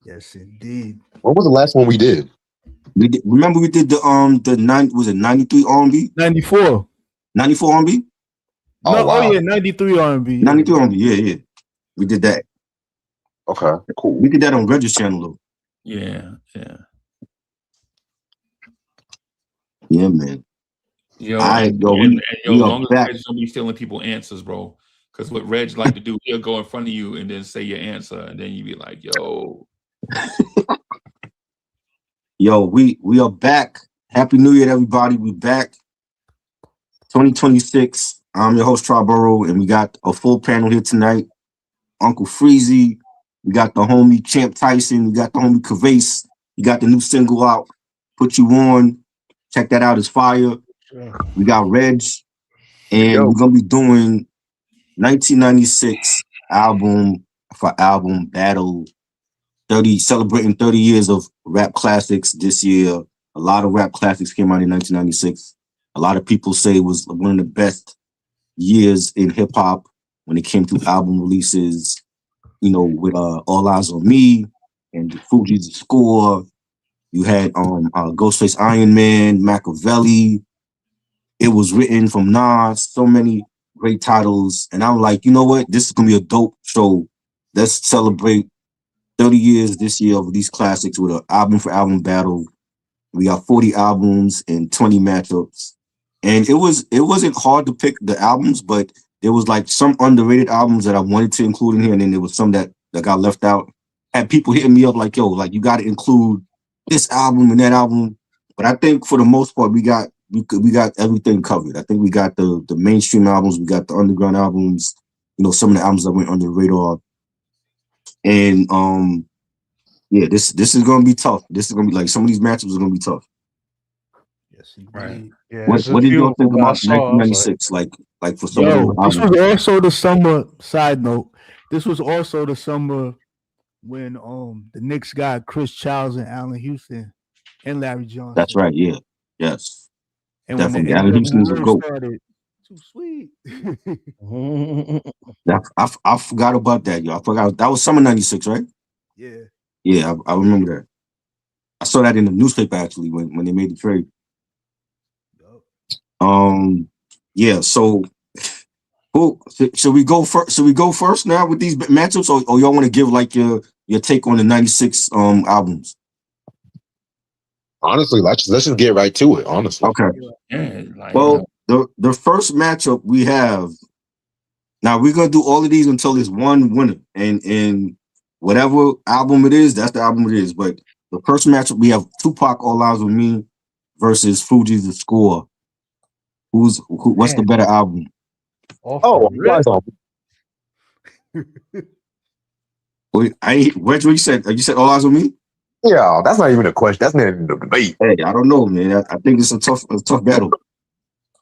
Yes, indeed. What was the last one we did? Remember we did the 93 R&B? 94. 94 R&B? No, wow. yeah, 93 R&B. Yeah. 93 R&B, yeah. We did that. Okay, cool. We did that on Reg's channel though. Yeah. Yeah, man. Yo, we are long as back. Reg don't be stealing people answers, bro. Because what Reg like to do, he'll go in front of you and then say your answer, and then you be like, "Yo, Yo, we are back. Happy New Year, everybody. We back. 2026. I'm your host, Triborough, and we got a full panel here tonight. Uncle Freezy. We got the homie Champ Tyson. We got the homie Kavase. We got the new single out, Put You On. Check that out. It's fire. Sure. We got Reg. And we're going to be doing 1996 album for album battle. Celebrating 30 years of rap classics this year. A lot of rap classics came out in 1996. A lot of people say it was one of the best years in hip hop when it came to album releases. You know, with All Eyes on Me and Fuji's Score. You had Ghostface Iron Man, Machiavelli. It Was Written from Nas. So many great titles. And I'm like, you know what? This is gonna be a dope show. Let's celebrate 30 years this year of these classics with an album for album battle. We got 40 albums and 20 matchups. And it wasn't hard to pick the albums, but there was like some underrated albums that I wanted to include in here, and then there was some that got left out. Had people hitting me up like, yo, like you gotta include this album and that album. But I think for the most part, we got everything covered. I think we got the mainstream albums, we got the underground albums, you know, some of the albums that went under the radar. And yeah, this is gonna be tough. This is gonna be like some of these matchups are gonna be tough. Yes, indeed. Right. Yeah, What did y'all think about 1996? Like for some of those this albums? was also the summer. Side note: this was also the summer when the Knicks got Chris Childs and Allen Houston and Larry Johnson. That's right. Yeah. Yes. And Definitely. when the Allen Houston is a GOAT. started, too sweet. I forgot about that, yo. I forgot that was summer '96, right? Yeah. Yeah, I remember that. I saw that in the newspaper actually when they made the trade. Yeah. So, should we go first? Should we go first now with these matchups, or y'all want to give like your take on the '96 albums? Honestly, let's just get right to it. Honestly, Okay. yeah, like, Well, the first matchup we have. Now we're gonna do all of these until there's one winner, and whatever album it is, that's the album it is. But the first matchup we have Tupac All Eyes on Me versus Fuji's The Score. What's the better album? Wait, what you said? You said All Eyes on Me? Yeah, that's not even a question. That's not even a debate. Hey, I don't know, man. I think it's a tough battle.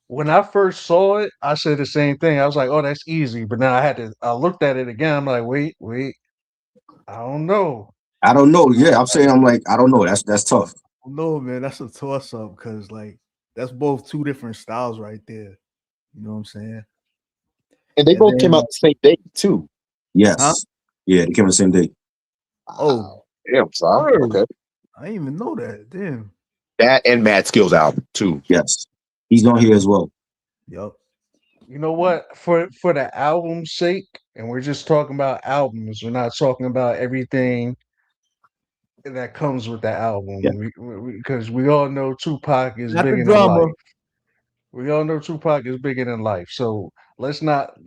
When I first saw it, I said the same thing. I was like, "Oh, that's easy." But then I looked at it again. I'm like, "Wait, I don't know." I don't know. Yeah, I'm like, I don't know. That's tough. No, man, that's a toss up because like that's both two different styles right there. You know what I'm saying? And they both came out the same day too. Yes. Huh? Yeah, they came out the same day. Oh, damn, sorry. Okay. I didn't even know that. Damn. That and Mad Skills album too. Yes. He's on here as well. Yep. You know what? For the album's sake, and we're just talking about albums. We're not talking about everything that comes with the album. Yeah. Because we all know Tupac is Not the bigger than drama. life. We all know Tupac is bigger than life. So let's not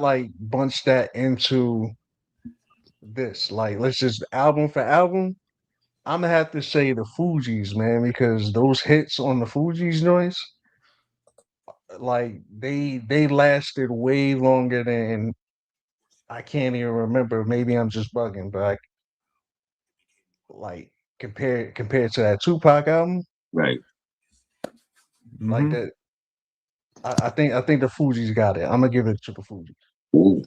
like bunch that into this. Like let's just album for album. I'm gonna have to say the Fugees, man, because those hits on the Fugees noise, like they lasted way longer than I can't even remember. Maybe I'm just bugging, but like compared to that Tupac album, Right. like that. I think the Fugees got it. I'm gonna give it to the Fugees. Ooh.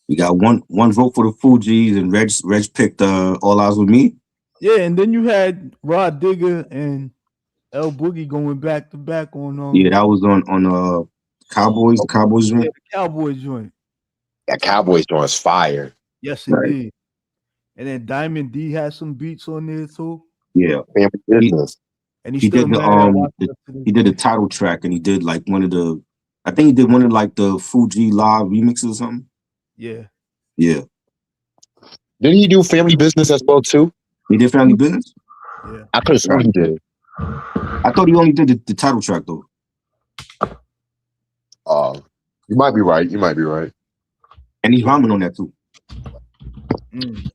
We got one vote for the Fugees, and Reg picked All Eyes with Me. Yeah, and then you had Rod Digger and L Boogie going back to back on Yeah, that was on Cowboys, the Cowboys joint. the Cowboy joint. That Cowboys joint is fire. Yes, Right. indeed. And then Diamond D has some beats on there too. Yeah. Family business. And he's He still did the mad at Waka. he did the title track, and he did like one of the, I think he did one of like the Fuji live remixes or something. Yeah. Yeah. Didn't he do family business as well too? He did Family Business? Yeah. I could have sworn he did. I thought he only did the title track though. You might be right. You might be right. And he's rhyming on that too. Mm.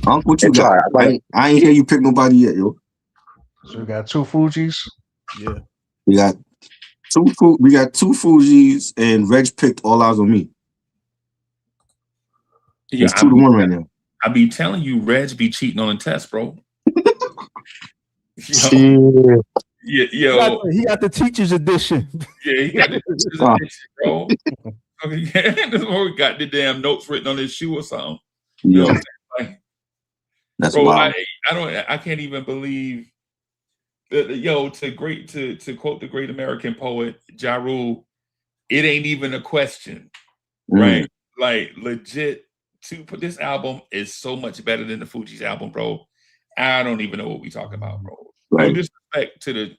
What you It's got? all right. I ain't hear you pick nobody yet, yo. So we got 2 Fujis. Yeah. We got two Fujis, and Reg picked All Eyes on Me. Yeah, It's 2-1 right now. I be telling you, Reg be cheating on the test, bro. Yo, He got the teacher's edition. yeah, he got the teacher's edition, bro. This boy got the damn notes written on his shoe or something. You know what I'm saying? Like, That's bro, wild. I can't even believe to quote the great American poet Ja Rule, it ain't even a question, right? Like legit, this album is so much better than the Fugees album, bro. I don't even know what we talking about, bro. Right. No disrespect to the,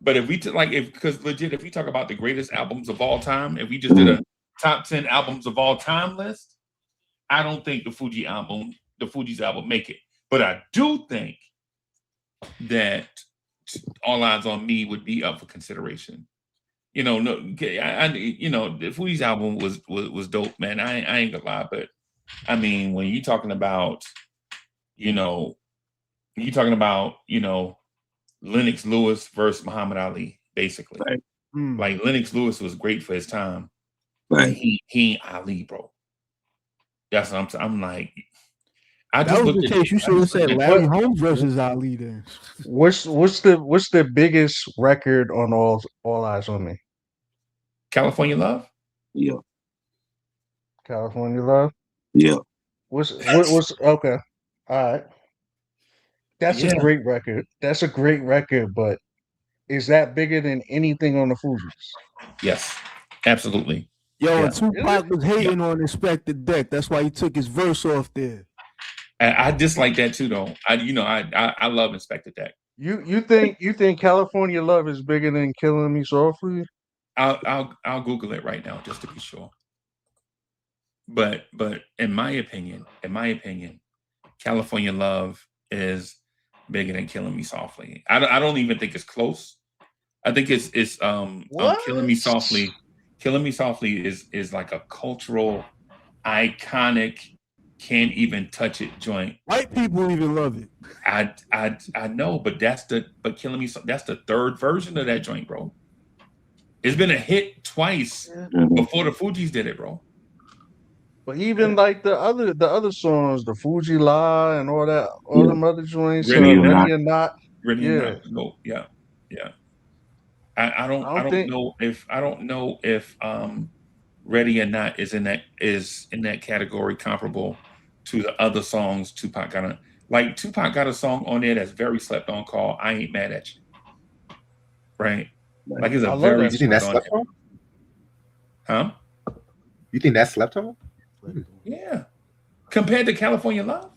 but if we because legit, if we talk about the greatest albums of all time, if we just did a top 10 albums of all time list, I don't think the Fugees album make it. But I do think that All Eyes on Me would be up for consideration. The Fugees album was dope, man. I ain't gonna lie, but I mean, when you're talking about, Lennox Lewis versus Muhammad Ali, basically. Right. Like Lennox Lewis was great for his time. Right. He ain't Ali, bro. That's what I'm like. That was the case. You should have said Larry Holmes versus Ali then. What's the biggest record on All Eyes on Me? California Love? Yeah. California Love? Yeah. What's okay. All right. That's a great record. That's a great record, but is that bigger than anything on the Fugees? Yes, absolutely. Yo, Tupac was hating on Inspector Deck. That's why he took his verse off there. I dislike that too, though. I love Inspector Deck. You think California Love is bigger than Killing Me Softly? I'll Google it right now just to be sure. But in my opinion, California Love is bigger than Killing Me Softly. I don't even think it's close. I think it's Killing Me Softly. Killing Me Softly is like a cultural, iconic, can't even touch it joint. White people even love it. I know, but Killing Me, that's the third version of that joint, bro. It's been a hit twice before the Fugees did it, bro. But even like the other songs, the Fuji La and all that, all them other joints, Ready or Not. Ready or Not. No, yeah. I don't know if Ready or Not is in that category comparable to the other songs Tupac got on. Like Tupac got a song on there that's very slept on called I Ain't Mad at You. Right? Like it's a very you think that's slept on? Huh? You think that's slept on? Yeah. Compared to California Love?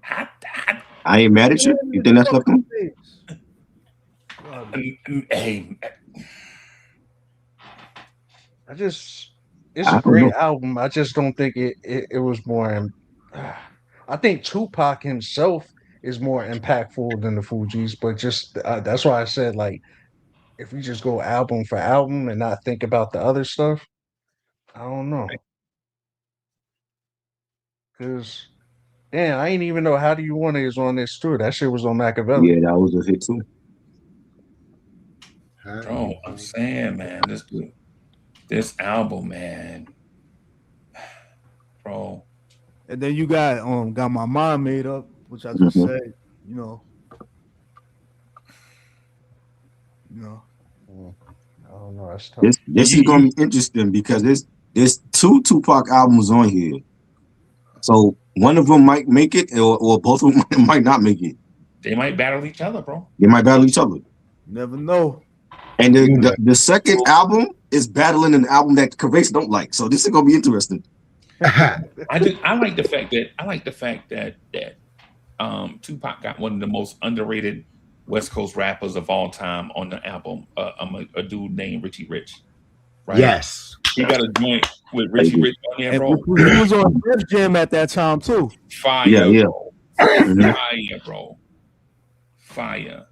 I Ain't Mad at You? You think that's slept on? Hey, it's a great album. I just don't think it was more. I think Tupac himself is more impactful than the Fugees, but just that's why I said, like, if we just go album for album and not think about the other stuff, I don't know. Because, damn, I ain't even know How Do You Want It is on this too. That shit was on Machiavelli. Yeah, that was a hit too. Bro, I'm saying, man, this album, man, bro. And then you got My Mind Made Up, which I just said, I don't know. That's tough. This is gonna be interesting because there's 2 Tupac albums on here. So one of them might make it, or both of them might not make it. They might battle each other, bro. They might battle each other. Never know. And the second album is battling an album that Cavace don't like. So this is gonna be interesting. I like the fact that Tupac got one of the most underrated West Coast rappers of all time on the album. A dude named Richie Rich, right? Yes. He got a joint with Richie Rich on there, And bro. he was on Def Jam at that time too. Fire, Yeah. bro. Mhm. Fire, bro. Fire.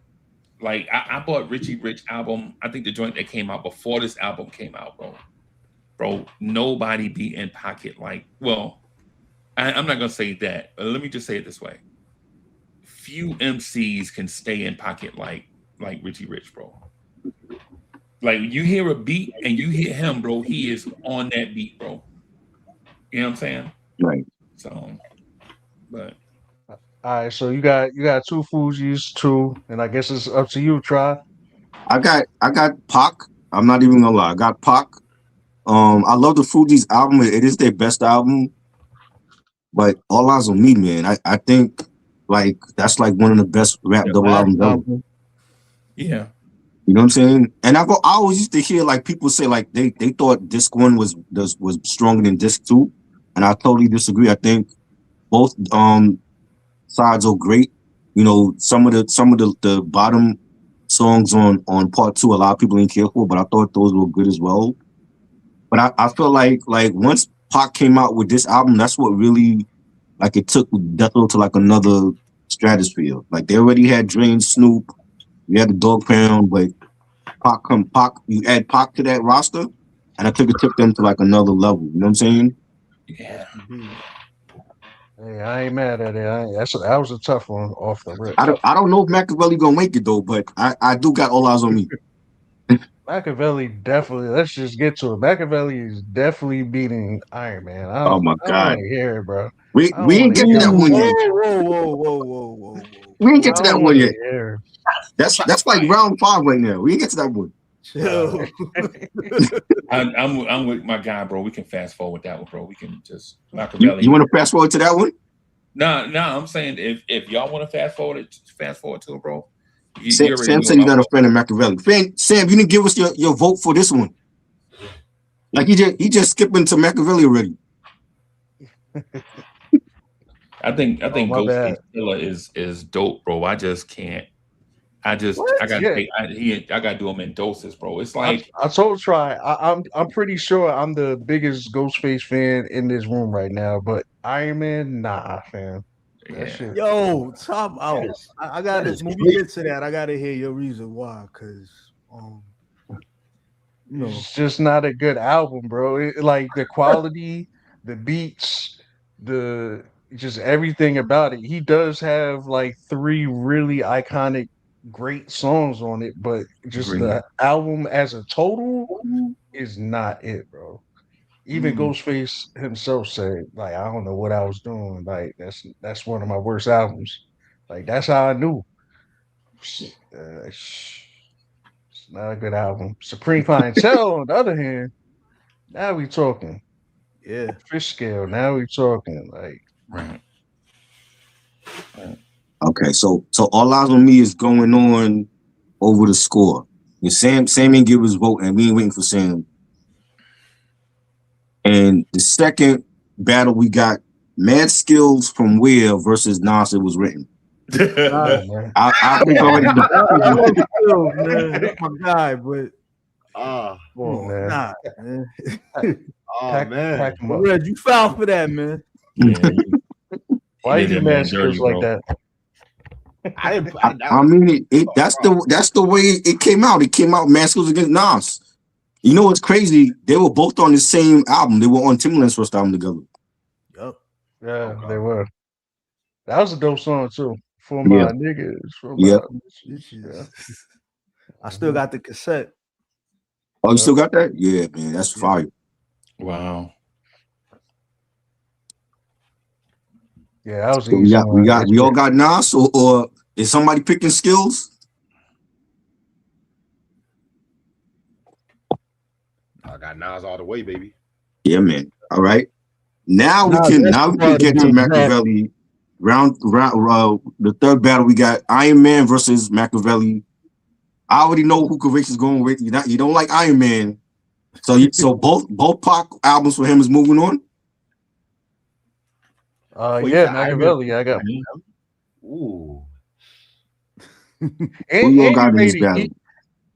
Like I bought Richie Rich album. I think the joint that came out before this album came out, bro. Bro, nobody be in pocket like. Well, I'm not gonna say that. But let me just say it this way: few MCs can stay in pocket like Richie Rich, bro. Like you hear a beat and you hear him, bro. He is on that beat, bro. You know what I'm saying? Right. So, but All right, so you got two Fugees, two, and I guess it's up to you, Try. I got Pac. I'm not even gonna lie. I got Pac. I love the Fugees album. It is their best album. But all eyes on me, man. I think like that's like one of the best rap double albums ever. yeah. You know what I'm saying? And I always used to hear like people say like they thought disc 1 was stronger than disc 2, and I totally disagree. I think both sides are great. You know, some of the bottom songs on part 2 a lot of people didn't care for, but I thought those were good as well. But I feel like once Pac came out with this album, that's what really like it took Death Row to like another stratosphere. Like they already had Dre, Snoop, you had the Dog Pound, but Pac, you add Pac to that roster, and I think it took them to like another level. You know what I'm saying? Yeah. Hey, I ain't mad at it. That was a tough one off the rip. I don't know if Machiavelli gonna make it though, but I do got all eyes on me. Machiavelli definitely. Let's just get to it. Machiavelli is definitely beating Iron Man. Oh my I don't God. want to hear it, bro. We I don't ain't wanna get to hear that it. one yet. Whoa. We ain't get to I that don't one wanna yet. hear it. That's like round 5 right now. We ain't get to that one. Chill. I'm with my guy, bro. We can fast forward that one, bro. We can just You Machiavelli. want to fast forward to that one? No, I'm saying if y'all want to fast forward to it, bro. You Sam already said know he's my not a vote. fan of Machiavelli. Sam, you didn't give us your vote for this one. Like he just skipping to Machiavelli already. I think my Ghostface bad. Killer is dope, bro. I just can't. I gotta Yeah. take. I gotta do him in doses, bro. It's like I told Try. I'm pretty sure I'm the biggest Ghostface fan in this room right now, but Iron Man, nah, fam. That yeah. shit. Yo, top out. Yes. I gotta is when we great. get to that, I gotta hear your reason why. Cause you know, It's just not a good album, bro. Like the quality, the beats, the just everything about it. He does have like 3 really iconic, great songs on it, but just Agreed. the album as a total is not it, bro. Even Mm. Ghostface himself said, like, I don't know what I was doing. Like, that's one of my worst albums. Like, that's how I knew. It's not a good album. Supreme Clientele, on the other hand, now we talking. Yeah. Fish scale, now we talking. Like, Right. Okay, so all eyes on me is going on over the score. And Sam ain't give his vote, and we ain't waiting for Sam. And the second battle we got Mad Skills from Where versus Nas It Was Written. oh, man. I think already Man, that's my guy, but Ah, Come on, man. nah, man. Pack him up. Red, you foul for that, man. Yeah. Why you did do that mad man skills dirty, like bro. that? I mean that's the way it came out. It came out Mad Skills against Nas. You know what's crazy? They were both on the same album. They were on Timbaland's first album together. Yup. Yeah, they were. That was a dope song, too. For Yeah. my niggas. For Yeah. my Bitches. Yeah. I still got the cassette. Oh, you still got that? Yeah, man, that's fire. Wow. Yeah, that was So easy. we all got Nas, or is somebody picking Skills? I got Nas all the way, baby. Yeah, man. All right. Now Nah, we can that's the part get of to the Machiavelli. Round the third battle we got Iron Man versus Machiavelli. I already know who Kavich is going with. You don't like Iron Man, so both Pac albums for him is moving on. you Yeah, said Iron Man. Machiavelli. I got, Ooh. Who and y'all you got in made this it, battle?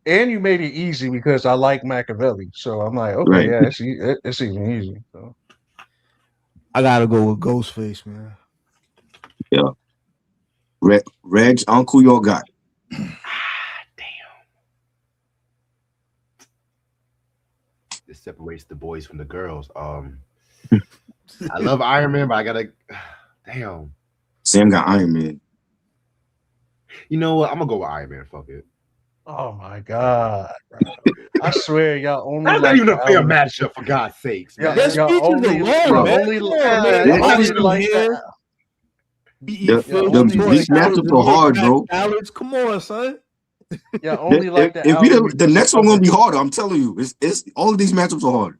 and you made it easy because I like Machiavelli. So I'm like, okay, Right. yeah, it's even easy. So. I gotta go with Ghostface, man. Yeah. Reg, Uncle, y'all got. This separates the boys from the girls. I love Iron Man, but I gotta. Damn. Sam got Iron Man. You know what? I'm gonna go with Iron Man. Fuck it. Oh my god, bro. I swear y'all only That's like not even a the fair album. matchup, for God's sakes, Yeah, man. Their y'all speeches only, alone, y'all man. only, Come on, man. y'all I only didn't like hear the. be The, eating Y'all fish, only these like the. salads, matchups and are eating hard, bro. salads. Come on, son. Y'all only like the If we album the because next the one gonna cover. be harder, I'm telling you. It's all of these matchups are hard.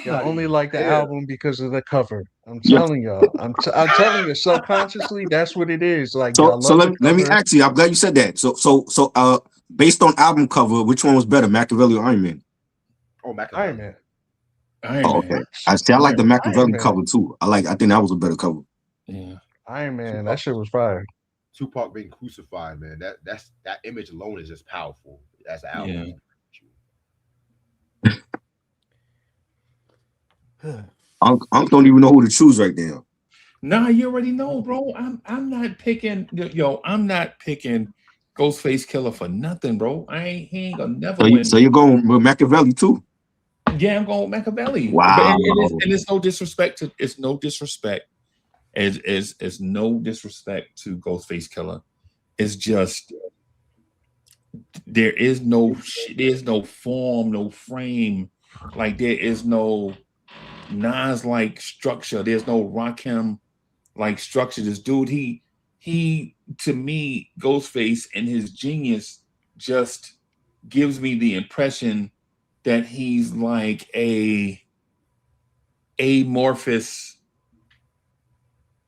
Y'all Not only even like the fair. album because of the cover. I'm Yeah. telling y'all. I'm telling you, subconsciously, that's what it is. Like So y'all love the let me cover. ask you. I'm glad you said that. So based on album cover, which one was better, Machiavelli or Iron Man? Oh, Iron Machiavelli. Man. Iron Oh, Man. okay. I like the Iron Machiavelli Man. cover too. I think that was a better cover. Yeah. Iron Man. That shit was fire. Tupac being crucified, man. That image alone is just powerful. As an album. Unc don't even know who to choose right now. Nah, you already know, bro. I'm not picking. Yo, I'm not picking Ghostface Killer for nothing, bro. He ain't gonna never win. So you're going with Machiavelli too? Yeah, I'm going with Machiavelli. Wow. But it's no disrespect to it's no disrespect. It's no disrespect to Ghostface Killer. It's just there's no form, no frame. Like there is no Nas like structure. There's no Rakim like structure. This dude, he to me, Ghostface and his genius just gives me the impression that he's like a amorphous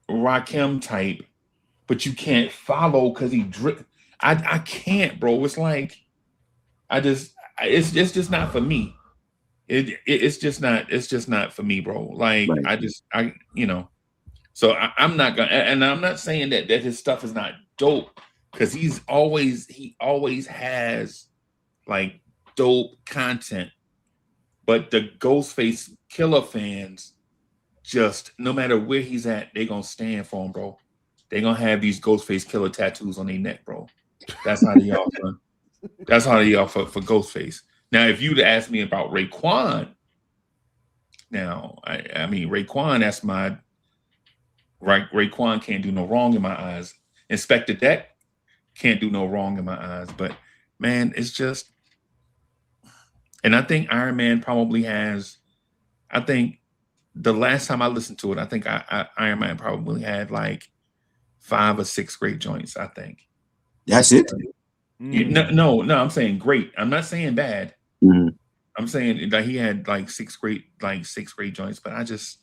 Rakim type, but you can't follow because he I can't, bro. It's like it's just not for me. It's just not for me, bro. Like Right. So I'm not gonna, and I'm not saying that his stuff is not dope because he always has like dope content, but the Ghostface Killer fans just no matter where he's at, they gonna stand for him, bro. They gonna have these Ghostface Killer tattoos on their neck, bro. That's how they are, son. That's how they are for Ghostface. Now, if you'd asked me about Raekwon, now I mean Raekwon, that's my right. Raekwon can't do no wrong in my eyes. Inspector Deck can't do no wrong in my eyes. But man, it's just, and I think Iron Man probably has. I think the last time I listened to it, I think Iron Man probably had like 5 or 6 great joints. I think That's it. No. I'm saying great. I'm not saying bad. Mm-hmm. I'm saying that he had like 6 great joints. But I just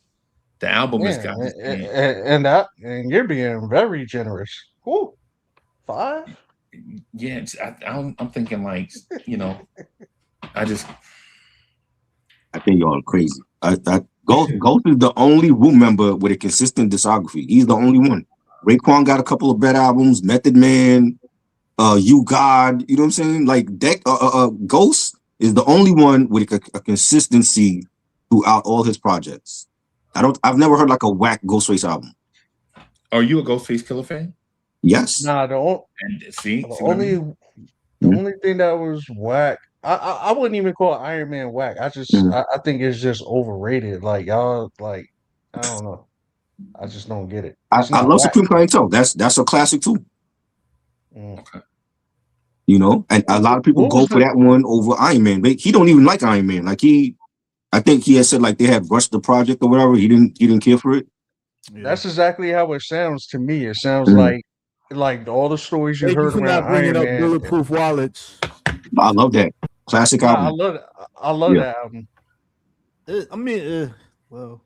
the album has got this and you're being very generous. Woo, 5. Yeah, I'm thinking like I think y'all are crazy. Ghost is the only Wu member with a consistent discography. He's the only one. Raekwon got a couple of bad albums. Method Man, You God. You know what I'm saying? Like Ghost is the only one with a consistency throughout all his projects. I've never heard like a whack Ghostface album. Are you a Ghostface Killer fan? Yes. Nah, the only thing that was whack. I wouldn't even call Iron Man whack. I think it's just overrated. Like y'all, like I don't know. I just don't get it. I love Supreme Clientele. That's a classic too. Okay. You know, and a lot of people go for that one over Iron Man. But he don't even like Iron Man. Like I think he had said like they had rushed the project or whatever. He didn't care for it. That's exactly how it sounds to me. It sounds like all the stories you heard around Iron Man. Bulletproof Wallets. I love that classic album. I love that album. I mean, well,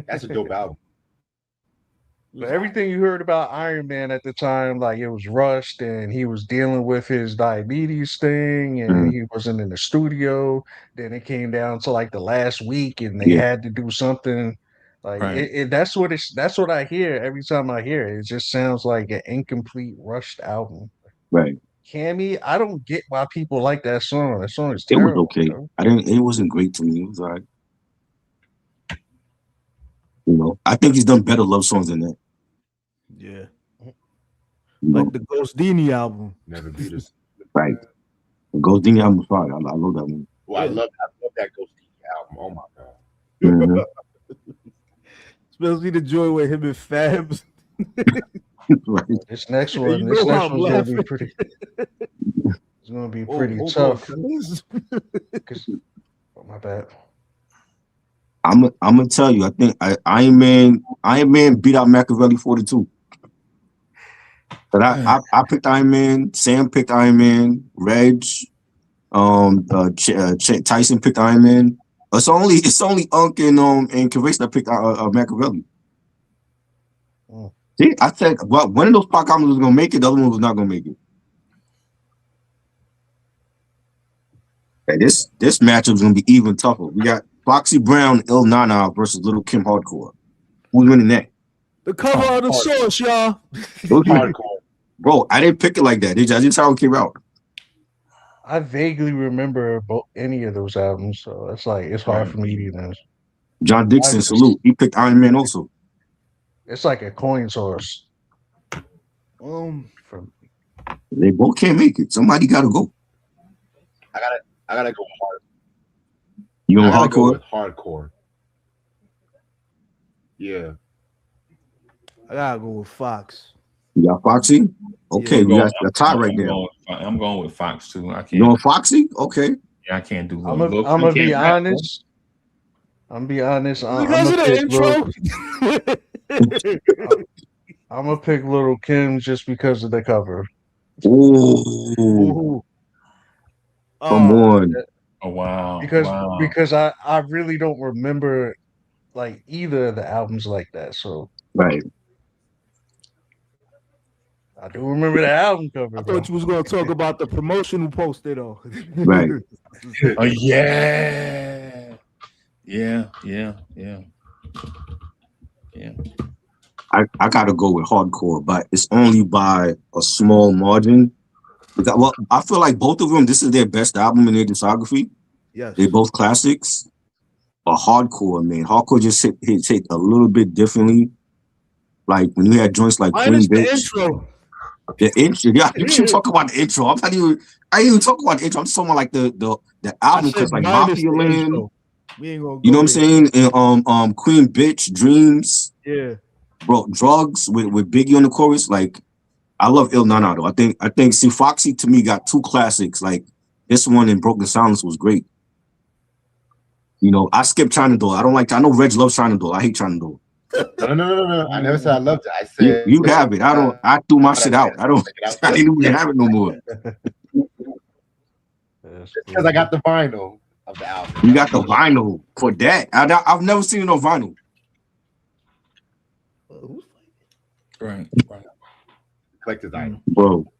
that's a dope album. But everything you heard about Iron Man at the time, like it was rushed, and he was dealing with his diabetes thing, and he wasn't in the studio. Then it came down to like the last week, and they had to do something. Like Right. that's what I hear every time I hear it. It just sounds like an incomplete, rushed album. Right. Cammy, I don't get why people like that song. That song is It was terrible, okay. bro. It wasn't great to me. It was all right. You know, I think he's done better love songs than that. Yeah. You know, Like the Ghost Dini album. Never beat us. right. The Ghost Dini album was fire. I love that one. Well, Yeah. I love that Ghost album. Oh my god. Mhm. Especially the joy with him and Fabs. Right. This next You one, know how I'm one's gonna be laughing. pretty. It's gonna be pretty hold tough. on, cuz. 'Cause- oh, my bad. I'm gonna tell you. I think Iron Man beat out Machiavelli 42. But I picked Iron Man. Sam picked Iron Man. Reg, Tyson picked Iron Man. It's only Unk and Kavase that picked Machiavelli. Mm. See, I said, well, one of those Pac albums was gonna make it. The other one was not gonna make it. Hey, this matchup is gonna be even tougher. We got Foxy Brown, Il Nana versus Little Kim Hardcore. Who's winning that? The cover of the source, y'all. Hardcore. Bro, I didn't pick it like that. I just how it came out. I vaguely remember any of those albums, so it's like it's hard for me to even. John Dixon, just- salute. He picked Iron Man also. It's like a coin toss. From They both can't make it. Somebody gotta go. I gotta go hard. You on I gotta go hardcore? with hardcore. Yeah. I gotta go with Fox. You got Foxy? Okay, Yeah. we got a tie right there. I'm going with Fox too. I can't. You on Foxy? Okay. Yeah, I can't do. I'm gonna be honest. I'm be honest. Because of the intro. I'm gonna pick Little Kim just because of the cover. Ooh. Come on. Oh wow. Because I really don't remember like either of the albums like that. So Right. I do remember the album cover. I thought you was gonna talk about the promotional poster though. Right. Oh yeah. Yeah. I gotta go with hardcore, but it's only by a small margin. Because, well, I feel like both of them, this is their best album in their discography. Yes. They're both classics. But hardcore, man, hardcore just hit a little bit differently. Like when you had joints like Minus Queen the Bitch. intro. The intro, yeah, you should talk about the intro. I ain't even talking about the intro. I'm just talking about like the album because like Mafia Land. We ain't gonna You know go what I'm saying? And, Queen Bitch, Dreams. Yeah. Bro, Drugs with Biggie on the chorus. Like, I love Il Nana though. I think see Foxy to me got two classics. Like this one and Broken Silence was great. You know, I skipped China Doll. I know Reg loves China Doll. I hate China Doll. No. I never said I loved it. I said You have it. I threw my shit out. I didn't even have it no more. Because I got the vinyl of the album. You got the vinyl for that. I've never seen it on vinyl. Right. Collector's item. Bro.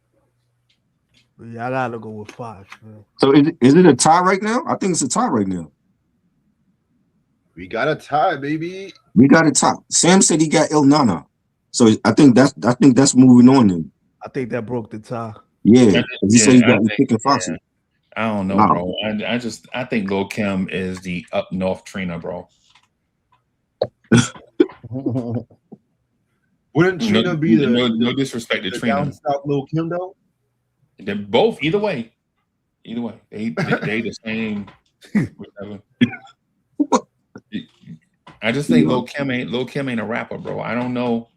Yeah, I gotta go with Fox, man. So is it a tie right now? I think it's a tie right now. We got a tie, baby. We got a tie. Sam said he got Il Nana. So I think that's moving on then. I think that broke the tie. Yeah. He said he got picking Foxy. I don't know, bro. I think Lil Kim is the up north Trina, bro. Wouldn't Trina be the no disrespect to Trina? Down South Lil Kim though? They're both either way. They the same. Whatever. I just think Lil Kim ain't a rapper, bro. I don't know.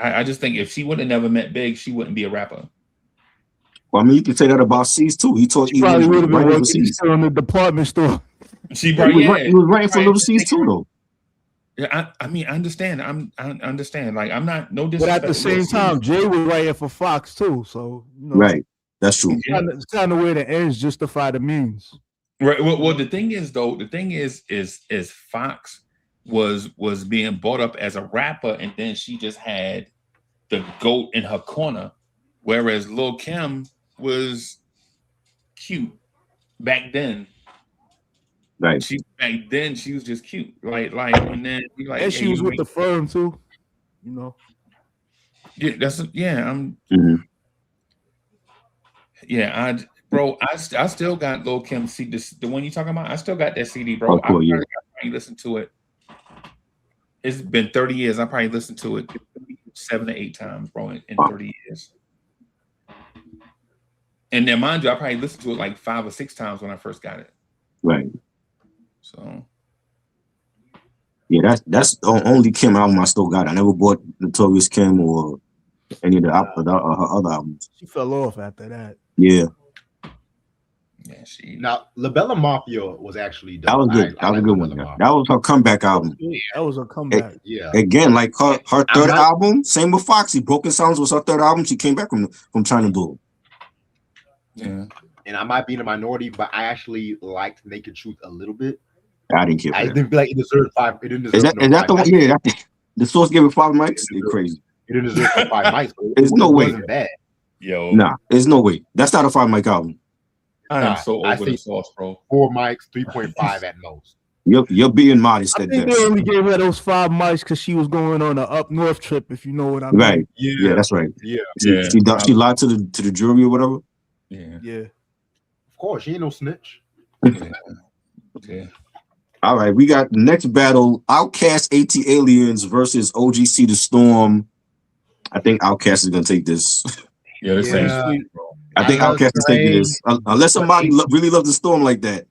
I just think if she would have never met Big, she wouldn't be a rapper. Well, I mean, you can say that about C's too. He Probably would have been for working C's. still in the department store. He was writing for Little C's too, though. Yeah, I mean, I understand. I understand. Like, I'm not no But disrespect. at the same time, Jay was writing for Fox too. So you know, right, that's true. It's kind of where the ends justify the means. Right. Well, the thing is, though, is Fox was being brought up as a rapper, and then she just had the GOAT in her corner, whereas Lil Kim was cute back then. Right. She back then she was just cute, and then and she was with the firm too. You know. Yeah, I'm. Mhm. Yeah, I still got Lil Kim CD, the one you talking about. I still got that CD, bro. Oh, cool, I yeah. probably listened to it. It's been 30 years. I probably listened to it 7 to 8 times, bro, in 30 years. And then, mind you, I probably listened to it like 5 or 6 times when I first got it. Right. So. Yeah, that's the only Kim album I still got. I never bought Notorious Kim or any of her other albums. She fell off after that. Yeah. Yeah, Now, La Bella Mafia was actually dope. That was good. That was a good one. That was her comeback album. That was a comeback. Yeah. Again, like her third album, same with Foxy. Broken Sounds was her third album. She came back from China Bull. Yeah. And I might be in a minority, but I actually liked Naked Truth a little bit. I didn't care. I didn't feel like it deserved 5. It didn't deserve. Is that the one? Yeah, the Source gave it 5 mics. They're crazy. It didn't deserve 5 mics. There's no way. Wasn't bad. Yo. Nah, there's no way. That's not a 5 mic album. I am so over the Source, bro. 4 mics, 3.5 at most. You're being modest. I think they only gave her those 5 mics because she was going on an up north trip. If you know what I mean. Right. Yeah, that's right. Yeah. She lied to the jury or whatever. Yeah. Of course, she ain't no snitch. Yeah. All right, we got the next battle: Outkast AT Aliens versus OGC The Storm. I think Outkast is gonna take this. Yeah, the same sweet, bro. I think Outkast is taking this, unless somebody really loves The Storm like that.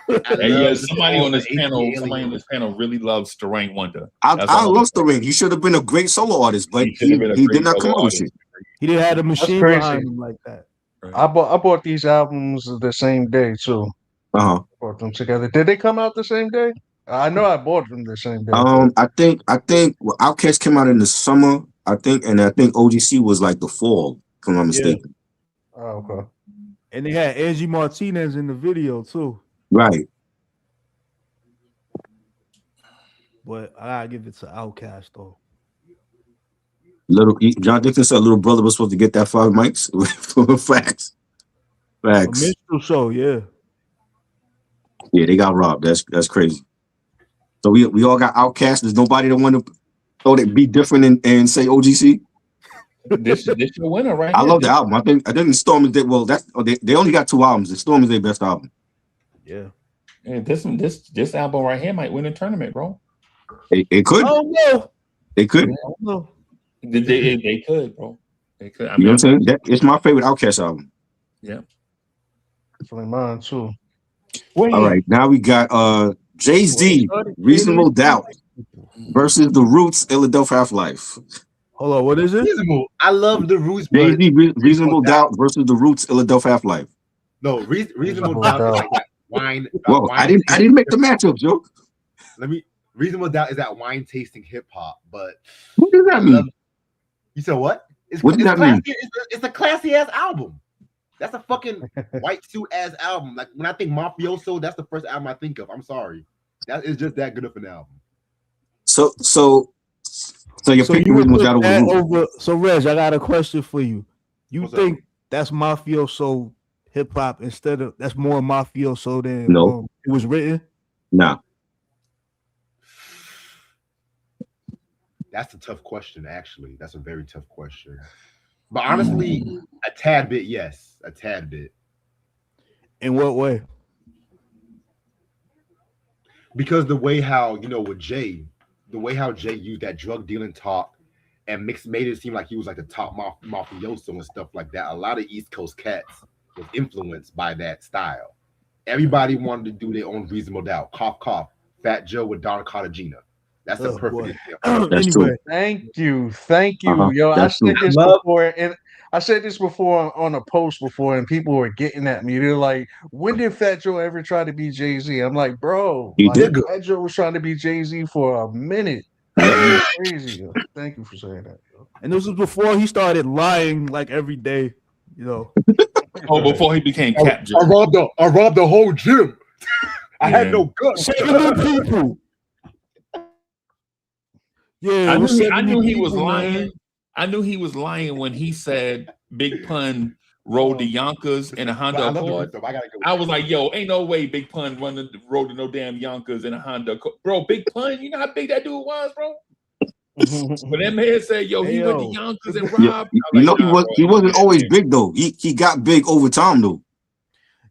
Somebody on this panel really loves Starain Wonder. I love Starain. He should have been a great solo artist, but he did not come out with shit. He didn't have a machine behind him like that. Right. I bought these albums the same day too. Bought them together. Did they come out the same day? I know I bought them the same day. I think Outkast came out in the summer. I think OGC was like the fall, if I'm not mistaken. Yeah. Oh, okay. And they had Angie Martinez in the video too. Right. But I gotta give it to Outkast though. John Dixon said little brother was supposed to get that 5 mics. Facts. A minstrel show, yeah. Yeah, they got robbed. That's crazy. So we all got Outkast. There's nobody that want to thought it'd be different and say OGC. This your winner, right? I love the album. I think the Storm is they only got 2 albums. The Storm is their best album. Yeah. This album right here might win a tournament, bro. It could. Oh no. They could. No. They could, bro. They could. You know what I'm saying? It's my favorite Outkast album. Yeah. Definitely mine too. All right, now we got Jay-Z, Reasonable Doubt versus The Roots, Philadelphia Half-Life. Hold on, what is it? Reasonable. I love The Roots. Jay-Z, Reasonable Doubt versus The Roots, Philadelphia Half-Life. No, Reasonable Doubt is like that wine. Whoa, I didn't make the matchup, Joe. Reasonable Doubt is that wine tasting hip hop, but what does that mean? You said what? What does that mean? It's a classy ass album. That's a fucking white suit ass album. Like when I think Mafioso, that's the first album I think of. I'm sorry, that is just that good of an album. So you're picking Reasonable Doubt over. So Reg, I got a question for you. What's think that's Mafioso hip hop instead of that's more Mafioso than No. It was written? Nah. That's a tough question, actually. That's a very tough question. But honestly, a tad bit, yes. A tad bit. In what way? Because the way how, with Jay, the way how Jay used that drug dealing talk and made it seem like he was like the top mafioso and stuff like that. A lot of East Coast cats was influenced by that style. Everybody wanted to do their own Reasonable Doubt. Cough, cough. Fat Joe with Don Cartagena. That's a perfect example. Anyway, thank you. Yo, I said this before on a post before, and people were getting at me. They're like, "When did Fat Joe ever try to be Jay-Z?" I'm like, "Bro, Fat Joe was trying to be Jay-Z for a minute." Crazy. Thank you for saying that. Yo. And this was before he started lying like every day. Before he became Cap Joe. I robbed the whole gym. I had no guts. 70 people. Yeah, I knew he was lying. I knew he was lying when he said Big Pun rode the Yonkers in a But Honda I love the Accord. roots, though. I gotta go. I was like, yo, ain't no way Big Pun rode no damn Yonkers in a Honda Accord. Bro, Big Pun, you know how big that dude was, bro? When that man said, yo, he went to Yonkers and Yeah, robbed. you know he wasn't always big though. He got big over time though.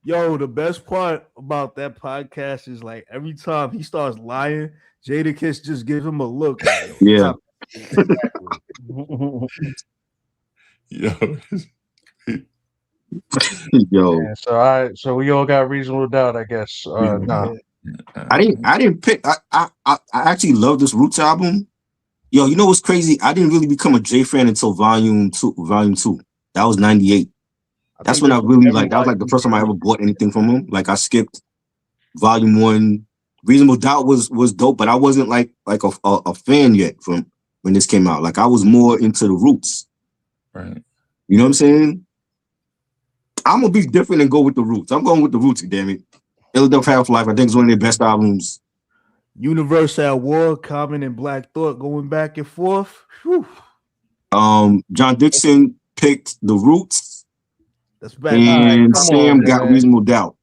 Yo, the best part about that podcast is like every time he starts lying, Jadakiss just gives him a look. Like, yo, Yeah. Yo. Yo. Yeah, so we all got reasonable doubt, I guess. Nah. I didn't pick. I actually love this Roots album. Yo, you know what's crazy? I didn't really become a J fan until Volume 2. That was 98. That's when I really that was like the first time I ever bought anything from him. Like I skipped Volume 1. Reasonable Doubt was dope, but I wasn't like a fan yet from when this came out. Like I was more into the Roots. Right. You know what I'm saying? I'm gonna be different and go with the Roots. I'm going with the Roots, damn it. Ill Death Half-Life, I think it's one of their best albums. Universe at War, Common and Black Thought going back and forth. Whew. John Dixon picked the Roots. That's bad. And Sam got Reasonable Doubt.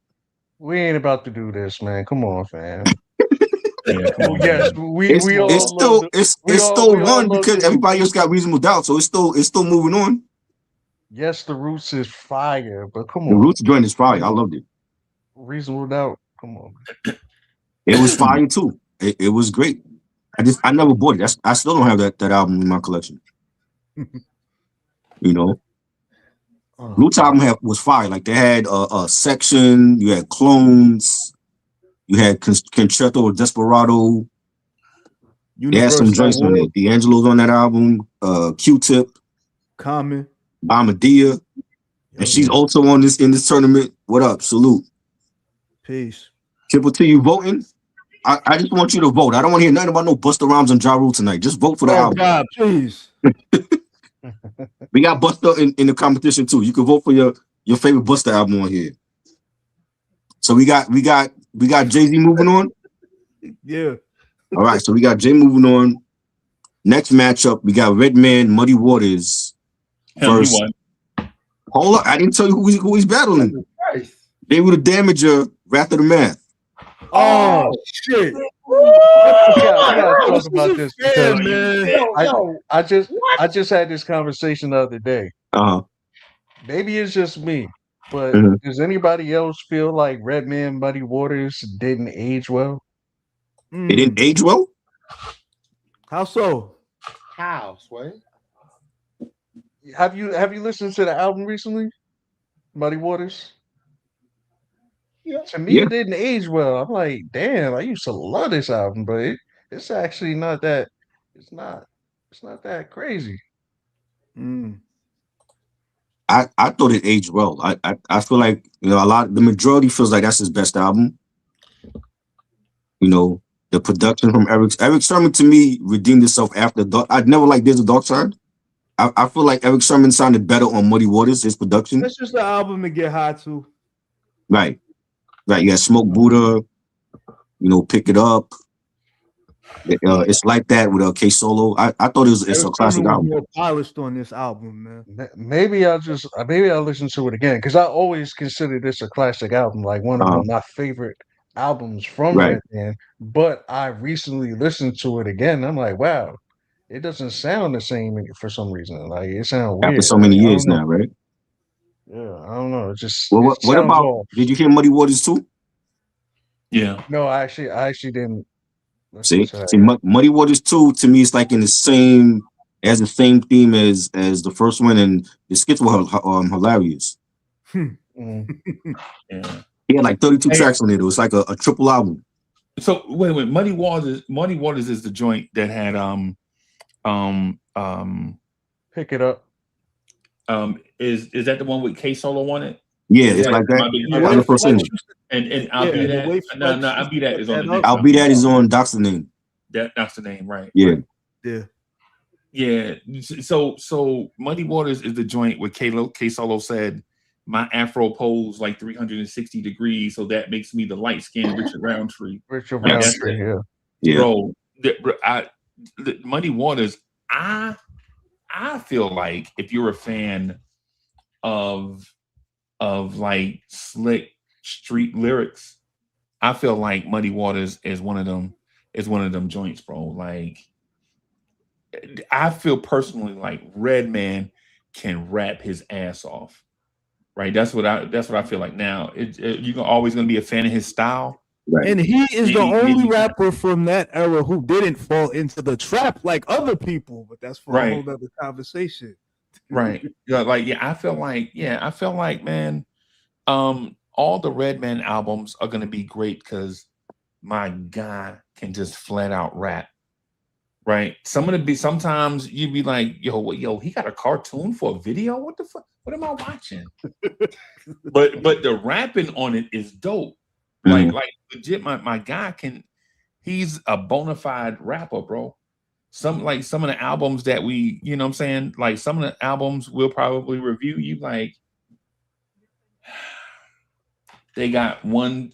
We ain't about to do this, man. Come on, fam. Yeah, come on, yes, it's still run because everybody else got Reasonable Doubt, so it's still moving on. Yes, the Roots is fire, but come on. The Roots joint is fire. I loved it. Reasonable Doubt. Come on. It was fire too. It was great. I never bought it. I still don't have that album in my collection. You know, Roots album was fire. Like they had a section. You had Clones. You had Concerto Desperado. They had some joints on it. D'Angelo's on that album. Q-Tip. Common. Bombadilla. And she's also in this tournament. What up? Salute. Peace. Triple T, you voting? I just want you to vote. I don't want to hear nothing about no Busta Rhymes and Ja Rule tonight. Just vote for the album. God, please. We got Busta in the competition too. You can vote for your favorite Busta album on here. So we got Jay-Z moving on. Yeah. All right, so we got Jay moving on. Next matchup, we got Redman, Muddy Waters. Versus, hold up, I didn't tell you who he's battling. They were the Damager, Wrath of the Math. Oh shit! We gotta talk about this because I just had this conversation the other day. Maybe it's just me, but does anybody else feel like Redman, Muddy Waters didn't age well? It didn't age well? How so? How, Sway? Have you listened to the album recently, Muddy Waters? Yeah. To me, it didn't age well. I'm like, damn, I used to love this album, but it's actually not that. It's not that crazy. I thought it aged well. I feel like the majority feels like that's his best album. You know, the production from Eric Sermon to me redeemed itself after Dark. I'd never liked There's a Dark Side. I feel like Eric Sermon sounded better on Muddy Waters, his production. That's just the album to get high to. Right. You got Smoke Buddha, Pick It Up. It's like that with K Solo. I thought it's a classic album. More polished on this album, man. Maybe I'll listen to it again because I always consider this a classic album, like one of my favorite albums from Redman. But I recently listened to it again. I'm like, wow, it doesn't sound the same for some reason. Like it sounds weird. After so many years now, right? Yeah, I don't know. It just what about? Off. Did you hear Muddy Waters too? Yeah. No, I actually didn't. See, Muddy Waters 2 to me is like in the same theme as the first one, and the skits were hilarious. Yeah. He had like 32 tracks on it. It was like a triple album. So wait, Muddy Waters is the joint that had Pick It Up. Is that the one with K Solo on it? Yeah, it's like that. And I'll Be That. No, I'll Be That is on the next. I'll Be That is on Doc's the Name. That's the name, right? Yeah. Right. Yeah. So Muddy Waters is the joint where K Solo said, "My afro pose like 360 degrees, so that makes me the light skinned Richard Roundtree." Yeah. Bro, Muddy Waters. I feel like if you're a fan of of like slick street lyrics, I feel like Muddy Waters is one of them. Is one of them joints, bro. Like, I feel personally like Redman can rap his ass off. Right. That's what I feel like. Now, you're always gonna be a fan of his style. Right. And he is the Maybe- only maybe- rapper from that era who didn't fall into the trap like other people. But that's for a Right. whole other conversation. Right. Yeah, I feel like, man, all the Redman albums are gonna be great because my guy can just flat out rap. Right. Sometimes you'd be like, yo, he got a cartoon for a video. What the fuck? What am I watching? but the rapping on it is dope. Like legit, my guy he's a bona fide rapper, bro. Some of the albums that we, you know what I'm saying? Like some of the albums we'll probably review, you like they got one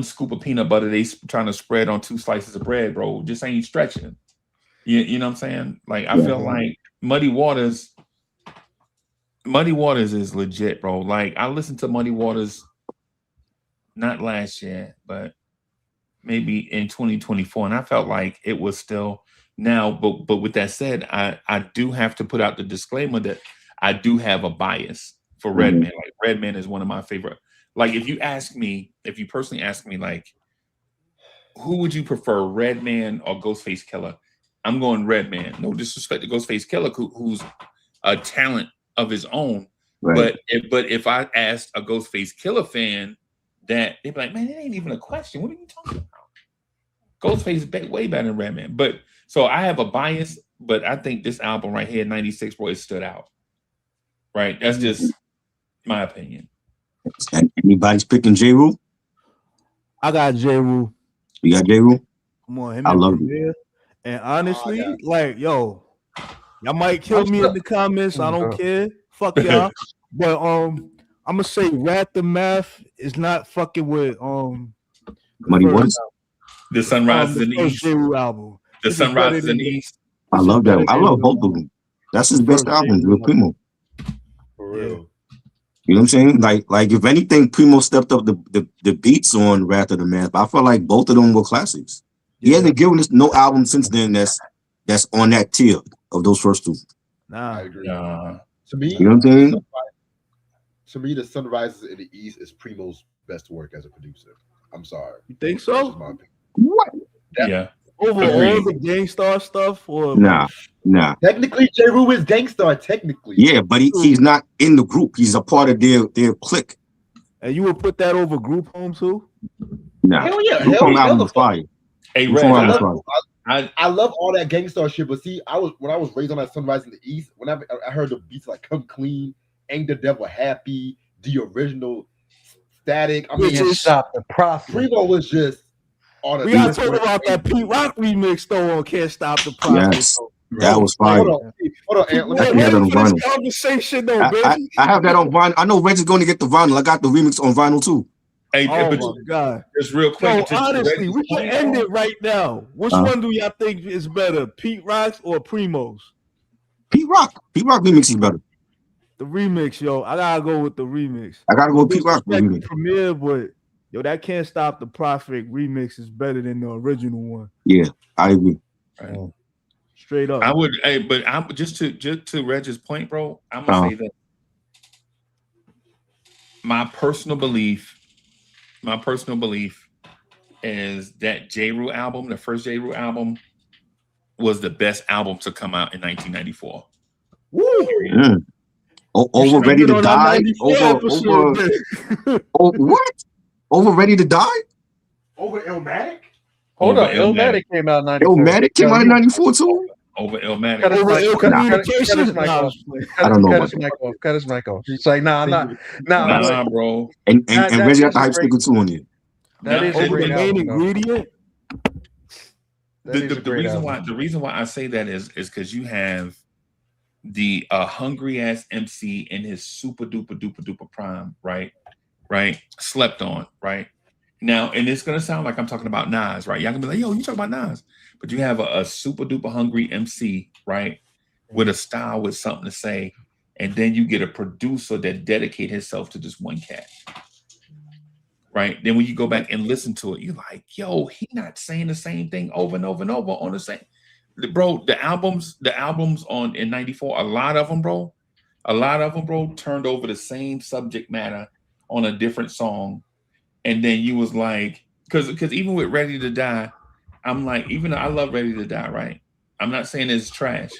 scoop of peanut butter they trying to spread on 2 slices of bread, bro. Just ain't stretching. You know what I'm saying? Like I feel like Muddy Waters is legit, bro. Like I listened to Muddy Waters not last year, but maybe in 2024, and I felt like it was still now. But with that said, I do have to put out the disclaimer that I do have a bias for Redman. Like Redman is one of my favorite. Like if you personally ask me, like, who would you prefer, Redman or Ghostface Killer? I'm going Redman. No disrespect to Ghostface Killer, who's a talent of his own. Right. But if I asked a Ghostface Killer fan that, they'd be like, man, it ain't even a question. What are you talking about? Ghostface is way better than Redman. But so I have a bias, but I think this album right here, 96, bro, it stood out. Right? That's just my opinion. Anybody's picking J. Rule? I got J. Rule. You got J. Rule? Come on, him I and love Premier. And honestly, yeah. like, yo, y'all might kill me in the comments. I don't care. Fuck y'all. But I'm gonna say Rat the Math is not fucking with Muddy Waters? The Sunrise in the East. J. Rule album. The This is Sunrise better in the than East. I love that. I love than both of them. That's his best first album, J. with Rule. Primo. For real. You know what I'm saying? Like if anything, Primo stepped up the beats on Wrath of the Man. But I feel like both of them were classics. He hasn't given us no album since then that's on that tier of those first two. Nah. I agree. Nah. To me, You know what I'm saying? The Sunrises in the East is Primo's best work as a producer. I'm sorry. You think That's so? just my opinion. What? Yeah. Over Agreed. all the Gangstar stuff? Or Nah. Technically, J. Rule is Gangstar. Technically, Yeah, but he's not in the group. He's a part of their clique. And you would put that over Group Home too? Nah. hell yeah, Group hell Home yeah. album was fire. Hey, Group Red, Home I album was love, fire. I love all that Gangstar shit, but see, when I was raised on that Sunrise in the East, whenever I heard the beats like "Come Clean," "Ain't the Devil Happy," the original "Static," I mean, Can't stop the profit. Primo was just on a We gotta talk different- about that Pete Rock remix though on Can't Stop the Profit. Yes. That was fire. Hold on, Ant, let me- I can have that on for this vinyl. conversation though, I baby. have that on vinyl. I know Reg is going to get the vinyl. I got the remix on vinyl too. Hey, Oh but my god. just real quick. Yo, just to honestly, Reggie's we can point, end bro. it right now. Which one do y'all think is better, Pete Rock's or Primo's? Pete Rock remix is better. The remix, yo. I gotta go with the remix. I gotta go with Pete Rock for Disrespect remix. the premiere, but yo, that Can't Stop the Profit remix is better than the original one. Yeah, I agree. Right. Straight up. I would, but I'm just to Reg's point, bro. I'm gonna say that my personal belief is that J. Rule album, the first J. Rule album, was the best album to come out in 1994. Woo! Mm. Over Ready to Die. What? Over Ready to Die? over Illmatic. Hold Over on, Illmatic came out in 94. Illmatic came out in 94 too? Over Illmatic. Cut his Over mic- Ill cut- cut- Communications? cut his mic off. I don't know Cut about his mic off. Cut his mic off. It's like, nah. Nah, bro. And That- Reggie got that's the a hype great- sticker too on it. That is a Over the great main album, though. ingredient. That is a great album. The reason why I say that is because you have the hungry ass MC in his super duper prime, right? Slept on, right? Now, and it's gonna sound like I'm talking about Nas, right? Y'all gonna be like, yo, you talking about Nas, but you have a super duper hungry MC, right? With a style, with something to say, and then you get a producer that dedicate himself to just one cat. Right. Then when you go back and listen to it, you're like, yo, he not saying the same thing over and over and over on the same. Bro, the albums on in 94, a lot of them, bro, turned over the same subject matter on a different song. And then you was like, because even with Ready to Die, I'm like, even though I love Ready to Die, right? I'm not saying it's trash.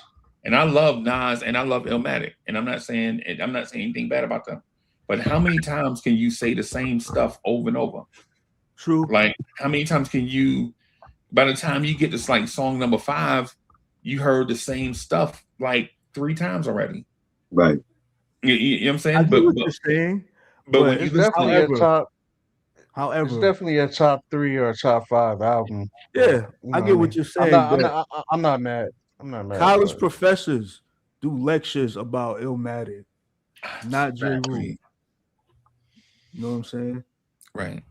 And I love Nas and I love Illmatic. And I'm not saying anything bad about them. But how many times can you say the same stuff over and over? True. Like, how many times can you, by the time you get to like song number 5, you heard the same stuff like 3 times already. Right. You know what I'm saying? I get what you're saying. But when you It's listen definitely to a top. However, It's definitely a top 3 or a top 5 album. yeah, You I know get what what you're saying. I'm not mad. I'm not mad. College but professors do lectures about Illmatic, not J. Rule. You know what I'm saying? Right.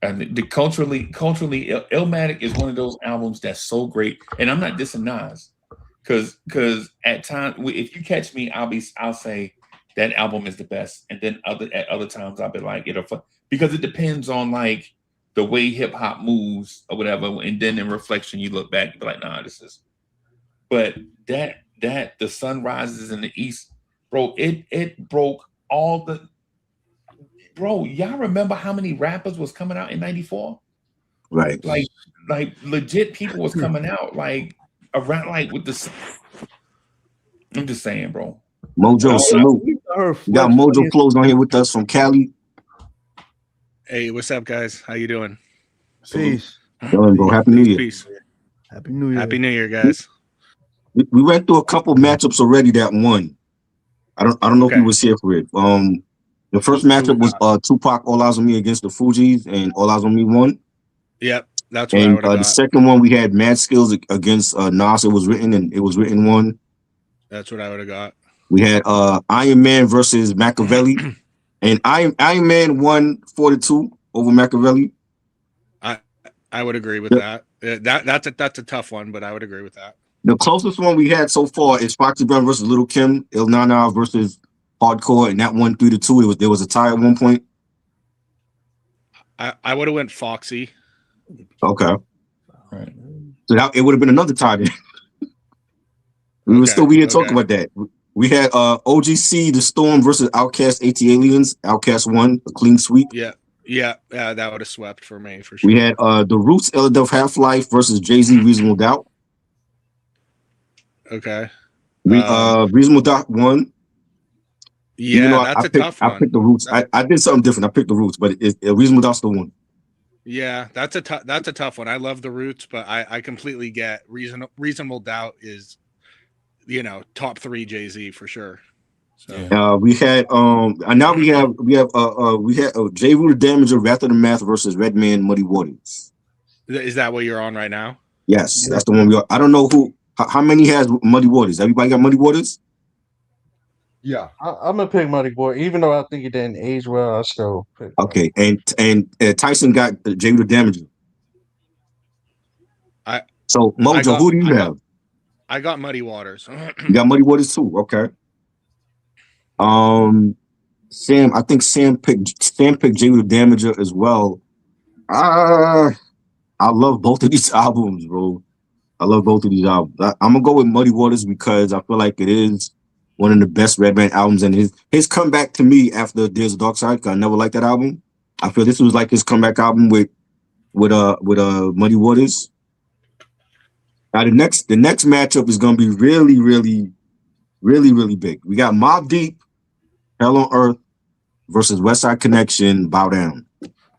And the culturally, Illmatic is one of those albums that's so great. And I'm not dissing Nas, because at times, if you catch me, I'll say that album is the best, and then at other times I'll be like because it depends on like the way hip hop moves or whatever. And then in reflection, you look back, you be like, nah, this is. But that the sun rises in the east, bro. It broke all the. Bro, y'all remember how many rappers was coming out in 94? Right. Like legit people was coming out like around like with the. I'm just saying, bro. Mojo, salute. We got Mojo Flows on here with us from Cali. Hey, what's up, guys? How you doing? Peace. Bro. Happy New Year. Peace. Happy New Year. Happy New Year, guys. We went through a couple matchups already that won. I don't know if you was here for it. The first matchup was Tupac All Eyes on Me against the Fugees, and All Eyes on Me won. Yep, that's what I would have got. The second one we had Mad Skills against Nas. It was written one. That's what I would have got. We had Iron Man versus Machiavelli, and Iron Man won 4-2 over Machiavelli. I would agree with that. That's a tough one, but I would agree with that. The closest one we had so far is Foxy Brown versus Little Kim, Il Nana versus Hardcore, and that won 3-2. There was a tie at one point. I would have went Foxy. Okay. Right. So it would have been another tie then. We would still be here talking about that. We had OGC, The Storm versus Outkast, AT Aliens. Outkast won, a clean sweep. Yeah, that would have swept for me for sure. We had The Roots, Elidef Half-Life versus Jay-Z, Reasonable Doubt. Okay. Reasonable Doubt won. Yeah, that's a tough one. I picked The Roots. I did something different. I picked The Roots, but Reasonable Doubt still won. Yeah, that's a tough one. I love The Roots, but I completely get Reasonable Doubt is, top 3 Jay-Z for sure. So we had now we have J. Rue the Damager, Wrath of the Math versus Redman, Muddy Waters. Is that what you're on right now? Yes, that's the one we are. I don't know how many has Muddy Waters. Everybody got Muddy Waters? Yeah, I'm gonna pick Muddy Boy, even though I think it didn't age well. I still pick. Okay, and Tyson got J. Rue the Damager. So Mojo, who do you have? I got Muddy Waters. You got Muddy Waters too. Okay. Sam, I think Sam picked J. Rue the Damager as well. I love both of these albums, bro. I love both of these albums. I'm gonna go with Muddy Waters because I feel like it is one of the best Redman albums, and his comeback to me after There's a Dark Side, because I never liked that album. I feel this was like his comeback album with Muddy Waters. Now the next matchup is gonna be really, really, really, really big. We got Mobb Deep, Hell on Earth versus West Side Connection, Bow Down.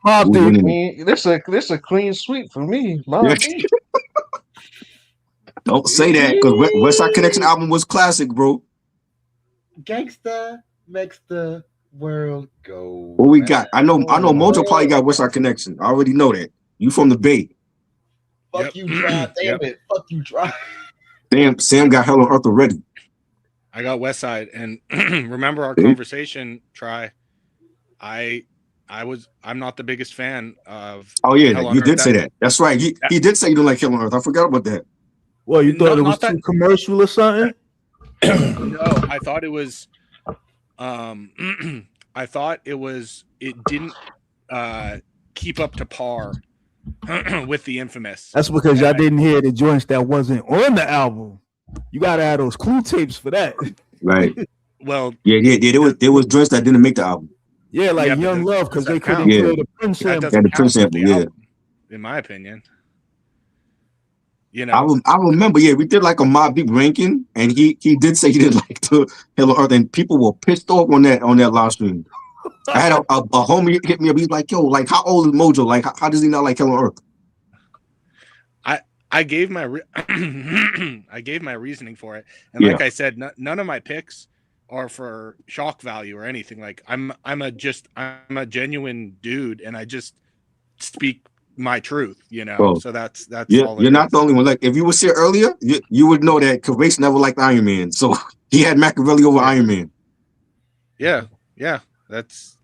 Mobb Deep, this a clean sweep for me. Mobb Deep. Don't say that, because West Side Connection album was classic, bro. Gangsta makes the world go. What we got? I know Mojo probably got West Side Connection. I already know that. You from the Bay. Fuck you, Drive. Damn it. Fuck you, Drive. Damn, Sam got Hell on Earth already. I got West Side, and remember our conversation, I'm not the biggest fan of. Oh yeah, you did say that. That's right. He did say you don't like Hell on Earth. I forgot about that. Well, you thought it was too commercial or something? No, I thought it was. I thought it was. It didn't keep up to par with the Infamous. That's because y'all didn't hear the joints that wasn't on the album. You gotta have those clue tapes for that. Right. Well, Yeah. There was joints that didn't make the album. Yeah, like Yeah, but Young does- Love, does because that they couldn't count? Yeah. play the Prince that sample. doesn't the count Prince for sample, the yeah. album, in my opinion. You know, I remember, yeah, we did like a Mobb Deep ranking, and he did say he didn't like the Hell on Earth, and people were pissed off on that live stream. I had a homie hit me up. He's like, "Yo, like, how old is Mojo? Like, how does he not like Hell on Earth?" I gave my I gave my reasoning for it, and like I said, none of my picks are for shock value or anything. Like I'm a genuine dude, and I just speak my truth, you know. Bro, so that's all. You're not the only one. Like, if you were here earlier, you would know that Kavace never liked Iron Man, so he had Machiavelli over Iron Man. Yeah, that's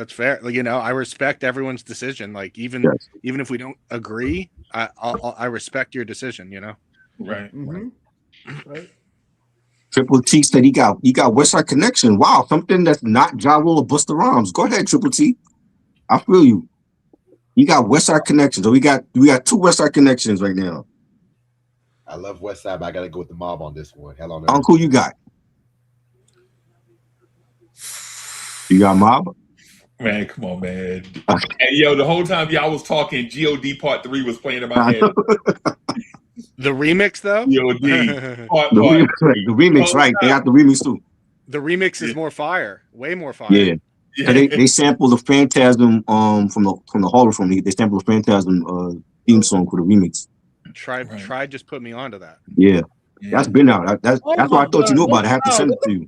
fair. Like, you know, I respect everyone's decision. Like even if we don't agree, I respect your decision. You know, Right. Right. Triple T said he got West Side Connection. Wow, something that's not Ja Rule or Busta Rhymes. Go ahead, Triple T. I feel you. You got West Side Connections. So we got two West Side Connections right now. I love West Side, but I gotta go with the Mob on this one. Hell on Earth. Uncle, you got? You got Mob? Man, come on, man. And yo, the whole time y'all was talking, God Part 3 was playing in my head. The remix, though. God Part the remix, right? They got the remix too. The remix is more fire, way more fire. Yeah. They sampled the Phantasm from the horror film. They sampled the Phantasm theme song for the remix. Try just put me onto that. Yeah. That's been out. That's why I thought you knew about it. I have to send it to you.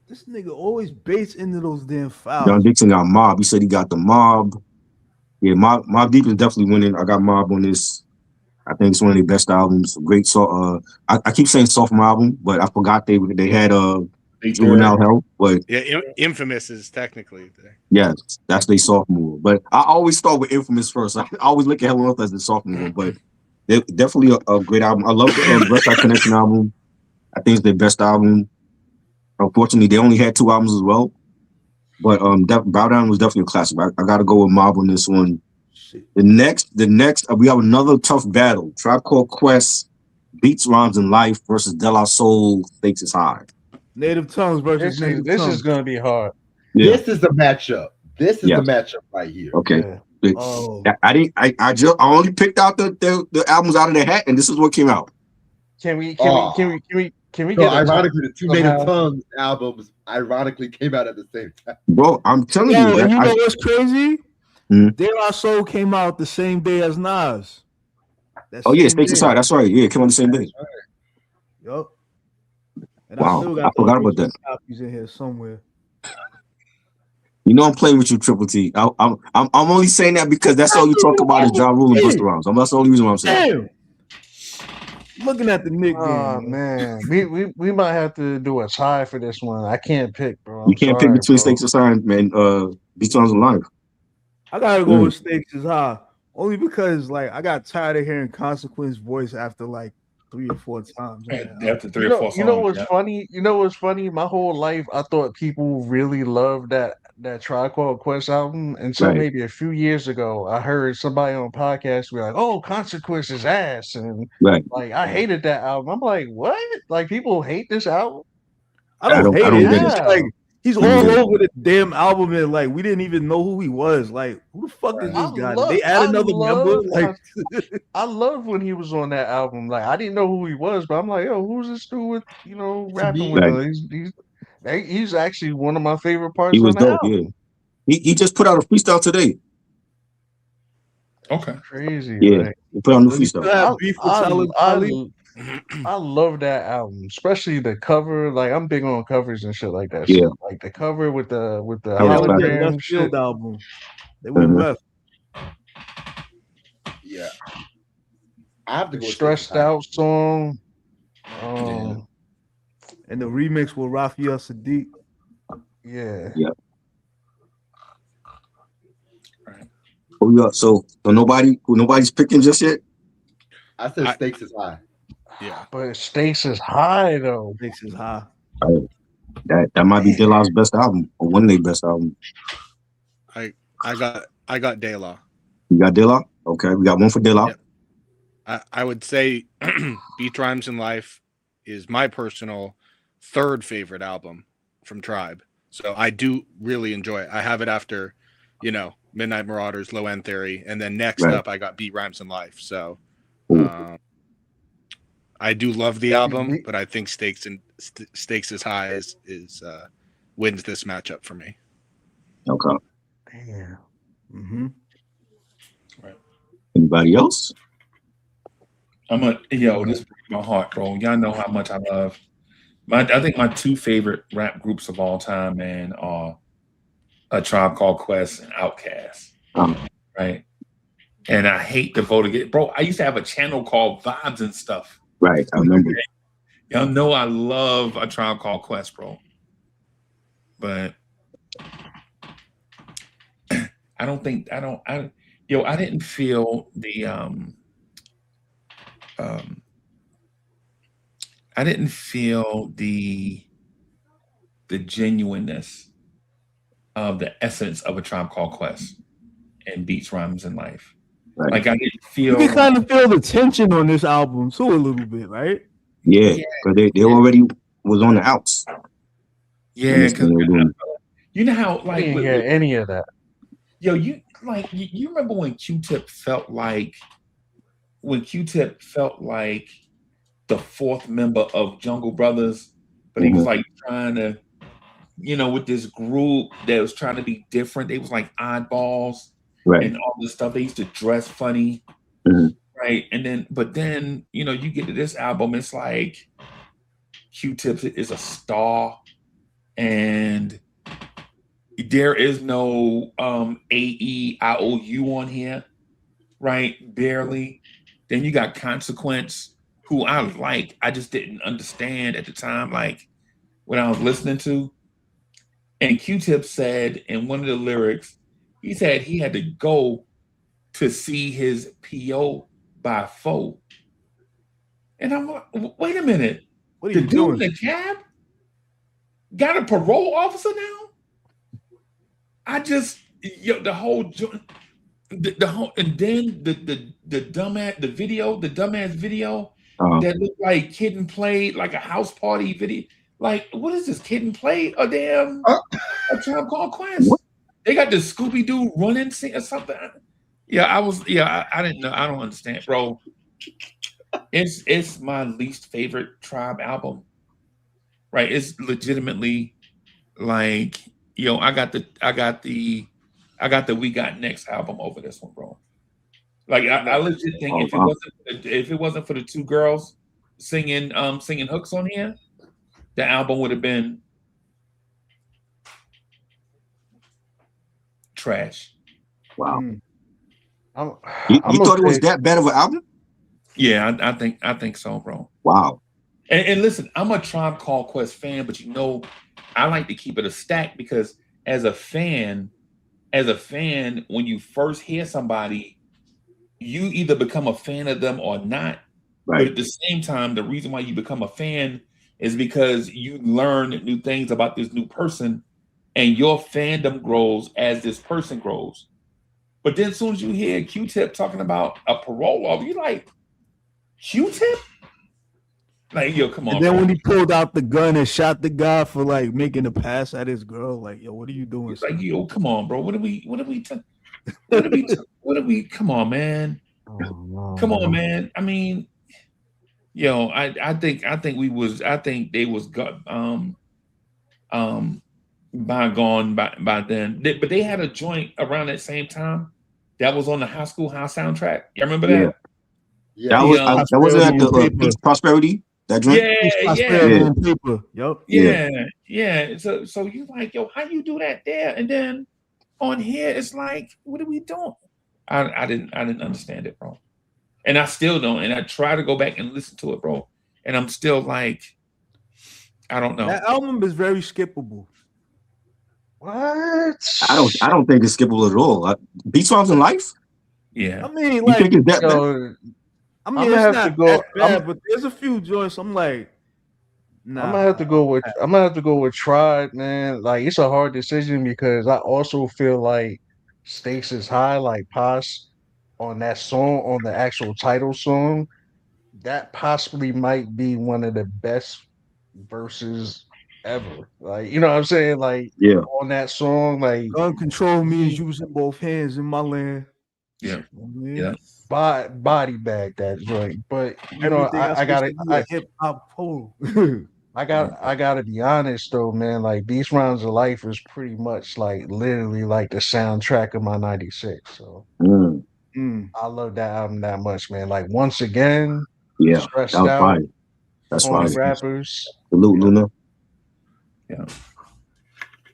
This nigga always baits into those damn fouls. John Dixon got Mob. He said he got the Mob. Yeah, Mob Deep is definitely winning. I got Mob on this. I think it's one of their best albums. Great song. I keep saying sophomore album, but I forgot they had Juvenile Hell. But yeah, Infamous is technically there. Yes, that's their sophomore. But I always start with Infamous first. I always look at Hell on Earth as the sophomore. But they're definitely a great album. I love the West Side Connection album. I think it's their best album. Unfortunately, they only had 2 albums as well. But Bow Down was definitely a classic. I got to go with Mob on this one. The next, we have another tough battle. Tribe Called Quest, Beats, Rhymes, and Life versus De La Soul, Stakes is High. Native Tongues versus Native Tongues. This is going to be hard. Yeah. This is the matchup. This is the matchup right here. Okay. Yeah. Oh. I only picked out the albums out of the hat, and this is what came out. Can we So get ironically, the two Native Tongues albums ironically came out at the same time. Bro, I'm telling you. You know what's crazy? De La Soul came out the same day as Nas. Oh yeah, Stakes is High. That's right. Yeah, it came on the same day. Yup. And wow, I forgot about that. Copies in here somewhere. You know I'm playing with you, Triple T. I'm only saying that because that's all you talk about is Ja Rule and Busta Rhymes. That's the only reason why I'm saying. Damn. Looking at the nickname. Oh man, we might have to do a tie for this one. I can't pick, bro. You can't pick between Stakes is High and Beats, Rhymes, and Life. I gotta go with Stakes is High. Only because like I got tired of hearing Consequence voice after like 3 or 4 times. After 3 or 4 songs. You know what's funny? You know what's funny? My whole life I thought people really loved that Tribe Called Quest album until maybe a few years ago. I heard somebody on a podcast be like, "Oh, Consequence is ass," and like I hated that album. I'm like, what? Like people hate this album? I don't hate it. It's just like he's all over the damn album, and like we didn't even know who he was. Like, who the fuck is this guy? Did they add another member? Like, I loved when he was on that album. Like, I didn't know who he was, but I'm like, yo, who's this dude with rapping with us? He's actually one of my favorite parts. He was on the dope. album. Yeah, he just put out a freestyle today. Okay, crazy. Yeah, like, he put out a freestyle. I love that album, especially the cover. Like I'm big on covers and shit like that. Yeah, so, like the cover with the hologram shit album. They went left. Yeah, I have to go. Stressed Out song. And the remix with Raphael Sadiq. Yeah. Oh yeah. So nobody's picking just yet. I said Stakes is High. Yeah. But Stakes is high though. Stakes is high. That might be Dilla's best album or one of their best albums. I got De La. You got Dilla? Okay, we got one for Dilla. Yep. I would say Beats, Rhymes, and Life is my personal third favorite album from Tribe. So I do really enjoy it. I have it after, Midnight Marauders, Low End Theory, and then next up I got Beat, Rhymes, and Life. So I do love the album, but I think Stakes is High is wins this matchup for me. Okay. Damn. Mm-hmm. Right. Anybody else? This breaks my heart, bro. Y'all know how much I love I think my two favorite rap groups of all time, man, are A Tribe Called Quest and Outkast. Right. And I hate to vote again. Bro, I used to have a channel called Vibes and Stuff. Right, I remember. Y'all know I love A Tribe Called Quest, bro. But I didn't feel the I didn't feel the genuineness of the essence of A Tribe Called Quest and Beats, Rhymes, and Life. Right. Like I didn't feel. You can kind of feel the tension on this album too, a little bit, right? Yeah, because they already was on the outs. Yeah, because you know how I didn't hear any of that. Yo, you remember when Q-Tip felt like the fourth member of Jungle Brothers, but he was like trying to, with this group that was trying to be different. They was like oddballs, right, and all this stuff. They used to dress funny, right? And then, you get to this album, it's like Q-Tip is a star, and there is no AEIOU on here, right? Barely. Then you got Consequence, who I just didn't understand at the time, like when I was listening to. And Q-Tip said in one of the lyrics, he said he had to go to see his PO by 4. And I'm like, wait a minute. What are you doing? The dude in the cab got a parole officer now? The whole and then the dumbass video that looked like Kid and Play, like a house party video. Like, what is this? Kid and Play a damn A Tribe Called Quest? They got the Scooby Doo running scene or something. Yeah, I didn't know. I don't understand, bro. It's my least favorite Tribe album. Right? It's legitimately like, I got the We Got Next album over this one, bro. Like I legit think if it wasn't for the two girls singing hooks on here, the album would have been trash. Wow. You thought it was that bad of an album? Yeah, I think so, bro. Wow. And listen, I'm a Tribe Called Quest fan, but I like to keep it a stack because as a fan, when you first hear somebody, you either become a fan of them or not. Right. But at the same time, the reason why you become a fan is because you learn new things about this new person, and your fandom grows as this person grows. But then as soon as you hear Q-Tip talking about a parole officer, you're like, Q-Tip? Like, yo, come on. And then when he pulled out the gun and shot the guy for like making a pass at his girl, like, yo, what are you doing? It's like, yo, come on, bro. Come on, man. Come on, man. I mean, yo, I think they was bygone by then. But they had a joint around that same time that was on the High School House soundtrack. You remember that? Yeah. That was at the Peace Prosperity. That joint? Yeah. So you like, yo, how you do that there? And then on here, it's like, what are we doing? I didn't understand it, bro. And I still don't. And I try to go back and listen to it, bro. And I'm still like, I don't know. That album is very skippable. What? I don't think it's skippable at all. Beats, Rhymes, and Life? Yeah. I mean, you think it's that bad? I mean, I'm gonna it's have not to go. that bad, but there's a few joints I'm like, I'm nah. gonna have to go with. I'm gonna have to go with Tribe, man. Like it's a hard decision because I also feel like stakes is high. Like Pos on that song, on the actual title song, that possibly might be one of the best verses ever. Like you know what I'm saying? Like Yeah. on that song, like Gun control means he using both hands in my land. Yeah. Yeah. body bag that joint. But you know, Everything I I supposed gotta to be a hip hop pole. I gotta be honest though, man. Like these rounds of life is pretty much like literally like the soundtrack of my '96. So Mm, I love that album that much, man. Like once again, yeah. That stressed was out, fire. That's Tony fire. rappers. Salute, Luna. Yeah.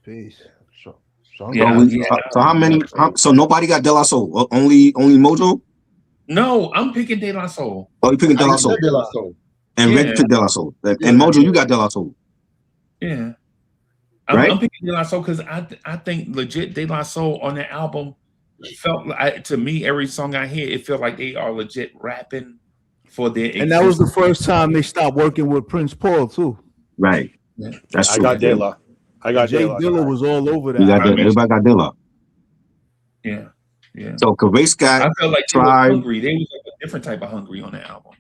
Peace. So, so I'm So, going Yeah. with we, Yeah. so how many? So nobody got De La Soul. Only Mojo. No, I'm picking De La Soul. Oh, you picking De I La said Soul. De La Soul. And Red Yeah. picked De La Soul. And Yeah. Mojo, you got De La Soul. Yeah. Right? I'm picking De La Soul because I think legit De La Soul on the album felt like, to me, every song I hear, it felt like they are legit rapping for their And that was the existence. first time they stopped working with Prince Paul too. Right. Yeah. That's I true. got De La. I got Jay De La. Dilla was all over You that. got everybody got De La. Yeah. Yeah. So Race got I felt like they were Tribe. hungry. They was like a different type of hungry on the album.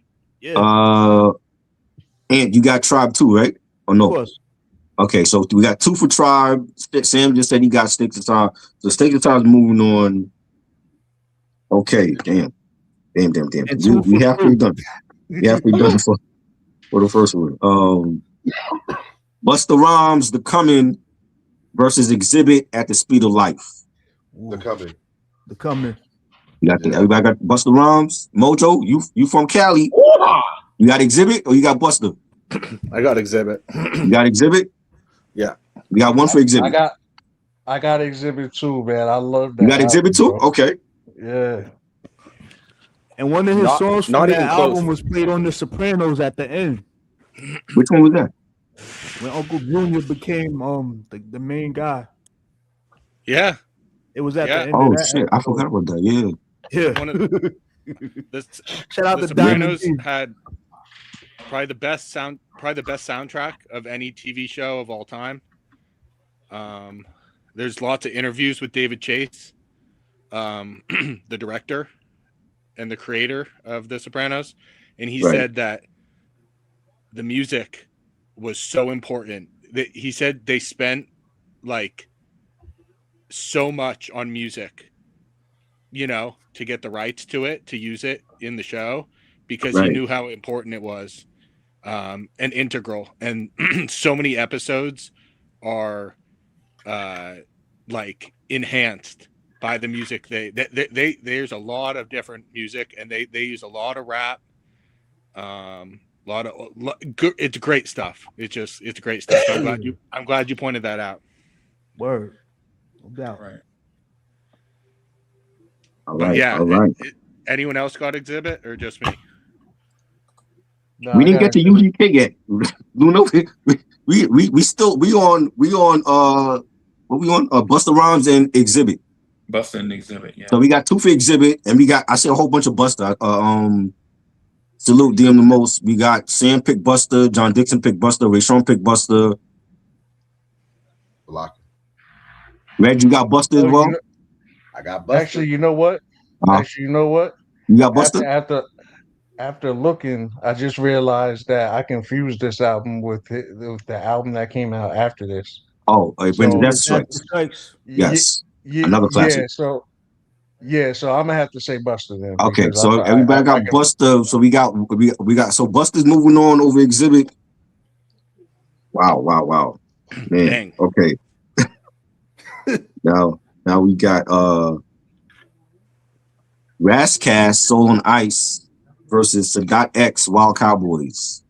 Yeah, And you got Tribe too, right? Or of no? course. Okay, so we got 2 for Tribe. Sam just said he got Stick to Time. So Stick to Time's moving on. Okay, damn. And We 2 for have to be Free. done. We have to be done for the first one. Busta Rhymes, The Coming versus Exhibit at the Speed of Life. The Coming. The Coming. You got everybody got Busta Rhymes. Mojo, you from Cali. You got Exhibit or you got Busta? I got Exhibit. You got Exhibit? Yeah. We got one for Exhibit. I got Exhibit too, man. I love that. You got Exhibit too? Bro. Okay. Yeah. And one of his songs from not that even close. album was played on The Sopranos at the end. Which one was that? When Uncle Junior became the main guy. Yeah. It was at Yeah. the end Oh of that shit, I forgot about that. Yeah. Yeah. One of this, Shout out The to Diamond Sopranos D. had probably the best soundtrack of any TV show of all time. There's lots of interviews with David Chase, the director and the creator of The Sopranos, and he said that the music was so important. He said they spent like so much on music, you know, to get the rights to it, to use it in the show, because he knew how important it was, and integral. And so many episodes are like enhanced by the music. They there's a lot of different music, and they use a lot of rap, it's great stuff. It's great stuff. I'm glad you pointed that out. Word. No doubt. Right. All But right. yeah, All right. anyone else got Exhibit or just me? No, We I didn't got get to Exhibit. UGK yet. Luna, we still on what we on? Busta Rhymes and Exhibit. Busta and Exhibit, yeah. So we got 2 for Exhibit, and I see a whole bunch of Busta. Salute DM the most. We got Sam pick Busta, John Dixon pick Busta, Rayshawn pick Busta. Block. Red, you got Busta as well. I got Busta. Actually, you know what? You got Busta? After looking, I just realized that I confused this album with the album that came out after this. Oh, When Death Strikes. Yes. Another classic. So I'm gonna have to say Busta then. Okay, because so everybody got Busta. So we got so Busta's moving on over Exhibit. Wow. Man. Dang. Okay. now we got Rascast, Soul on Ice versus Sadat X, Wild Cowboys.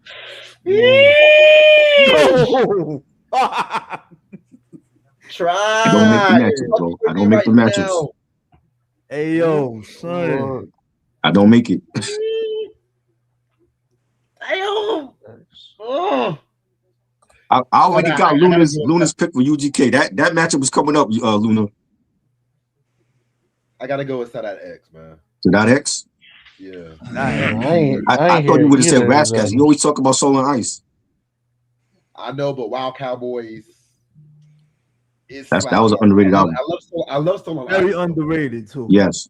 Try. I don't make the matches, bro. I don't make the matches. Hey yo, son. I don't make it. I already got Luna's pick for UGK. That matchup was coming up, Luna. I gotta go with Sadat X, man. Sadat X? Yeah. I thought you would have said Rascals. You always talk about Soul on Ice. I know, but Wild Cowboys is that was an underrated album. I love Soul on Ice. Very underrated too. Yes.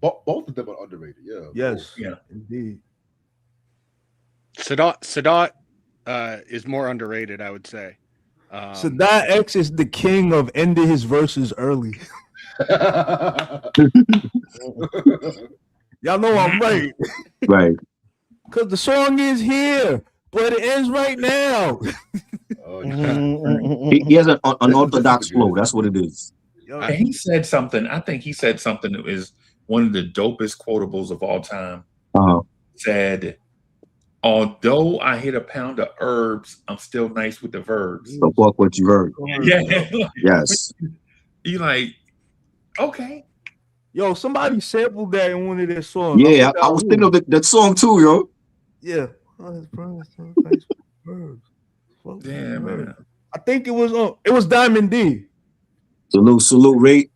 Both of them are underrated. Yeah. Yes. Yeah. Indeed. Sadat is more underrated, I would say. Sadat X is the king of ending his verses early. Y'all know I'm right. Right. Because the song is here, but it ends right now. He has an unorthodox flow. That's what it is. And he said something. I think he said something that is one of the dopest quotables of all time. Said, although I hit a pound of herbs, I'm still nice with the verbs. So fuck what you heard. Yeah. Yes. You like, okay. Yo, somebody sampled that in one of their songs. Yeah, I was thinking of that song too, yo. Yeah. Damn, man. I think it was Diamond D. Salute, Ray.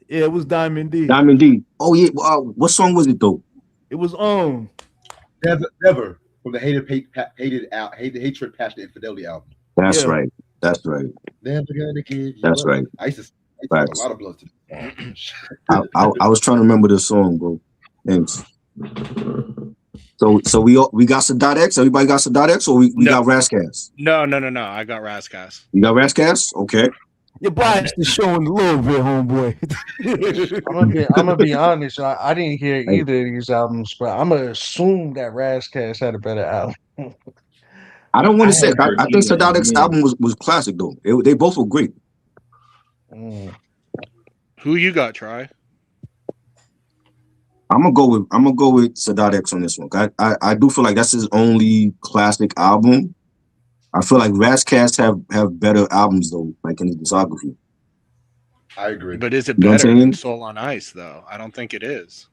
Yeah, it was Diamond D. Diamond D. Oh yeah. What song was it though? It was Never from the Hatred, Passion, Infidelity album. That's right. That's right. Never gonna give you That's up. right. I used to a lot of blood to I was trying to remember the song, bro. Thanks. So we got Sadat X. Everybody got Sadat X, or we got Rascals? No. I got Rascals. You got Rascals? Okay. Your bias is showing a little bit, homeboy. I'm gonna be honest. I didn't hear either of these albums, but I'm gonna assume that Rascals had a better album. I don't want to say. I think Sadat X album was classic though. They both were great. Who you got, Try? I'm gonna go with Sadat X on this one. I do feel like that's his only classic album. I feel like Rascals have better albums though, like in his discography. I agree. But is it better than Soul on Ice though? I don't think it is.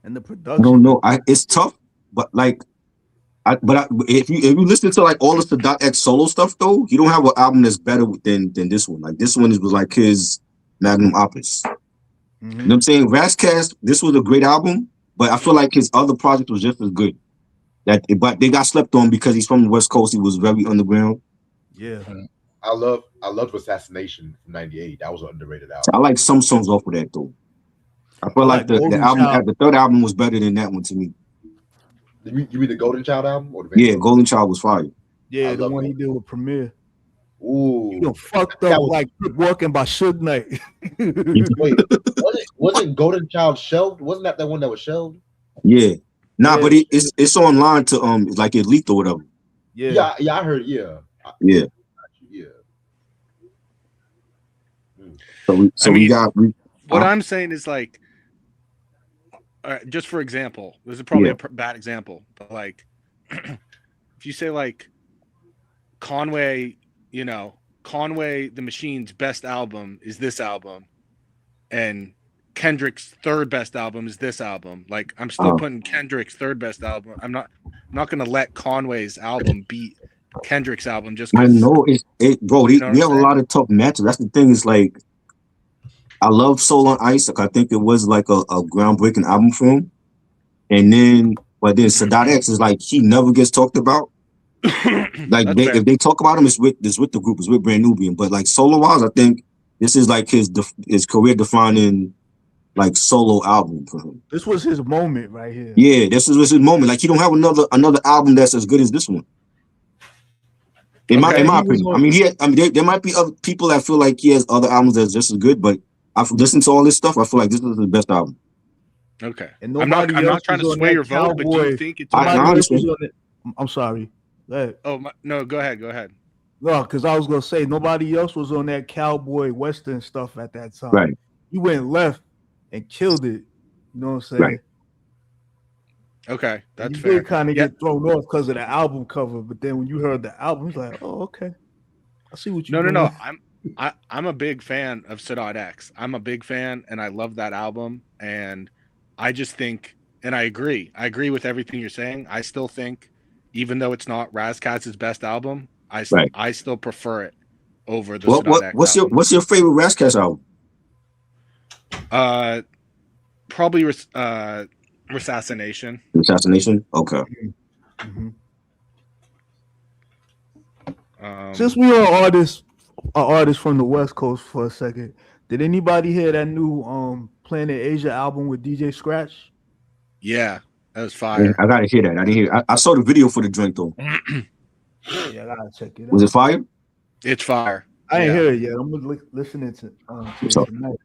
And the production. I don't know. It's tough, but like, if you listen to like all of Sadat X solo stuff though, you don't have an album that's better than this one. Like this one was like his magnum opus. You know what I'm saying? Rascals, this was a great album, but I feel like his other project was just as good. But they got slept on because he's from the West Coast. He was very underground. Yeah. I loved Assassination from '98. That was an underrated album. I like some songs off of that though. I feel like the third album was better than that one to me. You mean the Golden Child album? Or Golden Child was fire. Yeah, the one he did with Premier. Ooh, you know, fucked up like Walking by Suge Knight. Wait, wasn't Golden Child shelved? Wasn't that the one that was shelved? Yeah. But it's online to like it leaked or whatever. Yeah, I heard. Yeah. So we got. What I'm saying is like, just for example, this is probably a bad example, but like, if you say like, Conway the Machine's best album is this album, and Kendrick's third best album is this album. Like, I'm still putting Kendrick's third best album. I'm not gonna let Conway's album beat Kendrick's album just because. I know bro. We have a lot of tough matches. That's the thing. Is like, I love Soul on Ice. Like, I think it was like a groundbreaking album for him. And then Sadat X is like he never gets talked about. Like if they talk about him, it's with the group, it's with Brand Nubian. But like solo wise, I think this is like his career defining like solo album for him. This was his moment right here. Yeah, this was his moment. Like, you don't have another album that's as good as this one. In my opinion. I mean, there might be other people that feel like he has other albums that's just as good, but I've listened to all this stuff. I feel like this is his best album. Okay. And I'm not trying to sway your vote, but do you think it's I'm sorry. Go ahead. No, go ahead. No, because I was gonna say nobody else was on that cowboy western stuff at that time. Right. You went left and killed it. You know what I'm saying? Right. Okay, that's you fair. did kind of get thrown off because of the album cover, but then when you heard the album, he's like, "Oh, okay, I see what you." No. I'm a big fan of Sadat X. I'm a big fan, and I love that album. And I just think, and I agree with everything you're saying. I still think, even though it's not Razkaz's best album, I still prefer it over the Sadat X album. What's your favorite Razkaz album? Probably Assassination. Assassination. Okay. Mhm. Um, Since we are artists from the West Coast for a second, did anybody hear that new Planet Asia album with DJ Scratch? yeah, that was Yeah, fire. I gotta hear that. I didn't hear. I saw the video for the joint though. Yeah, I gotta check it out. Was it fire? It's fire. I ain't Yeah. hear it yet. I'm listening to it So- tonight.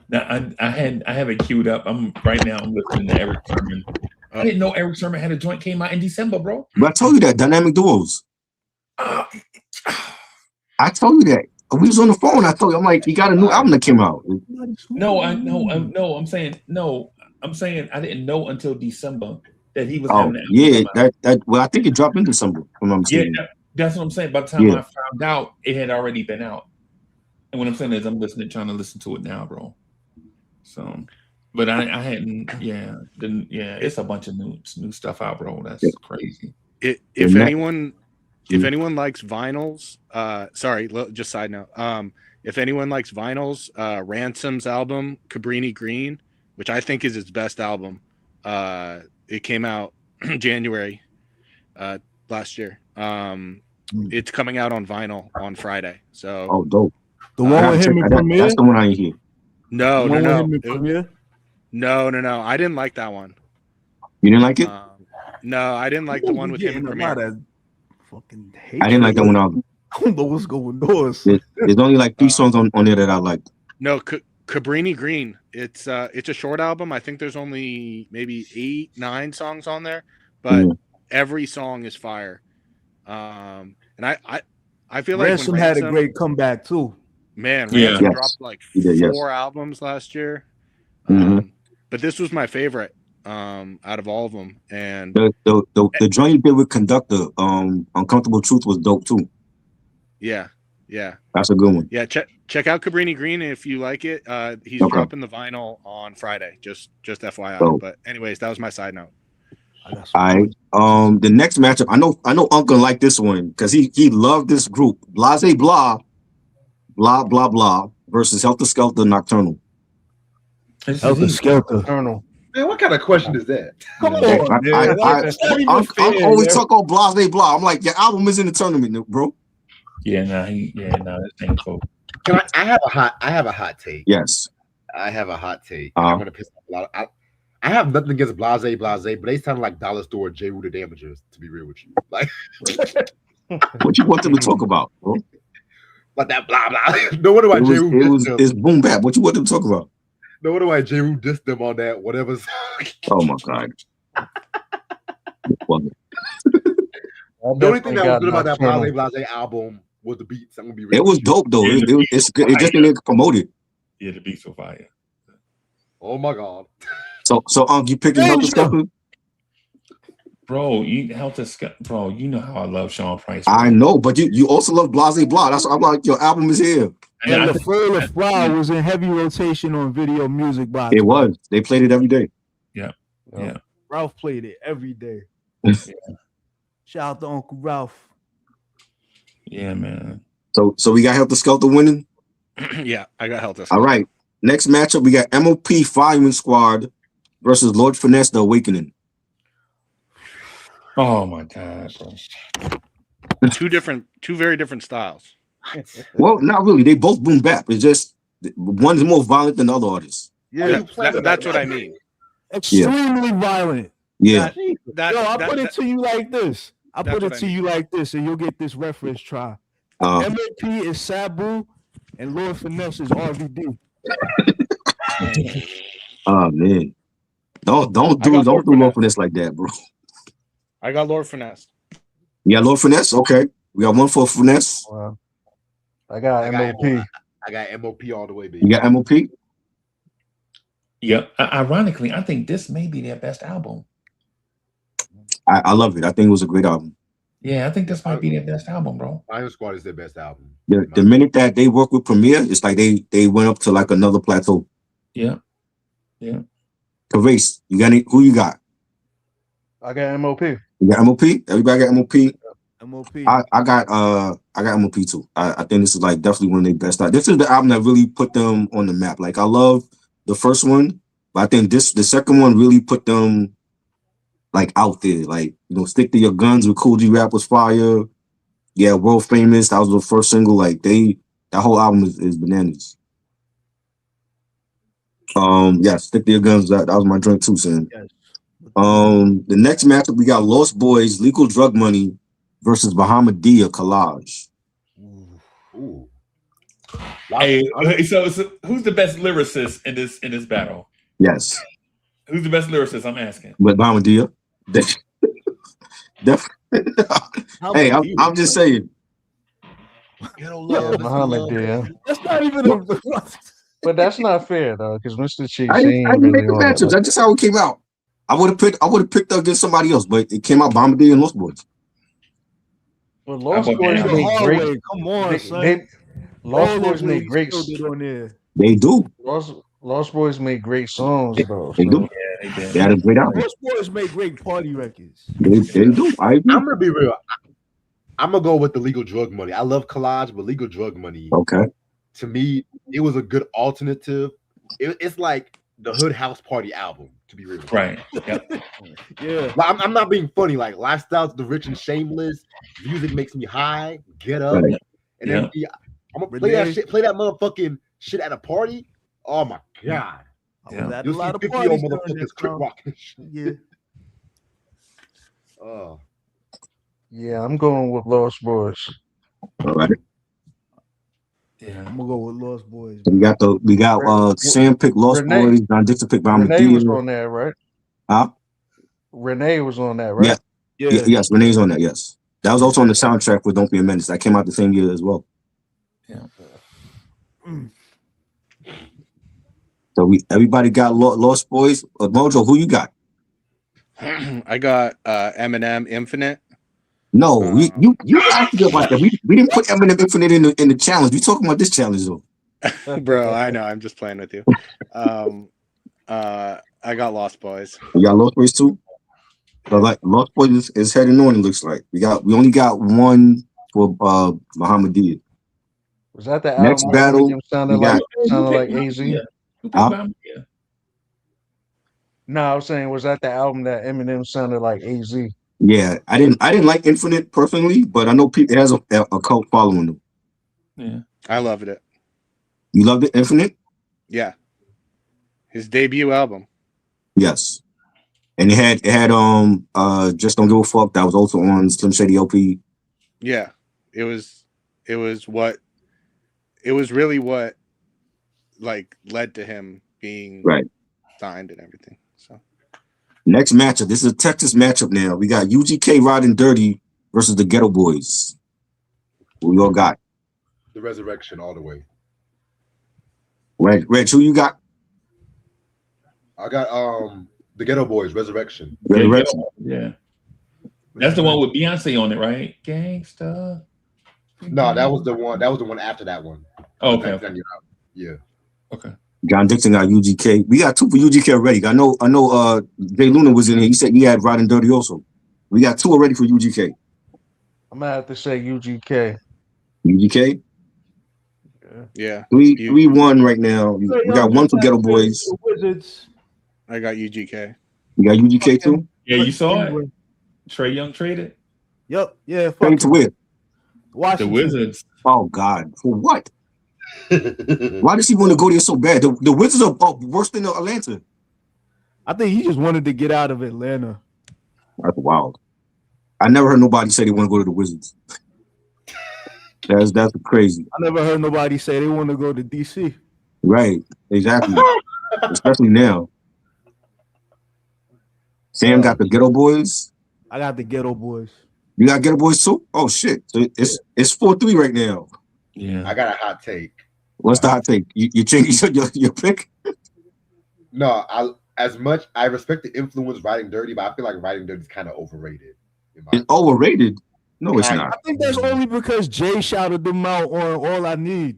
Now I have it queued up. I'm listening to Eric Sermon. I didn't know Eric Sermon had a joint came out in December, bro. But I told you that dynamic duos. I told you that. We was on the phone. I told you, I'm like, he got a new album that came out. No, I'm saying I didn't know until December that he was Oh, having that. yeah. That. Well, I think it dropped in December. If I'm not mistaken. Yeah, that's what I'm saying. By the time Yeah. I found out, it had already been out. And what I'm saying is, I'm trying to listen to it now, bro. So, but I hadn't. Yeah, it's a bunch of new stuff out, bro. That's crazy. If And that- anyone likes vinyls, just side note. If anyone likes vinyls, Ransom's album Cabrini Green, which I think is his best album, it came out January last year. It's coming out on vinyl on Friday. So Oh, dope. The one with him in Premiere? That's the one I ain't hear. no. With him in Premiere? No. I didn't like that one. You didn't like it? No, I didn't like the one with him in Getting a lot Premiere. of fucking hate. I didn't like that one either. I don't know what's going on. There's only like 3 songs on there that I liked. No, Cabrini Green. It's a short album. I think there's only maybe 8-9 songs on there, but every song is fire. And I feel like Ransom had a great comeback too. Man, Yeah. Ransom Yes. dropped like He did, yes. 4 albums last year. Mhm. But this was my favorite out of all of them. And The joint he did with Conductor, Uncomfortable Truth was dope too. yeah. That's a good one. Yeah, check out Cabrini Green if you like it. He's Okay. dropping the vinyl on Friday. Just FYI. Dope. But anyways, that was my side note. All right. The next matchup, I know Uncle liked this one because he loved this group. Blase Blah versus Helter Skelter Nocturnal. Helter Skelter. Colonel. Man, what kind of question is that? Come on, I always talk about Blase Blah. I'm like, your album is in the tournament, bro. This ain't cool. Can I have a hot take. Yes. I have a hot take. I'm gonna piss off a lot. I have nothing against Blase, but they sound like Dollar Store J. Rue the Damagers, to be real with you. Like What you want them to talk about, bro? like that blah blah. No wonder why J. Rue dissed them. It's boom bap. What you want them to talk about? No wonder why J. Rue dissed them on that whatever song. Oh my god. The only thing that was good about that Blase album was the beats. I'm gonna be real. It was dope though. It's good. It just didn't get promoted. Yeah, the beats were fire. Oh my god. So you picking Helter Skelter? Bro, you know how I love Sean Price. I know, but you also love Blase Blah. That's why I'm like, your album is here. And the Fur of Fly was in heavy rotation on Video Music Box. It was. They played it every day. Yeah. Ralph played it every day. Shout out to Uncle Ralph. Yeah, man. So we got Helter Skelter winning. Yeah, I got Helter. All right. Next matchup, we got MOP Fireman Squad versus Lord Finesse, The Awakening. Oh my god, bro. Two very different styles. Well, not really. They both boom bap. It's just one's more violent than the other artists. Yeah, That's what I mean. Extremely violent. Yeah. I'll put it to you like this. And you'll get this reference try. MAP is Sabu and Lord Finesse is RVD. Oh man. Don't do Lord Finesse like that, bro. I got Lord Finesse. You got Lord Finesse? Okay. We got one for Finesse. Wow. I got MOP. I got MOP all the way, baby. You got MOP? Yeah. Ironically, I think this may be their best album. I love it. I think it was a great album. Yeah, I think this might be their best album, bro. Fireman Squad is their best album. The minute that they work with Premier, it's like they went up to like another plateau. Yeah. Kavase, you got who you got? I got MOP. You got MOP? Everybody got MOP? MOP. I got MOP too. I think this is like definitely one of their best. This is the album that really put them on the map. Like I love the first one, But I think the second one really put them like out there. Like, Stick to Your Guns with Cool G Rap was fire. Yeah, World Famous. That was the first single. Like that whole album is bananas. Yeah, Stick to Your Guns. That was my drink too, Sam. Yes. The next matchup we got Lost Boys, Legal Drug Money versus Bahamadia Collage. Ooh. Hey, so who's the best lyricist in this battle? Yes. Who's the best lyricist? I'm asking. But Bahamadia. Hey, I'm just saying. Bahamadia. That's not even But that's not fair though, because Mr. Chief I ain't didn't make really the on it. matchups. That's just how it came out. I would have picked against somebody else, but it came out Bahamadia and Lost Boys. But Lost How about Boys that? make great. Come on, son. Lost Boys make great. On there. They do. Lost Boys make great songs though. They do. Yeah, they did. They had a great album. Lost Boys make great party records. They do. I agree. I'm gonna be real. I'm gonna go with the Legal Drug Money. I love Collage, but Legal Drug Money. Okay. To me, it was a good alternative. It's like the Hood House Party album, to be real. Right. Yep. Yeah. Like, I'm not being funny. Like Lifestyles, The Rich and Shameless, Music Makes Me High, Get Up, Right. and then I'm gonna play that shit. Play that motherfucking shit at a party. Oh my god! I was at a You'll lot see of 50 old parties during motherfuckers this crip time. walking. Yeah. Oh, Yeah, I'm going with Lost Boys. All right. Yeah. I'm gonna go with Lost Boys. We got Sam pick Lost Renee- Boys, John Dixon pick Renee was Bahamadia. on that, right? Huh? Renee was on that, right? Yeah. Yes, Renee's on that. Yes, that was also on the soundtrack for Don't Be a Menace. That came out the same year as well. Yeah. So everybody got Lost Boys. Mojo, who you got? I got Eminem Infinite. No, you asked me about that. We didn't put Eminem Infinite in the challenge. We talking about this challenge though. Bro, I know. I'm just playing with you. I got Lost Boys. You got Lost Boys too. So like Lost Boys is heading on. It looks like we only got one for Bahamadia. Was that the Next album battle, Eminem sounded we got- like AZ? Who picked Huh? Bahamadia? No, I was saying, was that the album that Eminem sounded like AZ? Yeah, I didn't like Infinite personally, but I know it has a cult following them. Yeah. I loved it. You loved it, Infinite? Yeah. His debut album. Yes. And it had Just Don't Give a Fuck. That was also on Slim Shady LP. Yeah. It was really what like led to him being Right. signed and everything. So Next matchup. This is a Texas matchup now. We got UGK Riding Dirty versus the Ghetto Boys. Who we all got? the Resurrection all the way. Reg, who you got? I got the Ghetto Boys, Resurrection. Resurrection. Yeah. That's the one with Beyonce on it, right? Gangsta. No, that was the one. That was the one after that one. Oh, okay. Yeah. Okay. John Dixon got UGK. We got two for UGK already. I know Jay Luna was in here. He said he had Riding Dirty also. We got two already for UGK. I'm gonna have to say UGK. UGK? yeah. 3-1 right now. We got one for Ghetto Boys. Wizards. I got UGK. We got UGK too? Yeah, you saw it. Trey Young traded Yep. Yeah. Trade to where? the Washington. Wizards. Oh God. For what? Why does he want to go there so bad? The Wizards are worse than Atlanta. I think he just wanted to get out of Atlanta. That's wild. I never heard nobody say they want to go to the Wizards. That's crazy. I never heard nobody say they want to go to DC. Right. Exactly. Especially now. Sam got the Ghetto Boys. I got the Ghetto Boys. You got Ghetto Boys too? Oh shit. So it's 4-3 right now. Yeah. I got a hot take. What's the hot take? You change your pick? No, as much I respect the influence Riding Dirty, but I feel like Riding Dirty is kind of overrated. It's overrated. No, it's not. I think that's only because Jay shouted them out on All I Need.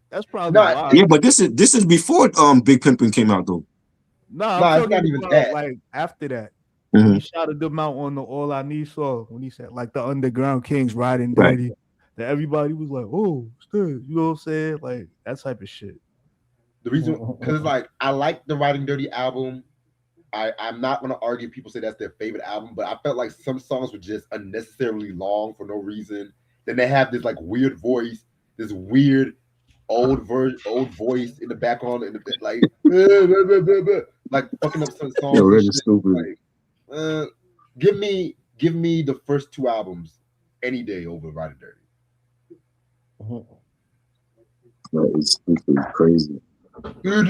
That's probably why. Yeah, but this is before Big Pimpin' came out though. Nah, it's not even that. Like after that. Mhm. He shouted them out on the All I Need song when he said like the Underground Kings Riding Right. Dirty. That everybody was like, oh, shit. You know what I'm saying? Like that type of shit. The reason, because like I like the Riding Dirty album. I'm not gonna argue. People say that's their favorite album, but I felt like some songs were just unnecessarily long for no reason. Then they have this like weird voice, this weird old voice in the background, and like like fucking up some songs. Yo, and really shit. stupid. Like, give me the first two albums any day over Riding Dirty. That is stupid, crazy. Yo,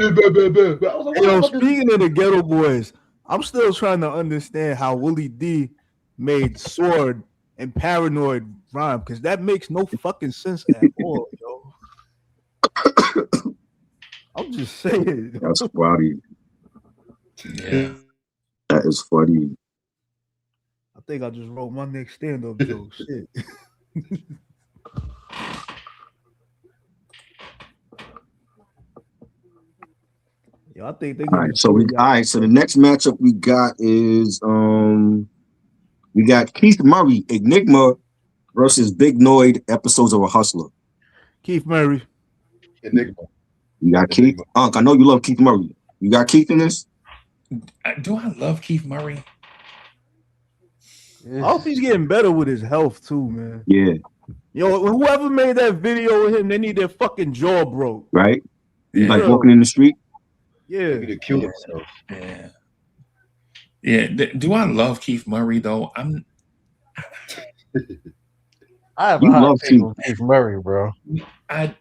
speaking of the Ghetto Boys, I'm still trying to understand how Willie D made Sword and Paranoid rhyme, because that makes no fucking sense at all, yo. I'm just saying. That's funny. Yeah. That is funny. I think I just wrote my next stand-up joke. Shit. Yo, I think they All right, so the next matchup we got is we got Keith Murray, Enigma versus Big Noid, Episodes of a Hustler. Keith Murray. Enigma. You got Keith. Unc, I know you love Keith Murray. You got Keith in this? Do I love Keith Murray? I hope he's getting better with his health too, man. Yeah. Yo, whoever made that video with him, they need their fucking jaw broke. Right? He's Yeah. like walking in the street. Yeah. He could kill himself. Yeah. Yeah. Do I love Keith Murray though? I have a You hot love take on Keith Murray, bro. I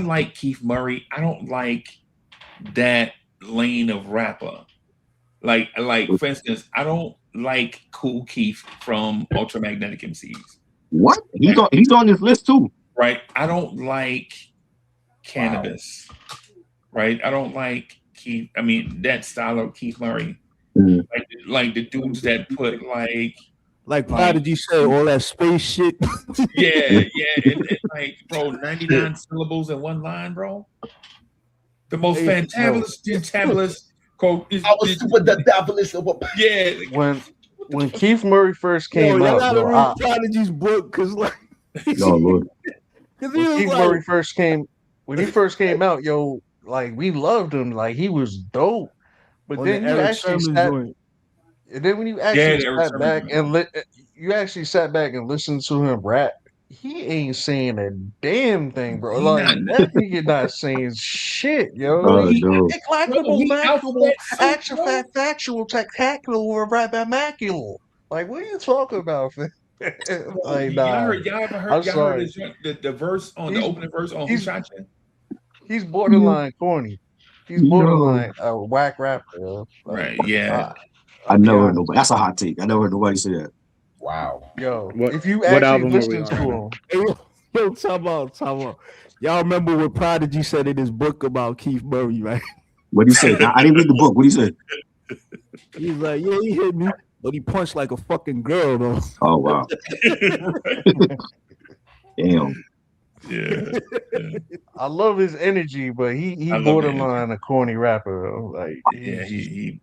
like Keith Murray. I don't like that lane of rapper. Like for instance, I don't like Cool Keith from Ultramagnetic MCs. What? He's on this list too. Right? I don't like Cannabis. Right? I don't like Keith. I mean that style of Keith Murray. Mm. Like the dudes that put like Prodigy said, all that space shit. Yeah. And like, bro, 99 syllables in one line, bro. The most fantabulous quote. I was super the devilish. Yeah. When Keith Murray first came out, gotta read Prodigy's book, because like, no, Lord. When Keith Murray first came out, yo, like we loved him, like he was dope. But then you actually sat back and listened to him rap, he ain't saying a damn thing, bro. Like that nigga not saying shit, yo. Action factual, spectacular, right macular. Like, what are you talking about, fam? Like, nah. Y'all ever heard the verse on the opening verse on Who Shot You? He's borderline corny. He's borderline a whack rapper. Yo. Like, right? Yeah. I never heard nobody. That's a hot take. I never heard nobody say that. Wow. Yo, if you actually listen to him, yo, time out. Y'all remember what Prodigy said in his book about Keith Murray, right? What did he say? I didn't read the book. What did he say? He's like, yeah, he hit me, but he punched like a fucking girl, though. Oh wow. Damn. Yeah. I love his energy, but he borderline a corny rapper. Though. Like, yeah, he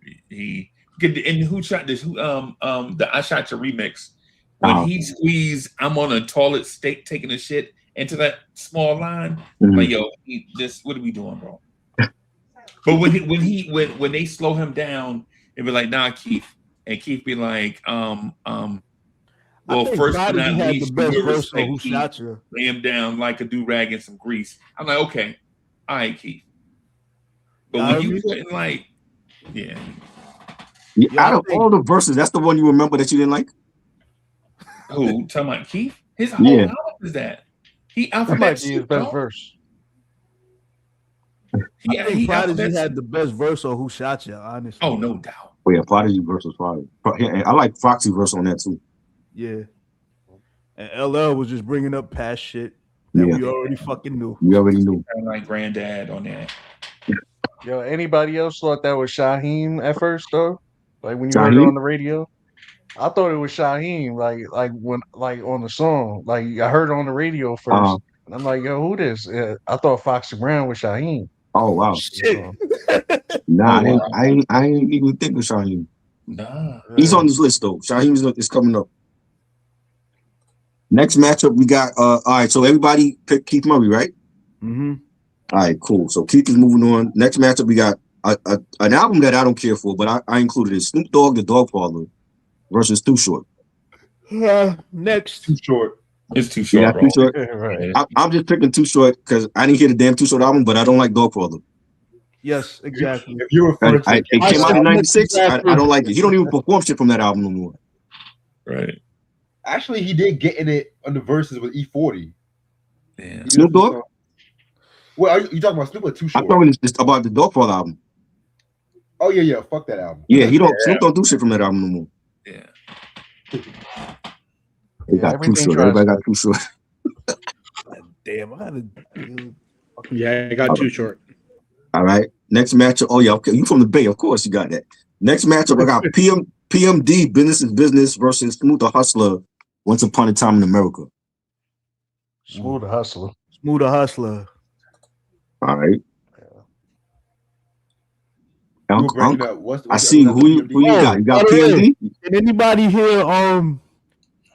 and Who Shot This? The I Shot Your remix. When he squeezed, I'm on a toilet steak taking a shit into that small line. Like, yo, what are we doing, bro? But when they slow him down, it be like, nah, Keith, and Keith be like, well, first but not least, Who Shot You? Lay him down like a do-rag in some grease. I'm like, okay, all right, Keith. But when you put in like, out of all the verses, that's the one you remember that you didn't like? Who? Talking about Keith? His whole album is that. He alphabet his best verse. I think Prodigy had the best verse on Who Shot You, honestly. Oh, no doubt. Oh, yeah, Prodigy verse was fire. I like Foxy verse on that too. Yeah. And LL was just bringing up past shit that we already fucking knew. We already knew. Kind of like Granddad on that. Yo, anybody else thought that was Shaheem at first though? Like when you heard it on the radio? I thought it was Shaheem, like when on the song. Like I heard it on the radio first. And I'm like, yo, who this? I thought Foxy Brown was Shaheem. Oh wow. Shit. Nah, I ain't even think of Shaheem. Nah. He's on this list though. Shaheem is coming up. Next matchup we got all right, so everybody picked Keith Murray, right? Mm-hmm. All right, cool. So Keith is moving on. Next matchup, we got an album that I don't care for, but I included it. Snoop Dogg, The Dogfather versus Too Short. Next. Too short. It's too short, Yeah, bro. Too Short. Right. I'm just picking Too Short because I didn't hear the damn Too Short album, but I don't like Dogfather. Yes, exactly. If you're referring to It came out in '96. I don't like it. He don't even perform shit from that album no more. Right. actually, he did get in it on the verses with E40. Yeah. Snoop Dogg? Well, are you talking about Snoop or Too Short? I'm talking just about the Dogfather album. Oh yeah, fuck that album. Yeah, Snoop don't do shit from that album no more. Yeah. They got Too Short. Everybody got Too Short. Damn, I gotta. Yeah, I got Too Short. All right. Next matchup. Oh yeah, okay. You from the Bay, of course you got that. Next matchup, I got PMD Business is Business versus Smooth the Hustler. Once Upon a Time in America. Smooth the Hustler. Smooth the Hustler. All right. I see who you got. You got PMD. Can anybody hear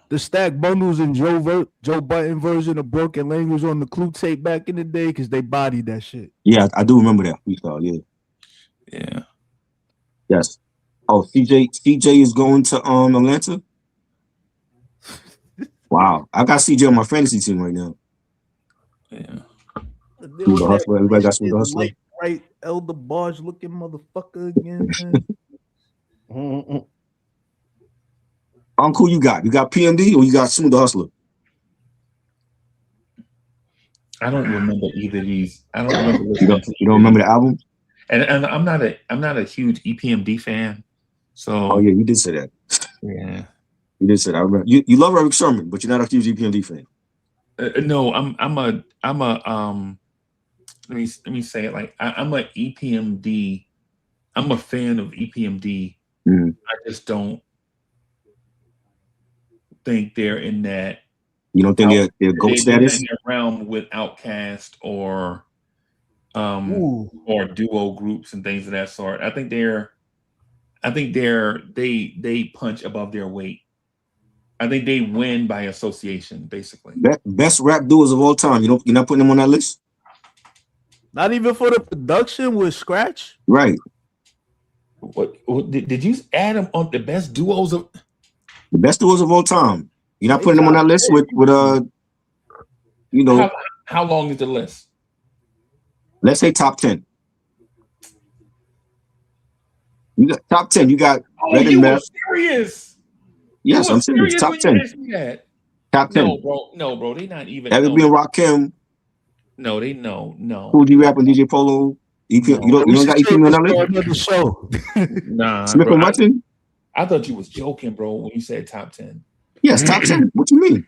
the Stack Bundles and Joe Button version of Broken Language on the Clue tape back in the day? Because they bodied that shit. Yeah, I do remember that freestyle. Yeah. Yeah. Yes. Oh, CJ is going to Atlanta. Wow, I got CJ on my fantasy team right now. Yeah. Smooth the Hustler. Everybody got Smooth the Hustler. Right, Elder Barge looking motherfucker again. Uncle, you got PMD or you got Smooth the Hustler? I don't remember either of these. I don't remember. You don't remember the album? And I'm not a huge EPMD fan. So. Oh yeah, you did say that. Yeah. You did say that. I remember. You love Eric Sherman, but you're not a huge EPMD fan. No, I'm a let me say it like I'm a EPMD. I'm a fan of EPMD. Mm-hmm. I just don't think they're in that. You don't think they're GOAT status? In their realm with Outkast or duo groups and things of that sort. I think they punch above their weight. I think they win by association, basically. Best rap duos of all time. You're not putting them on that list? Not even for the production with Scratch? Right. What did you add them on the best duos of all time? You're not putting them on that list with how long is the list? Let's say top 10. You got top 10. You got Red and Meth. Serious? Yes, I'm serious. Top 10. Top 10. No, bro. They not even. Everybody and Rakim. No, they no. Cool G Rap and DJ Polo. You don't got EP on that list? Show. Nah, Smith and Wesson? I thought you was joking, bro, when you said top 10. Yes, top 10. What you mean?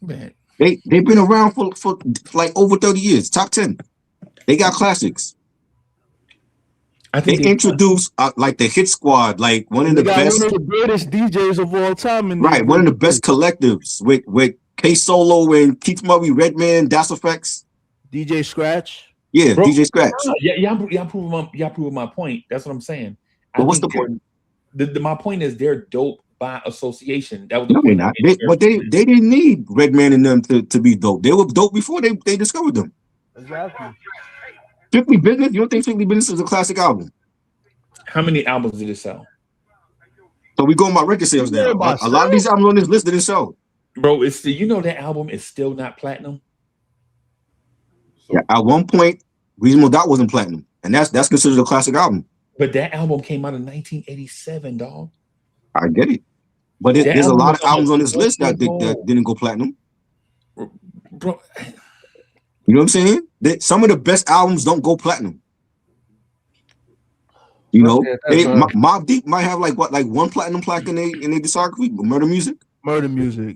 Man. They've been around for like over 30 years. Top 10. They got classics. I think they introduced like the Hit Squad, like one of the best, one of the greatest DJs of all time. One of the best collectives with K Solo and Keith Murray, Redman, Das Effects, DJ Scratch. Yeah, bro, DJ Scratch. Y'all proving my point. That's what I'm saying. But what's the point? My point is they're dope by association. That was no, they're not. They didn't need Redman and them to be dope. They were dope before they discovered them. Exactly. Strictly Business. You don't think Strictly Business is a classic album? How many albums did it sell? So we going by record sales now. A lot of these albums on this list didn't sell. Bro, that album is still not platinum. Yeah, at one point, Reasonable Doubt wasn't platinum, and that's considered a classic album. But that album came out in 1987, dog. I get it, but there's a lot of albums on this list that didn't go platinum. Bro, you know what I'm saying? Some of the best albums don't go platinum. You know, Mobb Deep might have like one platinum plaque in their discography. Murder Music.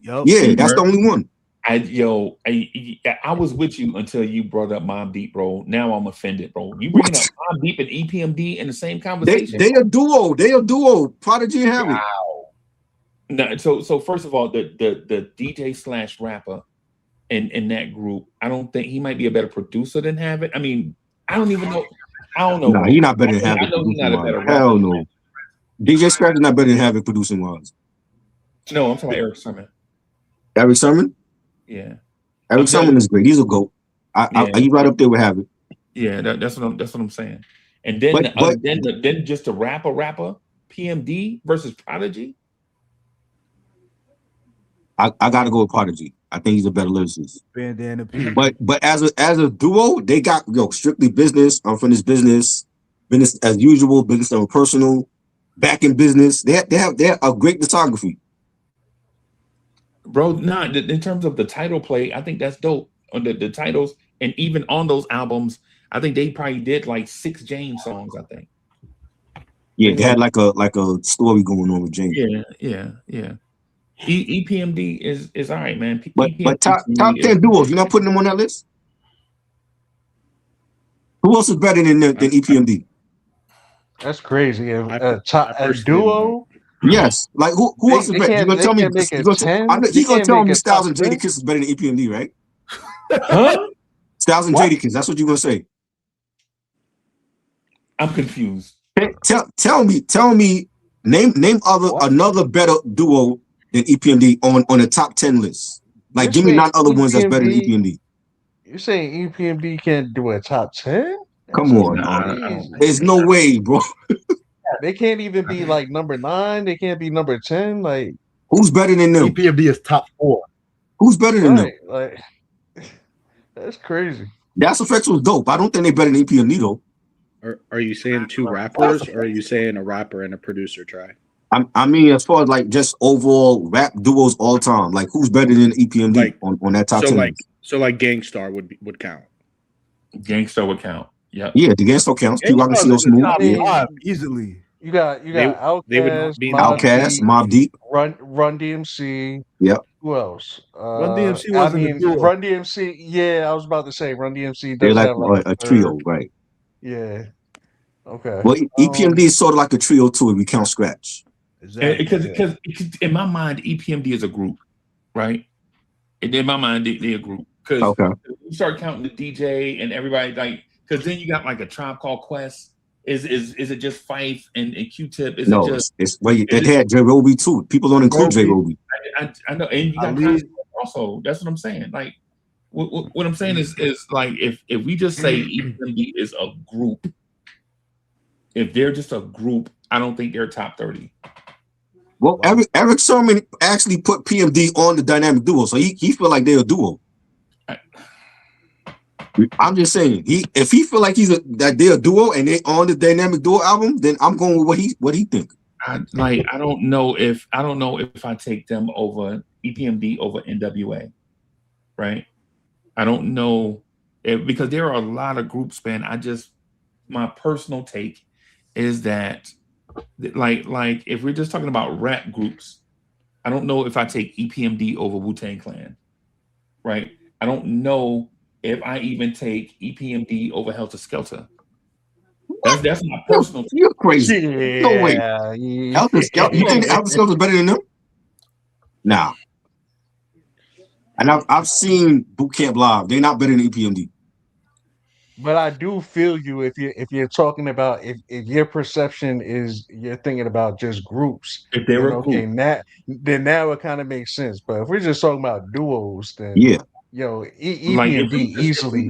Yep. Yeah, that's the only one. I was with you until you brought up Mobb Deep, bro. Now I'm offended, bro. You bringing up Mobb Deep and EPMD in the same conversation? They a duo. Prodigy and Harry. Wow. No, so first of all, the DJ / rapper in that group, I don't think he might be a better producer than Havoc. I mean, I don't even know. I don't know. No, he's not better than Havoc. Hell no. DJ Scratch is not better than Havoc producing wise. No, I'm talking about Eric Sermon. Eric Sermon? Yeah. Eric Sermon is great. He's a GOAT. You right up there with Havoc. Yeah, that's what I'm saying. And then then just a rapper, PMD versus Prodigy. I gotta go with Prodigy. I think he's a better lyricist. Bandana P. But as a duo, they got strictly business, unfinished business as usual, business and personal, back in business. They have a great discography. Bro, in terms of the title play, I think that's dope. On the titles, and even on those albums, I think they probably did like 6 James songs, I think. Yeah, they had like a story going on with James. Yeah. EPMD is all right, man. But top 10 duos, you're not putting them on that list? Who else is better than EPMD? That's crazy. A duo? Yes. Like who else is better? You're gonna tell me he's gonna tell me Styles and Jadakiss is better than EPMD, right? Huh? Styles and Jadakiss, that's what you're gonna say. I'm confused. Tell me, name another better duo than EPMD on the top 10 list. Like, give me 9 other ones that's better than EPMD. You're saying EPMD can't do a top 10? Come on, there's no way, bro. They can't even be like number 9. They can't be number 10. Like, who's better than them? EPMD is top 4. Who's better than them? Like, that's crazy. Das Effects was dope. I don't think they're better than EPMD though. Are you saying 2 rappers, or are you saying a rapper and a producer try? I mean, as far as like just overall rap duos all time, like who's better than EPMD like, on that top 10? So like Gangstar would count. Gangstar would count. Yeah, the Gangstar counts. P-Rock and CeeLo Smooth. Easily. You got Outkast, Mobb Deep, Run DMC. Yep. Who else? Run DMC wasn't a duo. Run DMC. Yeah, I was about to say Run DMC. They're like a trio, right? Yeah. Okay. Well, EPMD is sort of like a trio too if we count Scratch. Exactly. Because in my mind, EPMD is a group, right? And in my mind, they're a group. Because you start counting the DJ and everybody, like, because then you got like a Tribe Called Quest. Is it just Fife and Q-Tip? They had J. Roby too. People don't include J. Roby. I know, and you got also. That's what I'm saying. Like, what I'm saying is like if we just say EPMD is a group, if they're just a group, I don't think they're top 30. Well, Eric Sermon actually put PMD on the dynamic duo, so he feel like they're a duo. I'm just saying, if he feel like that they're a duo and they on the dynamic duo album, then I'm going with what he think. I don't know if I take them over EPMD over NWA, right? I don't know because there are a lot of groups, man. My personal take is that like if we're just talking about rap groups, I don't know if I take EPMD over Wu-Tang Clan, right? I don't know if I even take EPMD over Helter Skelter. That's my personal take. You're crazy. No way. Helter Skelter. You think Helter Skelter is better than them? Nah. And I've seen Boot Camp Live. They're not better than EPMD. But I do feel you if you're talking about if your perception is you're thinking about just groups. If they were okay, now it kind of makes sense. But if we're just talking about duos, then EPMD easily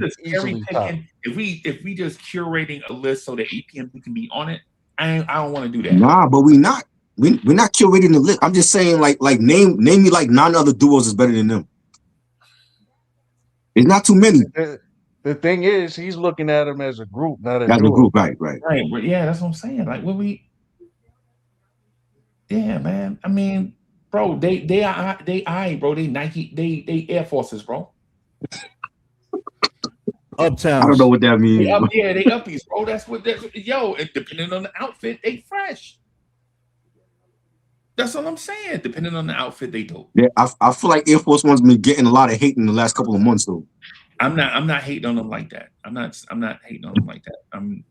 top. If we just curating a list so that EPMD can be on it, I don't want to do that. Nah, but we're not curating the list. I'm just saying like name me like 9 other duos is better than them. There's not too many. The thing is, he's looking at them as a group, not a duo. As a group, right. But yeah, that's what I'm saying. Like yeah, man. I mean, bro, they bro. They Nike, they Air Forces, bro. Uptown. I don't know what that means. They uppies, bro. That's and depending on the outfit, they fresh. That's all I'm saying. Depending on the outfit, they do. Yeah, I feel like Air Force One's been getting a lot of hate in the last couple of months, though. I'm not hating on them like that. I'm not hating on them like that. I'm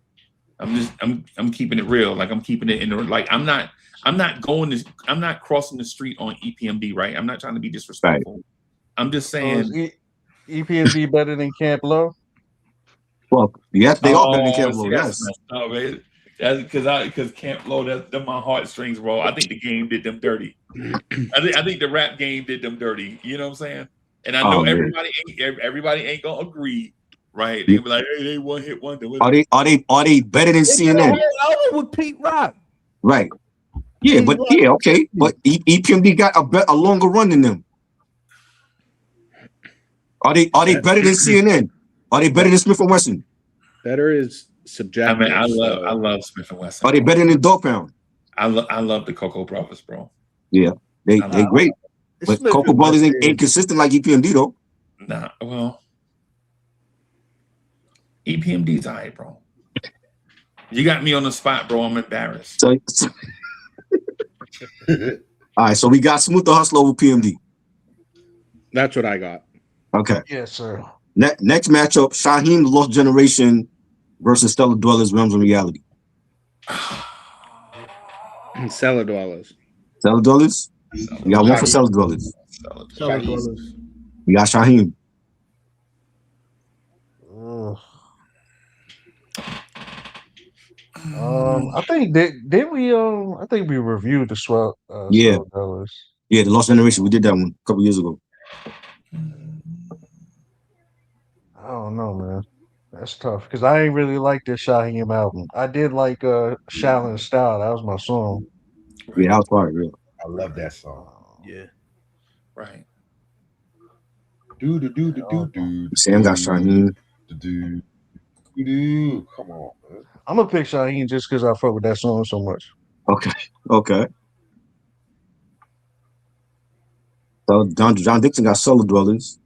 keeping it real. Like I'm keeping it in the like I'm not crossing the street on EPMD, right? I'm not trying to be disrespectful. Right. I'm just saying EPMD better than Camp Low? Well, yes, they are better than Camp Low, yes. That's because Camp Low, that's my heartstrings, bro. I think the game did them dirty. I think the rap game did them dirty. You know what I'm saying? And I know everybody ain't gonna agree, right? They be like, hey, they one hit wonder. Are they better than CNN? With Pete Rock. Right. Yeah, but okay. But EPMD got a longer run than them. Are they better than CNN? Are they better than Smith and Wesson? Better is subjective. I love Smith and Wesson. Are they better than Dog Pound? I love the Cocoa Brothers, bro. Yeah, they great. But Smith Cocoa Brothers ain't consistent like EPMD though. Nah, well, EPMD's all right, bro. You got me on the spot, bro. I'm embarrassed. So all right, so we got Smooth the Hustler over PMD. That's what I got. Okay. Yes, sir. Next matchup: Shaheem, the Lost Generation versus Stellar Dwellers, Realms of Reality. Cellar Dwellers. Stellar Dwellers. We got one for Stellar Dwellers. Stellar Dwellers. We got Shaheem. I think did we I think we reviewed the Swell Yeah. Dwellers. Yeah, the Lost Generation. We did that one a couple years ago. I don't know, man. That's tough because I ain't really like this Shaheem album. I did like Shaolin Style. That was my song. Yeah, that was fire. Yeah. I love that song. Yeah. Right. Do. Sam got Shaheem. Do. Come on, man. I'm gonna pick Shaheem just because I fuck with that song so much. Okay. So John Dixon got Solar Dwellers.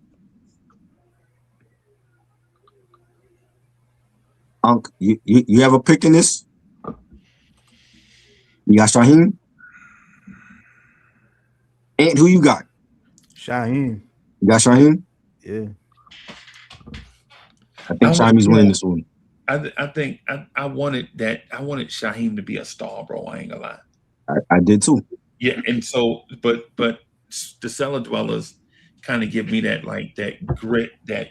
Unc, you have a pick in this? You got Shaheem? And who you got? Shaheem. You got Shaheem? Yeah. I think Shaheem's winning this one. I think I wanted Shaheem to be a star, bro. I ain't gonna lie. I did too. Yeah, and so but the Cellar Dwellers kind of give me that grit, that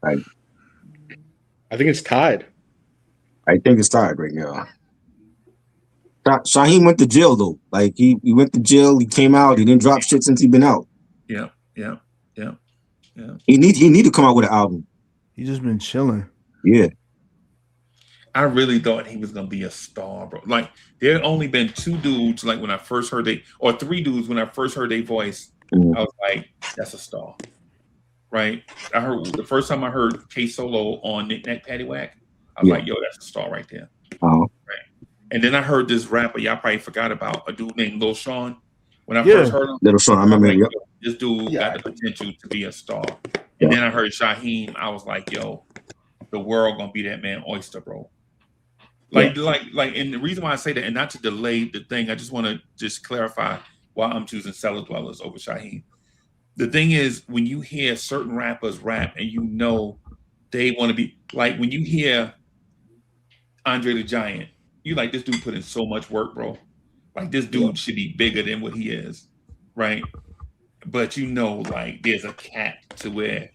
Right. I think it's tied. I think it's tied right now. Shaheem went to jail though. Like he went to jail. He came out. He didn't drop shit since he been out. Yeah. He need to come out with an album. He just been chilling. Yeah. I really thought he was gonna be a star, bro. Like there had only been two dudes, like when I first heard three dudes when I first heard their voice. I was like, that's a star. Right? I heard the first time I heard K Solo on Knick Knack Paddywhack, I was like, yo, that's a star right there. Right. And then I heard this rapper, y'all probably forgot about, a dude named Lil Sean. When I first heard him, Little Sean, I remember him. Like, this dude got the potential to be a star. And then I heard Shaheem, I was like, yo, the world gonna be that man oyster, bro. And the reason why I say that, and not to delay the thing, I just want to just clarify why I'm choosing Cellar Dwellers over Shaheem. The thing is, when you hear certain rappers rap and you know they want to be, like when you hear Andre the Giant, you like, this dude put in so much work, bro. Like this dude should be bigger than what he is, right? But you know, like there's a cap to where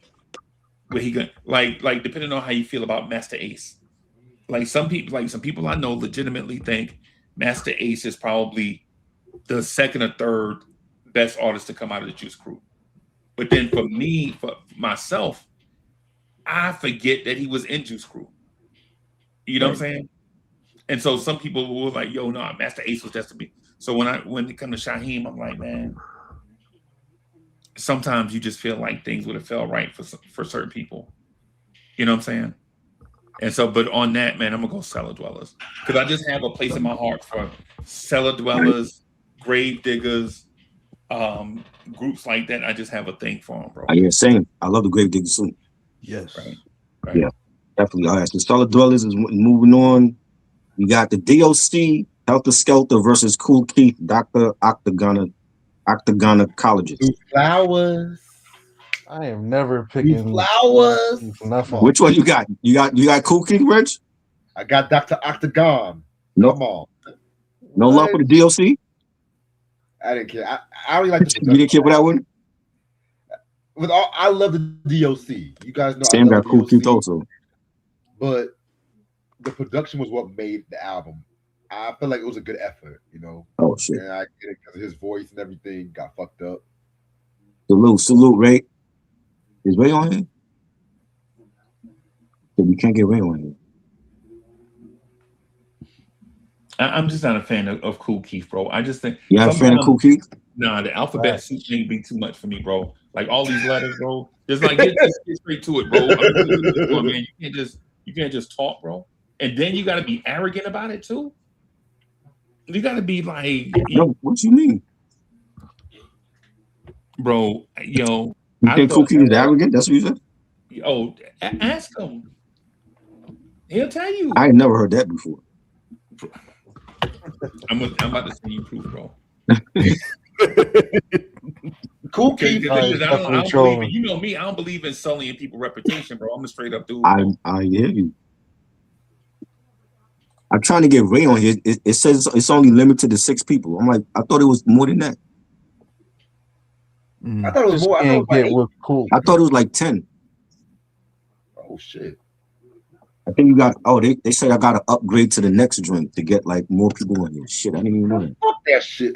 he gonna like depending on how you feel about Master Ace. Like some people I know legitimately think Master Ace is probably the second or third best artist to come out of the Juice Crew. But then for myself, I forget that he was in Juice Crew. You know what I'm saying? And so some people were like, yo, no, Master Ace was just to be. So when it comes to Shaheem, I'm like, man, sometimes you just feel like things would have felt right for certain people. You know what I'm saying? And so, but on that, man, I'm gonna go Cellar Dwellers. Because I just have a place in my heart for Cellar Dwellers, Grave Diggers, groups like that. I just have a thing for them, bro. Yeah, same. I love the Grave Diggers too. Yes. Right. Yeah, definitely. All right, so Cellar Dwellers is moving on. We got the DOC, Helter Skelter versus Cool Keith, Dr. Octagonalist. Flowers. I am never picking Flowers. Nothing. Which one you got? You got Cool Keith, Rich? I got Dr. Octagon. No. Come on. No love for the DOC? I didn't care. I really like the You didn't care for that one? I love the DOC. You guys know Sam I love got Cool DOC, Keith also. but the production was what made the album. I feel like it was a good effort, you know. Oh shit! And I get it because his voice and everything got fucked up. Salute, Ray. Is Ray on here? We can't get Ray on here. I'm just not a fan of Cool Keith, bro. I just think You not a fan of Cool Keith? Nah, the alphabet soup thing be too much for me, bro. Like all these letters, bro. Just like get straight to it, bro. I mean, what you doing, man? You can't just talk, bro. And then you got to be arrogant about it too. You got to be like, no. What you mean, bro? Yo, you think Cool Keith is arrogant? That's what you said. Oh, ask him. He'll tell you. I ain't never heard that before. I'm about to send you proof, bro. Cool Keith. I don't believe in, you know me. I don't believe in sullying people's reputation, bro. I'm a straight up dude. Bro. I hear you. I'm trying to get Ray on here. It says it's only limited to 6 people. I'm like, I thought it was more than that. I thought it was more. I thought it was like 10. Oh shit. I think you got. Oh, they said I got to upgrade to the next drink to get like more people on here. Shit, I didn't even know that. Fuck that shit.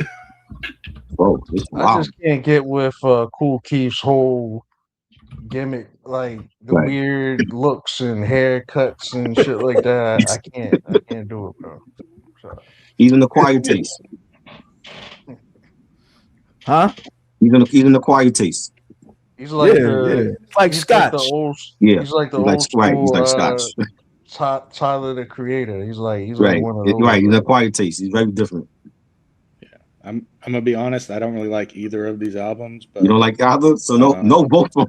Bro, I just can't get with Cool Keith's whole gimmick, like the weird looks and haircuts and shit like that. I can't do it, bro. Sorry. Even the quiet taste. Huh? Even the quiet taste. He's like It's like Scotch. He's like the old school. Right, he's like Scotch. Tyler the Creator. He's like right. Like one of those. Right, he's a quiet taste. He's very different. Yeah, I'm gonna be honest. I don't really like either of these albums. But you don't like either, so no vote from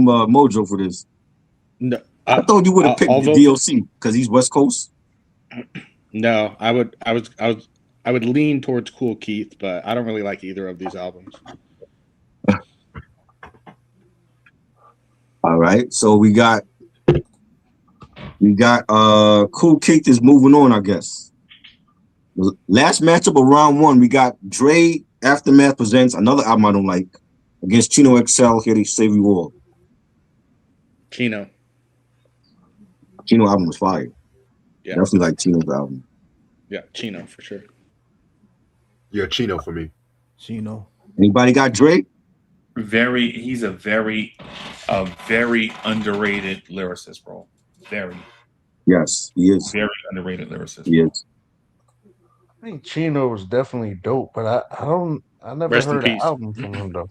Mojo for this. No, I thought you would have picked the DOC because he's West Coast. No, I would lean towards Cool Keith, but I don't really like either of these albums. All right, so we got Cool Keith is moving on, I guess. The last matchup of round 1, we got Dre Aftermath presents another album I don't like against Chino XL. Here they say we all. Chino album was fire. Yeah, definitely like Chino's album. Yeah, Chino for sure. Yeah, Chino for me. Chino. Anybody got Dre? He's a very underrated lyricist, bro. Very. Yes, he is. Very underrated lyricist. He is. I think Chino was definitely dope, but I never heard an album from him though.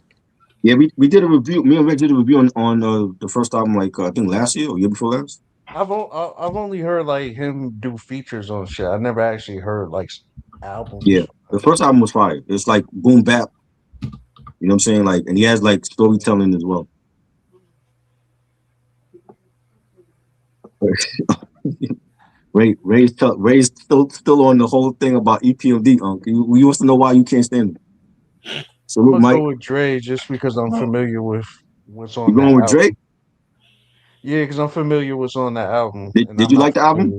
Yeah, we did a review. Me and Red did a review on the first album, like I think last year or year before last. I've only heard like him do features on shit. I never actually heard like albums. Yeah, the first album was fire. It's like boom bap. You know what I'm saying? Like, and he has like storytelling as well. Ray's still on the whole thing about EPMD. You wants to know why you can't stand it. So I'm gonna Mike, go with Dre just because I'm familiar with what's on. You going with Dre? Yeah, because I'm familiar with what's on that album. Did you like the album?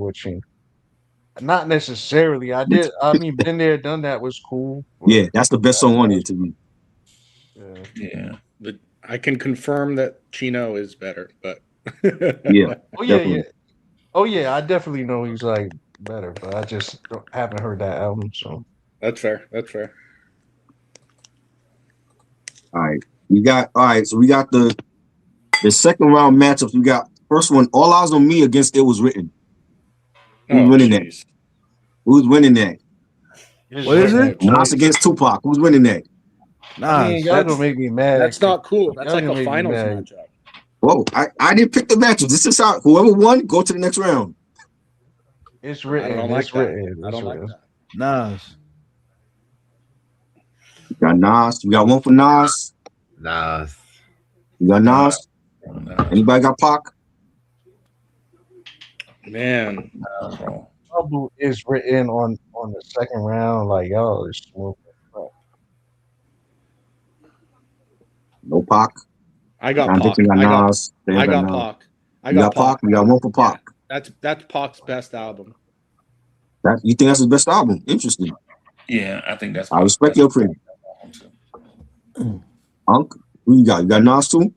Not necessarily. I did. I mean, Been There, Done That was cool. Yeah, that's the best song on here to me. Yeah. But I can confirm that Chino is better, but yeah. Oh yeah, definitely. Yeah. Oh yeah, I definitely know he's like better, but I just haven't heard that album. So that's fair. That's fair. All right. So we got the second round matchups. We got first one, All Eyes on Me against It Was Written. Who's winning that? Who's winning that? What is it? Nas against Tupac. Who's winning that? Nah, I mean, y'all gonna make me mad. That's not cool. That's like a finals matchup. Whoa, I didn't pick the matchup. This is how whoever won, go to the next round. It's written. I don't like that. I don't like that. Nas. You got Nas. You got one for Nas. Nas. You got Nas. Anybody got Pac? Man, Trouble is written on the second round. Like y'all is smoking. No Pac. I got Pac. Nas. I got Pac. You got Pac. You got one for Pac. Yeah, that's Pac's best album. You think that's his best album? Interesting. Yeah, I think that's. I respect your opinion. Unc, who you got? You got Nas too?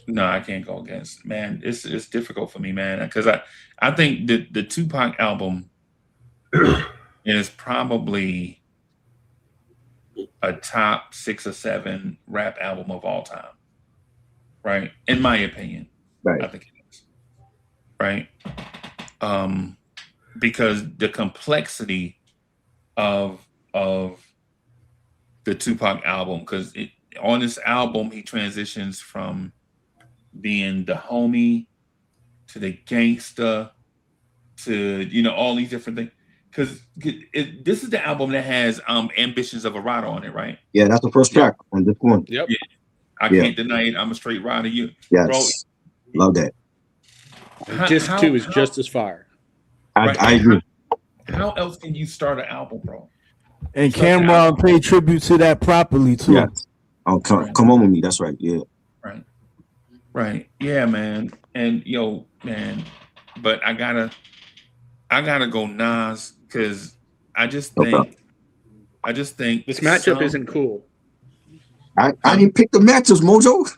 No, I can't go against. Man, it's difficult for me, man, because I think the Tupac album is probably a top 6 or 7 rap album of all time, right? In my opinion, right? I think it is, right? Because the complexity of the Tupac album, because on this album he transitions from being the homie to the gangster to all these different things. Because this is the album that has Ambitions of a Rider on it, right? Yeah, that's the first track on this one. Yep. Yeah. I can't deny it. I'm a straight rider. Yes. Bro, Love that. And disc 2 is just as fire. I agree. How else can you start an album, bro? And Cameron paid tribute to that properly too. Yes. Oh, come on with me. That's right. Yeah. Right. Yeah, man. And man, but I gotta go Nas, because I just think this matchup isn't cool. I didn't pick the matchups, Mojo.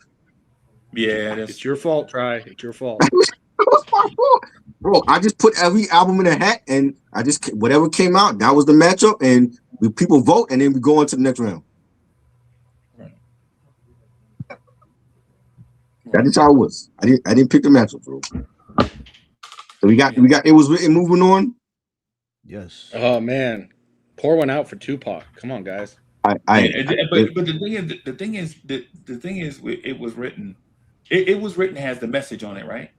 Yeah, it's your fault, Try. It's your fault. It was my fault. Bro, I just put every album in a hat, and I just whatever came out, that was the matchup, and people vote, and then we go on to the next round. That is how it was. I didn't pick the matchup, bro. So we got it was written. Moving on. Yes. Oh man, pour one out for Tupac. Come on, guys. But the thing is, it was written. It was written has the message on it, right?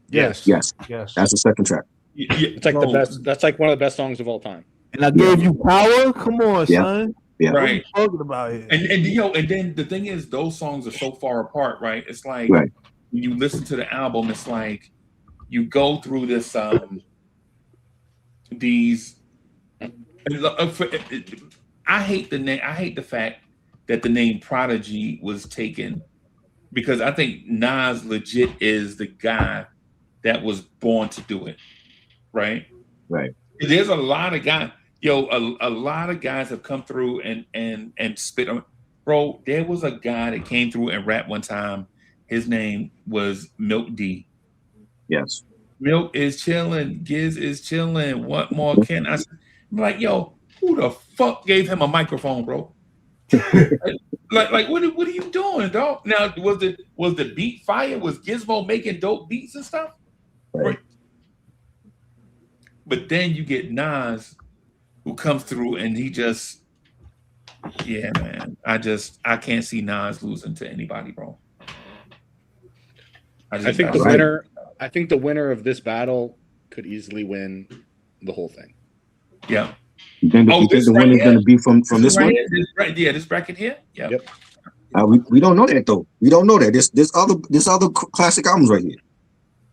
Yes. That's the second track. It's like the best. That's like one of the best songs of all time. And I gave you power. Come on, son. Yeah. What are you talking about here? And then the thing is, those songs are so far apart, right? It's like when you listen to the album, it's like you go through this these. I hate the name. I hate the fact that the name Prodigy was taken, because I think Nas legit is the guy that was born to do it, right? Right. There's a lot of guys. A lot of guys have come through and spit on. Bro, there was a guy that came through and rapped one time. His name was Milk D. Yes. Milk is chilling. Giz is chilling. What more can I say? I'm like, who the fuck gave him a microphone, bro? like what are you doing, dog? Now, was the beat fire? Was Gizmo making dope beats and stuff? Right. But then you get Nas, who comes through and he just, man. I can't see Nas losing to anybody, bro. I think the winner of this battle could easily win the whole thing. Yeah. You think the winner is going to be from this one? This bracket here. Yeah. Yep. We don't know that though. We don't know that. There's other classic albums right here.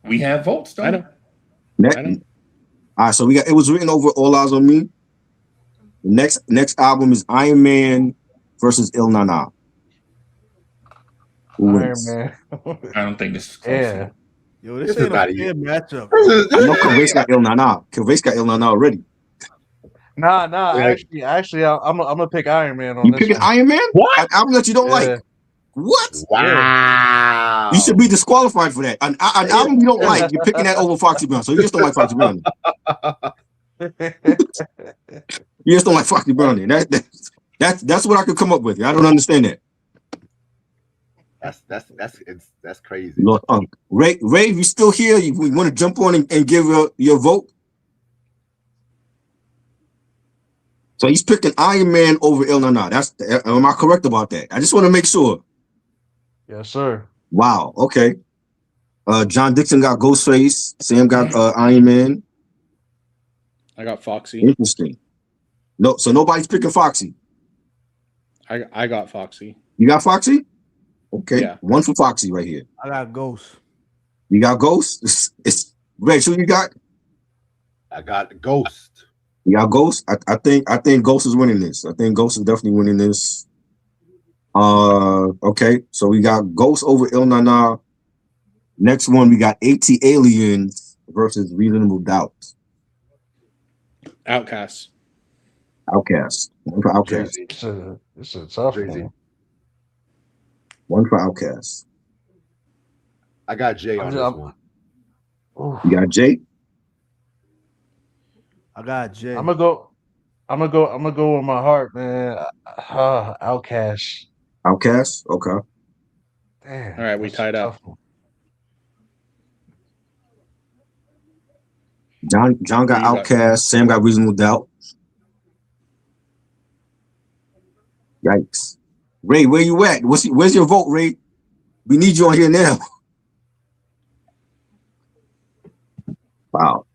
We have votes, though. I know. All right, so we got It Was Written Over, All Eyes on Me. The next album is Iron Man versus Il Na Na. Iron Man. I don't think this is close. Yeah. Yo, this ain't a fair matchup. I know Kaveh got Il Na Na. Kaveh got Il Na Na already. Nah. Actually, I'm gonna pick Iron Man on you this. You picking Iron Man? What? An album that you don't like? What? Wow. You should be disqualified for that. An album you don't like, you're picking that over Foxy Brown. So you just don't like Foxy Brown. You just don't like Foxy Brown. That's what I could come up with. I don't understand that. That's crazy. Lord, Ray, if you're still here, we want to jump on and give your vote. So he's picking Iron Man over Il Na Na. Am I correct about that? I just want to make sure. Yes, sir. Wow. Okay. John Dixon got Ghostface. Sam got Iron Man. I got Foxy. Interesting. No, so nobody's picking Foxy. I got Foxy. You got Foxy? Okay. Yeah. One for Foxy right here. I got Ghost. You got Ghost? It's Reg, who you got? I got Ghost. You got Ghost? I think Ghost is winning this. I think Ghost is definitely winning this. Okay. So we got Ghost over Il Na Na. Next one, we got AT-Aliens versus Reasonable Doubt. Outcast. One for Outcast. It's a tough one. One for Outcast. I got Jay on this one. You got Jay? I got Jay. I'm gonna go with my heart, man. Outcast. Outcast? Okay. Damn. All right, we tied up. John got Outcast. Sam got Reasonable Doubt. Yikes. Ray, where you at? Where's your vote, Ray? We need you on here now. Wow.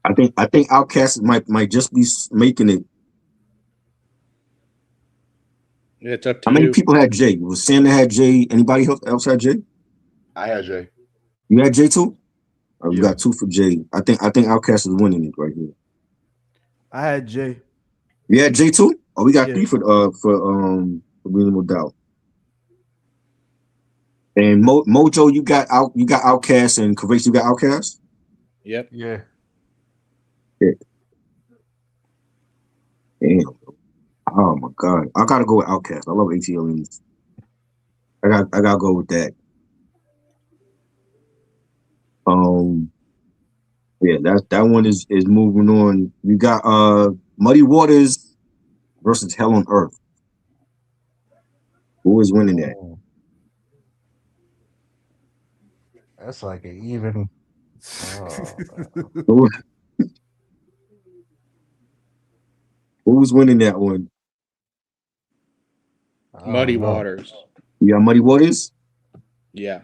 I think Outcast might just be making it. Yeah, it's up to How many you. people had Jay? Was Sam that had Jay? Anybody else had Jay? I had Jay. You had Jay too? We Yeah. got 2 for Jay. I think Outcast is winning it right here. I had Jay. You had Jay too? Oh, we got Yeah. 3 for Reasonable Doubt. And Mojo, you got Outcast, and Kavase, you got Outcast? Yep. Yeah. Damn. Oh my god. I gotta go with Outcast. I love ATLs. I gotta go with that. Yeah, that one is moving on. We got Muddy Waters versus Hell on Earth. Who is winning that? That's like an even. Who's winning that one? Muddy Waters. You got Muddy Waters? Yeah.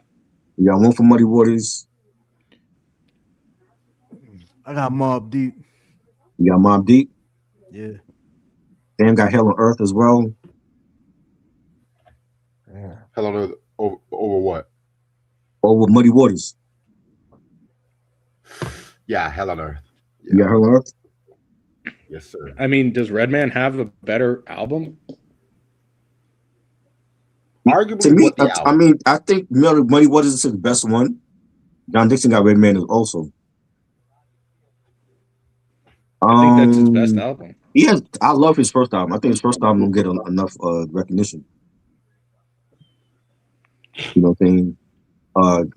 You got 1 for Muddy Waters. I got Mobb Deep. You got Mobb Deep? Yeah. Sam got Hell on Earth as well. Yeah. Hell on Earth over what? Over Muddy Waters. Yeah, Hell on Earth. Yeah. You got Hell on Earth? Yes, sir. I mean, does Redman have a better album? Arguably, To me, what the album? I mean, I think Muddy Waters is the best one. John Dixon got Redman also. I think that's his best album. Yeah, I love his first album. I think his first album don't get enough recognition. You know what I'm saying?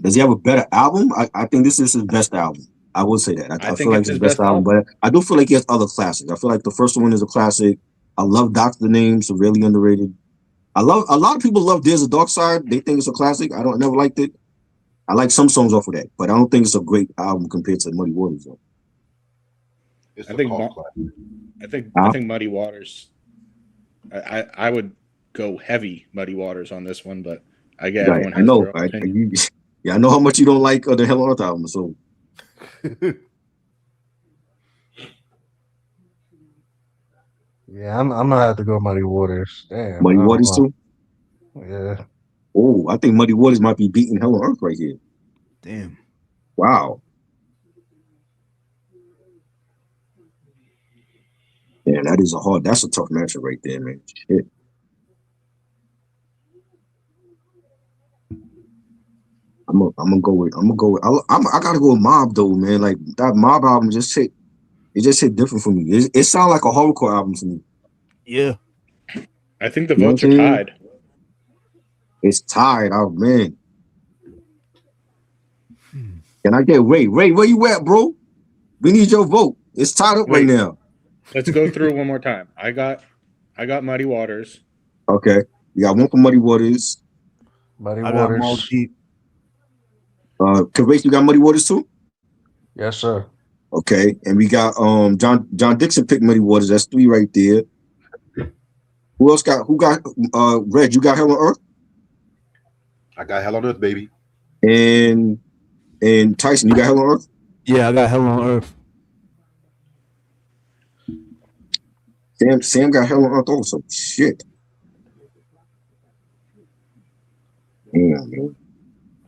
Does he have a better album? I think this is his best album. I would say that. I feel like it's his best album, but I do feel like he has other classics. I feel like the first one is a classic. I love Dr. Name, severely underrated. A lot of people love There's a Dark Side. They think it's a classic. I never liked it. I like some songs off of that, but I don't think it's a great album compared to Muddy Waters. Though. I think Muddy Waters. I would go heavy Muddy Waters on this one, but I get everyone has their own opinion. I know how much you don't like the Hell on Earth album, so. Yeah, I'm gonna have to go Muddy Waters. Damn. Muddy Waters too? Yeah. Oh, I think Muddy Waters might be beating Hell on Earth right here. Damn. Wow. Yeah, that's a tough matchup right there, man. Shit. I gotta go with Mob though, man. Like that Mob album just hit different for me. It sounds like a horrorcore album to me. Yeah. I think the votes are tied. It's tied. Oh man. Can I get Ray? Ray, where you at, bro? We need your vote. It's tied up right now. Let's go through one more time. I got Muddy Waters. Okay. You got 1 for Muddy Waters. Muddy I Waters. got Mobb Deep. Kavase, you got Muddy Waters too? Yes, sir. Okay. And we got John Dixon picked Muddy Waters. That's 3 right there. Who got Red? You got Hell on Earth? I got Hell on Earth, baby. And Tyson, you got Hell on Earth? Yeah, I got Hell on Earth. Sam got Hell on Earth also. Shit. Damn, man.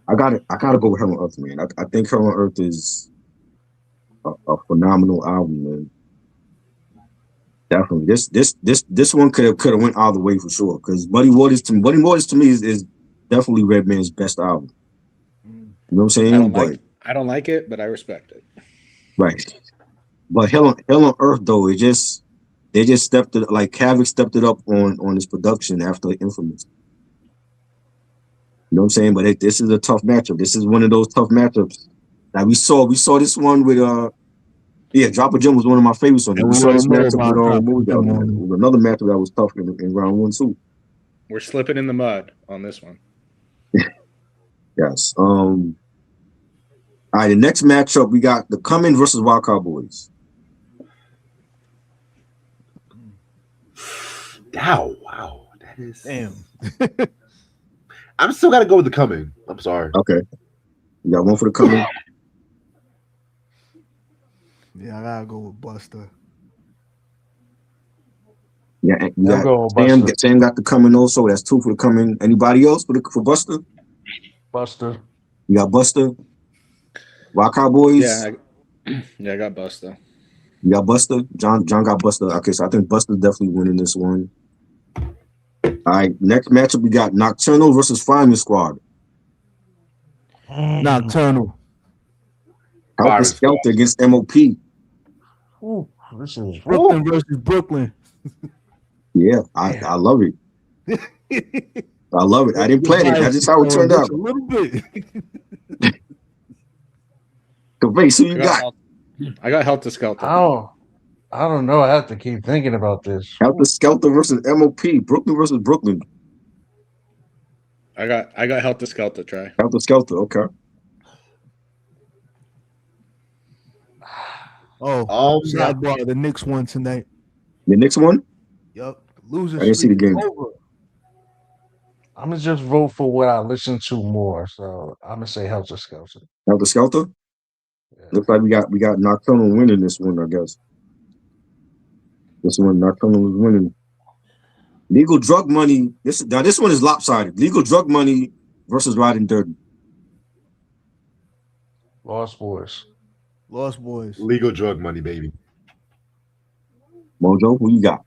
I gotta go with Hell on Earth, man. I think Hell on Earth is a phenomenal album, man. Definitely. This one could have went all the way for sure. Because Muddy Waters to me is definitely Redman's best album. You know what I'm saying? I don't like it, but I respect it. Right. But Hell on Earth though, they just stepped it, like Havoc stepped it up on his production after Infamous. You know what I'm saying? But this is a tough matchup. This is one of those tough matchups. Now we saw this one with Drop a Gem was one of my favorites on it. We saw this matchup with another matchup that was tough in round 1 too. We're slipping in the mud on this one. Yes. All right, the next matchup we got the Coming versus Wild Cowboys. Wow, that is damn. I'm still gotta go with the Coming. I'm sorry. Okay, you got one for the Coming. Yeah, I gotta go with Buster. Yeah, Sam got the Coming also. That's 2 for the Coming. Anybody else for Buster? Buster. You got Buster. Wild Cowboys. Yeah, I got Buster. You got Buster. John got Buster. Okay, so I think Buster's definitely winning this one. All right, next matchup we got Nocturnal versus Fireman Squad. Nocturnal. Helter Skelter against MOP. Ooh, this is Brooklyn versus Brooklyn. Yeah, I love it. I love it. I didn't plan it. That's just how it turned out. A little bit. Kavase, who you got? I got Helter Skelter. I don't know. I have to keep thinking about this. Helter Skelter versus MOP. Brooklyn versus Brooklyn. I got Helter Skelter. Try Helter Skelter. Okay. Sidebar, the Knicks won tonight. The next one? Yep. Losers. I didn't see the game. I'm gonna just vote for what I listen to more. So I'm gonna say Helter Skelter. Helter Skelter? Yeah. Looks like we got Nocturnal winning this one, I guess. This one, Nocturnal was winning. Legal Drug Money. This one is lopsided. Legal Drug Money versus Riding Dirty. Lost Boys. Legal Drug Money, baby. Mojo, who you got?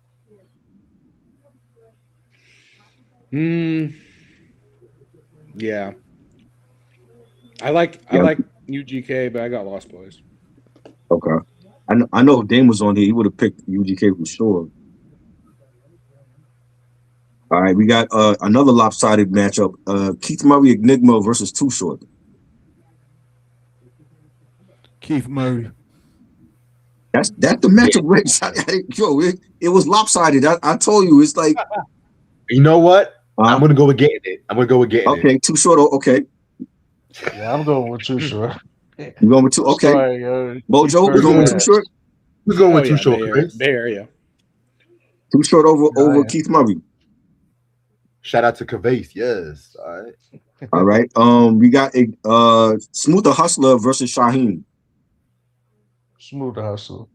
Yeah. I like UGK, but I got Lost Boys. Okay. I know if Dame was on here, he would have picked UGK for sure. All right, we got another lopsided matchup. Keith Murray Enigma versus Too Short. Keith Murray. That's the matchup, Rick. Yo, it was lopsided. I told you, it's like. You know what? I'm gonna go with getting it. Okay, Too Short. Okay. Yeah, I'm going with Too Short. You going with Two? Okay. Sorry, Mojo, you going with Too Short? Who's going with Too Short? Bay Area. Too Short over Keith Murray. Shout out to Kavase. Yes. All right. All right. We got a Smooth the Hustler versus Shaheem. Smooth the Hustler.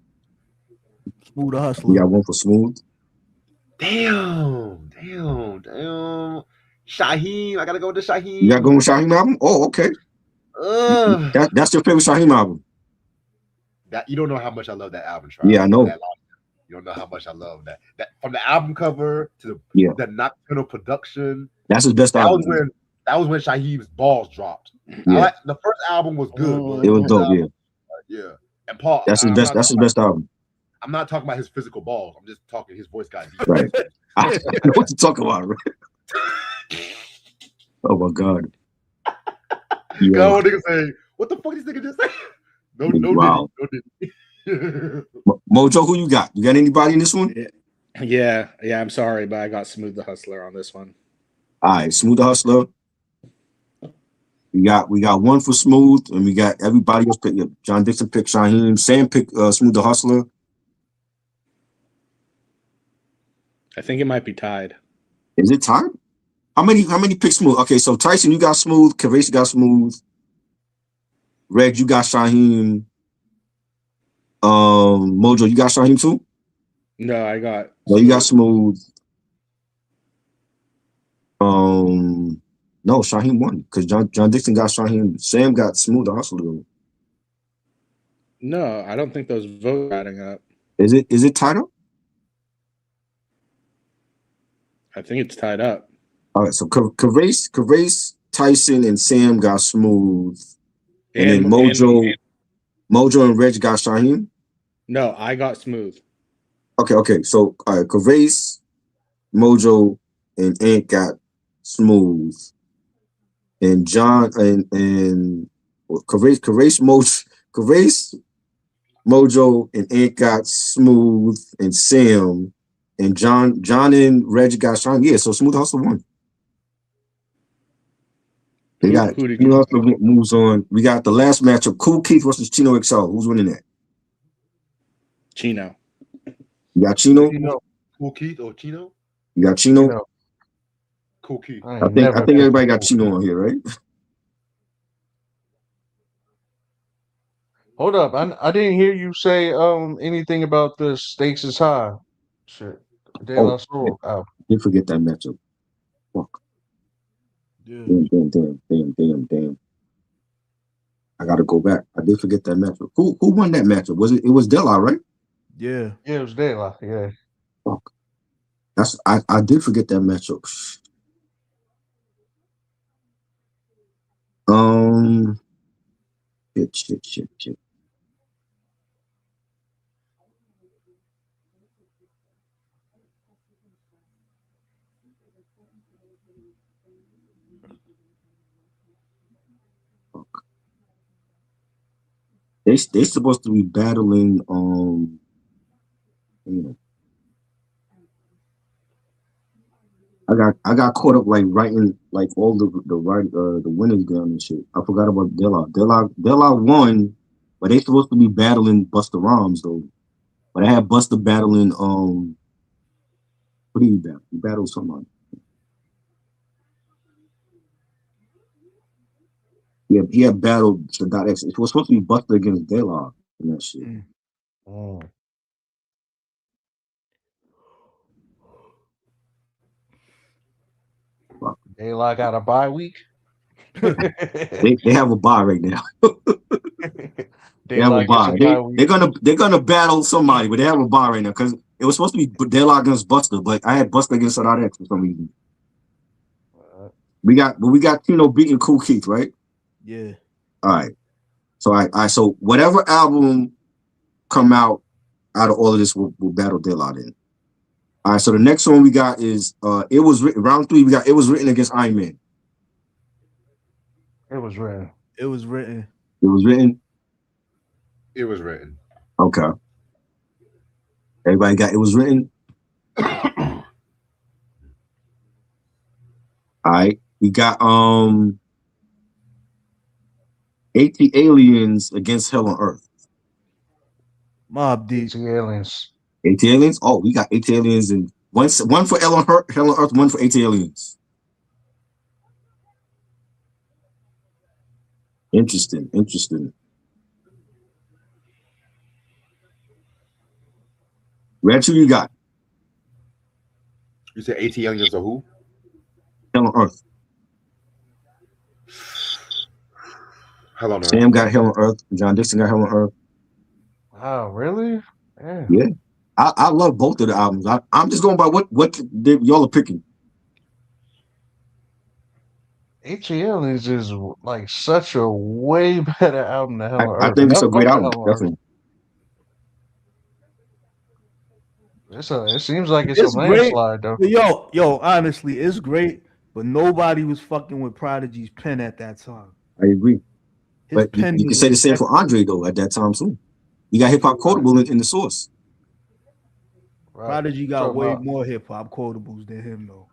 Smooth the Hustler. We got one for Smooth. Damn. Shaheem. I gotta go with the Shaheem. You got going with Shaheem album? Oh, okay. That's your favorite Shaheem album. That you don't know how much I love that album. Yeah, I know. You don't know how much I love that. That from the album cover to the Nocturnal production. That's his best album. That was when Shaheem's balls dropped. Yeah. The first album was good. It was dope. Yeah. And Paul. That's his best album. I'm not talking about his physical balls. I'm just talking his voice got deep. Right. I know what you're talking about. Right? Oh my God. Yeah. God, nigga say, what the fuck this nigga just say? No. Mojo, who you got? You got anybody in this one? Yeah. I'm sorry, but I got Smooth the Hustler on this one. All right, Smooth the Hustler. We got one for Smooth, and we got everybody else pick. John Dixon picked Shaheem. Sam picked Smooth the Hustler. I think it might be tied. Is it tied? How many picks Smooth? Okay, so Tyson, you got Smooth. Kavase got Smooth. Reg, you got Shaheem. Mojo, you got Shaheem too? No, I got. No, you got Smooth. No, Shaheem won because John Dixon got Shaheem. Sam got Smooth the Hustler. No, I don't think those votes are adding up. Is it tied up? I think it's tied up. All right, so Kavase, Tyson, and Sam got Smooth, and then Mojo and Reg got Shaheem. No, I got Smooth. Okay. So Kavase, Mojo, and Ant got Smooth, and John and Kavase, Mojo, and Ant got Smooth, and Sam, and John and Reg got Shaheem. Yeah, so Smooth Hustle won. They got who else moves on? We got the last matchup: Cool Keith versus Chino XL. Who's winning that? Chino. You got Chino. Cool Keith or Chino? You got Chino. Cool Keith. I think everybody got Chino on here, right? Hold up, I didn't hear you say anything about the stakes is high. Shit, I did forget that matchup. Fuck. Yeah. Damn. I gotta go back. I did forget that matchup. Who won that matchup? It was Dela, right? Yeah. Yeah, it was Dela. Yeah. Fuck. I did forget that matchup. Shit. They supposed to be battling I got caught up like writing like all the winners down and shit. I forgot about Dela. Dela won, but they supposed to be battling Busta Rhymes though. But I had Busta battling what did he battle? He battled somebody. Yeah, he had battled the .X. It was supposed to be Busta against Dela and that shit. Dela got a bye week. they have a bye right now. They have a bye. They're gonna battle somebody, but they have a bye right now because it was supposed to be Dela against Busta, but I had Busta against .X for some reason. We got Tino beating Cool Keith, right? Yeah. All right. So whatever album come out of all of this, we'll battle Dela in. All right. So the next one we got is it was written round 3. We got It Was Written against Iron Man. It was written. It was written. It was written. It was written. Okay. Everybody got It Was Written. All right. We got AT Aliens against Hell on Earth. Mobb Deep. AT Aliens. AT Aliens? Oh, we got AT Aliens and one for Hell on Earth, one for AT Aliens. Interesting. Red, who you got? You said AT Aliens or who? Hell on Earth. Hell on Earth. Sam got Hell on Earth. John Dixon got Hell on Earth. Wow, really? Yeah. I love both of the albums. I'm just going by what y'all are picking. AT Aliens is like such a way better album than Hell on Earth. I think it's a great album, definitely. It seems like it's a landslide, though. Yo, honestly, it's great, but nobody was fucking with Prodigy's pen at that time. I agree. But you can say the same for Andre, though, at that time, too. You got hip-hop quotable in the source. Right. Prodigy got way more hip-hop quotables than him, though.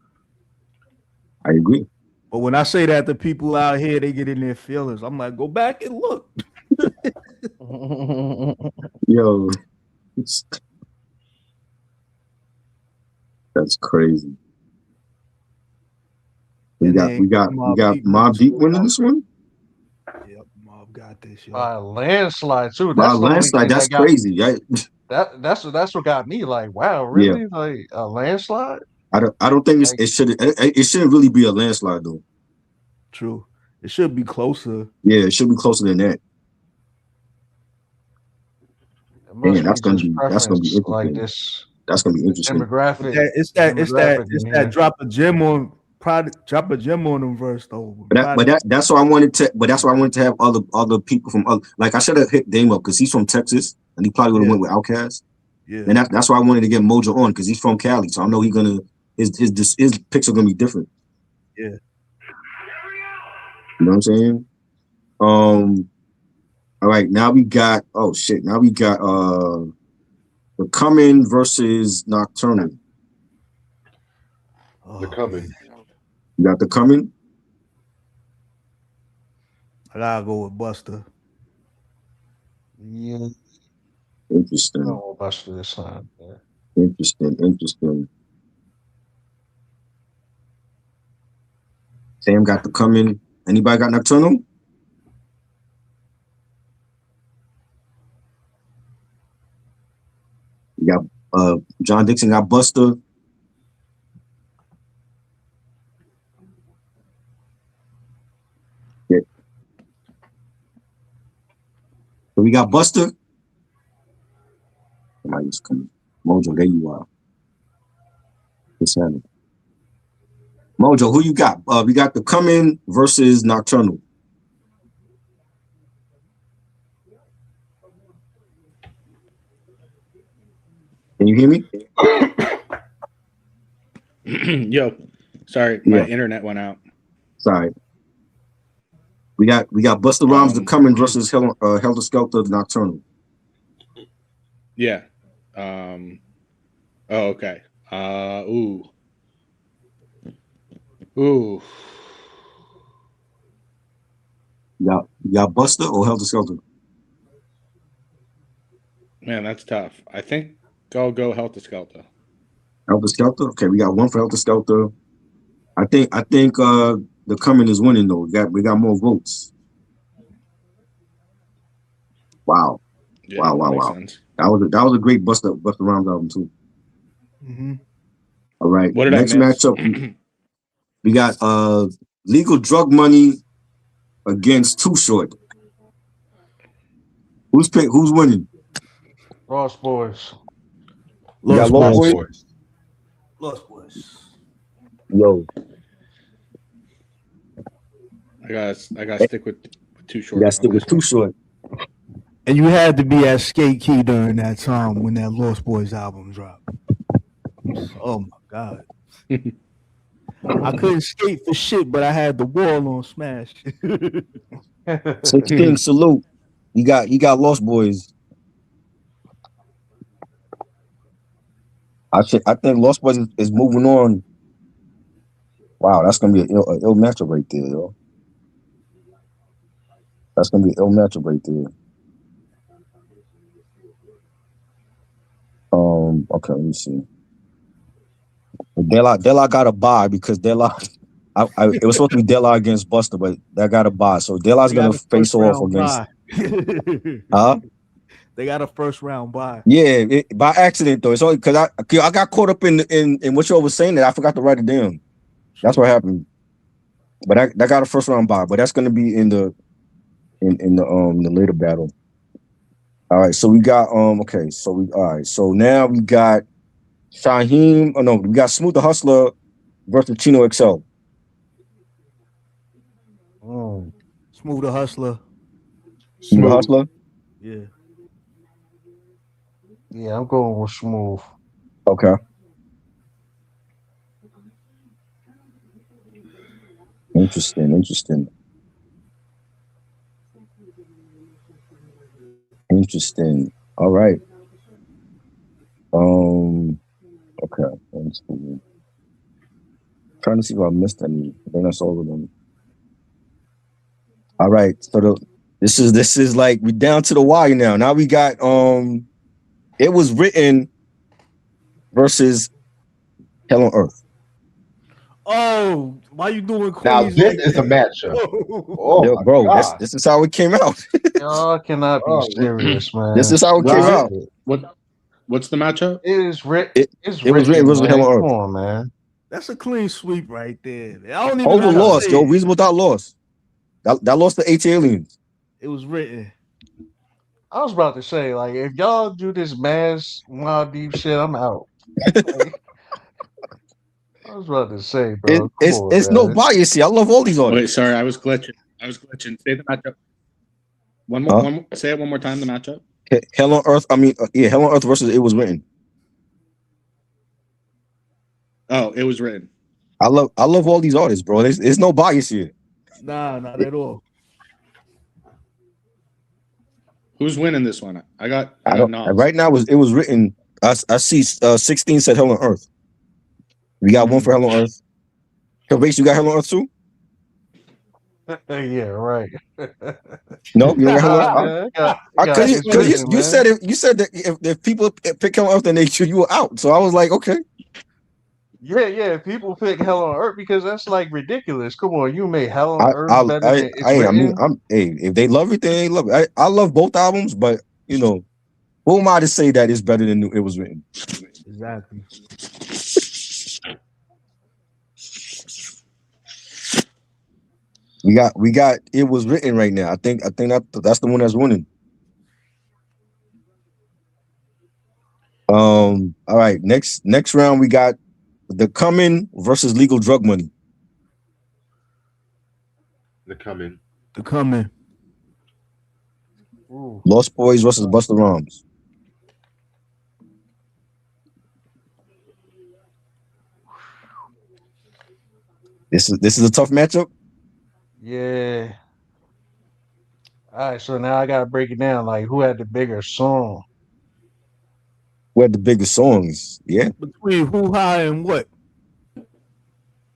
I agree. But when I say that to people out here, they get in their feelings. I'm like, go back and look. Yo. That's crazy. We got Mobb Deep winning this one. Yep, Mobb got this. By a landslide too. By a landslide, that's crazy. That's what got me like, wow, really? Yeah. Like a landslide? I don't think it shouldn't really be a landslide though. True. It should be closer. Yeah, it should be closer than that. Man, that's gonna be interesting. Like this. That's gonna be interesting. Demographic. It's that drop a gem on them verse though. That's why I wanted to have other people from other, like I should have hit Dame up because he's from Texas and he probably would have went with Outkast. Yeah. And that's why I wanted to get Mojo on because he's from Cali, so I know his picks are gonna be different. Yeah. You know what I'm saying? All right, now we got The Coming versus Nocturnal. The Coming. You got The Coming? gotta go with Buster. Yeah. Interesting. Oh, Buster this time. Yeah. Interesting. Sam got the coming. Anybody got Nocturnal? You got John Dixon got Buster. Yeah. So we got Buster. Somebody just coming. Mojo, there you are. What's happening? Mojo, who you got? We got the coming versus Nocturnal. Can you hear me? Yo, sorry, my internet went out. Sorry. We got Busta Rhymes the coming versus Helter Skelter Nocturnal. Yeah. Oh, okay. Ooh. You got Busta or Helter Skelter? Man, that's tough. I think I'll go Helter Skelter. Helter Skelter? Okay, we got one for Helter Skelter. I think the coming is winning though. We got more votes. Wow. Yeah, wow. Sense. That was a great Busta Rhymes album too. Mm-hmm. All right. What did Next I miss? matchup, we got Legal Drug Money against Too Short. Who's winning? Lost Boys. Lost Boys. Lost Boys. Yo. I gotta stick with Too Short. You gotta stick with Too Short. And you had to be at Skate Key during that time when that Lost Boys album dropped. Oh my God. I couldn't skate for shit, but I had the wall on smash. 16 salute. You got Lost Boys. I think Lost Boys is moving on. Wow, that's gonna be an ill matchup right there, yo. That's gonna be an ill matchup right there. Okay, let me see. Dela got a bye because Dela. It was supposed to be Dela against Buster, but that got a bye. So Dela's gonna face off against. Huh? They got a first round bye. Yeah, by accident though. It's only because I got caught up in what you was saying that I forgot to write it down. That's what happened. But that got a first round bye. But that's gonna be in the later battle. All right, so we got okay, so so now we got Shaheem. Oh no, we got Smooth the Hustler versus Chino XL. Smooth the Hustler. Smooth the Hustler? Yeah. Yeah, I'm going with Smooth. Okay. Interesting. All right. Okay. Trying to see if I missed any. I think that's all of them. All right. So this is like we down to the wire now. Now we got It Was Written versus Hell on Earth. Oh, why you doing Queens? Now this is a matchup. Oh, yo, bro, this is how it came out. Y'all cannot be serious, man. This is how it came out. What's the matchup? It was written. It was written versus Hell on Earth. Come on, man. That's a clean sweep right there. I don't even Over lost, yo. Reasonable doubt lost. That lost to 8 aliens. It was written. I was about to say, like, if y'all do this mass Wild Deep shit, I'm out. I was about to say, bro. It's no bias here. I love all these artists. Wait, sorry, I was glitching. Say the matchup. One more. Say it one more time. The matchup. Hell on Earth. Hell on Earth versus It Was Written. Oh, It Was Written. I love all these artists, bro. There's no bias here. Nah, not at all. Who's winning this one? I got right now it was written. I see 16 said Hell on Earth. We got one for Hell on Earth. Base, you got Hell on Earth too? Yeah, right. No, you don't got Hell on Earth. Because you said it. You said that if people pick Hell on Earth, then you were out. So I was like, okay. Yeah. People pick Hell on Earth because that's like ridiculous. Come on, you made Hell on Earth better than It's Written. If they love it, they love it. I love both albums, but who am I to say that it's better than It Was Written? Exactly. We got It Was Written right now. I think that's the one that's winning. All right, next round we got The Coming versus Legal Drug Money. The Coming. Ooh. Lost Boys versus Busta Rhymes. This is a tough matchup. Yeah. All right, so now I gotta break it down. Like, who had the bigger song? Who had the biggest songs? Yeah. Between Who High and what?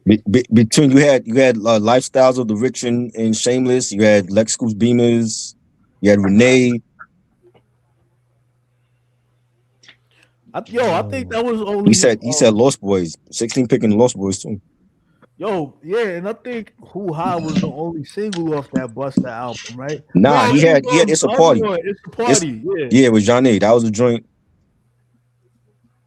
Between you had Lifestyles of the Rich and Shameless. You had Lex Coos Beamers. You had Renee. I think that was only. He said Lost Boys. 16 picking Lost Boys too. Yo, yeah, and I think Who High was the only single off that Busta album, right? Nah, he had It's a Party. It's a Party, yeah, with Johnny. That was a joint.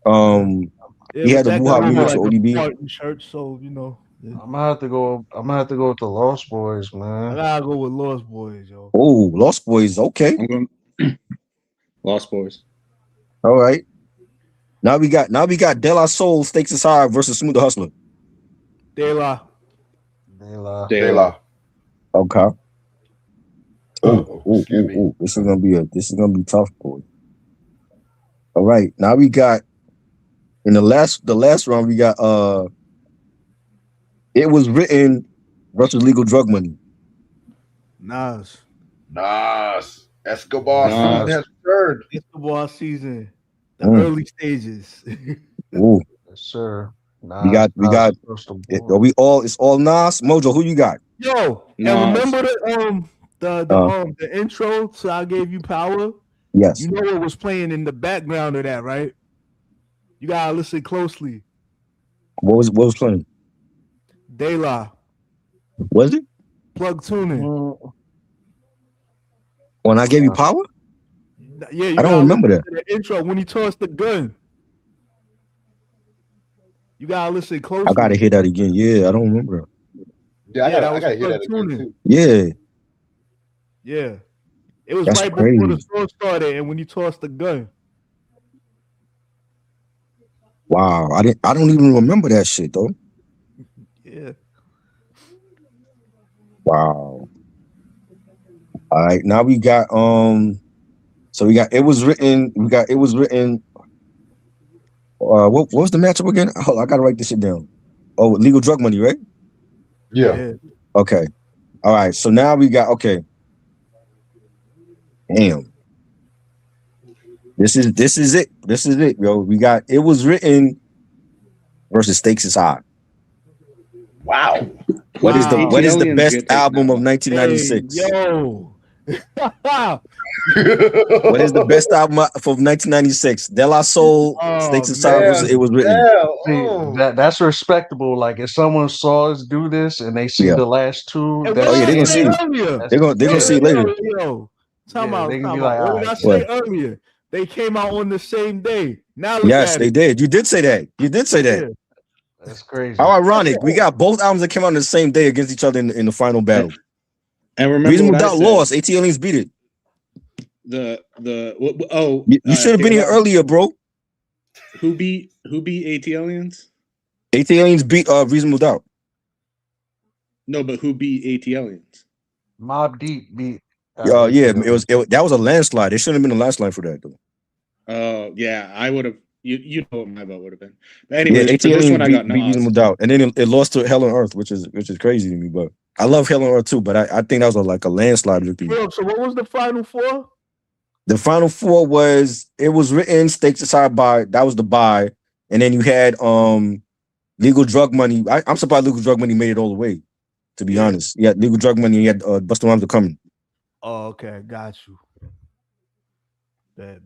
He had the Who High remix with ODB. Shirt, so I'm gonna have to go with the Lost Boys, man. I gotta go with Lost Boys, yo. Oh, Lost Boys, okay. I'm going Lost Boys. All right. Now we got De La Soul, Stakes Is High versus Smooth the Hustler. De La. Okay. Ooh. This is gonna be tough, boy. All right. Now we got in the last round, we got It Was Written versus Legal Drug Money. Nas. Escobar season has returned. Escobar season. The early stages. Ooh. Yes, sir. We got it's all Nas. Mojo, who you got? Yo, and remember the intro to I Gave You Power? Yes. You know what was playing in the background of that, right? You gotta listen closely. What was playing? De La. Was it? Plug tuning. When I Gave You Power? Yeah, I don't remember that. The intro when he tossed the gun. You gotta listen closely. I gotta hear that again. Yeah, I don't remember that. Yeah, I gotta hear that again too. Yeah. Yeah. It was right before the song started and when you tossed the gun. Wow. I don't even remember that shit though. Yeah. Wow. All right. Now we got so we got It Was Written. What was the matchup again? Oh, I gotta write this shit down. Oh, Legal Drug Money, right? Yeah. Okay. All right. So now we got Damn. This is it. This is it, yo. We got It Was Written versus Stakes Is High. Wow. What is the best album of 1996? Hey, yo. What is the best album from 1996? De La Soul, Stakes Is High versus It Was Written. See, that's respectable. Like if someone saw us do this and they see the last two, they're gonna see it. They're gonna see it later. Time out. What did I say earlier? They came out on the same day. Now yes, they did. You did say that. Yeah. That's crazy. How ironic. We got both albums that came out on the same day against each other in the final battle. And remember, Reasonable Doubt lost. AT Aliens beat it. You should have been here earlier, bro. Who beat AT Aliens? AT Aliens beat Reasonable Doubt. No, but who beat AT Aliens? Mobb Deep beat. That was a landslide. It shouldn't have been a landslide for that though. Oh yeah, I would have. You know what my vote would have been. But anyway, AT Aliens beat Reasonable Doubt, and then it lost to Hell on Earth, which is crazy to me. But I love Hell on Earth too. But I think that was a landslide victory. So what was the final four? The final four was It Was Written, Stakes Is High that was the bye, and then you had Legal Drug Money. I'm surprised Legal Drug Money made it all the way. To be honest, yeah, legal drug money. He had Busta Rhymes are coming. Oh, okay, got you. Bet.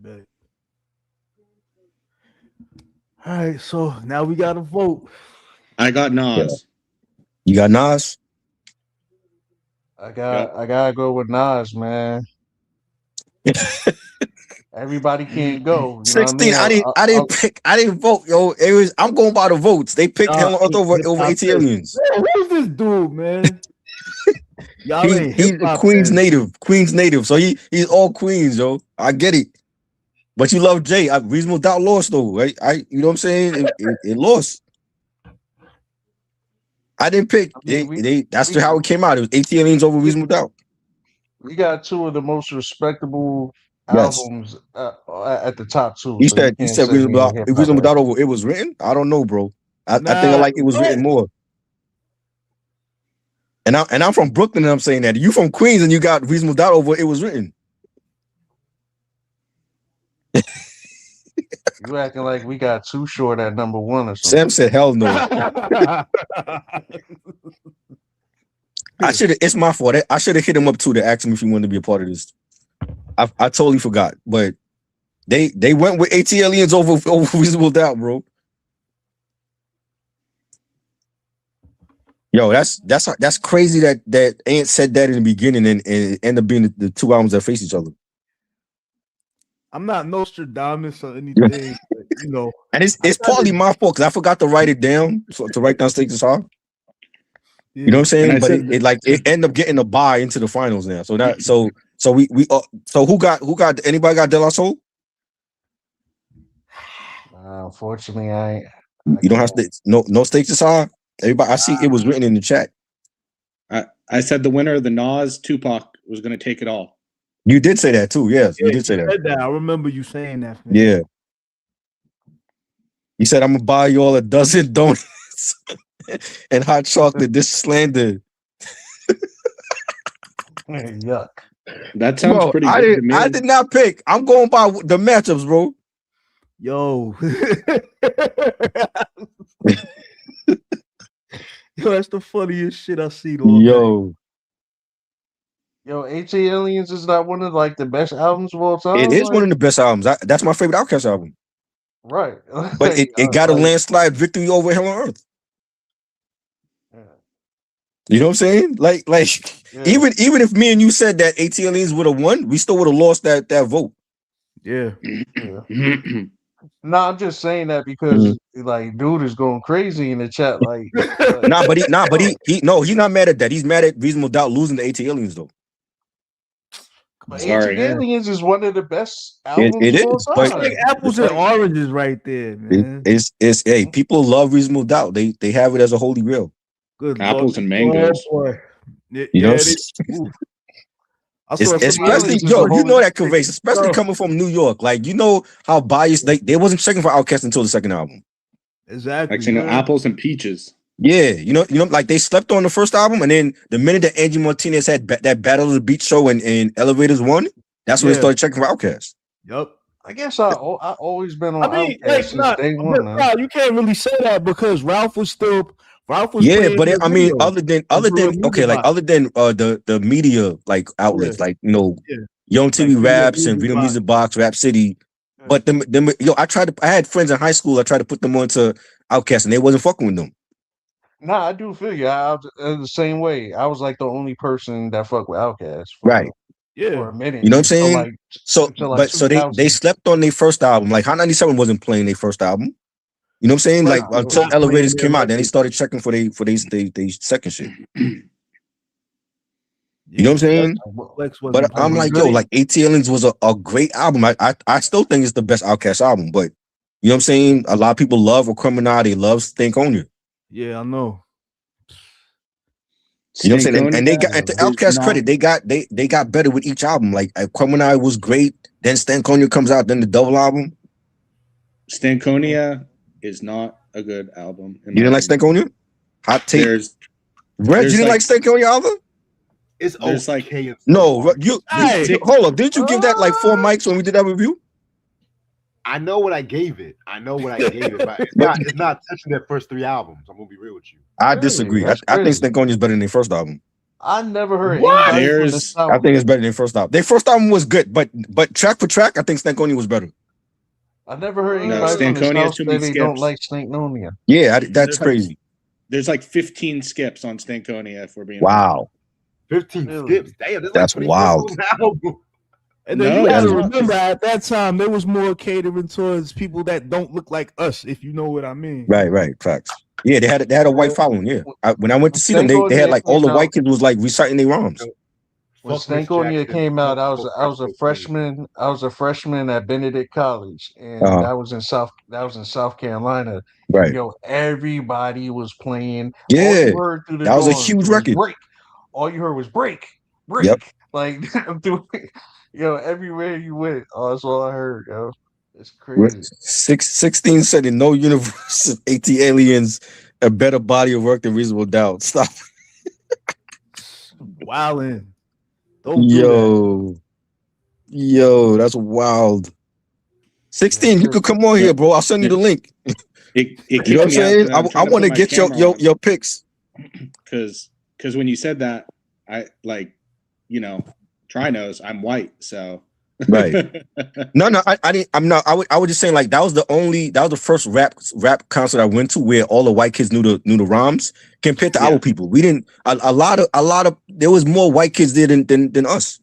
All right, so now we got to vote. I got Nas. You got Nas? I gotta go with Nas, man. Everybody can't go. You 16. know what I mean? I didn't pick. I didn't vote, yo. I'm going by the votes. They picked him over AT Aliens. Who's this dude, man? Y'all ain't He's Queens native. So he's all Queens, yo. I get it. But you love Jay. Reasonable Doubt lost though, right? You know what I'm saying? It lost. I didn't pick. That's how it came out. It was AT Aliens over Reasonable Doubt. We got two of the most respectable albums at the top two. He said Reasonable Doubt over It Was Written. I don't know, bro. I think I like It Was Written more. And I'm from Brooklyn, and I'm saying that. You from Queens, and you got Reasonable Doubt over It Was Written. You acting like we got Too Short at number one or something. Sam said, "Hell no." It's my fault. I should have hit him up too to ask him if he wanted to be a part of this. I totally forgot, but they went with AT Aliens over Reasonable Doubt, bro. Yo, that's crazy that Ant said that in the beginning and it ended up being the two albums that face each other. I'm not Nostradamus or anything, but, you know. And it's partly my fault because I forgot to write it down, to write down Stakes is Hard. Yeah. You know what I'm saying? But it ended up getting a bye into the finals now. So who got anybody got De La Soul? Unfortunately, I you don't have to no Stakes is Hard. Everybody, I see it was written in the chat. I said the winner of the Nas Tupac was going to take it all. You did say that too, yes. You did say that. I remember you saying that. Man. Yeah. He said, "I'm gonna buy you all a dozen donuts and hot chocolate." This slander. Yuck. That sounds pretty good to me. I did not pick. I'm going by the matchups, bro. Yo. Yo, that's the funniest shit I seen all day. Yo, AT Aliens is not one of like the best albums of all time. It is one of the best albums. That's my favorite Outkast album. Right. But it got a landslide victory over Hell on Earth. Yeah. You know what I'm saying? Like even if me and you said that AT Aliens would have won, we still would have lost that vote. Yeah. No, I'm just saying that because like dude is going crazy in the chat. Like he's not mad at that. He's mad at Reasonable Doubt losing to AT Aliens though. But AT Aliens is one of the best albums of all time. It's like apples and oranges right there, man. It's people love Reasonable Doubt. They have it as a holy grail. Good apples and mangoes. You know, especially you know that Kavase, especially coming from New York. Like you know how biased they wasn't checking for Outkast until the second album. Exactly. Like apples and peaches. Yeah, you know, like they slept on the first album, and then the minute that Angie Martinez had that Battle of the Beach show and Elevators won, that's when they started checking for Outkast. Yep. I guess I always been on Outkast since day one. You can't really say that because Ralph was. But other than the media like outlets like Young TV Raps and Video Music Box, Rap City. But I had friends in high school. I tried to put them onto Outkast, and they wasn't fucking with them. Nah, I do feel you. I was the same way. I was like the only person that fucked with Outkast. Right. For a minute. You know what I'm saying? They slept on their first album. Like Hot 97 wasn't playing their first album. You know what I'm saying? Like until Elevators came out, then they started checking for they second shit. You know what I'm saying? But I'm like, like AT Aliens was a great album. I still think it's the best Outkast album, but you know what I'm saying? A lot of people love Criminal, they love Stink On You. Yeah, I know. You know what I'm saying? And they got at the Outkast credit, they got better with each album. Like Criminal was great, then Stankonia comes out, then the double album. Stankonia is not a good album. You didn't like Stankonia? Hot take. Red, you didn't like Stankonia either? It's okay. No, hold up. Didn't you give that like 4 mics when we did that review? I know what I gave it. But it's not touching their first 3 albums. I'm gonna be real with you. I disagree. I think Stankonia is better than their first album. I never heard anybody from the South. I think it's better than their first album. Their first album was good, but track for track, I think Stankonia was better. I never heard anybody from the South say they don't like Stankonia. Yeah, that's crazy. There's like 15 skips on Stankonia, if we're being honest. 15 skips. Damn, that's like wild. And then you gotta remember at that time they was more catering towards people that don't look like us, if you know what I mean. Right, facts. Yeah, they had a white following. Yeah, when I went to see them, they had like all the white kids was like reciting their rhymes. When Stankonia came out, I was a freshman. I was a freshman at Benedict College, and that was in South Carolina. Right. Yo, everybody was playing. Yeah, all you heard through the that was a huge record. Break. All you heard was break. Yep. Like, everywhere you went, that's all I heard. Yo, it's crazy. 16 said in no universe of AT Aliens a better body of work than Reasonable Doubt. Stop. Wildin'. Yo, that's wild. 16, you could come on here, bro. I'll send you the link. You know what I'm saying? I want to get your picks. Because when you said that, I Try knows I'm white, so right. No, I didn't. I'm not. I was just saying like that was the first rap concert I went to where all the white kids knew the rhymes compared to our people. We didn't. A lot of there was more white kids there than us.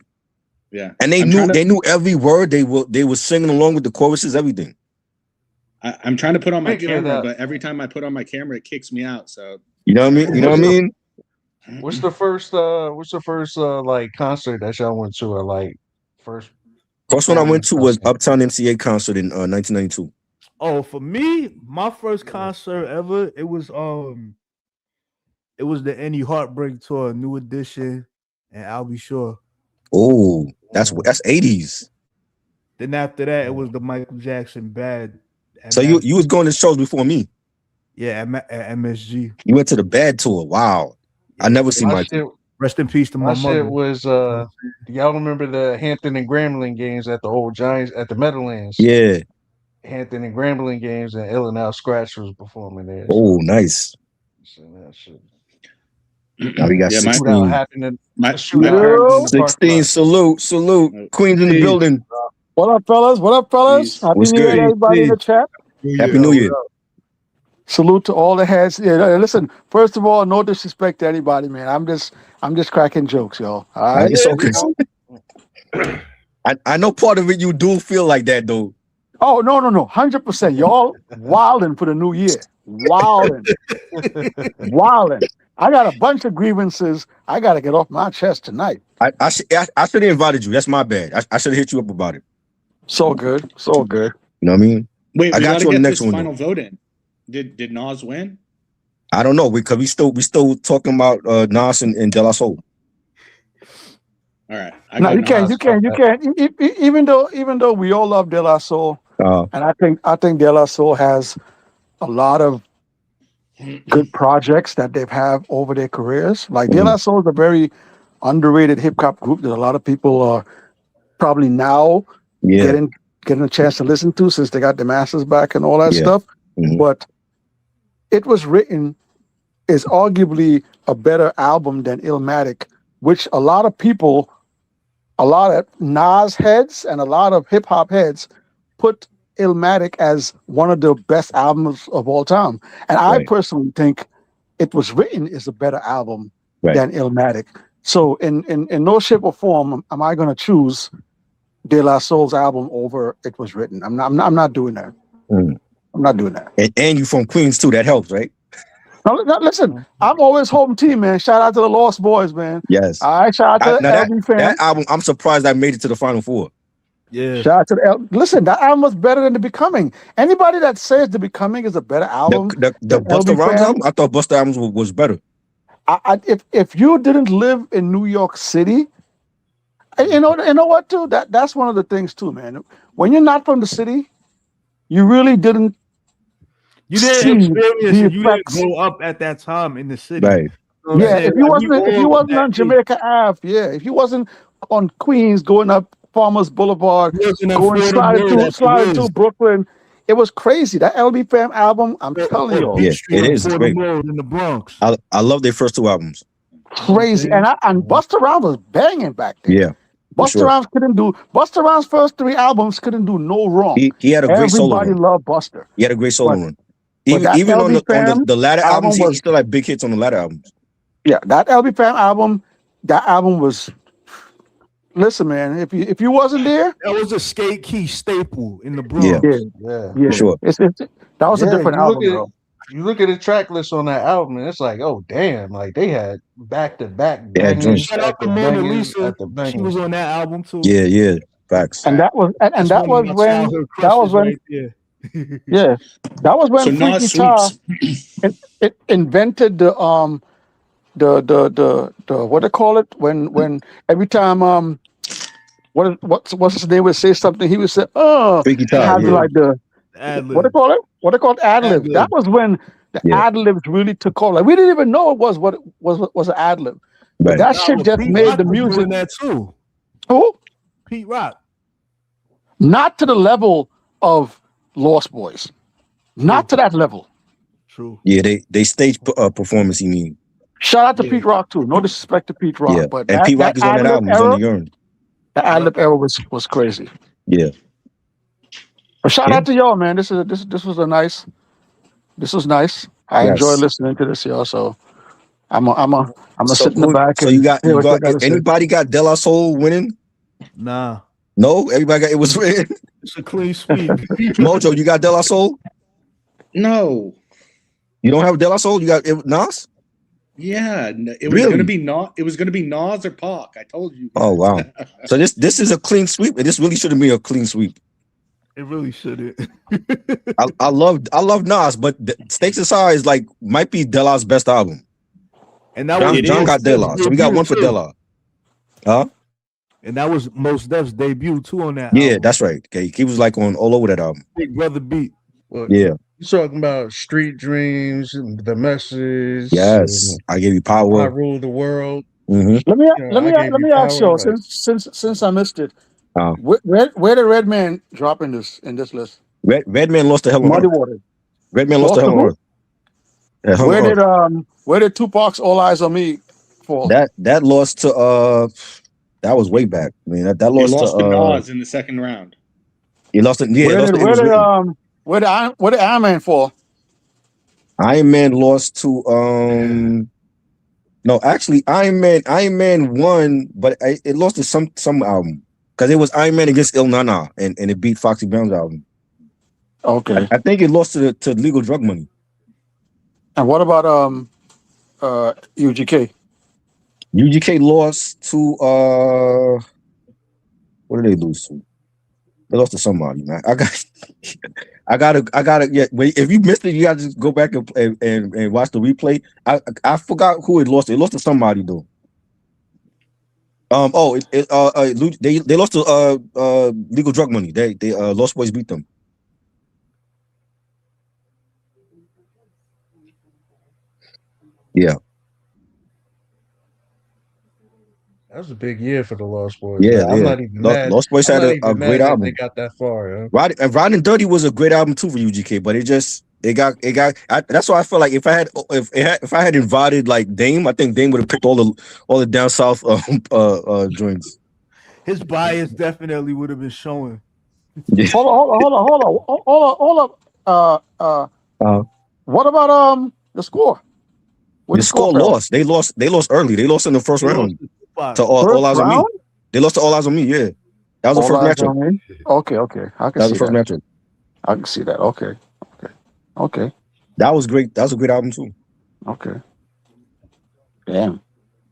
Yeah, and they knew every word. They were singing along with the choruses, everything. I'm trying to put on my camera, but every time I put on my camera, it kicks me out. So you know what I mean? What's the first like concert that y'all went to, or like first one I went to was Uptown MCA concert in 1992. Oh, for me, my first concert ever, it was the Any Heartbreak tour, New Edition, and I'll Be Sure. Oh, that's 80s. Then after that, it was the Michael Jackson Bad. So you was going to shows before me? Yeah, at MSG. You went to the Bad tour. Wow. I never seen my shit. Rest in peace to my mother. Shit was do y'all remember the Hampton and Grambling games at the old Giants at the Meadowlands? Yeah. Hampton and Grambling games, and Illinois Scratch was performing there. Oh, nice. That shit. Now we got 16. 16. Salute. Queens in the building. What up, fellas? Happy New Year, everybody in the chat. Happy New Year. Salute to all the heads. Yeah, listen, first of all, no disrespect to anybody, man. I'm just cracking jokes, y'all. All right. It's okay. I know part of it you do feel like that though. Oh, no. 100%. Y'all wilding for the new year. Wilding. I got a bunch of grievances I got to get off my chest tonight. I should have invited you. That's my bad. I should have hit you up about it. So good. You know what I mean? Wait, I got you on the next one. Final vote in. Did Nas win? I don't know because we still talking about Nas and De La Soul. All right. No, you can't. Even though we all love De La Soul, and I think De La Soul has a lot of good projects that they've had over their careers. Like De La Soul is a very underrated hip hop group that a lot of people are probably now getting a chance to listen to since they got the masters back and all that stuff. Mm-hmm. But It Was Written is arguably a better album than Illmatic, which a lot of Nas heads and a lot of hip hop heads put Illmatic as one of the best albums of all time. And I personally think It Was Written is a better album than Illmatic. So in no shape or form am I going to choose De La Soul's album over It Was Written. I'm not doing that. I'm not doing that. And you from Queens too. That helps, right? No, listen, I'm always home team, man. Shout out to the Lost Boys, man. Yes. All right, shout out to the LB fans. That album, I'm surprised I made it to the Final Four. Yeah. Shout out to the listen, that album was better than The Becoming. Anybody that says The Becoming is a better album, the Busta Rhymes album, I thought Busta albums was better. If you didn't live in New York City, you know what, too? That's one of the things too, man. When you're not from the city, you really didn't. You didn't experience it. You didn't grow up at that time in the city. Right. You know if you wasn't on Jamaica Ave, if you wasn't on Queens going up Farmers Boulevard, Listen, going sliding through Brooklyn. It was crazy. That LB Fam album, I'm telling you. Yeah, it is great. In the Bronx. I love their first 2 albums. Crazy. And Busta Rhymes was banging back then. Yeah. Busta Rhymes' first 3 albums couldn't do no wrong. He had a great solo run. Everybody loved Busta. He had a great solo run. Even on the latter albums, he still had big hits on the latter albums. Yeah, that LB Fam album, was. Listen, man, if you wasn't there, that was a skate key staple in the Bronx. Yeah, for sure. That was a different album, bro. You look at the track list on that album, and it's like, oh damn, like they had back-to-back bangers. Shout out to Mona Lisa. She was on that album too. Yeah, facts. And that was when that was when Freaky Tar invented the what they call it when every time what's his name would say something, he would say Freaky Tar, like the what they call it ad-lib. That was when the ad-libs really took off. Like we didn't even know it was an ad-lib. Right. That shit just made the music. That too. Who? Pete Rock. Not to the level of Lost Boys. Not to that level. True. Yeah, they stage performance. You mean? Shout out to Pete Rock too. No disrespect to Pete Rock, but Pete Rock is on that album. He's on the Urn. The ad-lib era was crazy. Yeah. But shout out to y'all, man. This was nice. I enjoy listening to this, y'all. So I'm sit in the back. So you got anybody got De La Soul winning? Nah. No, everybody got it was winning. It's a clean sweep. Mojo, you got De La Soul? No. You don't have De La Soul? You got Nas? Yeah, it was going to be Nas. It was going to be Nas or Pac. I told you. Oh wow! So this is a clean sweep. This really shouldn't be a clean sweep. It really shouldn't. I love Nas, but Stakes Aside is might be De La's best album. And that was John got De La, so we got one for De La. Huh? And that was Mos Def's debut too on that. Yeah, album. That's right. Okay, he was on all over that album. Big Brother beat. Well, yeah. You're talking about Street Dreams, The Message. Yes, I Give You Power. I Rule the World. Mm-hmm. Let me ask you, since I missed it, where did Redman drop in this list? Redman lost to Hell on Muddy Earth. Water. Redman lost to Hell on Earth. Where did Tupac's All Eyes on Me fall? That lost to that was way back. I mean that lost to Nas in the second round. He lost it. Yeah, where did Iron Man fall? Iron Man lost to no, actually Iron Man won, but it lost to some album because it was Iron Man against Il Nana and it beat Foxy Brown's album. Okay, I think it lost to Legal Drug Money. And what about UGK? UGK lost to what did they lose to? They lost to somebody, man. I gotta. Yeah. If you missed it, you gotta just go back and watch the replay. I forgot who it lost to. It lost to somebody though. They lost to Legal Drug Money. They Lost Boys beat them. Yeah. That was a big year for the Lost Boys. Yeah, I'm not even mad. Lost Boys had a great album. They got that far. Yeah. Ride and Dirty was a great album too for UGK, but it got. That's why I feel like if I had invited Dame, I think Dame would have picked all the down south joints. His bias definitely would have been showing. Yeah. Hold up. What about the score? The score lost. They lost early. They lost in the first round. To All Eyes on Me. They lost to All Eyes on Me, yeah. That was the first matchup. Okay. That was the first matchup. I can see that. Okay. That was great. That was a great album too. Okay. Damn.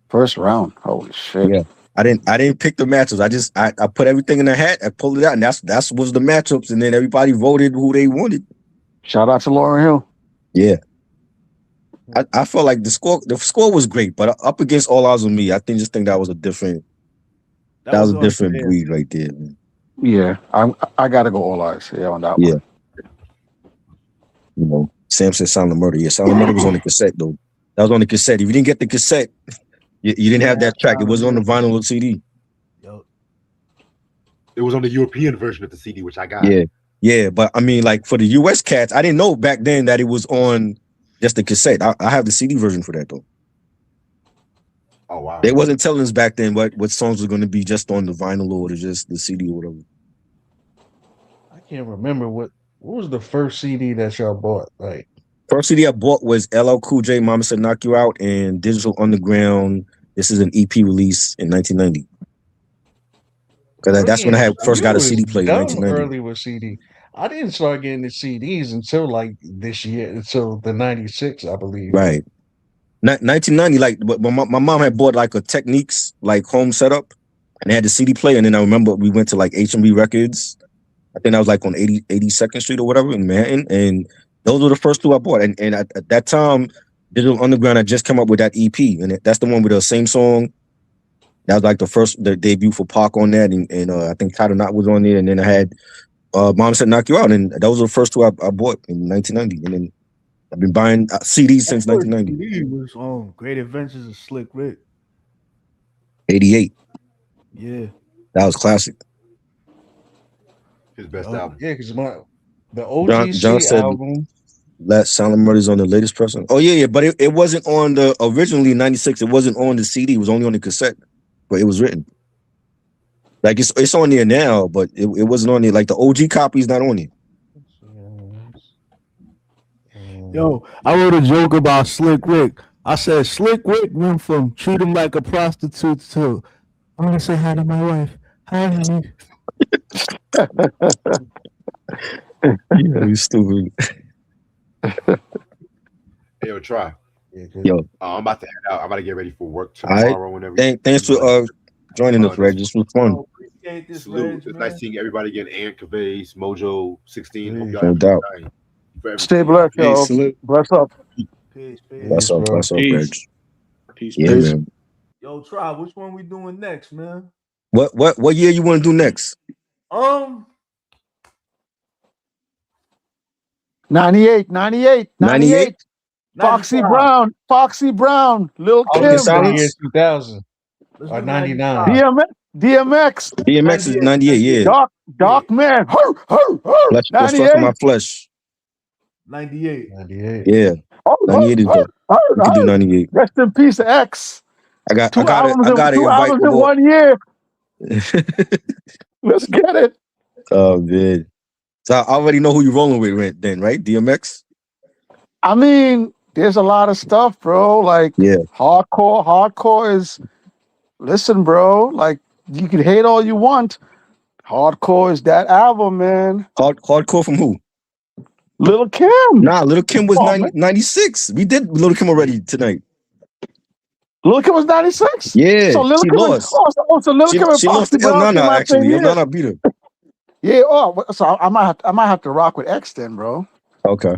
First round. Holy shit. Yeah. I didn't pick the matchups. I put everything in the hat, I pulled it out, and that's was the matchups, and then everybody voted who they wanted. Shout out to Lauryn Hill. Yeah. I felt like the score was great, but up against All Eyes on Me, I think that was a different breed right there, man. Yeah, I gotta go All Eyes on that one. You know, Sam said Sound of Murder. Yeah, Sound of Murder was on the cassette though. That was on the cassette. If you didn't get the cassette, you didn't have that track. It was on the vinyl or CD. It was on the European version of the CD, which I got. Yeah, but I mean, like for the US cats, I didn't know back then that it was on just the cassette. I have the CD version for that though. Oh wow! They wasn't telling us back then what songs were going to be just on the vinyl or just the CD or whatever. I can't remember what was the first CD that y'all bought. Like first CD I bought was LL Cool J, Mama Said Knock You Out, and Digital Underground. This is an EP release in 1990. Because that's when I first got a CD player in 1990. Early with CD. I didn't start getting the CDs until like this year, until the 96, I believe. Right. 1990, like, but my mom had bought like a Techniques like home setup, and they had the CD player. And then I remember we went to like H&B Records. I think I was like on 82nd Street or whatever in Manhattan, and those were the first two I bought. And at that time, Digital Underground had just come up with that EP, and that's the one with the same song. That was like the debut for Pac on that, and I think Title Knot was on there, and then I had Mom Said Knock You Out, and those were the first two I bought in 1990, and then I've been buying CDs since 1990. CD was Great Adventures of Slick Rick. 88. Yeah. That was classic. His best album. Yeah, because the OGC John said, album. Last Silent Murders on the latest person. Oh yeah, but it wasn't on the originally 96. It wasn't on the CD. It was only on the cassette, but it was written. Like it's on there now, but it wasn't on there. Like the OG copy is not on it. Yo, I wrote a joke about Slick Rick. I said Slick Rick went from treat him like a prostitute to I'm gonna say hi to my wife. Hi, honey. Yeah, you stupid. Hey, yo, try. Yo, I'm about to head out. I'm about to get ready for work tomorrow. Whenever. Thanks for joining us, Reg. This was fun. Appreciate this, Salute. It's nice seeing everybody again. Ant Cavase, Mojo 16. Hope y'all No doubt. Stay blessed, y'all. Bless up. Peace. Bless up, Reg. Peace. Yeah, man. Yo, try. Which one we doing next, man? What year you want to do next? 98. Foxy Brown, Lil Kim. Year 2000 or 99. DMX. DMX is 98, yeah. Doc Man. Flesh of my flesh. 98. Yeah. 98 is dope. We can do 98. Rest in peace, X. I got two albums invite in 1 year. Let's get it. Oh, man. So I already know who you're rolling with then, right? DMX? I mean, there's a lot of stuff, bro. Like, hardcore is, listen, bro, like, you can hate all you want. Hardcore is that album, man. Hardcore from who? Lil Kim. Nah, Lil Kim was 96. We did Lil Kim already tonight. Lil Kim was 96? Yeah, so Lil she Kim lost. So Lil Kim and she lost to El Nana, actually. El Nana beat her. Yeah, so I might have to rock with X then, bro. Okay.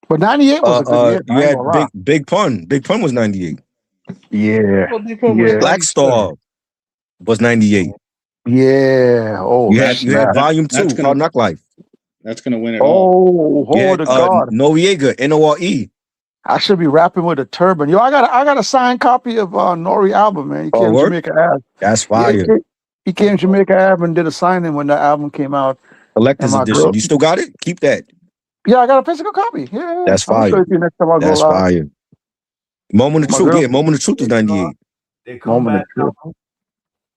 But 98 was a good year. You had Big Pun. Big Pun was 98. Yeah. Black Star was 98. Yeah. Oh, you had Volume 2, called Knock Life. That's gonna win it all. Oh, to God. Noriega, Nore. I should be rapping with a turban. Yo, I got a signed copy of Nori album, man. He came to Jamaica Ave. That's fire. Yeah, he came to Jamaica Ave and did a signing when the album came out. Collector's edition. You still got it? Keep that. Yeah, I got a physical copy. Yeah. That's fire. I'll show it to you next time I That's go fire. Moment of Truth. Yeah, Moment of Truth is 98. Moment of Truth.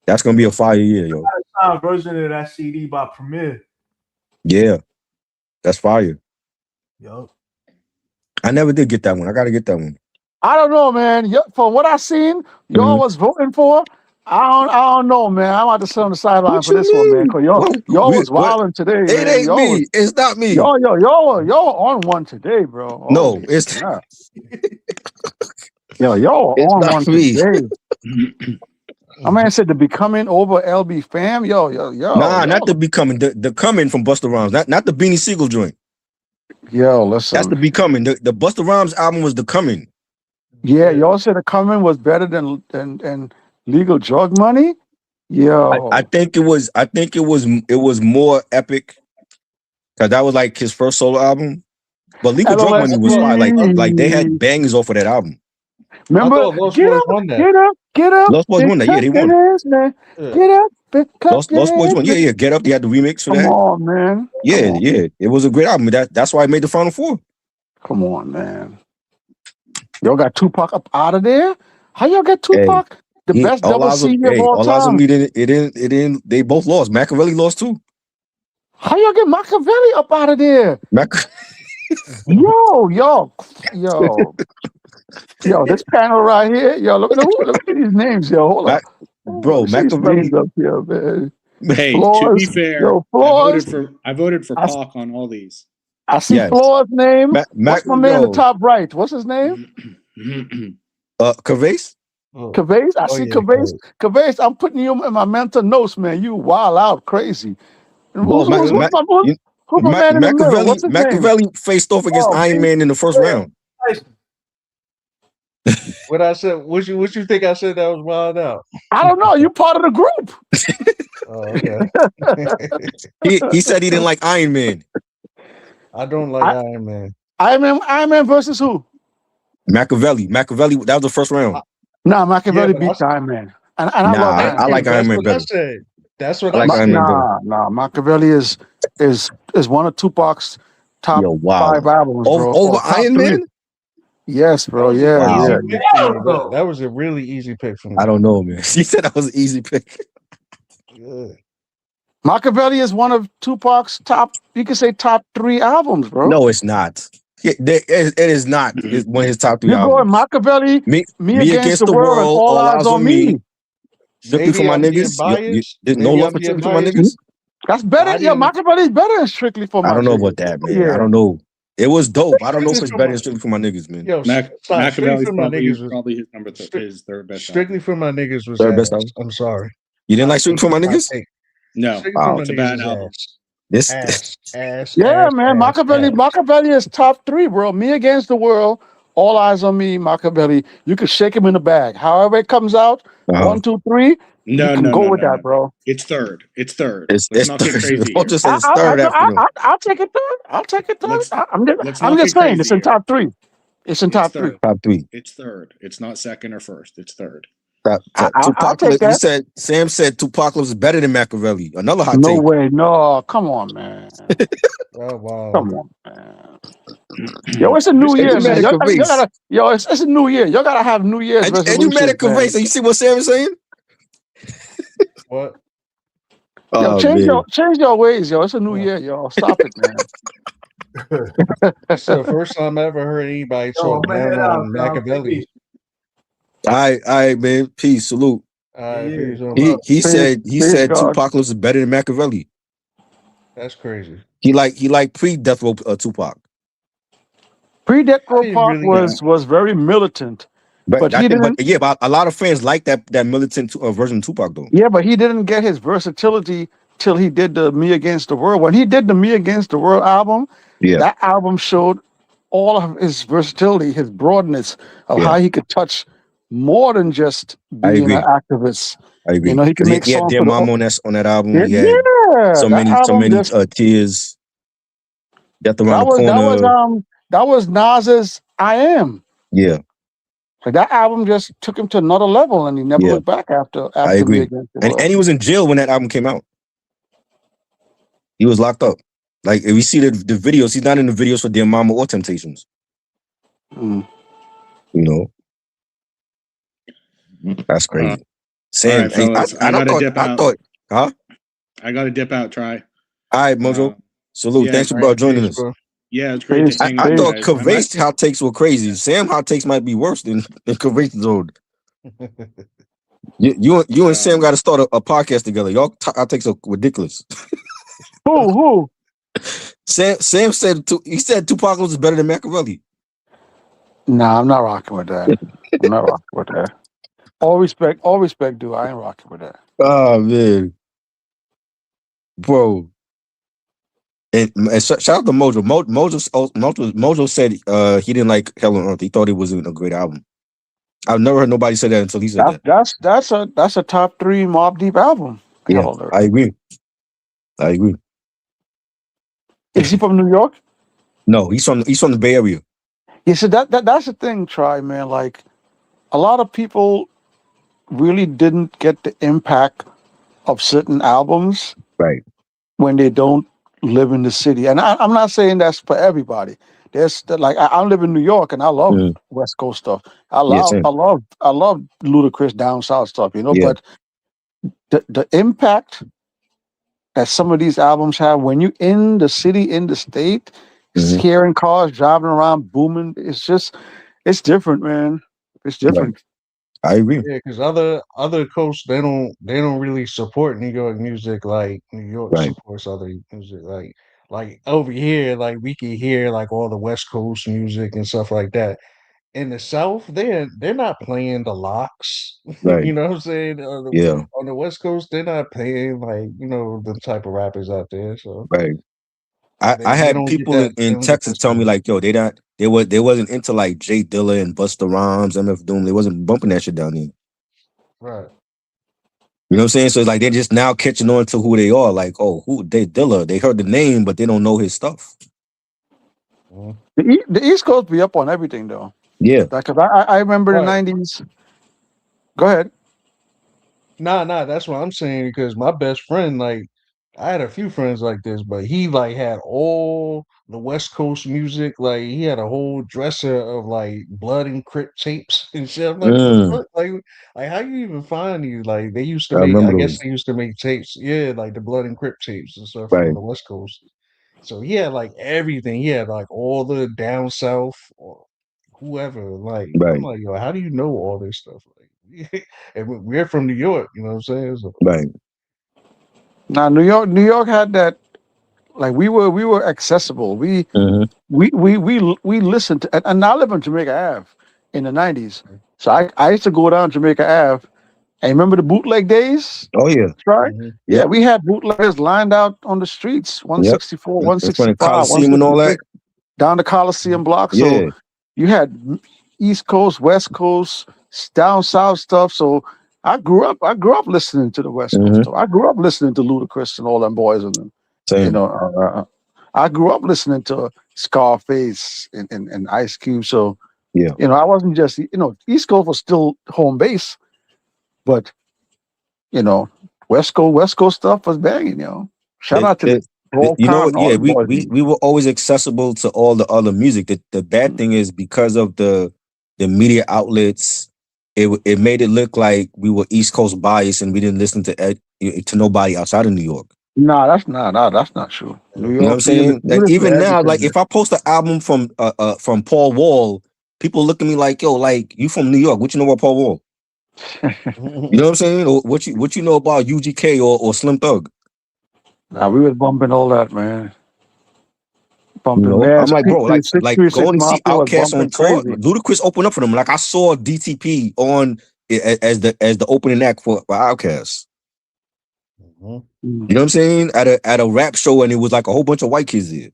That's gonna be a fire year, yo. A version of that CD by Premier. Yeah. That's fire. Yo. I never did get that one. I gotta get that one. I don't know, man. For what I seen, y'all was voting for. I don't know, man. I'm about to sit on the sideline for this one, man. Cause y'all was wilding today. It ain't me. It's not me. Y'all on one today, bro. No, it's not. Y'all on one today. My man said the Becoming over LB fam. Yo. Nah, not the Becoming. The Coming from Busta Rhymes. Not the Beanie Siegel joint. Yo, listen. That's the Becoming. The Busta Rhymes album was the Coming. Yeah, y'all said the Coming was better than Legal Drug Money. Yo, I think it was more epic because that was like his first solo album. But Legal Drug Money was fire. Like they had bangers off of that album. Remember, get up. Lost Boys won that. Yeah, they won. Get up, Lost Boys 1. Yeah. Get Up. They had the remix for Come that. on, man. Yeah. It was a great album. That's why I made the Final Four. Come on, man. Y'all got Tupac up out of there? How y'all get Tupac? The best double senior of all time. It didn't. They both lost. Machiavelli lost too. How y'all get Machiavelli up out of there? Yo, this panel right here. Yo, look at these names, yo. Hold up. Bro, Machiavelli up here, man. Hey, Floors, to be fair, yo, Floors, I voted for Pac on all these. I see Floors' name. What's my man in the top right? What's his name? Cavase? Cavase? I see Cavase. Cavase, I'm putting you in my mental notes, man. You wild out crazy. Who's my man in the middle? What's his Machiavelli faced off against Iron Man in the first round. What I said? What you think I said that was wild out? I don't know. You part of the group. Okay. he said he didn't like Iron Man. I don't like Iron Man. Iron Man versus who? Machiavelli. That was the first round. Machiavelli beat Iron Man. And I like Iron Man better. That's what I like Iron Man better. Machiavelli is one of Tupac's top 5 albums, bro. Over Iron Man? Yes, bro. Yeah. That was a really easy pick for me. I don't know, man. He said that was an easy pick. Machiavelli is one of Tupac's top 3 albums, bro. No, it's not. It is not. It's one of his top 3 albums. You're going Machiavelli, Me Against the World, and All Eyes on Me. Strictly for my niggas. There's no love for Strictly for my niggas. That's better. Machiavelli's better than Strictly for my niggas. I don't know about that, man. I don't know. It was dope. I don't know if it's better than Strictly for my niggas, man. Yo, Machiavelli's probably his number his third best. Strictly for my niggas was third best album. I'm sorry. You didn't like Strictly for my niggas? No, it's a bad album. Man. Machiavelli is top 3, bro. Me Against the World, All Eyes on Me, Machiavelli. You can shake him in the bag. However it comes out, 1, 2, 3. Go with that, bro. It's third. It's not get crazy. I'll take it third. I'm just saying it's in top 3. It's in top 3. Top 3. It's third. It's not second or first. It's third. I'll take that. Sam said Tupac is better than Machiavelli. Another hot take. No way. No, come on, man. Wow. Come on, man. Yo, it's a new year, man. It's a new year. Y'all gotta have New Year's resolutions. And you mad at Cavase? You see what Sam is saying? What? Yo, change your ways, yo. It's a new year, y'all. Stop it, man. It's the first time I ever heard anybody talk on Machiavelli. All right, man. Peace, salute. He said Tupac is better than Machiavelli. That's crazy. He like pre-Death Row Tupac. Pre-Death Row Tupac was very militant. But a lot of fans like that militant version of Tupac though. Yeah, but he didn't get his versatility till he did the Me Against the World. When he did the Me Against the World album, that album showed all of his versatility, his broadness of how he could touch more than just being an activist. I agree. You know, he could make songs. Dear Mama on that album. So many tears. Death Around the Corner. That was Nas's I Am. Yeah. Like that album just took him to another level, and he never looked back after. I agree. And he was in jail when that album came out. He was locked up. Like if you see the videos, he's not in the videos for Dear Mama or Temptations. You know, that's crazy. Sam, right, I gotta dip out. Try. All right, Mojo. Salute. Thanks for joining us. Bro. Yeah, it's great. I thought Cavase hot takes were crazy. Sam hot takes might be worse than Cavase's old. You and Sam got to start a podcast together. Y'all hot takes are ridiculous. Who? Sam said Tupac was better than Machiavelli. Nah, I'm not rocking with that. All respect, dude. I ain't rocking with that. Oh man, bro. And shout out to Mojo. Mojo said he didn't like Hell on Earth. He thought it wasn't a great album. I've never heard nobody say that until he said that. That's a top 3 Mobb Deep album. Yeah, I agree. Is he from New York? No, he's from the Bay Area. Yeah, so that's the thing, Try, man. Like a lot of people really didn't get the impact of certain albums, right, when they don't live in the city. And I'm not saying that's for everybody. There's like I live in New York and I love West Coast stuff. I yeah, love same. I love ludicrous down south stuff, you know. Yeah. But the impact that some of these albums have when you in the city, in the state, hearing cars driving around booming, it's different, man. It's different. I agree. Yeah, because other coasts they don't really support New York music like New York Right. supports other music. Like over here, like we can hear like all the West Coast music and stuff like that. In the South, they're not playing the locks. Right. You know what I'm saying? Yeah. On the West Coast, they're not playing like the type of rappers out there. So Right. I they had don't get people that. They in don't get Texas that tell me support. like, yo, they wasn't into like Jay Dilla and Busta Rhymes, MF Doom. They wasn't bumping that shit down there. Right. You know what I'm saying? So it's like they're just now catching on to who they are. Like, oh, who they Dilla? They heard the name, but they don't know his stuff. The East Coast be up on everything though. Yeah. Because I remember the Right. 90s. Go ahead. Nah, that's what I'm saying because my best friend, like, I had a few friends like this, but he like had all the West Coast music. Like, he had a whole dresser of like Blood and Crip tapes and shit. I'm like, what the fuck? Like, how you even find these? Like, they used to I make, remember I guess those. they used to make tapes, yeah, like the Blood and Crip tapes and stuff Right. from the West Coast. So he had like everything. He had like all the down south or whoever. Like, I'm Right. like, yo, how do you know all this stuff? Like, and we're from New York, you know what I'm saying? So, Right. Now New York had that, like we were accessible. We listened to, and I live in Jamaica Ave in the 90s. So I used to go down Jamaica Ave. And remember the bootleg days? Oh yeah. Right? Mhm. Yeah, Yep. we had bootleggers lined out on the streets, 164, In front of 165, Coliseum and all that. 166, down the Coliseum block. So Yeah. you had East Coast, West Coast, down south stuff. So I grew up listening to the West Coast stuff. I grew up listening to Ludacris and all them boys and them. Same. You know, I grew up listening to Scarface and Ice Cube. So yeah, you know, I wasn't just East Coast was still home base, but you know, West Coast stuff was banging. You know, shout out to the Roll you know Con what? and all Yeah, them boys. we were always accessible to all the other music. The bad thing is because of the media outlets, it made it look like we were East Coast biased and we didn't listen to nobody outside of New York. No, that's not true. New You know what I'm York, saying? we And listen to even now, everything. like if I post an album from Paul Wall, people look at me like, yo, like you from New York? What you know about Paul Wall? You know what I'm saying? Or what you know about UGK or Slim Thug? Nah, we was bumping all that, man. Bumping, I'm like, bro, like 636 going to see Mafia was Outkast on bumping tour. crazy. Ludacris opened up for them. Like I saw DTP on as the opening act for Outkast. You know what I'm saying? At a rap show, and it was like a whole bunch of white kids there.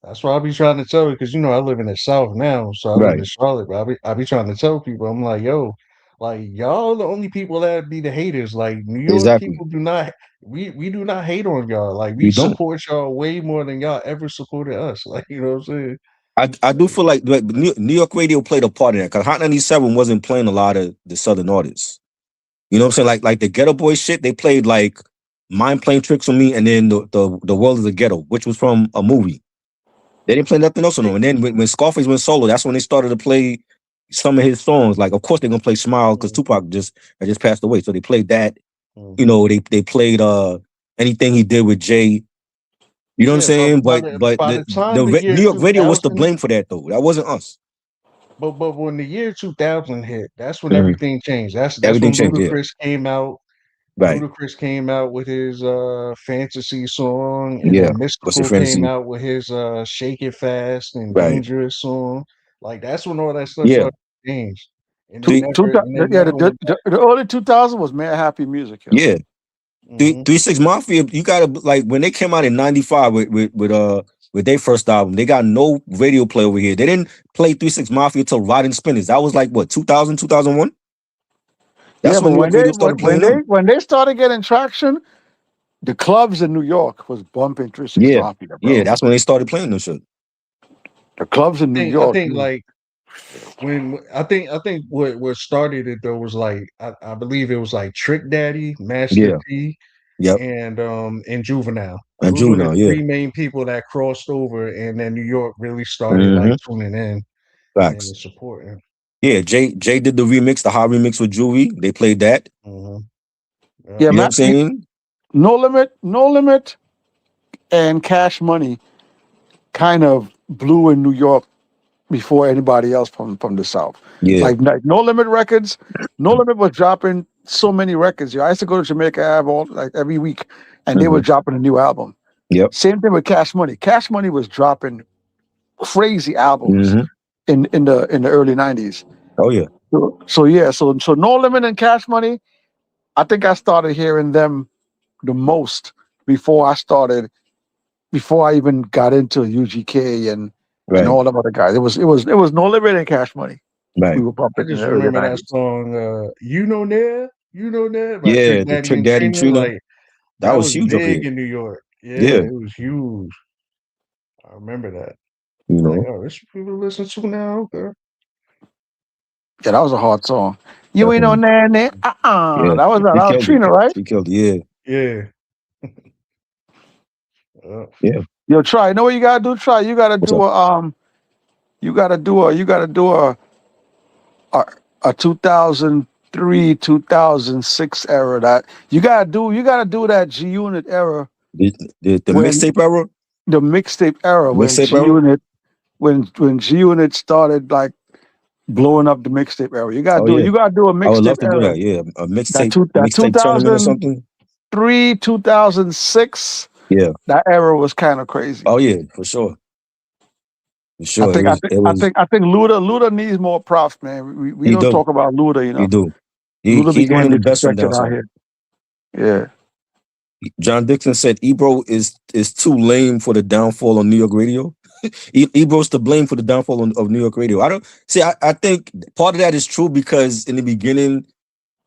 that's what I be trying to tell you because I live in the South now, so I live in Charlotte. But I be trying to tell people, I'm like, yo, like y'all the only people that be the haters. Like New York Exactly. people do not, we do not hate on y'all. Like we We don't. support y'all way more than y'all ever supported us. Like you know what I'm saying? I do feel like New York radio played a part in that because Hot 97 wasn't playing a lot of the Southern artists. You know what I'm saying? Like the Ghetto Boy shit, they played like Mind Playing Tricks on Me and then the World is a Ghetto, which was from a movie. They didn't play nothing else on them. And then when Scarface went solo, that's when they started to play some of his songs. Like, of course, they're gonna play Smile because Tupac just passed away. So they played that. You know, they played anything he did with Jay. You know what I'm saying? But by the time the year New York radio was to 2000, blame for that though. That wasn't us. but when the year 2000 hit, that's when everything changed. That's Everything when changed. Yeah. Ludacris came out. Right. Ludacris came out with his fantasy song, and Yeah. then What's your Mystical fantasy? came out with his Shake It Fast and Right. Dangerous song. Like that's when all that stuff Yeah. started to change. And they The early 2000s was mad happy music. Yo. Yeah. 3-6 Mafia, you gotta like when they came out in '95 with their first album, they got no radio play over here. They didn't play 3-6 Mafia till Riding Spinners. That was like what 2000, 2001? That's when New York radio started playing them. When they started getting traction, the clubs in New York was bumping 3-6 Mafia, bro. Yeah, that's when they started playing them shit. The clubs in New York. I think like When I think what started it though was like I believe it was like Trick Daddy, Master P, and Juvenile. And Those were the Juvenile, three main people that crossed over, and then New York really started like tuning in and supporting. Yeah, Jay did the remix, the hot remix with Juvie. They played that. Yeah, you know what I'm saying? No Limit, and Cash Money kind of blew in New York before anybody else from the South. Yeah. Like No Limit Records, No Limit was dropping so many records. I used to go to Jamaica Ave every week, and they were dropping a new album. Yep. Same thing with Cash Money. Cash Money was dropping crazy albums in the early 90s. Oh yeah. So No Limit and Cash Money, I think I started hearing them the most before I even got into UGK and all them other guys. It was No Limit and Cash Money. Right. We were pumping I just remember that song, You Know That by Trick Daddy Trick and Daddy Trina. Like that was huge big up here in New York. Yeah, it was huge. I remember that. You know, like, this people listen to now. Okay. Yeah, that was a hard song. You ain't no nanny. Yeah. That was Trina, right? She killed it. Yeah. Yeah. Yo, Try. You know what you gotta do? Try. You gotta do a 2003, 2006 era. That you gotta do that G Unit era. The mixtape era. The mixtape era when G Unit started like blowing up the mixtape era. You gotta do a mixtape. I would love to era. do that. Yeah, a mixtape. That mixtape tournament or something. 2006. Yeah, that era was kind of crazy. Oh yeah, for sure. For sure. I think Luda needs more props, man. We don't talk about Luda, you know. You do. Luda He's one of the best from down out here. Yeah. John Dixon said Ebro is too lame for the downfall on New York radio. Ebro's to blame for the downfall of New York radio. I think part of that is true because in the beginning,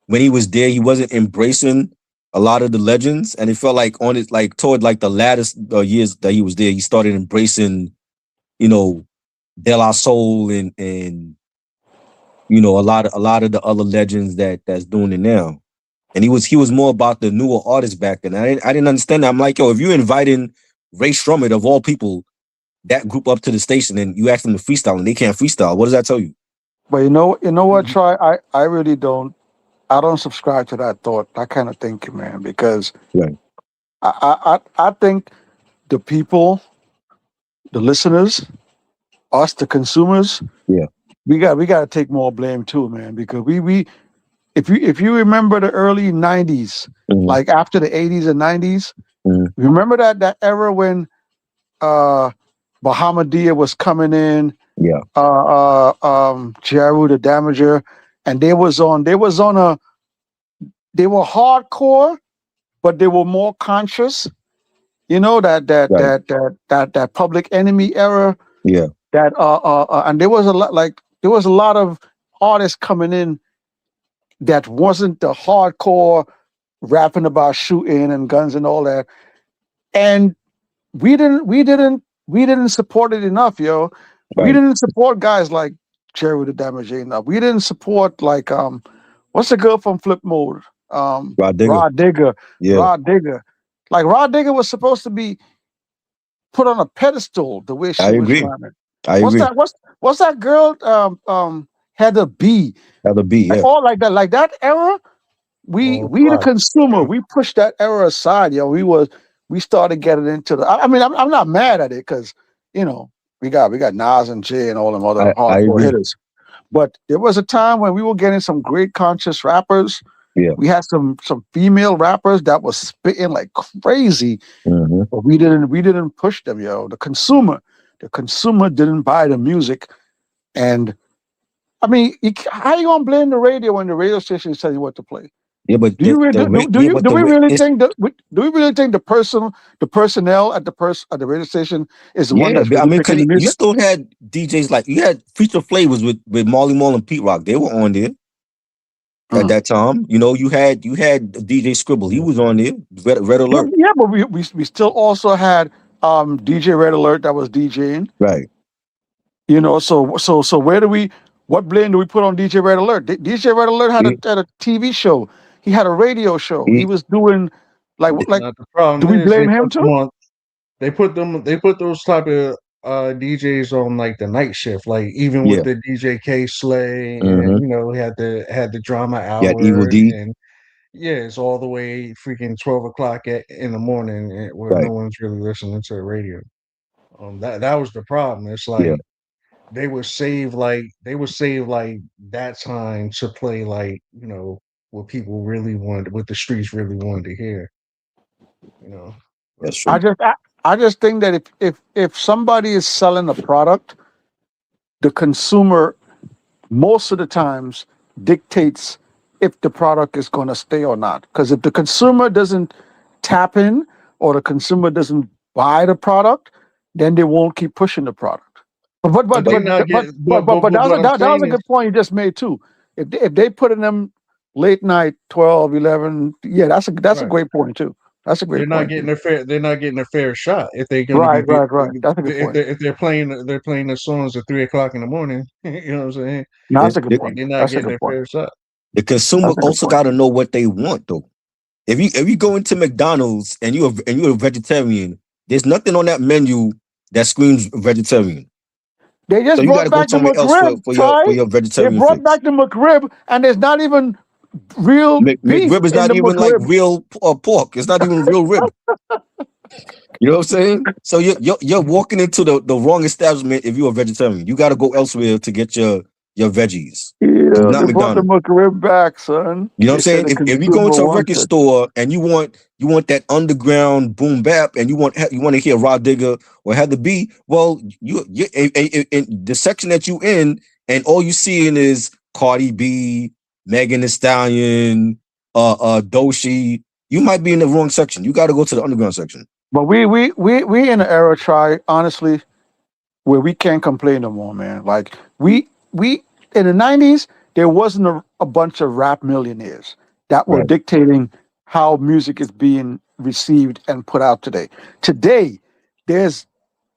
when he was there, he wasn't embracing a lot of the legends, and it felt like toward the lattest years that he was there, he started embracing, De La Soul and a lot of the other legends that's doing it now. And he was more about the newer artists back then. I didn't understand that. I'm like, yo, if you're inviting Ray Shrummet of all people, that group up to the station, and you ask them to freestyle and they can't freestyle, what does that tell you? But you know what, Try? I really don't. I don't subscribe to that thought, that kind of thinking, man, because I think the people, the listeners, us, the consumers, we got to take more blame too, man, because if you remember the early 90s, like after the 80s and 90s, remember that era when Bahamadia was coming in, Jaru the Damager, and they were hardcore, but they were more conscious. That Public Enemy era. Yeah. That and there was a lot of artists coming in that wasn't the hardcore rapping about shooting and guns and all that, and we didn't support it enough, yo. We didn't support guys like Cherry the Damage enough. We didn't support what's the girl from Flip Mode? Rod Digger. Yeah. Rod Digger. Like Rod Digger was supposed to be put on a pedestal the way she was rhyming. I agree. What's that girl? Heather B. Heather B. Yeah. All like that era. We the consumer, we pushed that era aside, yo. We started getting into the. I mean, I'm not mad at it because we got Nas and Jay and all them other hardcore hitters. But there was a time when we were getting some great conscious rappers. Yeah. We had some female rappers that was spitting like crazy, but we didn't push them, yo. The consumer didn't buy the music, and I mean, how you gonna blame the radio when the radio station is telling you what to play? Yeah, but do we really think the personnel at the radio station is the one that's really picking the music? You still had DJs like you had Feature Flavors with Marley Marl and Pete Rock. They were on there at that time. You had DJ Scribble. He was on there. Red Alert. Yeah, but we still also had DJ Red Alert that was DJing. Right. You know, so where do we? What blame do we put on DJ Red Alert? DJ Red Alert had a TV show. He had a radio show. He was doing like the problem do we is blame him too? They put those type of DJs on like the night shift, like even with the DJ K Slay, and you know, had the drama Yeah, Evil hour, D. and it's all the way freaking 12 o'clock in the morning, where no one's really listening to the radio. That was the problem. It's like they would save like that time to play, like, you know, what people really wanted, what the streets really wanted to hear. You know, that's true. I just think that if somebody is selling a product, the consumer most of the times dictates if the product is going to stay or not. Because if the consumer doesn't tap in, or the consumer doesn't buy the product, then they won't keep pushing the product. But that was a good point you just made too. If they put in them late night 12, 11, that's a great point too. That's a great point. They're not getting a fair shot if they're going to be right. That's a good point. If they're playing the songs at 3 o'clock in the morning. You know what I'm saying? No, that's a good point. They're not getting their fair shot. The consumer also got to know what they want though. If you go into McDonald's and you're a vegetarian, there's nothing on that menu that screams vegetarian. They just brought back the McRib for your vegetarian. They brought back the McRib, and there's not even real beef. McRib is not even like real pork. It's not even real rib. You know what I'm saying? So you're walking into the wrong establishment if you're a vegetarian. You got to go elsewhere to get your veggies. Yeah, they brought the McRib back, son. You know what I'm saying? If you go into a record store and you want that underground boom bap, and you want to hear Rod Digger or Heather B, well, you in the section that you in, and all you seeing is Cardi B, Megan Thee Stallion, Doechii. You might be in the wrong section. You got to go to the underground section. But we in an era, honestly, where we can't complain no more, man. Like we in the 90s, there wasn't a bunch of rap millionaires that were dictating how music is being received and put out today. Today, there's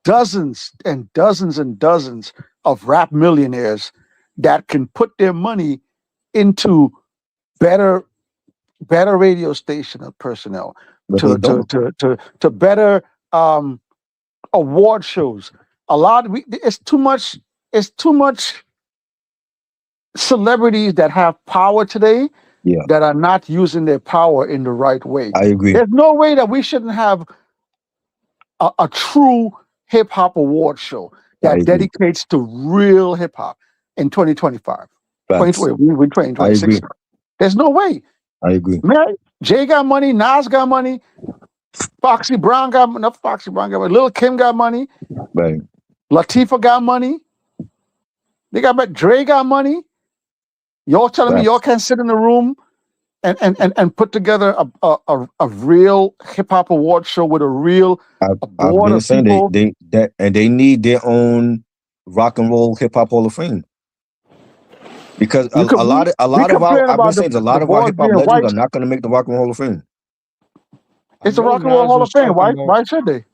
dozens and dozens and dozens of rap millionaires that can put their money into better radio station personnel, to better award shows. It's too much celebrities that have power today that are not using their power in the right way. I agree. There's no way that we shouldn't have a true hip hop award show that dedicates to real hip hop in 2025. 2026. There's no way. I agree. Man, Jay got money, Nas got money, Foxy Brown got money, Lil' Kim got money, right. Latifah got money. They got Dre got money. Y'all telling me y'all can't sit in the room and put together a real hip hop award show with a real board of people? They need their own rock and roll hip hop Hall of Fame. Because a lot of our hip hop legends are not going to make the Rock and Roll Hall of Fame. It's a Rock and Roll Hall of Fame. Why should they?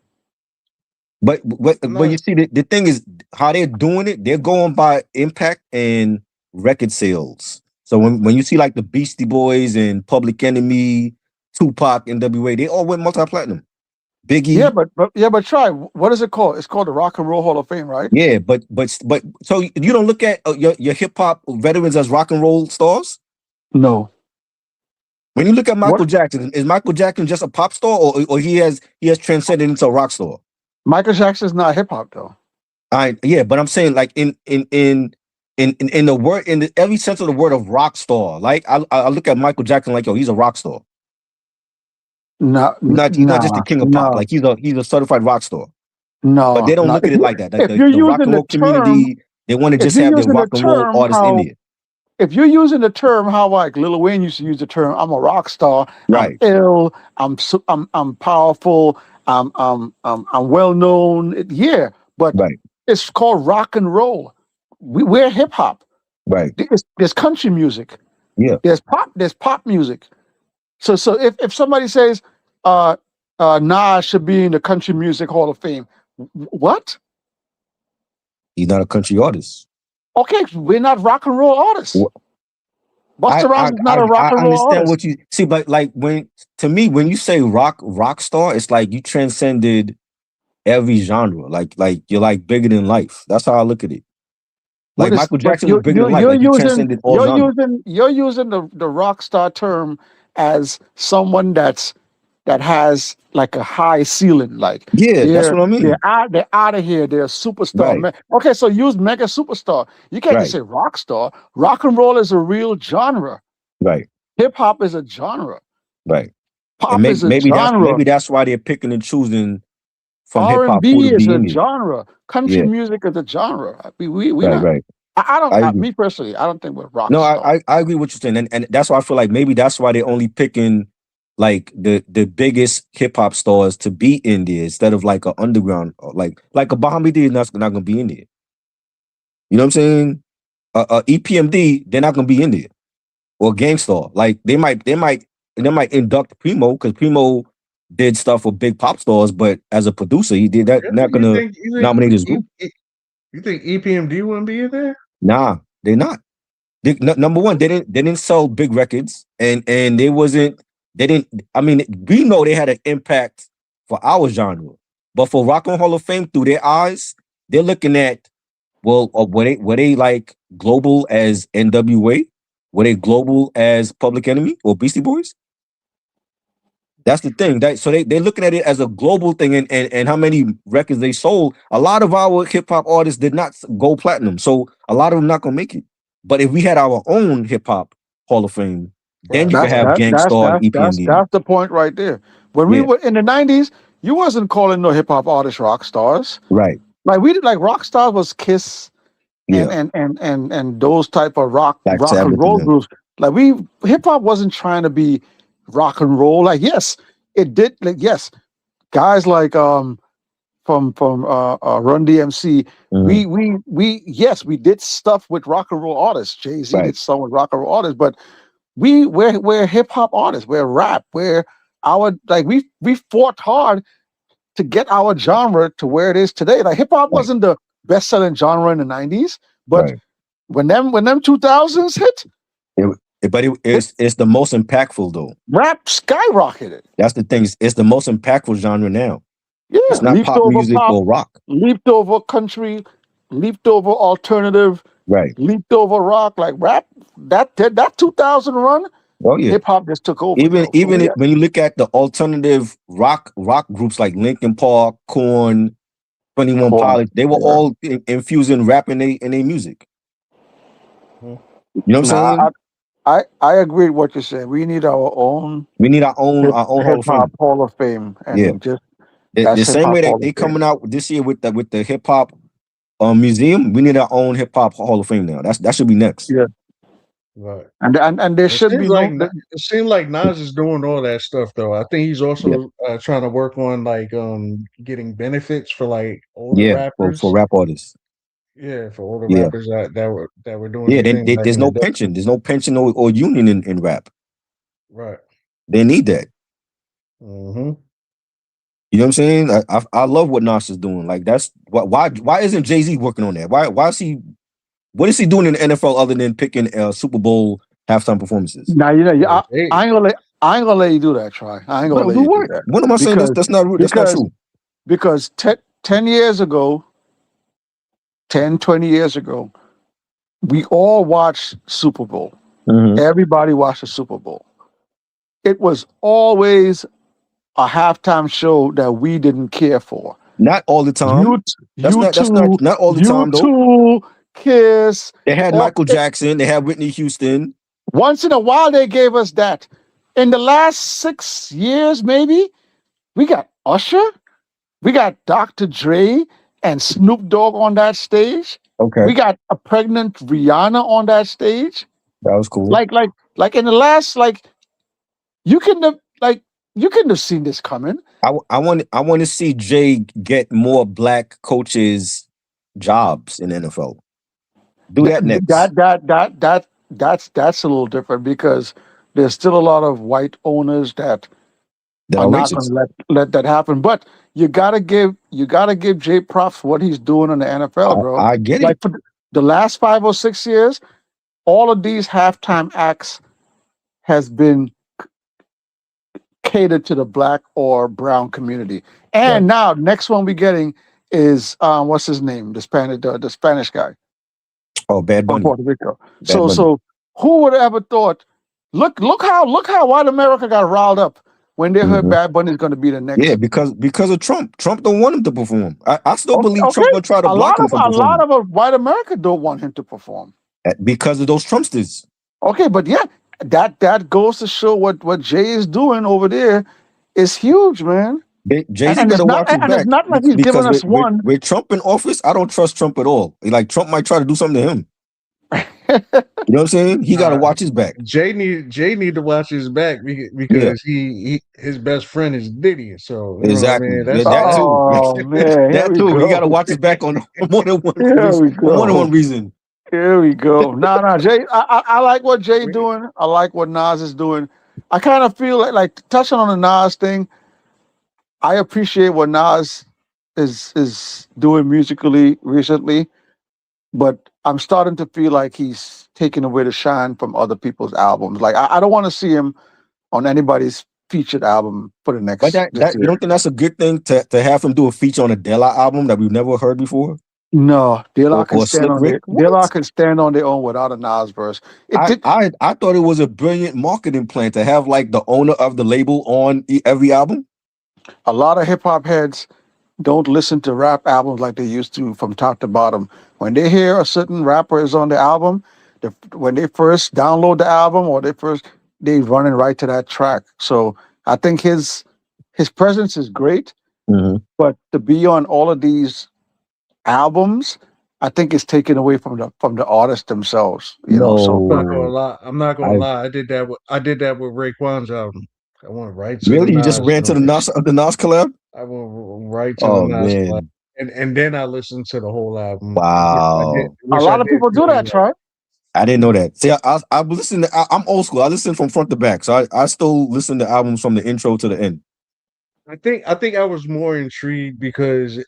But you see, the thing is how they're doing it. They're going by impact and record sales. So when you see like the Beastie Boys and Public Enemy, Tupac, NWA, they all went multi-platinum. Biggie. But try. What is it called? It's called the Rock and Roll Hall of Fame, right? Yeah, but so you don't look at your hip hop veterans as rock and roll stars? No. When you look at Michael Jackson, is Michael Jackson just a pop star, or he has transcended into a rock star? Michael Jackson's not hip hop though. But I'm saying like in the word, in every sense of the word of rock star. Like I look at Michael Jackson like, yo, he's a rock star. No, he's not just the king of pop. Like he's a certified rock star. No, but they don't look at it like that. Like if you're the rock and roll community, they want to just have their rock and roll artists in there. If you're using the term how like Lil Wayne used to use the term, I'm a rock star. Right. I'm ill. I'm powerful. I'm well known. Yeah, but it's called rock and roll. We're hip hop. Right. There's country music. Yeah. There's pop music. So if somebody says Nas should be in the Country Music Hall of Fame, what? He's not a country artist. Okay, we're not rock and roll artists. Busta Rhymes is not a rock and roll understand artist. what you see, but like when you say rock star, it's like you transcended every genre. Like you're like bigger than life. That's how I look at it. Like Michael Jackson was bigger than life. Like you transcended all genres. You're using the rock star term as someone that has like a high ceiling. Like that's what I mean. They're out of here. They're a superstar. Right. Okay, so use mega superstar. You can't just say rock star. Rock and roll is a real genre. Right. Hip hop is a genre. Right. Pop is a genre. Maybe that's why they're picking and choosing from hip hop. R&B is a genre. Country music is a genre. We not. Right. I don't. Me personally, I don't think we're rock. No, I agree with what you're saying, and that's why I feel like maybe that's why they're only picking like the biggest hip hop stars to be in there instead of like an underground, like a Bahami D is not gonna be in there. You know what I'm saying? EPMD, they're not gonna be in there, or Gangstar. Like they might induct Primo because Primo did stuff with big pop stars, but as a producer, he did that. Not gonna nominate his group. You think EPMD wouldn't be in there? Nah, they're not. Number one, they didn't sell big records, and they didn't. I mean, we know they had an impact for our genre, but for Rock and Hall of Fame, through their eyes, they're looking at, well, were they like global as NWA? Were they global as Public Enemy or Beastie Boys? That's the thing. So they're looking at it as a global thing, and how many records they sold. A lot of our hip hop artists did not go platinum, so a lot of them not gonna make it. But if we had our own hip hop Hall of Fame, then you could have Gangstar and EPMD. That's the point right there. When we were in the 90s, you wasn't calling no hip hop artists rock stars. Right. Like we did, like rock stars was Kiss and those type of rock and roll groups. Like hip hop wasn't trying to be rock and roll. Like yes, it did. Like yes, guys like from Run DMC. We did stuff with rock and roll artists. Jay-Z did stuff with rock and roll artists, but we're hip hop artists. We're rap. We're we fought hard to get our genre to where it is today. Like hip hop wasn't the best selling genre in the 90s, but when them 2000s hit, it's the most impactful though. Rap skyrocketed. That's the thing. It's the most impactful genre now. Yeah, it's not pop music or rock. Leaped over country, leaped over alternative, leaped over rock. Like rap, that 2000 run. Oh yeah, hip hop just took over. Even when you look at the alternative rock groups like Linkin Park, Korn, 21 Pilots, they were all infusing rap in their music. You know what I'm saying? I agree with what you're saying. We need our own. We need our own hip hop Hall of Fame, and just the same way that they coming out this year with the hip hop museum. We need our own hip hop Hall of Fame now. That should be next. Yeah. Right. And there should be it seems like Nas is doing all that stuff though. I think he's also trying to work on like getting benefits for like older rappers. For rap artists. Yeah, for older rappers that were doing. Yeah, there's no pension. There's no pension or union in rap. Right. They need that. Mm-hmm. You know what I'm saying? I love what Nas is doing. Like that's why isn't Jay-Z working on that? Why is he? What is he doing in the NFL other than picking Super Bowl halftime performances? Now I ain't gonna let you do that, Troy. I ain't gonna let you do that. What am I saying? That's not true. Because 10 years ago, 10, 20 years ago, we all watched Super Bowl. Mm-hmm. Everybody watched the Super Bowl. It was always a halftime show that we didn't care for. Not all the time. That's not all the time though. Kiss. They had Michael Jackson. They had Whitney Houston. Once in a while, they gave us that. In the last 6 years, maybe, we got Usher. We got Dr. Dre and Snoop Dogg on that stage. Okay. We got a pregnant Rihanna on that stage. That was cool. Like in the last, you couldn't have seen this coming. I want to see Jay get more black coaches jobs in the NFL. Do that next. That's a little different because there's still a lot of white owners that are not going to let that happen. But you gotta give Jay props for what he's doing in the NFL, bro. I get like it. For the last 5 or 6 years, all of these halftime acts has been catered to the black or brown community. And now next one we're getting is what's his name? The Spanish guy. Oh, Bad Bunny. From Puerto Rico. So who would have ever thought? Look how white America got riled up when they heard Bad Bunny is going to be the next. Yeah, because of Trump. Trump don't want him to perform. I still believe Trump gonna try to block him from performing. A lot of white America don't want him to perform because of those Trumpsters. Okay, but yeah, that goes to show what Jay is doing over there is huge, man. Jay-Z better watch his back. And it's not like he's giving us one. With Trump in office, I don't trust Trump at all. Like Trump might try to do something to him. You know what I'm saying? He got to watch his back. Jay need to watch his back because his best friend is Diddy. So exactly, know what I mean? that too. Oh man, that too. He got to watch his back on more than one. More than one reason. Here we go. No, Jay. I like what Jay doing. I like what Nas is doing. I kind of feel like touching on the Nas thing. I appreciate what Nas is doing musically recently, but I'm starting to feel like he's taking away the shine from other people's albums. Like I don't want to see him on anybody's featured album for the next. But you don't think that's a good thing to have him do a feature on a De La album that we've never heard before? No, De La can stand on their own without a Nas verse. I thought it was a brilliant marketing plan to have like the owner of the label on every album. A lot of hip hop heads don't listen to rap albums like they used to from top to bottom. When they hear a certain rapper is on the album, when they first download the album or they running right to that track. So I think his presence is great, but to be on all of these albums, I think it's taken away from the artists themselves. You know, so I'm not gonna lie. I did that with Raekwon's album. I went right to really. You just ran to the Nas collab. I went right to the Nas collab, and then I listened to the whole album. Wow, a lot of people do that, right? I didn't know that. See, I listen. I'm old school. I listen from front to back, so I still listen to albums from the intro to the end. I think I was more intrigued because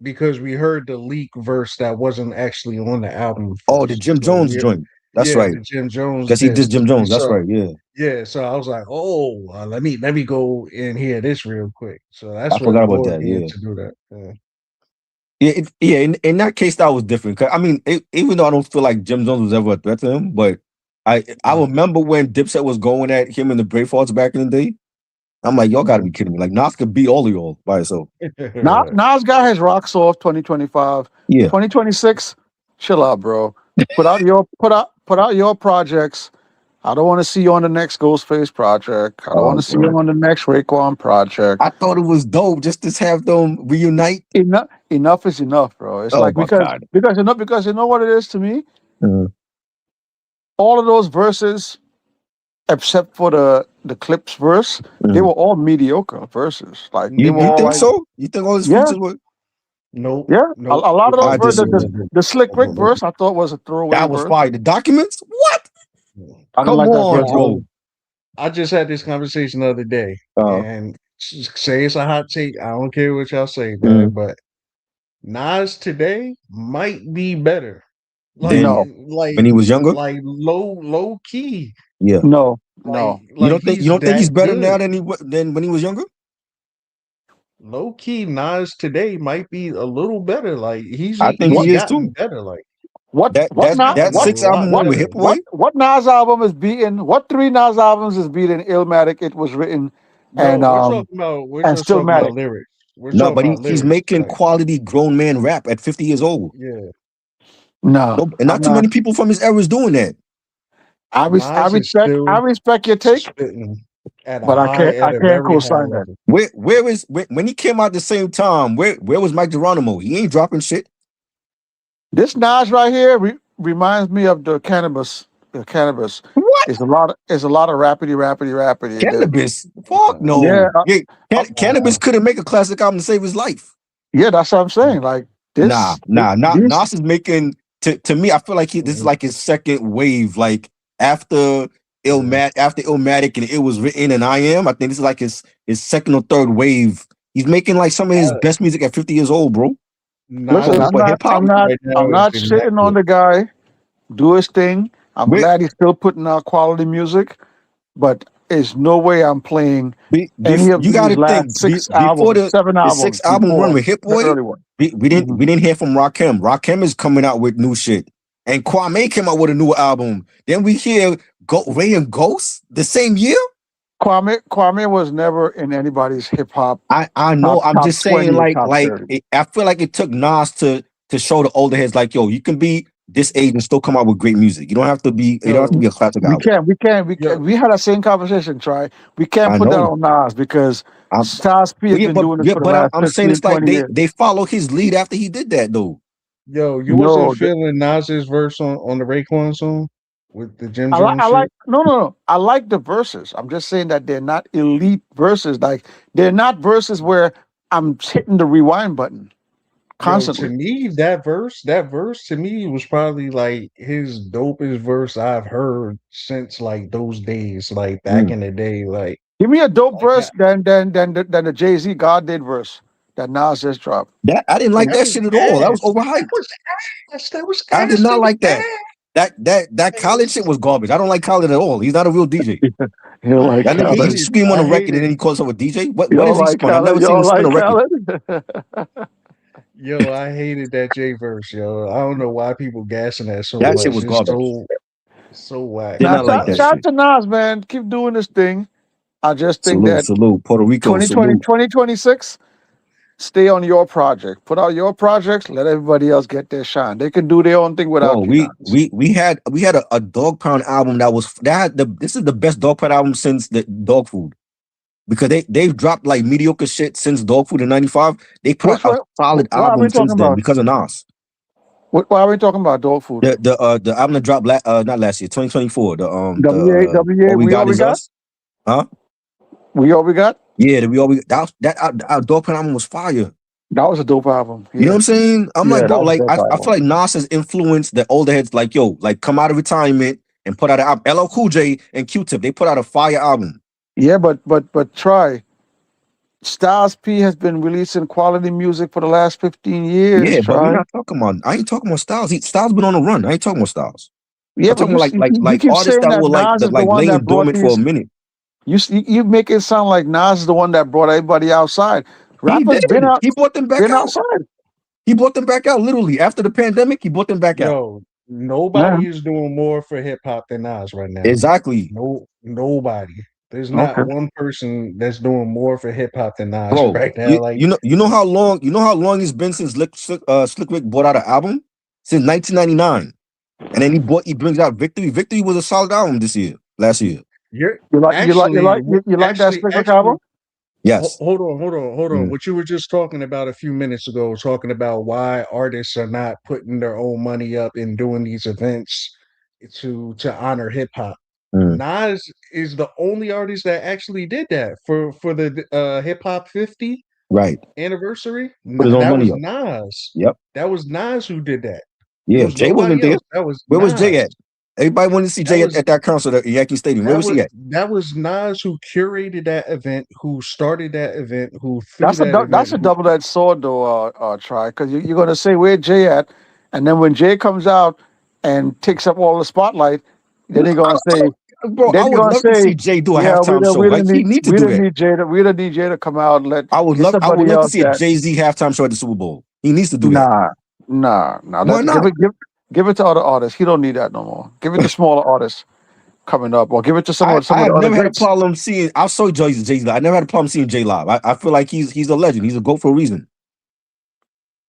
we heard the leak verse that wasn't actually on the album first. Oh, the Jim Jones joint. That's right. The Jim Jones. Because he did Jim Jones. That's right. Yeah. Yeah. So I was like, let me go and hear this real quick. So that's I forgot about that. Yeah. To do that. Yeah. In that case, that was different. Cause I mean, even though I don't feel like Jim Jones was ever a threat to him, but I remember when Dipset was going at him and the Bravehearts back in the day. I'm like, y'all gotta be kidding me. Like Nas could beat all of y'all by himself. Nas got his rocks off 2025. Yeah. 2026, chill out, bro. Put out your projects. I don't want to see you on the next Ghostface project. I don't want to see you on the next Raekwon project. I thought it was dope just to have them reunite. Enough is enough, bro. It's like because you know what it is to me? All of those verses, except for the Clips verse, they were all mediocre verses. Like you think so? You think all these features were? Nope. Yeah, a lot of those verses. The Slick Rick verse, I thought was a throwaway. That was fire. The documents? What? I don't like that verse, bro. I just had this conversation the other day, and say it's a hot take. I don't care what y'all say, man, but Nas today might be better. Like when he was younger, like low key. Yeah. No. You don't think he's better now than when he was younger? Low key, Nas today might be a little better. Like I think he is too. Better. Like that 6 album one with Hip Boy. What Nas album is beating? What 3 Nas albums is beating Illmatic? It was written and we're just talking about lyrics. No, but he's making quality grown man rap at 50 years old. Yeah. No, and not too many people from his era is doing that. I respect your take, but I can't co-sign that. Where is when he came out at the same time? Where was Mike Geronimo? He ain't dropping shit. This Nas right here reminds me of the Cannabis. The Cannabis. What? It's a lot of rappity. Cannabis? Fuck no. Yeah. Cannabis couldn't make a classic album to save his life. Yeah, that's what I'm saying. Like this. Nas is making. To me, I feel like this is like his second wave. Like after after Illmatic and It Was Written and I Am. I think this is like his second or third wave. He's making like some of his best music at 50 years old, bro. Listen, I'm not shitting on the guy. Do his thing. I'm glad he's still putting out quality music, but there's no way I'm playing any of you got these to think last six before albums, seven the albums. 6 album run with Hit Boy, we Mm-hmm. didn't hear from Rakim. Rakim is coming out with new shit, and Kwame came out with a new album. Then we hear Ray and Ghost the same year. Kwame was never in anybody's hip hop. I know. I'm just saying, I feel like it took Nas to show the older heads, like, yo, you can be this age and still come out with great music. You don't have to be. You don't have to be a classic album. We can't. We had that same conversation. We can't put that on Nas because Styles P has been doing it for the last 15, it's like 20 years. they follow his lead after he did that, though. Yo, you wasn't feeling Nas's verse on the Raekwon song with the Jim Jones shit? No. I like the verses. I'm just saying that they're not elite verses. Like they're not verses where I'm hitting the rewind button constantly. Yo, to me, that verse to me was probably like his dopest verse I've heard since like those days, like back in the day. Like, give me a dope verse than the Jay-Z God did verse that Nas just dropped. That I didn't like that shit at all. That was overhyped. That was I did not like that. That Khaled shit was garbage. I don't like Khaled at all. He's not a real DJ. You don't like that nigga just scream on a record and then he calls himself a DJ. What is he spun? I've never seen him spin a record. Yo, I hated that J verse, yo. I don't know why people gassing that so much. That shit was garbage. So whack. Did not like that shout shit. to Nas, man. Keep doing this thing. I just think salute Puerto Rico. 2026. Stay on your project. Put out your projects. Let everybody else get their shine. They can do their own thing without you. We had a Dog Pound album this is the best Dog Pound album since the Dog Food, because they've dropped like mediocre shit since Dog Food in '95. They put out a solid album since then because of Nas. Why are we talking about Dog Food? The album that dropped not last year, 2024. The WA, We Got Is Us. Huh? We All We Got? Yeah, that Dog Pound album was fire. That was a dope album. Yeah. You know what I'm saying? I'm like, bro, like I feel like Nas has influenced the older heads, like, yo, like come out of retirement and put out an album. LL Cool J and Q-Tip, they put out a fire album. Yeah, but try. Styles P has been releasing quality music for the last 15 years. Yeah, but we're not talking about. I ain't talking about Styles. Styles been on the run. I ain't talking about Styles. Yeah, I'm talking like artists that were like laying dormant for a minute. You make it sound like Nas is the one that brought everybody outside. Rappers been out. He brought them back out. Outside. He brought them back out literally after the pandemic. He brought them back out. Nobody is doing more for hip hop than Nas right now. Exactly. Nobody. There's not one person that's doing more for hip hop than Nas right now. You know how long it's been since Slick Rick brought out an album? Since 1999, and then he brings out Victory. Victory was a solid album last year. You like that Slick Rick album? Yes. Hold on. What you were just talking about a few minutes ago, talking about why artists are not putting their own money up and doing these events to honor hip hop. Nas is the only artist that actually did that for the Hip Hop 50 anniversary. That was Nas. Yep. That was Nas who did that. Yeah, Jay wasn't there. Where was Jay at? Everybody wanted to see Jay at that concert at Yankee Stadium. Where was he at? That was Nas who curated that event, who started that event, who that's a double-edged sword though, Try, because you're gonna say where Jay at, and then when Jay comes out and takes up all the spotlight, then they're gonna say, bro, I would love to see Jay do a halftime show. Like he need to do that. We don't need Jay to come out and let. I would love to see a Jay-Z halftime show at the Super Bowl. He needs to do that. Nah. Why not? Give it to other artists. He don't need that no more. Give it to smaller artists coming up, or give it to someone. I've never had a problem seeing. I saw Jay-Z. I never had a problem seeing Jay live. I feel like he's a legend. He's a GOAT for a reason.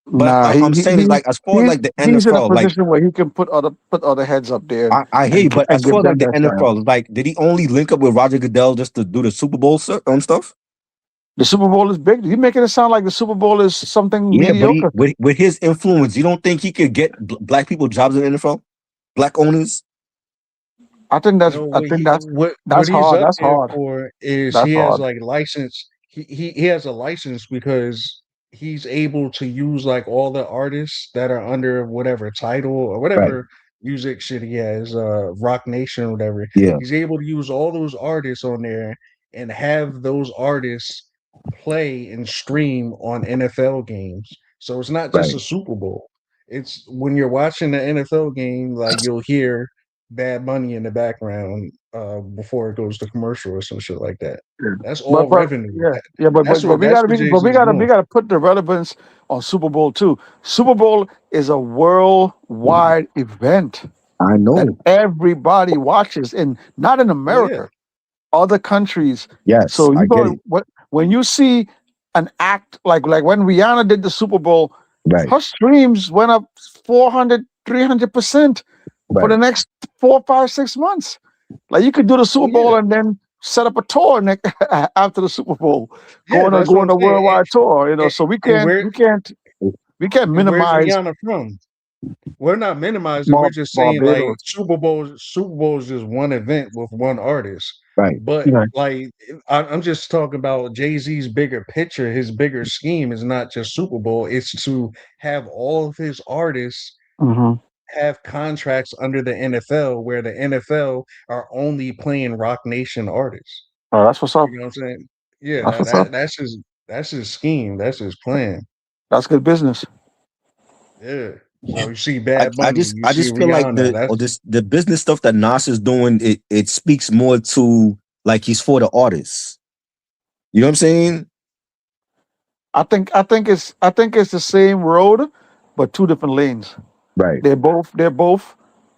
But I'm saying is like as far as like the NFL, he's in a position where he can put other heads up there. I hear you, but as far as like the NFL, like did he only link up with Roger Goodell just to do the Super Bowl stuff? The Super Bowl is big. You making it sound like the Super Bowl is something mediocre. But with his influence, you don't think he could get black people jobs in the NFL? Black owners? I think that's hard. That's hard. He has like license. He has a license because he's able to use like all the artists that are under whatever title or whatever music shit he has, Rock Nation or whatever. Yeah. He's able to use all those artists on there and have those artists play and stream on NFL games. So it's not just Right. a Super Bowl. It's when you're watching the NFL game, like you'll hear Bad Bunny in the background before it goes to commercial or some shit like that. That's all revenue. But That's we what we Jay-Z's doing. gotta put the relevance on Super Bowl too. Super Bowl is a worldwide event. I know that everybody watches, and not in America, other countries. Yes, so I get it. When you see an act like when Rihanna did the Super Bowl, right, her streams went up 400, 300% for the next 4, 5, 6 months. Like you could do the Super Bowl and then set up a tour after the Super Bowl, going on a worldwide tour. You know, so we can't minimize. Where's Rihanna from? We're not minimizing. We're just saying like Super Bowl is just one event with one artist. Right. But like I'm just talking about Jay-Z's bigger picture. His bigger scheme is not just Super Bowl. It's to have all of his artists have contracts under the NFL, where the NFL are only playing Rock Nation artists. Oh, that's what's up. You know what I'm saying? Yeah, that's his scheme. That's his plan. That's good business. Yeah. So you see Bad Bunny. I just feel Rihanna, like the business stuff that Nas is doing, it speaks more to like he's for the artists. You know what I'm saying? I think it's the same road, but two different lanes. Right. They're both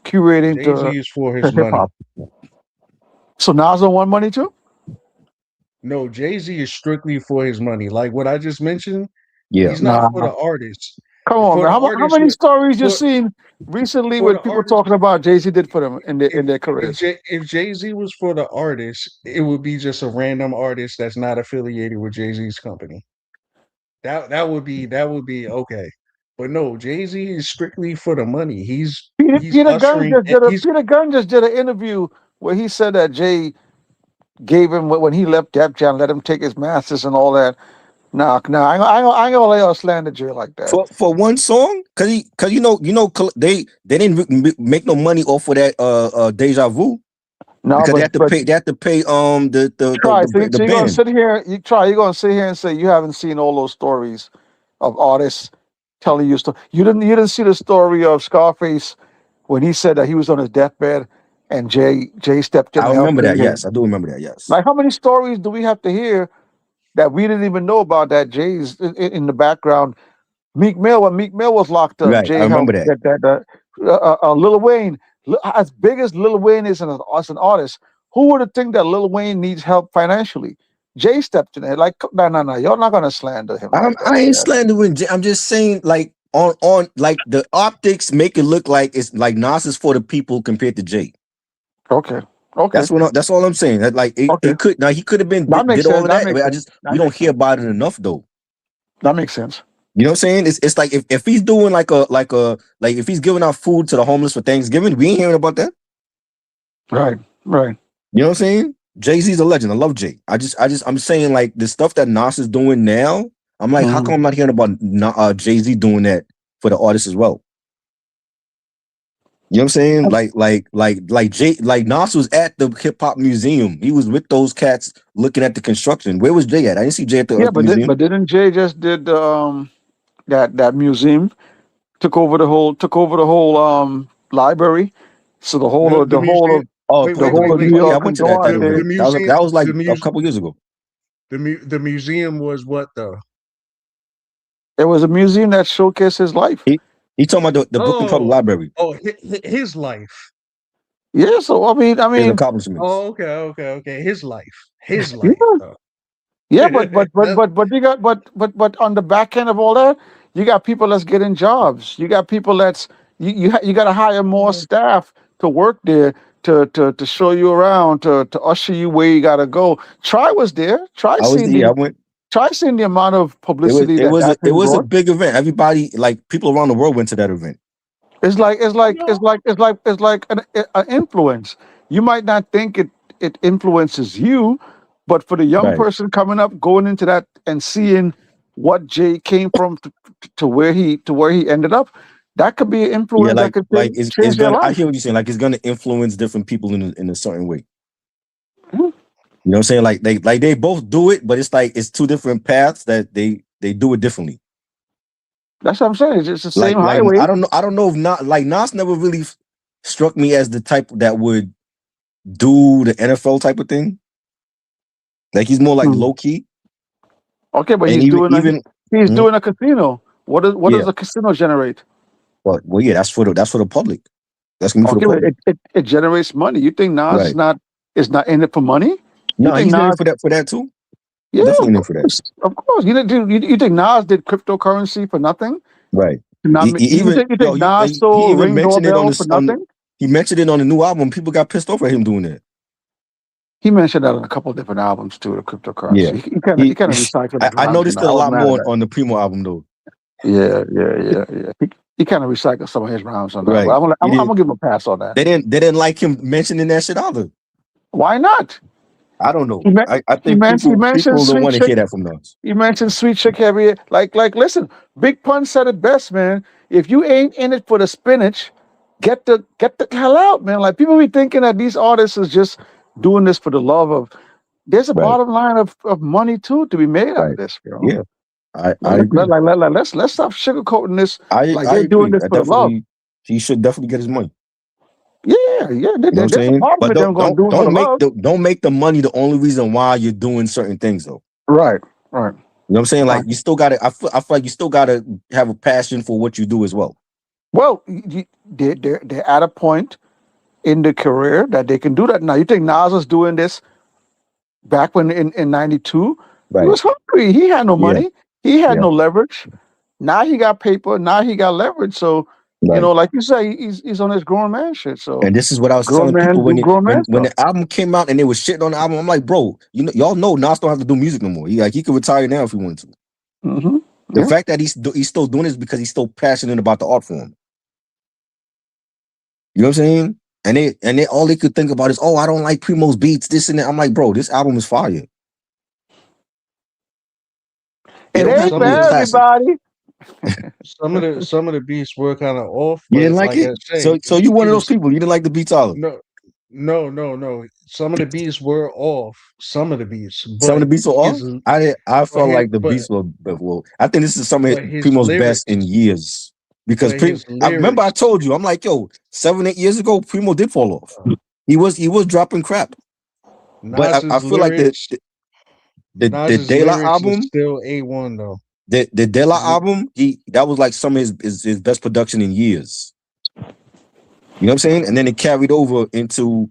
curating Jay-Z is for his money. hip-hop. So Nas don't want money too? No, Jay-Z is strictly for his money. Like what I just mentioned, yeah, he's not for the artists. Come on, man. How many stories you seen recently with people talking about Jay-Z did for them in their careers? If Jay-Z was for the artists, it would be just a random artist that's not affiliated with Jay-Z's company. That would be okay. But no, Jay-Z is strictly for the money. Peter Gunn just did an interview where he said that Jay gave him, when he left Def Jam, let him take his masters and all that. No, I ain't gonna lay out slander Jay like that. For one song, cause you know they didn't make no money off of that Deja Vu. No, because they have to pay the you're gonna sit here. You're gonna sit here and say you haven't seen all those stories of artists telling you stuff. You didn't see the story of Scarface when he said that he was on his deathbed and Jay stepped in. I remember that. Yes, I do remember that. Yes. Like how many stories do we have to hear that we didn't even know about, that Jay's in the background? Meek Mill, when Meek Mill was locked up, right, Jay I remember that. Lil Wayne, as big as Lil Wayne is as an artist, who would have think that Lil Wayne needs help financially? Jay stepped in there. Like, no, you're not gonna slander him. I ain't slandering Jay. I'm just saying, like on like the optics make it look like it's like Nas is for the people compared to Jay. Okay. That's all I'm saying. That like it could now he could have been did all of that. But we don't hear about it enough though. That makes sense. You know what I'm saying? It's like if he's doing like if he's giving out food to the homeless for Thanksgiving, we ain't hearing about that. Right. You know what I'm saying? Jay-Z's a legend. I love Jay. I'm saying like the stuff that Nas is doing now. I'm like, how come I'm not hearing about Jay-Z doing that for the artists as well? You know what I'm saying? Like Nas was at the hip hop museum. He was with those cats looking at the construction. Where was Jay at? I didn't see Jay at the museum. But didn't Jay just did that museum took over the whole library? So the whole of New York. I went to that. That was like a couple years ago. The museum was what though? It was a museum that showcased his life. He talking about the Brooklyn Public Library. Oh, his life. Yeah, so I mean, his accomplishments. Oh, okay. His life. Yeah, but you got but on the back end of all that, you got people that's getting jobs. You got people that's you got to hire more staff to work there to show you around, to usher you where you got to go. Try was there. Try seeing the amount of publicity it was a big event. Everybody, like people around the world, went to that event. It's like an influence. You might not think it influences you, but for the young person coming up, going into that and seeing what Jay came from to where he ended up, That could be an influence that could change their I life. hear what you're saying. Like it's gonna influence different people in a certain way. Mm-hmm. You know what I'm saying? Like they both do it, but it's like it's two different paths that they do it differently. That's what I'm saying. It's just the same highway. I don't know if not like Nas never really struck me as the type that would do the NFL type of thing. Like he's more like low key. Okay, but he's doing a casino. What does a casino generate? Well, yeah, that's for the public. That's gonna be for the public. It generates money. You think Nas is not in it for money? No, he's in it for that too. Yeah, definitely in it for that. Of course. You think Nas did cryptocurrency for nothing? Right. You think Nas sold Ring Doorbell for nothing? He mentioned it on the new album. People got pissed off at him doing that. He mentioned that on a couple of different albums too, the cryptocurrency. Yeah. He kind of recycled it. I noticed it a lot more on the Primo album though. Yeah. He kind of recycled some of his rhymes on that. Right. I'm gonna give him a pass on that. They didn't like him mentioning that shit either. Why not? I don't know. I think people don't want to hear that from us. You mentioned Sweet Chick Heavy. Like, listen, Big Pun said it best, man. If you ain't in it for the spinach, get the hell out, man. Like, people be thinking that these artists is just doing this for the love of. There's a bottom line of money too to be made out of this, bro. Yeah, I agree. Let's stop sugarcoating this. They're doing this for the love. He should definitely get his money. Yeah. There's a part of it they're gonna do for the love. Don't make the money the only reason why you're doing certain things, though. Right. You know what I'm saying? Like you still gotta. I feel like you still gotta have a passion for what you do as well. Well, they're at a point in the career that they can do that now. You think Nas was doing this back when in '92? Right. He was hungry. He had no money. He had no leverage. Now he got paper. Now he got leverage. So. Right. You know, like you say, he's on his grown man shit. So, and this is what I was telling people when the album came out and they was shitting on the album. I'm like, bro, y'all know Nas don't have to do music no more. He could retire now if he wanted to. Mm-hmm. The fact that he's still doing this because he's still passionate about the art form. You know what I'm saying? And they all they could think about is, I don't like Primo's beats, this and that. I'm like, bro, this album is fire. It ain't for everybody. Some of the beats were kind of off. You didn't like it? So you one of those people. You didn't like the beats either? No. Some of the beats were off. Some of the beats were off? I felt like the beats were well. I think this is some of Primo's best in years. Because I remember I told you, I'm like, 7-8 years ago, Primo did fall off. He was dropping crap. But I feel like the De La album still A1 though. The De La album, that was like some of his best production in years. You know what I'm saying? And then it carried over into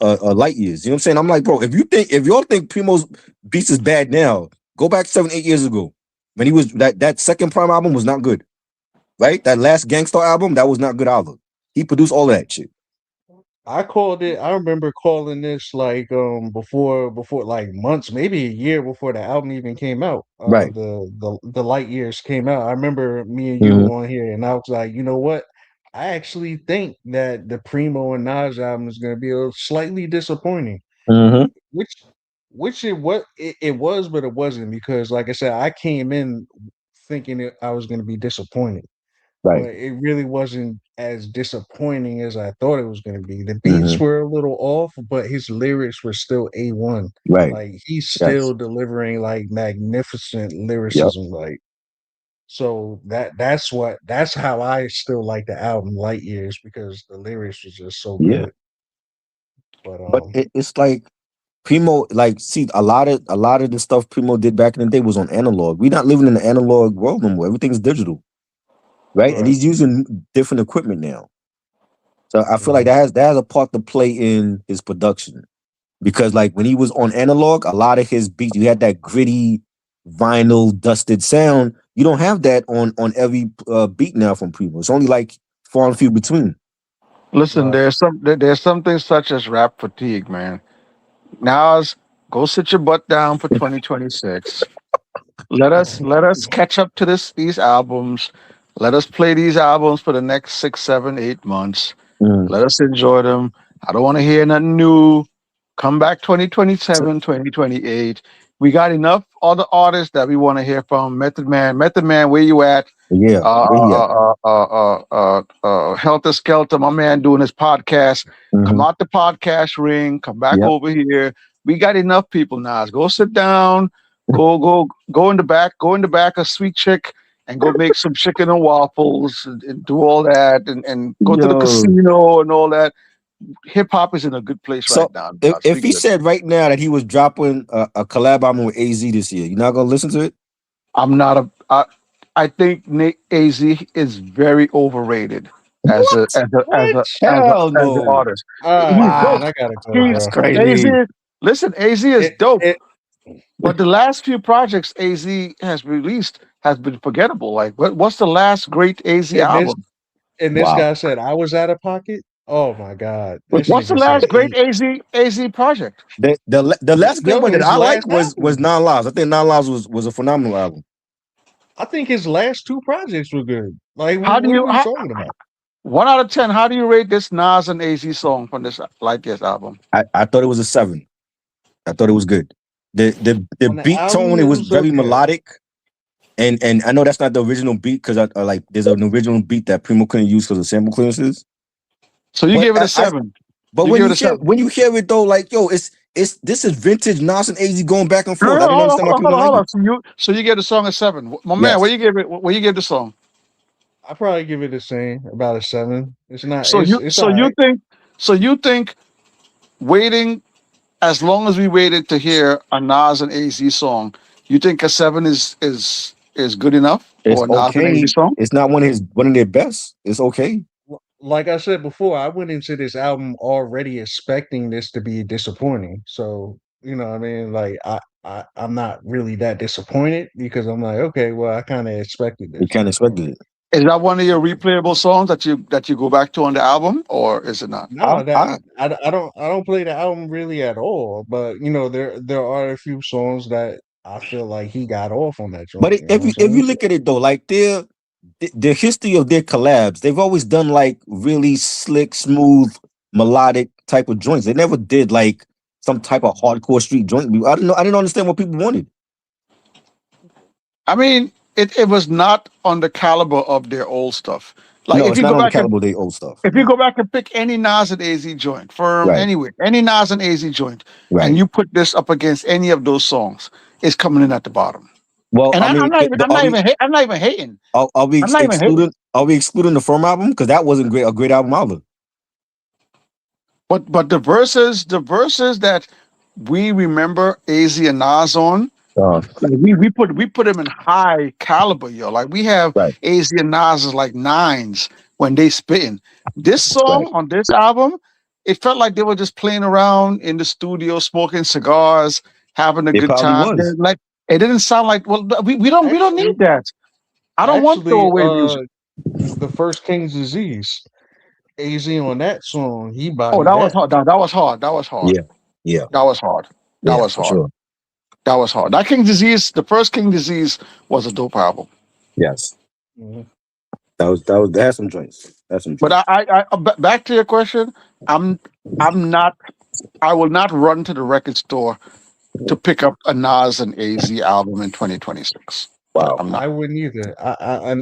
Light Years. You know what I'm saying? I'm like, bro, if y'all think Primo's beats is bad now, go back 7-8 years ago when he was that second Prime album was not good, right? That last Gangstar album that was not good either. He produced all of that shit. I remember calling this like before like months, maybe a year before the album even came out. Right. The Light Years came out. I remember me and you on here, and I was like, you know what? I actually think that the Primo and Nas album is going to be slightly disappointing. Mm-hmm. Which it was, but it wasn't, because like I said, I came in thinking I was going to be disappointed. Right. But it really wasn't as disappointing as I thought it was going to be. The beats were a little off, but his lyrics were still A1. Right. Like he's still delivering like magnificent lyricism. Like, so that's how I still like the album Light Years, because the lyrics was just so good. But it's like Primo, like, see, a lot of the stuff Primo did back in the day was on analog. We're not living in the analog world no more. Everything's digital. Right? And he's using different equipment now. So I feel like that has a part to play in his production. Because like when he was on analog, a lot of his beats, you had that gritty, vinyl, dusted sound. You don't have that on every beat now from Primo. It's only like far and few between. Listen, there's something such as rap fatigue, man. Nas, go sit your butt down for 2026. Let us catch up to these albums. Let us play these albums for the next 6, 7, 8 months. Let us enjoy them. I don't want to hear nothing new. Come back 2027, 2028. We got enough other artists that we want to hear from. Method Man, where you at? Yeah. Helter Skelter, my man doing his podcast. Come out the podcast ring, come back over here. We got enough people, Nas. Go sit down, go in the back of Sweet Chick and go make some chicken and waffles and do all that and go to the casino and all that. Hip hop is in a good place right now. If he said right now that he was dropping a collab album with AZ this year, you're not gonna listen to it? I'm not I think AZ is very overrated as an artist. I gotta go. That's crazy. AZ is dope. But the last few projects AZ has released has been forgettable. Like, what's the last great AZ album? This guy said I was out of pocket. Oh my God! What's the last great AZ project? The last great one that I like was Non Lives. I think Non Lives was a phenomenal album. I think his last two projects were good. Like, what are you talking about? 1 out of 10. How do you rate this Nas and AZ song from this album? I thought it was a 7. I thought it was good. The beat tone, it was very melodic, and I know that's not the original beat because I like there's an original beat that Primo couldn't use because of sample clearances. So you give it a 7. But when you hear it though, like this is vintage Nas and AZ going back and forth. Hold on. So you give the song a 7. My man, what you give the song? I probably give it the same, about a 7. It's not. So you think waiting as long as we waited to hear a Nas and AZ song, you think a 7 is good enough for a Nas and AZ song? It's not one of their best. It's okay. Like I said before, I went into this album already expecting this to be disappointing. So, you know what I mean? Like, I'm not really that disappointed because I'm like, okay, well, I kind of expected this. You kind of expected it. Is that one of your replayable songs that you go back to on the album, or is it not? No, I don't play the album really at all. But you know, there are a few songs that I feel like he got off on that joint. But if you look at it though, like the history of their collabs, they've always done like really slick, smooth, melodic type of joints. They never did like some type of hardcore street joint. I didn't understand what people wanted. I mean, it was not on the caliber of their old stuff. Like no, if it's you not go on back the caliber of their old stuff. If you go back and pick any Nas and AZ joint, anywhere, any Nas and AZ joint, and you put this up against any of those songs, it's coming in at the bottom. Well, and I'm not even hating. Are we excluding the Firm album? Because that wasn't a great album either. But the verses that we remember AZ and Nas on, we put them in high caliber, yo. Like we have AZ and Nas as like 9s when they spitting. This song on this album, it felt like they were just playing around in the studio, smoking cigars, having a good time. Like it didn't sound like we don't need that. I don't want throwaway music. The First King's Disease, AZ on that song, he bodied that was hard. That was hard. That was hard. Yeah. That was hard. That was hard. Sure. That was hard. That King Disease, the first King Disease, was a dope album. Yes. Mm-hmm. That had some joints. But I back to your question, I'm not. I will not run to the record store to pick up a Nas and AZ album in 2026. Wow. I wouldn't either.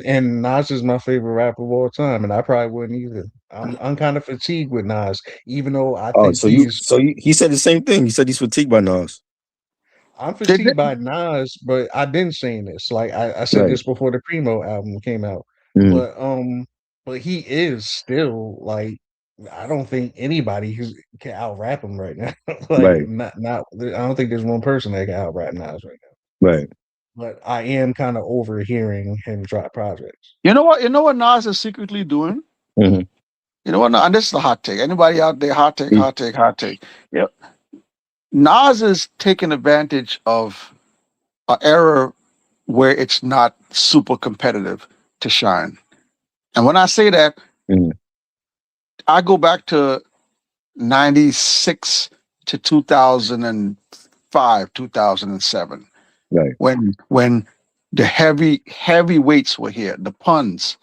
And Nas is my favorite rapper of all time, and I probably wouldn't either. I'm kind of fatigued with Nas, even though I think he said the same thing. He said he's fatigued by Nas. I'm fatigued by Nas, but I've been saying this. Like I said this before the Primo album came out. But he is still like, I don't think anybody can out rap him right now. Not I don't think there's one person that can out rap Nas right now. Right. But I am kind of overhearing him drop projects. You know what Nas is secretly doing? Mm-hmm. You know what? And this is the hot take. Anybody out there? Hot take. Yep. Nas is taking advantage of an era where it's not super competitive to shine. And when I say that, I go back to 96 to 2005, 2007. Right. When the heavyweights were here, the Puns,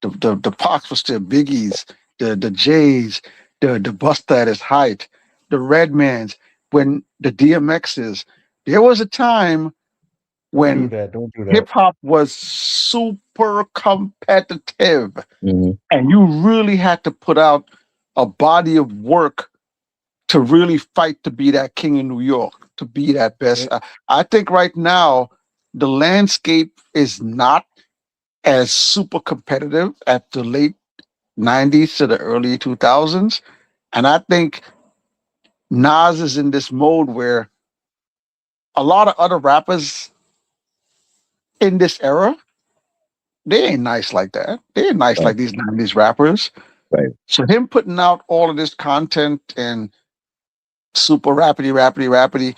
the Pacs were still Biggies, the J's, the Busta at his height, the Redmans, when the DMXs, there was a time when don't do that. hip hop was super competitive, Mm-hmm. and you really had to put out a body of work to really fight to be that king in New York, to be that best. I think right now the landscape is not as super competitive at the late 90s to the early 2000s. And I think Nas is in this mode where a lot of other rappers in this era, they ain't nice like that. They ain't nice like these 90s rappers. Right. So him putting out all of this content and super rapidy,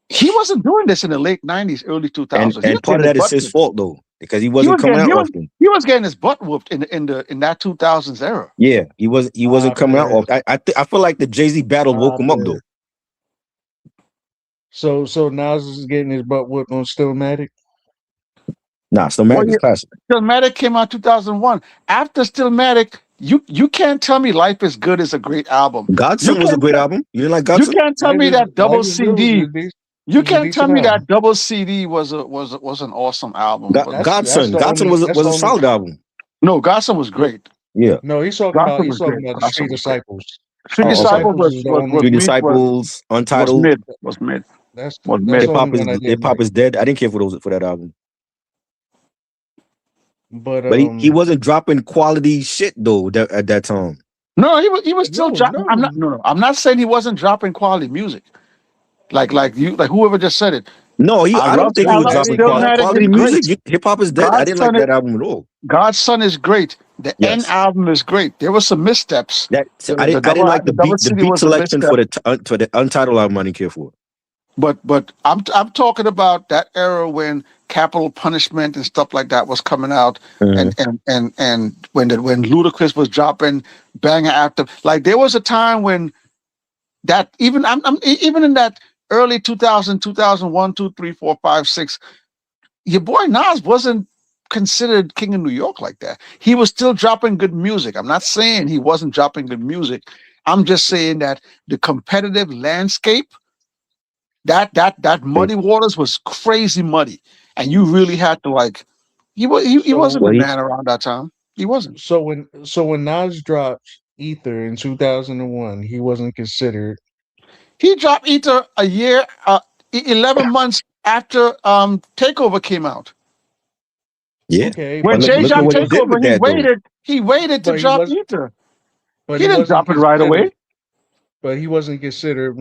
he wasn't doing this in the late 90s, early 2000s. And part of that is his fault though, because he wasn't coming out often. He was getting his butt whooped in that 2000s era. Yeah, he wasn't coming out often. I feel like the Jay-Z battle woke him up though. So Nas is getting his butt whooped on Stillmatic? Nah, Stillmatic is classic. Stillmatic came out 2001. After Stillmatic, you can't tell me Life is Good is a great album. Godson was a great album. You didn't like Godson? You can't tell me that double CD. You can't tell me that double CD was an awesome album. Godson was a solid album. No, Godson was great. Yeah. No, he's talking about the Street Disciples. Street Disciples, Untitled. Was mid. That's Hip Hop is Dead. I didn't care for that album. But he wasn't dropping quality shit though at that time. No, he was still dropping. I'm not saying he wasn't dropping quality music. Like whoever just said it. No, I don't think he was dropping quality music. Hip Hop is Dead. I didn't like that album at all. God's Son is great. The End album is great. There were some missteps. I didn't like the beat selection for the Untitled album. I didn't care for. But I'm talking about that era when Capital Punishment and stuff like that was coming out, and when Ludacris was dropping banger after. Like there was a time when that even even in that early 2000, 2001, 2, 3, 4, 5, 6, your boy Nas wasn't considered king of New York like that. He was still dropping good music. I'm not saying he wasn't dropping good music. I'm just saying that the competitive landscape, that Muddy Waters was crazy muddy, and you really had to he wasn't a man around that time. He wasn't. So when Nas dropped Ether in 2001, he wasn't considered. He dropped Ether a year, 11 months after Takeover came out. Yeah. Okay. When Jay John Takeover, he waited to drop Ether. But he didn't drop it right away. But he wasn't considered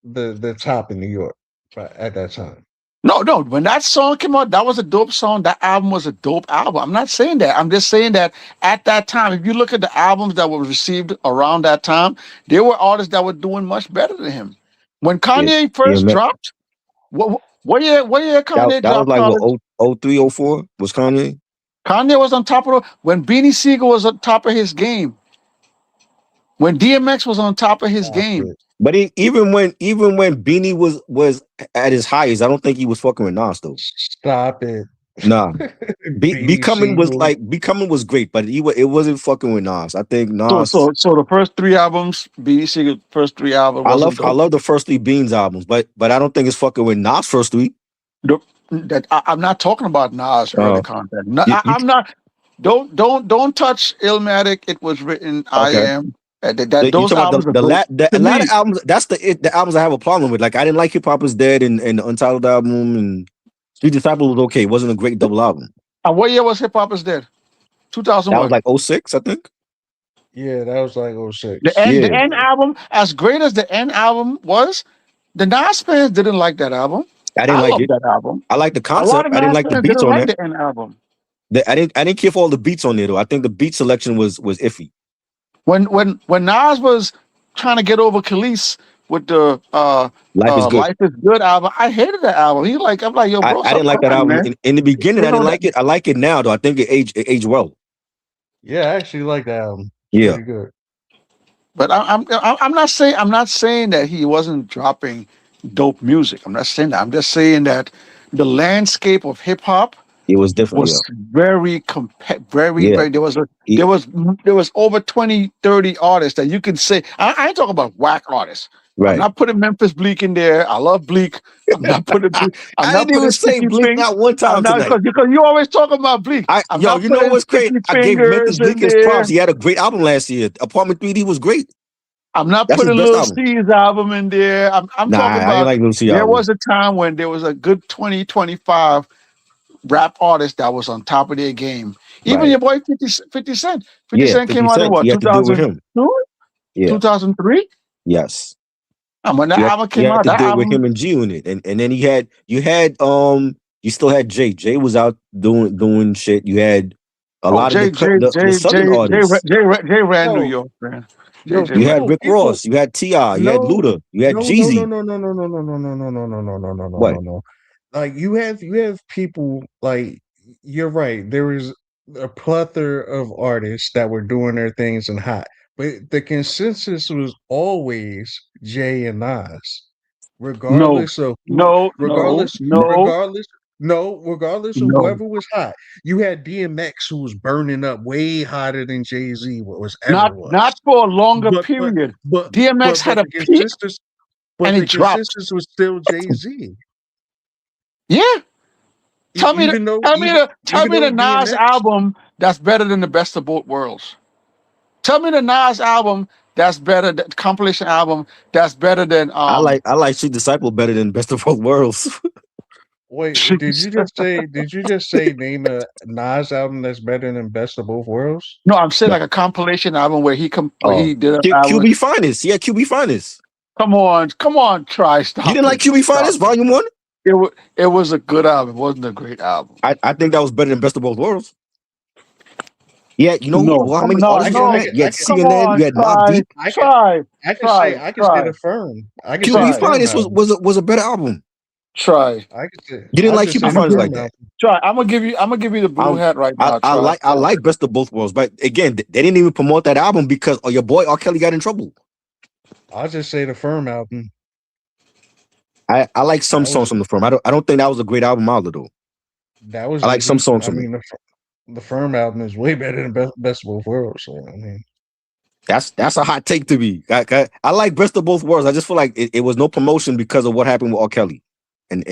the top in New York at that time. No. When that song came out, that was a dope song. That album was a dope album. I'm not saying that. I'm just saying that at that time, if you look at the albums that were received around that time, there were artists that were doing much better than him. When Kanye first dropped, what year Kanye dropped? That was like 03, 04 was Kanye? Kanye was on top of when Beanie Siegel was on top of his game. When DMX was on top of his game. But even when Beanie was at his highest, I don't think he was fucking with Nas though. Stop it. Nah. Becoming was great, but it wasn't fucking with Nas. I think Nas. So the first 3 albums, Beanie Siegel first 3 albums. I love the first 3 Beans albums, but I don't think it's fucking with Nas first 3. I'm not talking about Nas early content. No, I'm not. Don't touch Illmatic. It was written. Okay. I am. Those albums, the latter albums. That's the albums I have a problem with. Like I didn't like Hip Hop Is Dead and the Untitled album, and Street Disciples was okay. It wasn't a great double album. And what year was Hip Hop Is Dead? 2001. That was like 06, I think. Yeah, that was like 06. The End album, as great as the End album was, the Nas fans didn't like that album. I didn't like that album. I like the concept. I didn't like the beats on it. The End album. I didn't care for all the beats on there though. I think the beat selection was iffy. When Nas was trying to get over Khalees with the Life is Good album, I hated that album. I'm like, yo, bro. I didn't like that album in the beginning. I didn't like it. I like it now though. I think it aged well. Yeah, I actually like that album. Yeah, pretty good. But I'm not saying that he wasn't dropping dope music. I'm not saying that. I'm just saying that the landscape of hip hop It was different. Was very very. There was over 20, 30 artists that you could say. I ain't talking about whack artists. Right. I'm not putting Memphis Bleak in there. I love Bleak. I'm not putting. I didn't even say Bleak not one time tonight. Because you always talking about Bleak. You know what's crazy? I gave Memphis Bleak his props. He had a great album last year. Apartment 3D was great. I'm not putting Lil C's album in there. I'm talking about. I didn't like Lil C there album. was a time when there was a good 20, 25 rap artists that was on top of their game. Even your boy 50 Cent. 50 Cent came out in what, 2002? Yeah. 2003? Yes. And when that album came out, that album with him and G Unit. And then you still had Jay. Jay was out doing shit. You had a lot of the Southern artists. Jay ran New York, man. You had Rick Ross, you had T.I., you had Luda, you had Jeezy. No. Like you have people like you're right. There was a plethora of artists that were doing their things and hot, but the consensus was always Jay and Nas, regardless of whoever was hot. You had DMX who was burning up way hotter than Jay-Z was ever was. Not for a longer period. But DMX had a peak, but the consensus was still Jay-Z. Yeah. Tell me the Nas album that's better than the Best of Both Worlds. Tell me the Nas album that's better, the compilation album that's better than I like Street Disciple better than Best of Both Worlds. Wait, did you just say name a Nas album that's better than Best of Both Worlds? No, I'm saying like a compilation album where he did QB Finest. Yeah, QB Finest. Come on, try stop. You didn't like QB Finest Volume 1? It was a good album. It wasn't a great album. I think that was better than Best of Both Worlds. Yeah, you know how many artists you had? You had CNN, you had Mobb Deep. I can say the firm. QB Finest was a better album. Try. You didn't like QB Finest like that. Try. I'm gonna give you the blue hat right now. I like Best of Both Worlds, but again, they didn't even promote that album because your boy R. Kelly got in trouble. I'll just say the Firm album. I like some songs from the Firm. I don't think that was a great album either though. I like some songs from it. The Firm album is way better than Best of Both Worlds. So I mean, that's a hot take to me. I like Best of Both Worlds. I just feel like it was no promotion because of what happened with R. Kelly.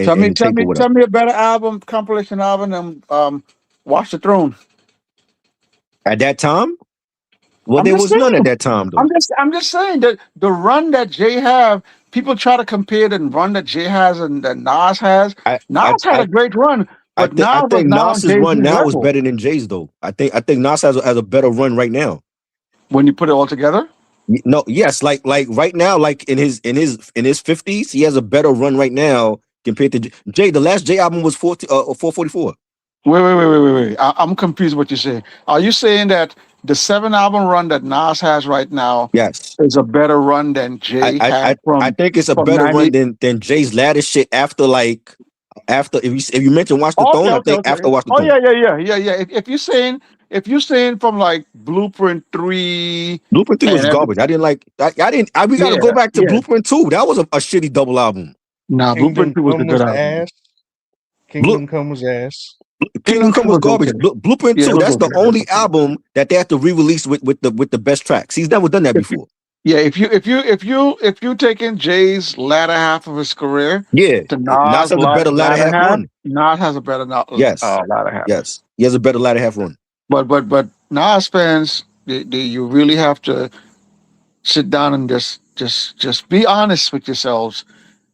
Tell me a better album, compilation album than Watch the Throne. At that time? Well, there was none at that time, though. I'm just saying that the run that Jay have, people try to compare the run that Jay has and that Nas has. Nas had a great run, but I think Nas's run now is better than Jay's, though. I think Nas has a better run right now. When you put it all together? No, yes, like right now, like in his 50s, he has a better run right now compared to Jay. The last Jay album was 444. Wait. I'm confused what you're saying. Are you saying that the 7 album run that Nas has right now is a better run than Jay had I think it's a better run than Jay's latter shit after if you mention Watch the Throne, I think after Watch the Throne. Yeah. If you're saying from like Blueprint 3. Blueprint 3 was garbage. I didn't like we gotta go back to Blueprint 2. That was a shitty double album. Nah, Blueprint 2 was a good album. Kingdom Come was ass. Kingdom Come was garbage. Blueprint 2, that's the only album that they have to re-release with the best tracks. He's never done that before. Yeah, if you taking Jay's latter half of his career, to Nas has a better latter half run. Nas has a better latter half. Yes, he has a better latter half run. But Nas fans, you really have to sit down and just be honest with yourselves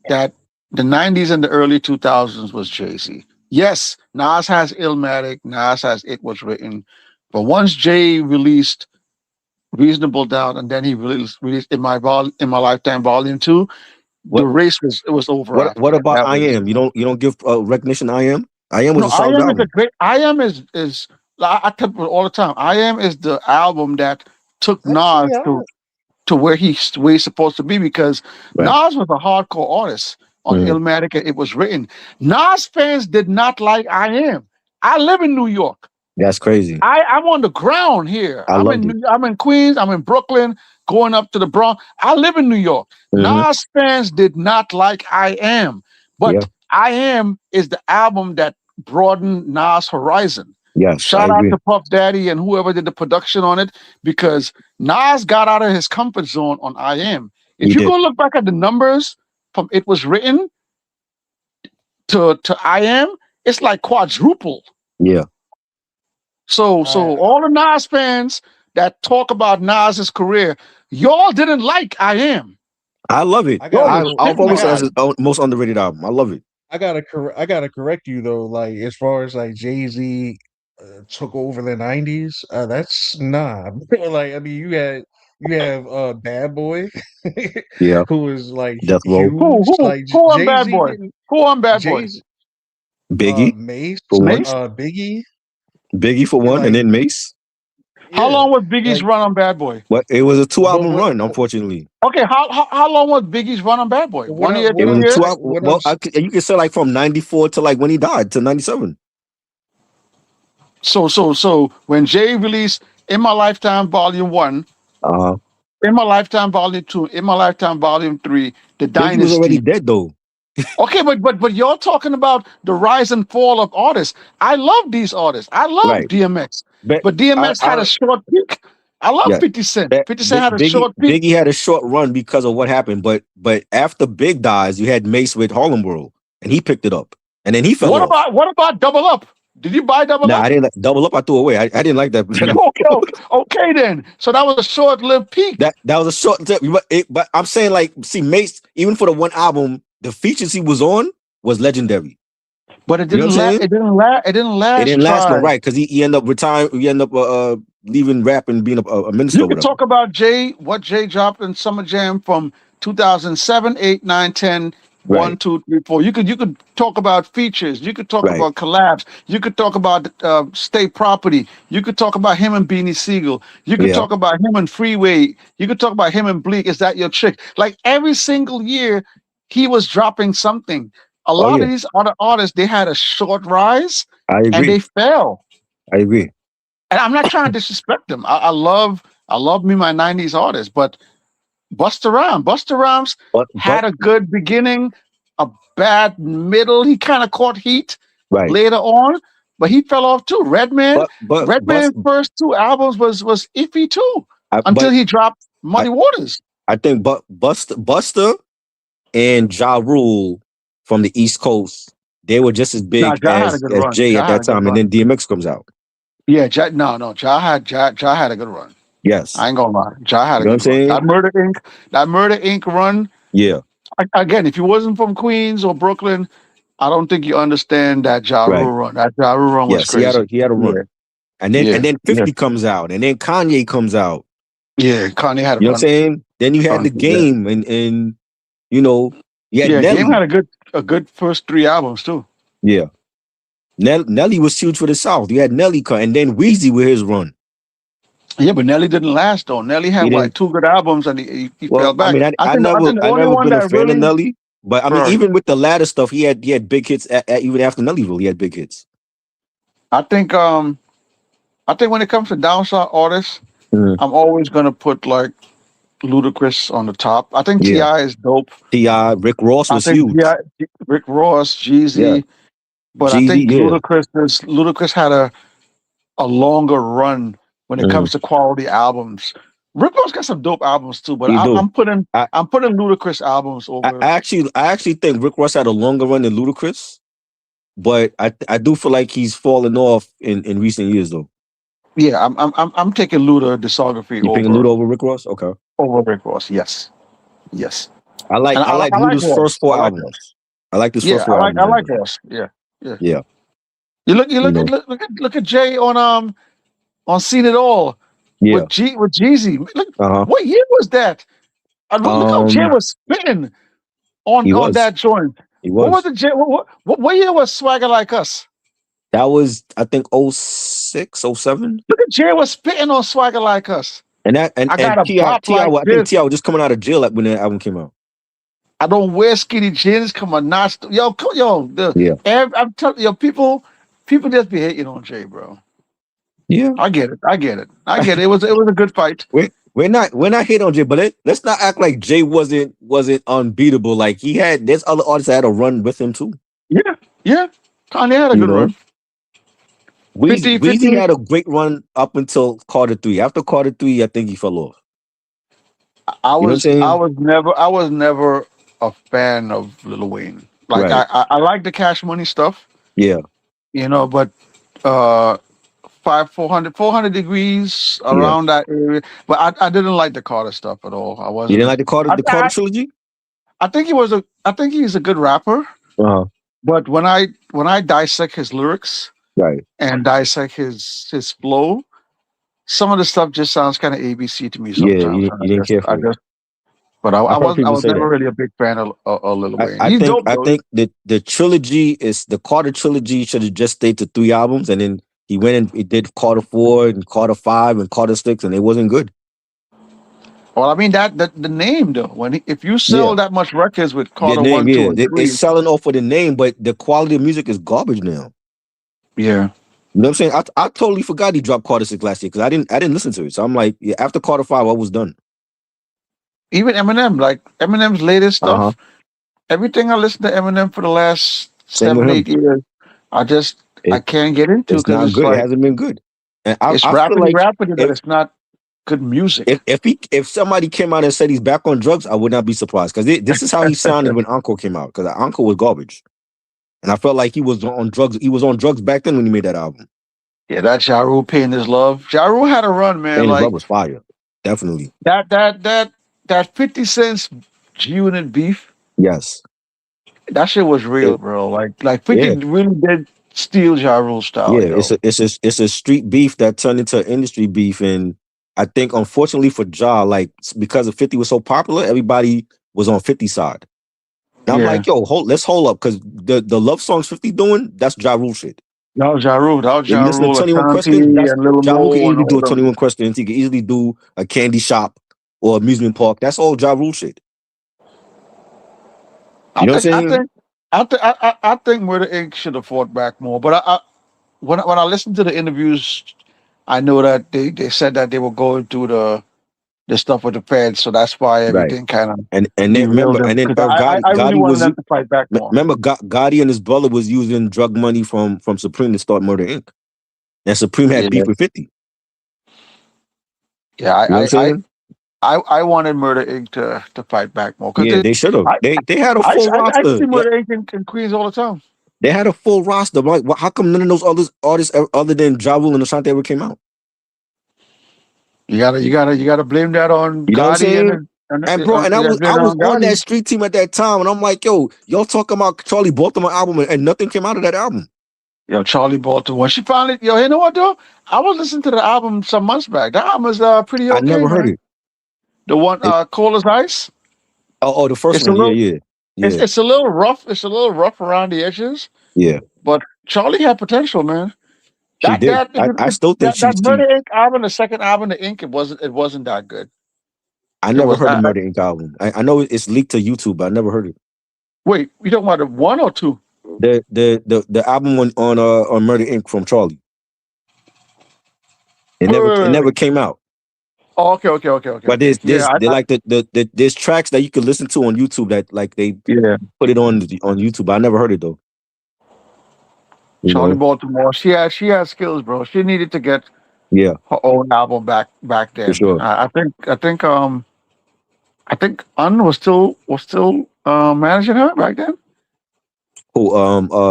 that the 90s and the early 2000s was Jay-Z. Yes, Nas has Illmatic, Nas has It Was Written, but once Jay released Reasonable Doubt and then he released In My Lifetime Volume 2, the race was over. What about I Am? You don't give recognition to I Am? I Am was a solid album. I Am is I tell people all the time. I Am is the album that took Nas to where he's supposed to be because Nas was a hardcore artist on Illmatic and It Was Written. Nas fans did not like I Am. I live in New York. That's crazy. I'm on the ground here. I'm in Queens. I'm in Brooklyn, going up to the Bronx. I live in New York. Nas fans did not like I Am, but I Am is the album that broadened Nas' horizon. Yes, Shout out to Puff Daddy and whoever did the production on it, because Nas got out of his comfort zone on I Am. If you go look back at the numbers from It Was Written to I Am, it's like quadruple. Yeah. So all the Nas fans that talk about Nas's career, y'all didn't like I Am. I love it. I've always said that's his most underrated album. I love it. I gotta correct you though. Like as far as like Jay-Z took over the '90s, that's nah. Like I mean, you have Bad Boy, yeah, who was like Death huge. Row. Like Who on Bad Boy? Who on Bad Boy? Biggie, Mace, for one. Biggie for one, and then Mace. How long was Biggie's run on Bad Boy? Well, it was a 2-album run, unfortunately. Okay, how long was Biggie's run on Bad Boy? 1 year, 2 years? It was 2 well, you can say like from 94 to like when he died to 97. So when Jay released In My Lifetime Volume 1, In My Lifetime Volume 2, In My Lifetime Volume 3, The Dynasty. He was already dead though. Okay, but you're talking about the rise and fall of artists. I love these artists. I love DMX. But DMX had a short peak. I love 50 Cent. 50 Cent had a short peak. Biggie had a short run because of what happened. But after Big dies, you had Mace with Harlem World, and he picked it up. And then he fell off. What about Double Up? Did you buy Double Up? I didn't. Double Up, I threw away. I didn't like that. Okay, then. So that was a short-lived peak. That was a short. But I'm saying, like, see, Mace, even for the one album, the features he was on was legendary. But it didn't last. It didn't last. It didn't last. No, right? Because he ended up retiring. He ended up leaving rap and being a minister. You could talk about what Jay dropped in Summer Jam from 2007, 8, 9, 10. 1, 2, 3, 4. You could talk about features. You could talk about collabs. You could talk about state property. You could talk about him and Beanie Siegel. You could talk about him and Freeway. You could talk about him and Bleak. Is That Your Chick? Like every single year, he was dropping something. A lot of these other artists, they had a short rise and they fell. I agree. And I'm not trying to disrespect them. I love me my 90s artists, but Busta Rhymes had a good beginning, a bad middle. He kind of caught heat later on, but he fell off too. Redman's first 2 albums was iffy too, until he dropped Muddy Waters. I think Busta and Ja Rule from the East Coast, they were just as big as Jay at that time, and then DMX comes out. Yeah, Ja had a good run. Yes, I ain't gonna lie. Ja had a good run. That Murder Inc. run. Yeah. Again, if you wasn't from Queens or Brooklyn, I don't think you understand that Ja Rule run. That Ja Rule run was crazy. He had a run. Yeah. And then 50 comes out, and then Kanye comes out. Yeah, Kanye had a run. You know what I'm saying? Then you had The Game, and you know, Nelly. Game had a good first 3 albums too. Yeah. Nelly was huge for the South. You had Nelly come, and then Weezy with his run. Yeah, but Nelly didn't last though. Nelly had like 2 good albums, and he fell back. I mean, I never been a fan of Nelly, but I mean, even with the latter stuff, he had big hits. Even after Nellyville, he had big hits. I think when it comes to down south artists, I'm always gonna put like Ludacris on the top. I think T.I. is dope. T.I., Rick Ross was huge. Rick Ross, Jeezy, but I think Ludacris had a longer run when it comes to quality albums. Rick Ross got some dope albums too, but I'm putting Ludacris albums over. I actually think Rick Ross had a longer run than Ludacris, but I do feel like he's fallen off in recent years though. Yeah, I'm taking Luda discography. You picking Luda over Rick Ross? Okay. Over Rick Ross, yes. I like Luda's first 4 albums. I like this first 4 albums. I like Ross. Yeah. You look at Jay on Seen It All. Yeah. With Jeezy. Look, what year was that? Look how Jay was spitting on that joint. He was. What was the Jay? What year was Swagger Like Us? That was, I think, 06, 07. Look at Jay was spitting on Swagger Like Us. And T.I. I think T.I. was just coming out of jail when that album came out. I don't wear skinny jeans. Come on, I'm telling you, people just be hating on Jay, bro. Yeah, I get it. It was a good fight. We're not hating on Jay, but let's not act like Jay wasn't unbeatable. Like there's other artists that had a run with him too. Yeah. Kanye had a good run. Weezy had a great run up until Carter 3. After Carter 3, I think he fell off. I was never a fan of Lil Wayne. Like Right. I like the Cash Money stuff. Yeah. You know, but 400 degrees around that area. But I didn't like the Carter stuff at all. I wasn't. You didn't like the Carter trilogy? I think he's a good rapper. But when I dissect his lyrics, right, and dissect his flow, some of the stuff just sounds kind of ABC to me sometimes. Yeah, you didn't care for it. But I was never really a big fan of Lil Wayne. I think that the trilogy the Carter trilogy should have just stayed to 3 albums, and then he went and he did Carter 4 and Carter 5 and Carter 6, and it wasn't good. Well, I mean that the name though. If you sell that much records with Carter 1, 2, and 3, it's selling off for the name, but the quality of music is garbage now. Yeah. You know what I'm saying? I totally forgot he dropped Carter 6 last year because I didn't listen to it. So I'm like, after Carter 5, I was done. Even Eminem, like Eminem's latest stuff, everything I listened to Eminem for the last 7, 8 years, I can't get into because it's not good. It hasn't been good. And it's rapidly, but it's not good music. If somebody came out and said he's back on drugs, I would not be surprised because this is how he sounded when Encore came out. Because Encore was garbage, and I felt like he was on drugs. He was on drugs back then when he made that album. Yeah, that Ja Rule Paying His Love. Ja Rule had a run, man. Paying His Love was fire, definitely. That 50 Cent's G-Unit beef. Yes, that shit was real, bro. Like 50 really did steal Ja Rule's style. Yeah, it's a street beef that turned into an industry beef, and I think unfortunately for Ja, like because 50 was so popular, everybody was on 50's side. And I'm like, yo, let's hold up, because the love songs 50 doing, that's Ja Rule shit. That was Ja Rule. That was Ja Rule. 21 Questions. Ja Rule can easily do a 21 Questions. He can easily do a candy shop or amusement park. That's all Ja Rule shit. You know what I'm saying? I think Murder Inc. should have fought back more. But when I listened to the interviews, I know that they said that they were going through the stuff with the feds, so that's why everything kind of and then remember, and then I really wanted them to fight back more. Remember, Gotti and his brother was using drug money from Supreme to start Murder Inc. And Supreme had beef with 50. Yeah, I wanted Murder Inc. to fight back more. Yeah, they should have. They had a full roster. I see Murder Inc. in Queens all the time. They had a full roster. Like, how come none of those artists other than Ja Rule and Ashanti ever came out? You gotta blame that on Gotti and I was on that street team at that time, and I'm like, yo, y'all talking about Charlie Baltimore album, and nothing came out of that album. Yo, Charlie Baltimore. She finally, you know what though? I was listening to the album some months back. That album was pretty okay. I never heard it. The one Cold as Ice. Oh, the first one. Yeah. It's a little rough. It's a little rough around the edges. Yeah. But Charlie had potential, man. She did. I still think that Murder Inc. album, the second album, the Inc. It wasn't that good. I never heard the Murder Inc. album. I know it's leaked to YouTube, but I never heard it. Wait, you talking about the 1 or 2? The album on Murder Inc. from Charlie. It never came out. Oh, okay. But there's tracks that you can listen to on YouTube that like they put it on YouTube. I never heard it though. Charlie Baltimore, she had skills, bro. She needed to get her own album back then. For sure. I think Un was still managing her back then. Who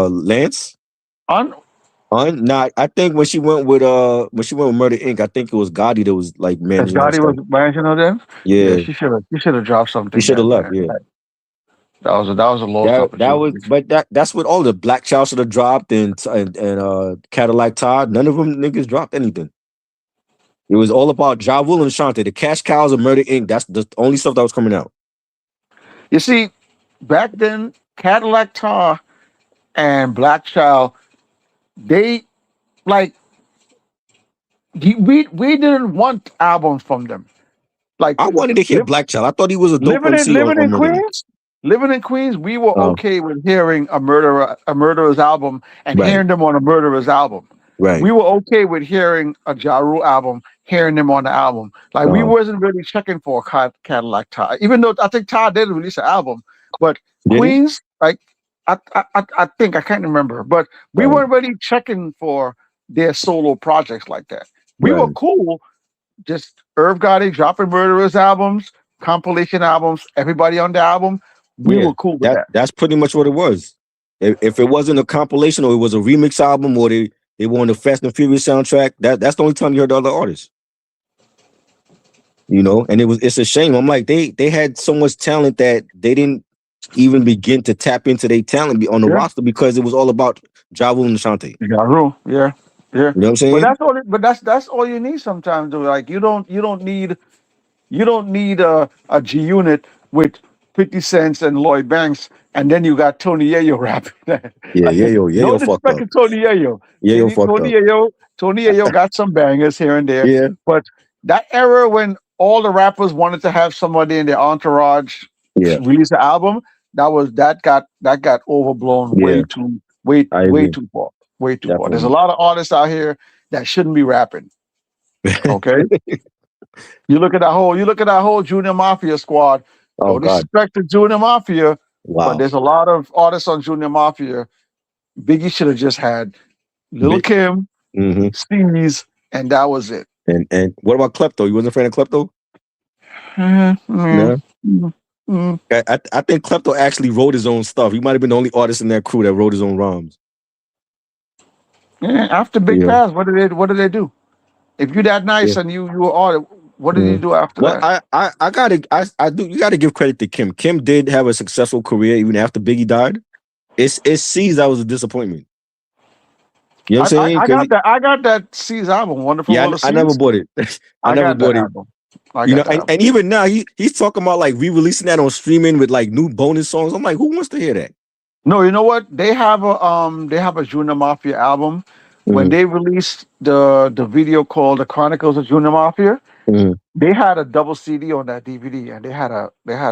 Lance? Un? Nah, I think when she went with Murder Inc., I think it was Gotti that was like managing. Gotti was managing her then. Yeah, she should have dropped something. She should have left. Yeah. That was a lost opportunity. That's what all the Black Child should have dropped and Cadillac Todd. None of them niggas dropped anything. It was all about Ja Rule and Ashanti, the Cash Cows of Murder Inc. That's the only stuff that was coming out. You see, back then, Cadillac Todd and Black Child, they we didn't want albums from them. Like I wanted to hear Black Child. I thought he was a dope MC. Living in Queens, we were okay with hearing a murderer's album and hearing them on a murderer's album. Right. We were okay with hearing a Ja Rule album, hearing them on the album. Like we wasn't really checking for a Cadillac Todd, even though I think Todd did release an album. But Queens, like I think I can't remember, but we weren't really checking for their solo projects like that. We were cool, just Irv Gotti dropping Murderers albums, compilation albums, everybody on the album. We were cool with that. That's pretty much what it was. If it wasn't a compilation or it was a remix album or they were on the Fast and Furious soundtrack, that's the only time you heard the other artists. You know, and it's a shame. I'm like, they had so much talent that they didn't even begin to tap into their talent on the roster because it was all about Ja Rule and Ashanti. Ja Rule, yeah. You know what I'm saying? But that's all you need sometimes. Though. Like you don't need a G Unit with 50 Cent and Lloyd Banks, and then you got Tony Yayo rapping. Yayo fucked up. To Tony Yayo. Tony Yayo got some bangers here and there. Yeah. But that era when all the rappers wanted to have somebody in their entourage release an album, that got overblown way too far. Way too far. There's a lot of artists out here that shouldn't be rapping. Okay. You look at that whole Junior Mafia squad. No disrespect to Junior Mafia, but there's a lot of artists on Junior Mafia. Biggie should have just had Lil Kim, Steez, and that was it. And what about Klepto? You wasn't a fan of Klepto? No. I think Klepto actually wrote his own stuff. He might have been the only artist in that crew that wrote his own rhymes. Yeah, after Big Pass, what did they do? If you're that nice and you were artist, what did he do after that? You gotta give credit to Kim. Kim did have a successful career even after Biggie died. It's C's that was a disappointment. You know what I'm saying? I got that C's album, Wonderful World of C's. I never bought it. I never bought it. And even now he's talking about like re-releasing that on streaming with like new bonus songs. I'm like, who wants to hear that? No, you know what? They have a Junior Mafia album. When they released the video called The Chronicles of Junior Mafia, they had a double CD on that DVD, and they had a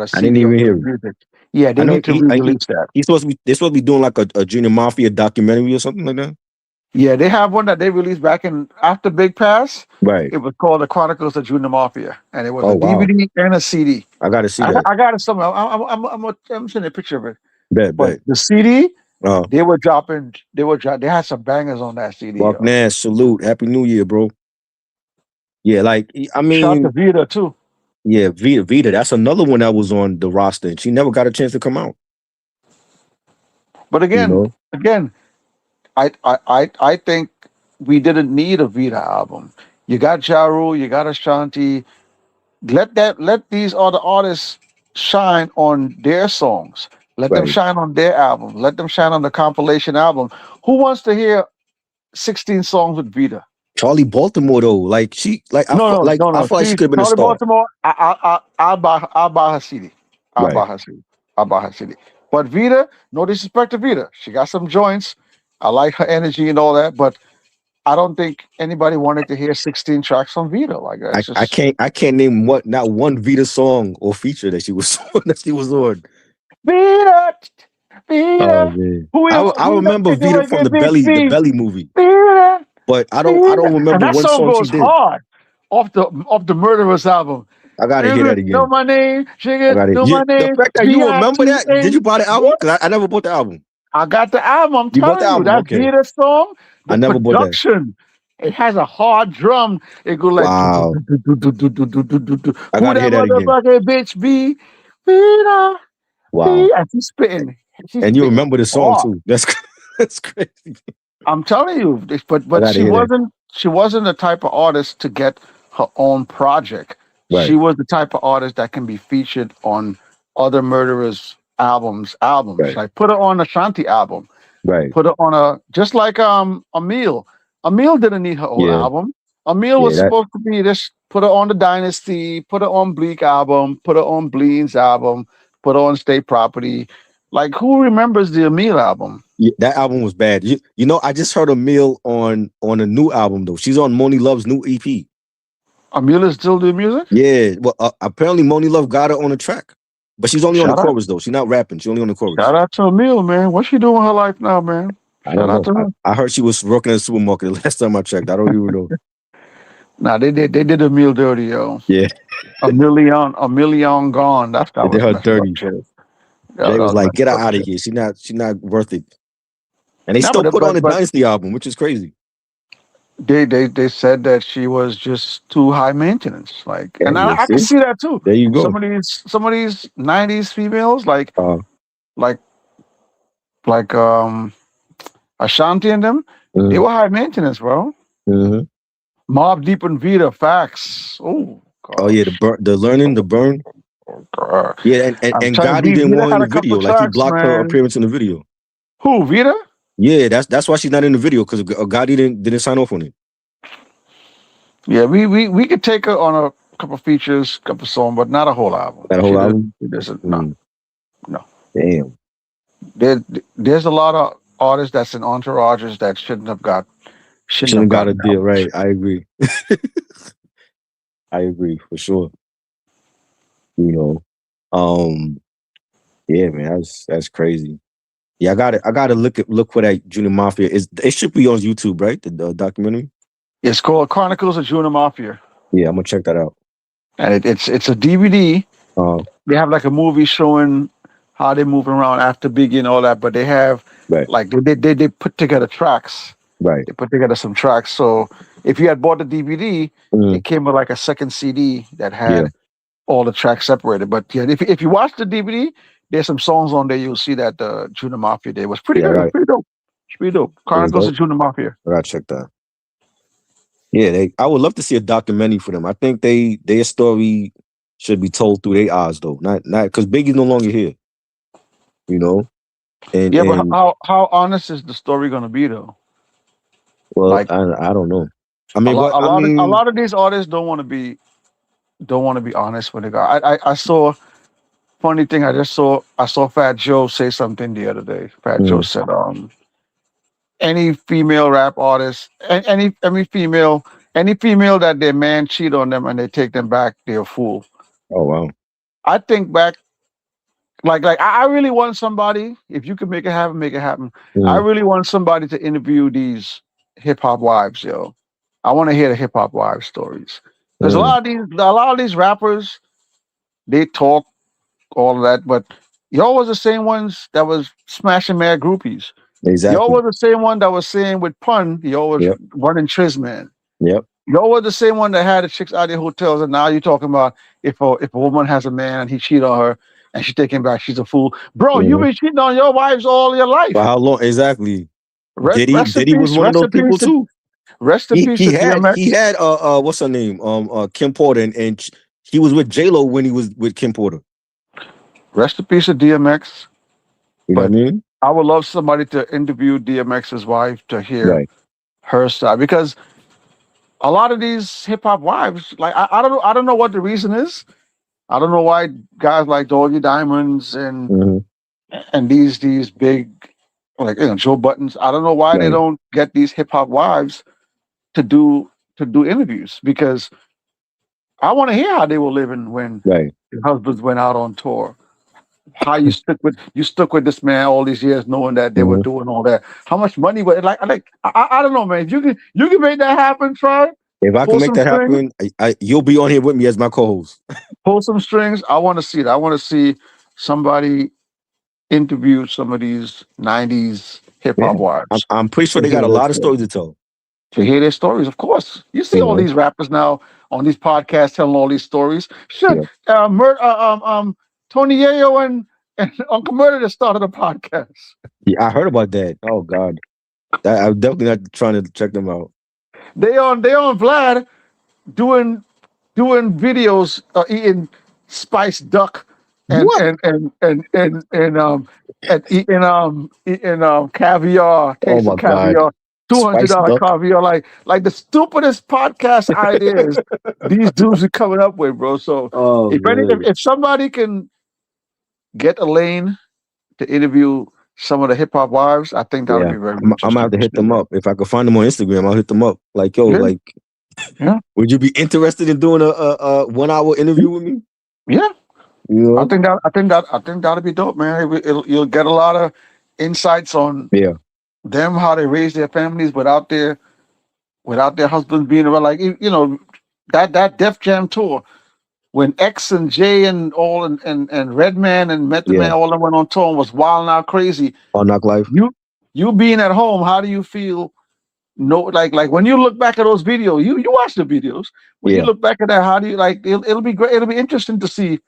CD. I didn't even hear it. Yeah, they need to re-release that. They're supposed to be doing like a Junior Mafia documentary or something like that. Yeah, they have one that they released back after Big Pass. Right. It was called The Chronicles of Junior Mafia, and it was a DVD and a CD. I gotta see that. I got it somewhere. I'm sending a picture of it. Bet. The CD, they were dropping. They had some bangers on that CD. Buck Nash, salute, Happy New Year, bro. Yeah, like I mean, shout to Vita too. Yeah, Vita. That's another one that was on the roster, and she never got a chance to come out. But again, I think we didn't need a Vita album. You got Ja Rule, you got Ashanti. Let these other artists shine on their songs. Let them shine on their album. Let them shine on the compilation album. Who wants to hear 16 songs with Vita? Charlie Baltimore though, I feel like she could have been a star. Baltimore, I'll buy her CD. I'll buy her CD. But Vita, no disrespect to Vita, she got some joints. I like her energy and all that, but I don't think anybody wanted to hear 16 tracks from Vita. Like that. I can't name not one Vita song or feature that she was on. Vita. Oh, I remember Vita from the Belly movie. Vita. But I don't remember that one song goes she did. Hard off the Murderers album. I gotta hear that again. Know my name, my name. The fact that you remember that? Did you buy the album? Because I never bought the album. I got the album. I'm telling you, that Vita song. I never bought that. It has a hard drum. It goes like. Wow. I gotta hear that again. Bitch, be Vita. Wow. And she's spitting. And you remember the song too. That's crazy. I'm telling you, but she wasn't the type of artist to get her own project. Right. She was the type of artist that can be featured on other Murderers albums. Right. Like put her on a Ashanti album. Right. Put her on just like Emile. Emile didn't need her own album. Emile was supposed to be this. Put her on the Dynasty. Put her on Bleak album. Put her on Bleen's album. Put her on State Property. Like, who remembers the Emile album? Yeah, that album was bad. You know, I just heard Emile on a new album, though. She's on Moni Love's new EP. Emile is still doing music? Yeah. Well, apparently Moni Love got her on the track. But she's only on the chorus, though. She's not rapping. She's only on the chorus. Shout out to Emile, man. What's she doing in her life now, man? Shout out to her. I heard she was working in a supermarket the last time I checked. I don't even know. Nah, they did Emile dirty, yo. Yeah. a million gone. That's how they did her dirty. Jay was like, "Get her out of here. She's not worth it." And they still put on the Dynasty album, which is crazy. They said that she was just too high maintenance. Like, and I can see that too. There you go. Some of these 90s females, like Ashanti and them, they were high maintenance, bro. Mobb Deep and Vita, facts. Oh, gosh. Oh yeah, the learning, the burn. Oh, yeah, and Gotti didn't want her in the video. Like he blocked her appearance in the video. Who, Vita? Yeah, that's why she's not in the video, because Gotti didn't sign off on it. Yeah, we could take her on a couple features, couple songs, but not a whole album. That whole album? No. Damn. There's a lot of artists that's in entourages that shouldn't have got a deal, right? I agree. I agree for sure. You know, yeah, man, that's crazy. Yeah, I gotta look for that Junior Mafia. It should be on YouTube, right? The documentary. It's called Chronicles of Junior Mafia. Yeah, I'm gonna check that out. And it's a DVD. They have like a movie showing how they're moving around after Biggie and all that, but they have like they put together tracks. Right. They put together some tracks. So if you had bought the DVD, it came with like a second CD that had all the tracks separated. But yeah, if you watch the DVD, there's some songs on there. You'll see that the Junior Mafia day was pretty good. Right. Pretty dope. It's pretty dope. Chronicles of Junior Mafia. I gotta check that. Yeah, I would love to see a documentary for them. I think their story should be told through their eyes, though. Not because Biggie's no longer here. You know. But how honest is the story gonna be, though? Well, like, I don't know. I mean, a lot of these artists don't want to be honest when they go. I saw funny thing. I saw Fat Joe say something the other day. Fat Joe said, any female rap artist, any female that their man cheat on them and they take them back, they're a fool. Oh wow. I think back, like I really want somebody. If you could make it happen, make it happen. I really want somebody to interview these hip hop wives, yo. I want to hear the hip hop wives stories. There's a lot of these rappers, they talk all of that, but y'all was the same ones that was smashing mad groupies. Exactly. Y'all was the same one that was saying with pun, y'all was running Trizman. Yep. Y'all was the same one that had the chicks out of hotels, and now you're talking about if a woman has a man and he cheat on her and she take him back, she's a fool. Bro, you've been cheating on your wives all your life. For how long? Exactly. Diddy was one of those people too. Rest in peace. He had what's her name? Kim Porter, and he was with J-Lo when he was with Kim Porter. Rest in peace of DMX. You know what I mean? I would love somebody to interview DMX's wife to hear her side, because a lot of these hip hop wives, like I don't know what the reason is. I don't know why guys like Doggy Diamonds and these big, like, you know, Joe Buttons. I don't know why they don't get these hip hop wives to do interviews, because I want to hear how they were living when their husbands went out on tour. How you stuck with this man all these years, knowing that they were doing all that. How much money was like? I don't know, man. If you can make that happen, try. If I can make that happen, you'll be on here with me as my co-host. Pull some strings. I want to see it. I want to see somebody interview some of these 90s hip hop wives. I'm pretty sure they got a lot of stories to tell. To hear their stories, of course. You see all these rappers now on these podcasts telling all these stories. Shit, Tony Yayo and Uncle Murder that started a podcast. Yeah, I heard about that. Oh God, I'm definitely not trying to check them out. They on Vlad doing videos eating spiced duck and eating caviar, tasting caviar. $200 caviar, like the stupidest podcast ideas these dudes are coming up with, bro. So if somebody can get Elaine to interview some of the hip hop wives, I think that would be very interesting. I'm gonna have to hit them up. If I could find them on Instagram, I'll hit them up. Like, yo, would you be interested in doing a 1 hour interview with me? Yeah. You know? I think that'd be dope, man. You'll get a lot of insights on them, how they raise their families without their husbands being around. Like, you know, that Def Jam tour, when X and J and all and Redman and Method Man all of them went on tour and was wild out crazy. On Knock Life. You being at home, how do you feel? No, like when you look back at those videos, you watch the videos. When you look back at that, how do you like? It'll be great. It'll be interesting to see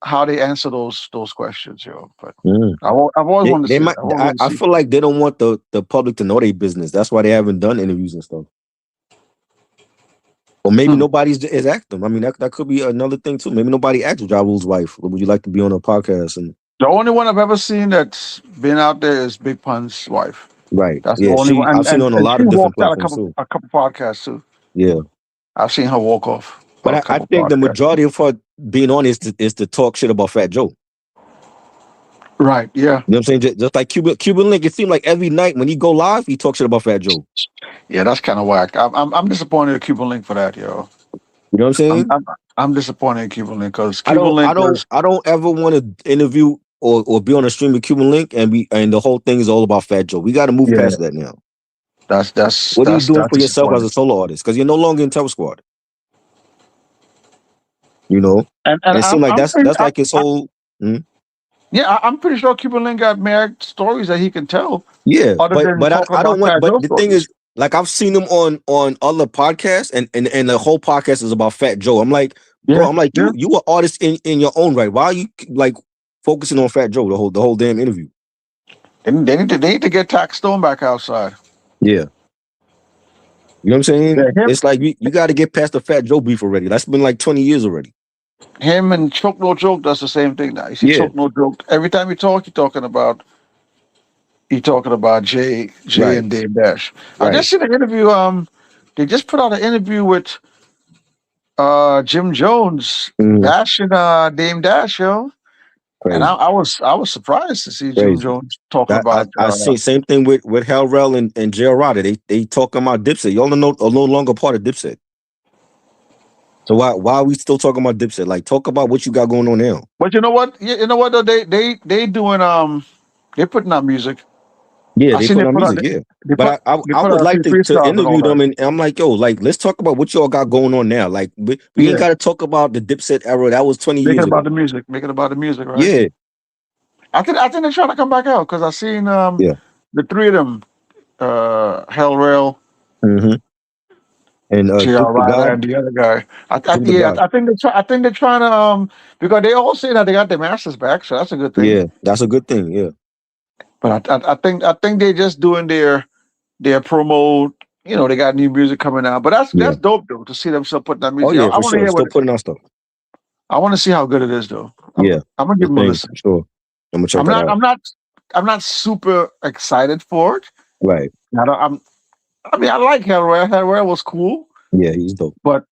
how they answer those questions, yo. But I've always wanted to see. I feel like they don't want the public to know their business. That's why they haven't done interviews and stuff. Or maybe nobody's is asked them. I mean, that could be another thing too. Maybe nobody asked Ja Rule's wife, would you like to be on a podcast? And the only one I've ever seen that's been out there is Big Pun's wife. Right. That's the only one. I've seen her on a lot of different platforms too. A couple podcasts too. Yeah. I've seen her walk off. But I think the majority of her being on is to talk shit about Fat Joe. Right. Yeah. You know what I'm saying? Just like Cuban Link, it seemed like every night when he go live, he talks shit about Fat Joe. Yeah, that's kind of whack. I'm disappointed in Cuban Link for that, yo. You know what I'm saying? I'm disappointed in Cuban Link because I don't ever want to interview or be on a stream with Cuban Link and the whole thing is all about Fat Joe. We got to move past that now. What are you doing for yourself as a solo artist? Because you're no longer in Terror Squad. You know, and it seems like that's like his whole. Yeah, I'm pretty sure Cuban Link got married stories that he can tell. Yeah, but I don't want. But the thing is, like I've seen him on other podcasts, and the whole podcast is about Fat Joe. I'm like, bro, you an artist in your own right. Why are you like focusing on Fat Joe the whole damn interview? They need to get Tax Stone back outside. Yeah. You know what I'm saying? Yeah, it's like you got to get past the Fat Joe beef already. That's been like 20 years already. Him and Choke No Joke does the same thing now. You see Choke No Joke. Every time you talk, you're talking about Jay and Dame Dash. Right. I just seen an interview. They just put out an interview with Jim Jones bashing Dame Dash, yo. Crazy. And I was surprised to see Jim Jones talking about. I see same thing with Hell Rel and J.R. Rodder. They talking about Dipset. Y'all are no longer part of Dipset. So why are we still talking about Dipset? Like, talk about what you got going on now. But you know what? You know what though? They doing they're putting out music. Yeah, they put on music. Yeah, but I would like to interview them, and I'm like, yo, like let's talk about what y'all got going on now. Like we ain't got to talk about the Dipset era. That was 20 years ago. Make it about the music, right? Yeah. I think they're trying to come back out because I seen the three of them, Hell Rel. And J.R. Rodder and the other guy. I think they're trying to because they all say that they got their masters back, so that's a good thing. Yeah, that's a good thing. Yeah, but I think they're just doing their promo. You know, they got new music coming out, but that's dope though to see them still putting that music. Oh yeah, for sure. Still putting out stuff. I want to see how good it is though. I'm gonna give them a listen. Sure, I'm gonna check that out. I'm not super excited for it. Right. I mean, I like Hell Rel. Hell Rel was cool. Yeah, he's dope. But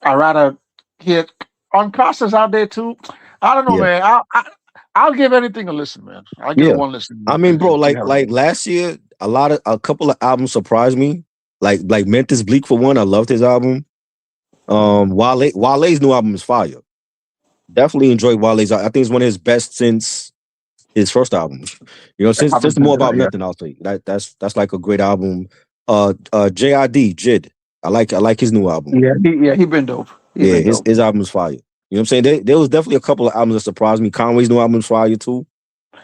I rather hear on Costas out there too. I don't know, man. I'll give anything a listen, man. I'll give it one listen. I mean, bro, like last year, a couple of albums surprised me. Like Memphis Bleak for one. I loved his album. Wale's new album is fire. Definitely enjoyed Wale's. I think it's one of his best since his first album. You know, since More About Nothing, I'll say that's like a great album. JID Jid. I like his new album. Yeah, he been dope. His album is fire. You know what I'm saying? There was definitely a couple of albums that surprised me. Conway's new album is fire too. You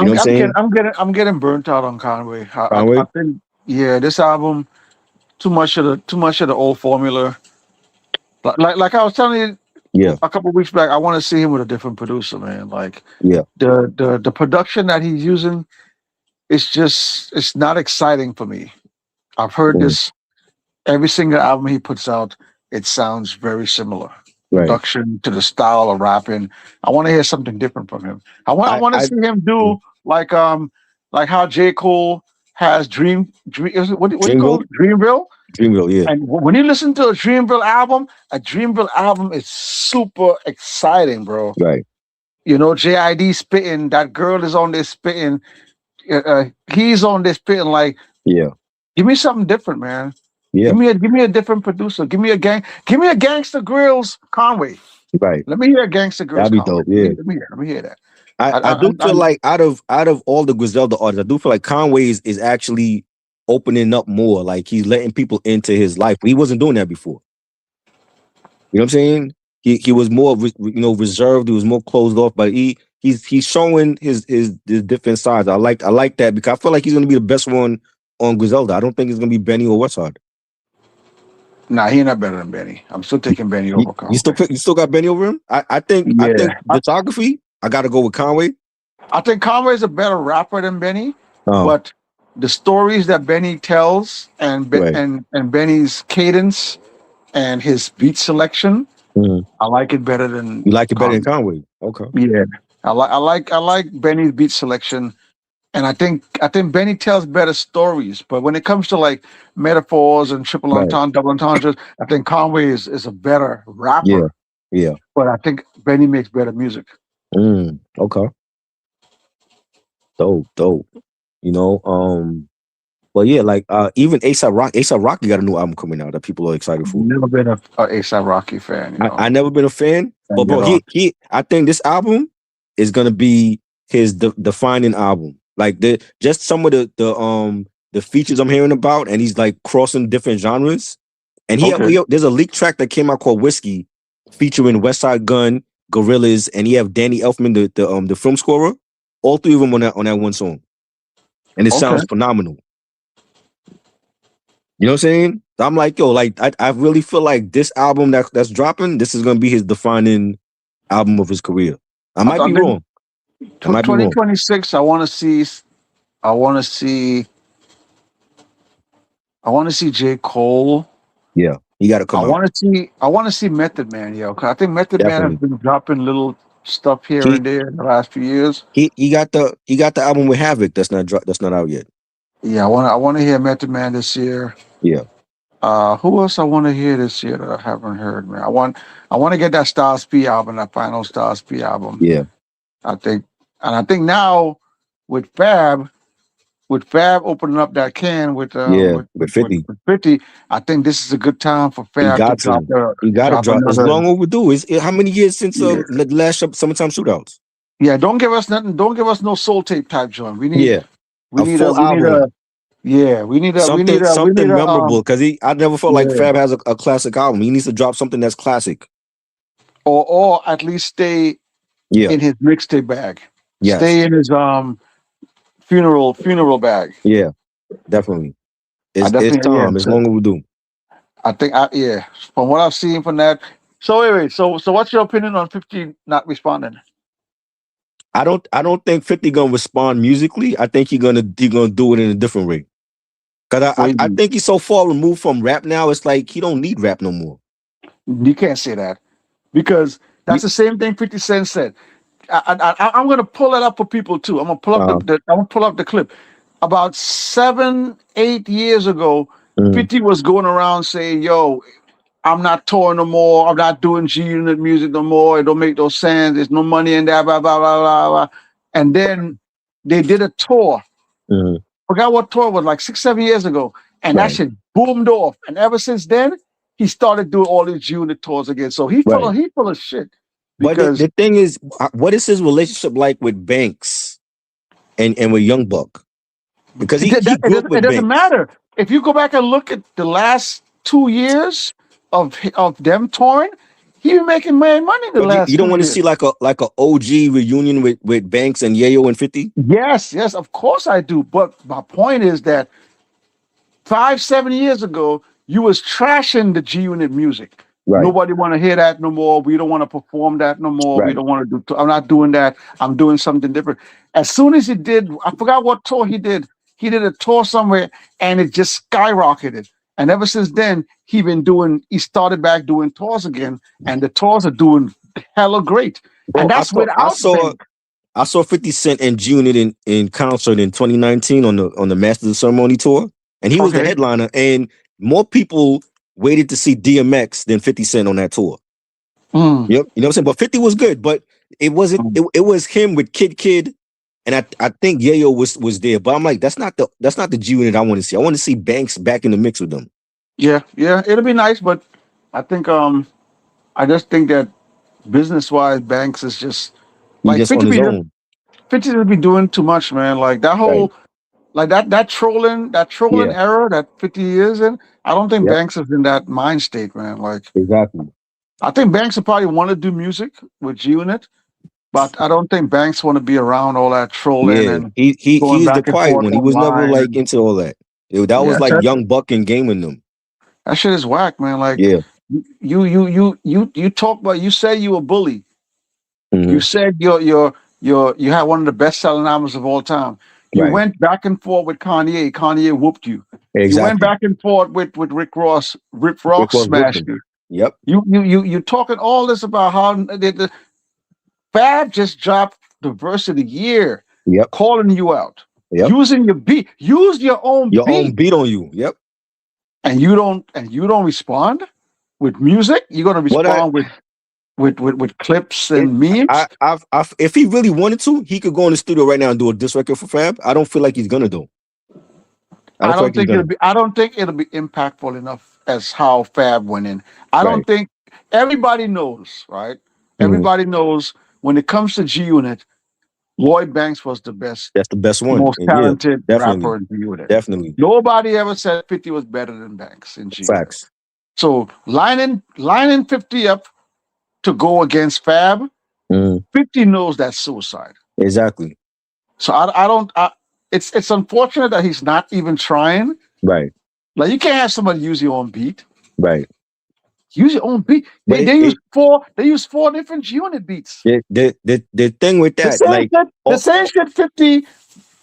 know what I'm saying? I'm getting burnt out on Conway. I think this album too much of the old formula. Like I was telling you a couple of weeks back, I want to see him with a different producer, man. Like the production that he's using, it's not exciting for me. I've heard this every single album he puts out. It sounds very similar. Right. Production to the style of rapping. I want to hear something different from him. I want to see him do like how J. Cole has Dream. What do you call it? Dreamville. Dreamville, yeah. And when you listen to a Dreamville album is super exciting, bro. Right. You know, JID spitting. That girl is on there spitting. He's on there spitting like. Yeah. Give me something different, man. Yeah. Give me a different producer. Give me a Gangsta Grills Conway. Right. Let me hear Gangsta Grills. That'd be dope. Yeah. Let me hear that. I do feel like out of all the Griselda artists, I do feel like Conway is actually opening up more. Like he's letting people into his life. He wasn't doing that before. You know what I'm saying? he was more reserved. He was more closed off, but he's showing his different sides. I like that because I feel like he's gonna be the best one on Griselda. I don't think it's gonna be Benny or Westside. Nah, he's not better than Benny. I'm still taking Benny over Conway. You still got Benny over him? I think discography, I gotta go with Conway. I think Conway's a better rapper than Benny, but the stories that Benny tells and Benny's cadence and his beat selection, I like it better than you like it better than Conway. Okay. Yeah. I like Benny's beat selection. And I think Benny tells better stories, but when it comes to like metaphors and triple entendre, double entendres, I think Conway is a better rapper. Yeah. But I think Benny makes better music. Okay. Dope. But yeah, like even A$AP Rocky got a new album coming out that people are excited for. Never been a A$AP Rocky fan. I never been a fan, but bro, I think this album is gonna be his defining album. Like just some of the features I'm hearing about, and he's like crossing different genres. And there's a leaked track that came out called Whiskey, featuring Westside Gunn, Gorillaz, and he have Danny Elfman, the film scorer. All three of them on that one song, and it sounds phenomenal. You know what I'm saying? So I'm like, yo, like I really feel like this album that's dropping, this is gonna be his defining album of his career. I might be wrong. 2026. I want to see J. Cole. Yeah, he got to come out. I want to see Method Man, yo. Cause I think Method Man has been dropping little stuff here and there in the last few years. He got the album with Havoc that's not out yet. Yeah, I want to hear Method Man this year. Yeah. Who else I want to hear this year that I haven't heard, man? I want to get that Styles P album, that final Styles P album. Yeah. I think now with Fab opening up that can with 50. With 50, I think this is a good time for Fab to drop. He got to drop. It's long overdue. How many years since the last Summertime Shootouts? Yeah, don't give us nothing. Don't give us no soul tape type joint. We need something memorable because I never felt like Fab has a classic album. He needs to drop something that's classic, or at least stay in his mixtape bag. Yes. Stay in his funeral bag. Yeah, definitely. It's time. It's long overdue. I think from what I've seen from that. So anyway, so what's your opinion on 50 not responding? I don't think 50 gonna respond musically. I think he gonna do it in a different way. Cause I think he's so far removed from rap now. It's like he don't need rap no more. You can't say that because that's the same thing 50 Cent said. I'm gonna pull it up for people too. I'm gonna pull up the clip. About 7-8 years ago, 50 was going around saying, "Yo, I'm not touring no more. I'm not doing G-Unit music no more. It don't make no sense. There's no money in that, blah, blah, blah, blah, blah." And then they did a tour. Forgot what tour it was, like 6-7 years ago. And that shit boomed off. And ever since then, he started doing all these G-Unit tours again. So he full of shit. But the thing is, what is his relationship like with Banks and with Young Buck? Because it doesn't matter. If you go back and look at the last 2 years of them touring, he been making money the last. You don't want to see like a OG reunion with Banks and Yayo and 50? Yes, of course I do. But my point is that 5-7 years ago, you was trashing the G-Unit music. Right. Nobody want to hear that no more. We don't want to perform that no more. We don't want to do. I'm not doing that. I'm doing something different. As soon as he did, I forgot what tour he did. He did a tour somewhere, and it just skyrocketed. And ever since then, he started back doing tours again, and the tours are doing hella great. Well, and that's I saw 50 Cent and G-Unit in concert in 2019 on the Masters of Ceremony tour, and he was the headliner, and more people waited to see DMX than 50 Cent on that tour. Yep, you know what I'm saying? But 50 was good, but it wasn't. It was him with Kid, and I think Yayo was there. But I'm like, that's not the G-Unit I want to see. I want to see Banks back in the mix with them. Yeah, it'll be nice, but I think I just think that business-wise, Banks is just like 50 will be doing too much, man. Like that whole like that trolling era that 50 years in. I don't think Banks is in that mind state, man. Like exactly. I think Banks will probably want to do music with G Unit, but I don't think Banks want to be around all that trolling and going he's the back and quiet forth one. He was never online. like into all that. That was like Young Buck and Gaming them. That shit is whack, man. Like you talk about, you say you a bully. Mm-hmm. You said you had one of the best selling albums of all time. You went back and forth with Kanye. Kanye whooped you. Exactly. You went back and forth with Rick Ross. Rick Ross smashed you. Yep. You talking all this about how the Fab just dropped the verse of the year. Yep. Calling you out. Yep. Using your beat. Use your own beat on you. Yep. And you don't respond with music. You're gonna respond with clips and memes. If he really wanted to, he could go in the studio right now and do a diss record for Fab. I don't feel like he's gonna do. I don't think it'll be impactful enough as how Fab went in. I don't think everybody knows, right? Everybody knows when it comes to G Unit, Lloyd Banks was the best. That's the best one. Most talented rapper in G Unit. Definitely. Nobody ever said 50 was better than Banks in G Unit. Facts. So lining 50 up to go against Fab, 50 knows that's suicide. Exactly. So it's unfortunate that he's not even trying. Right. Like you can't have somebody use your own beat. Right. Use your own beat. They use four different G Unit beats. The thing with that, the same shit 50.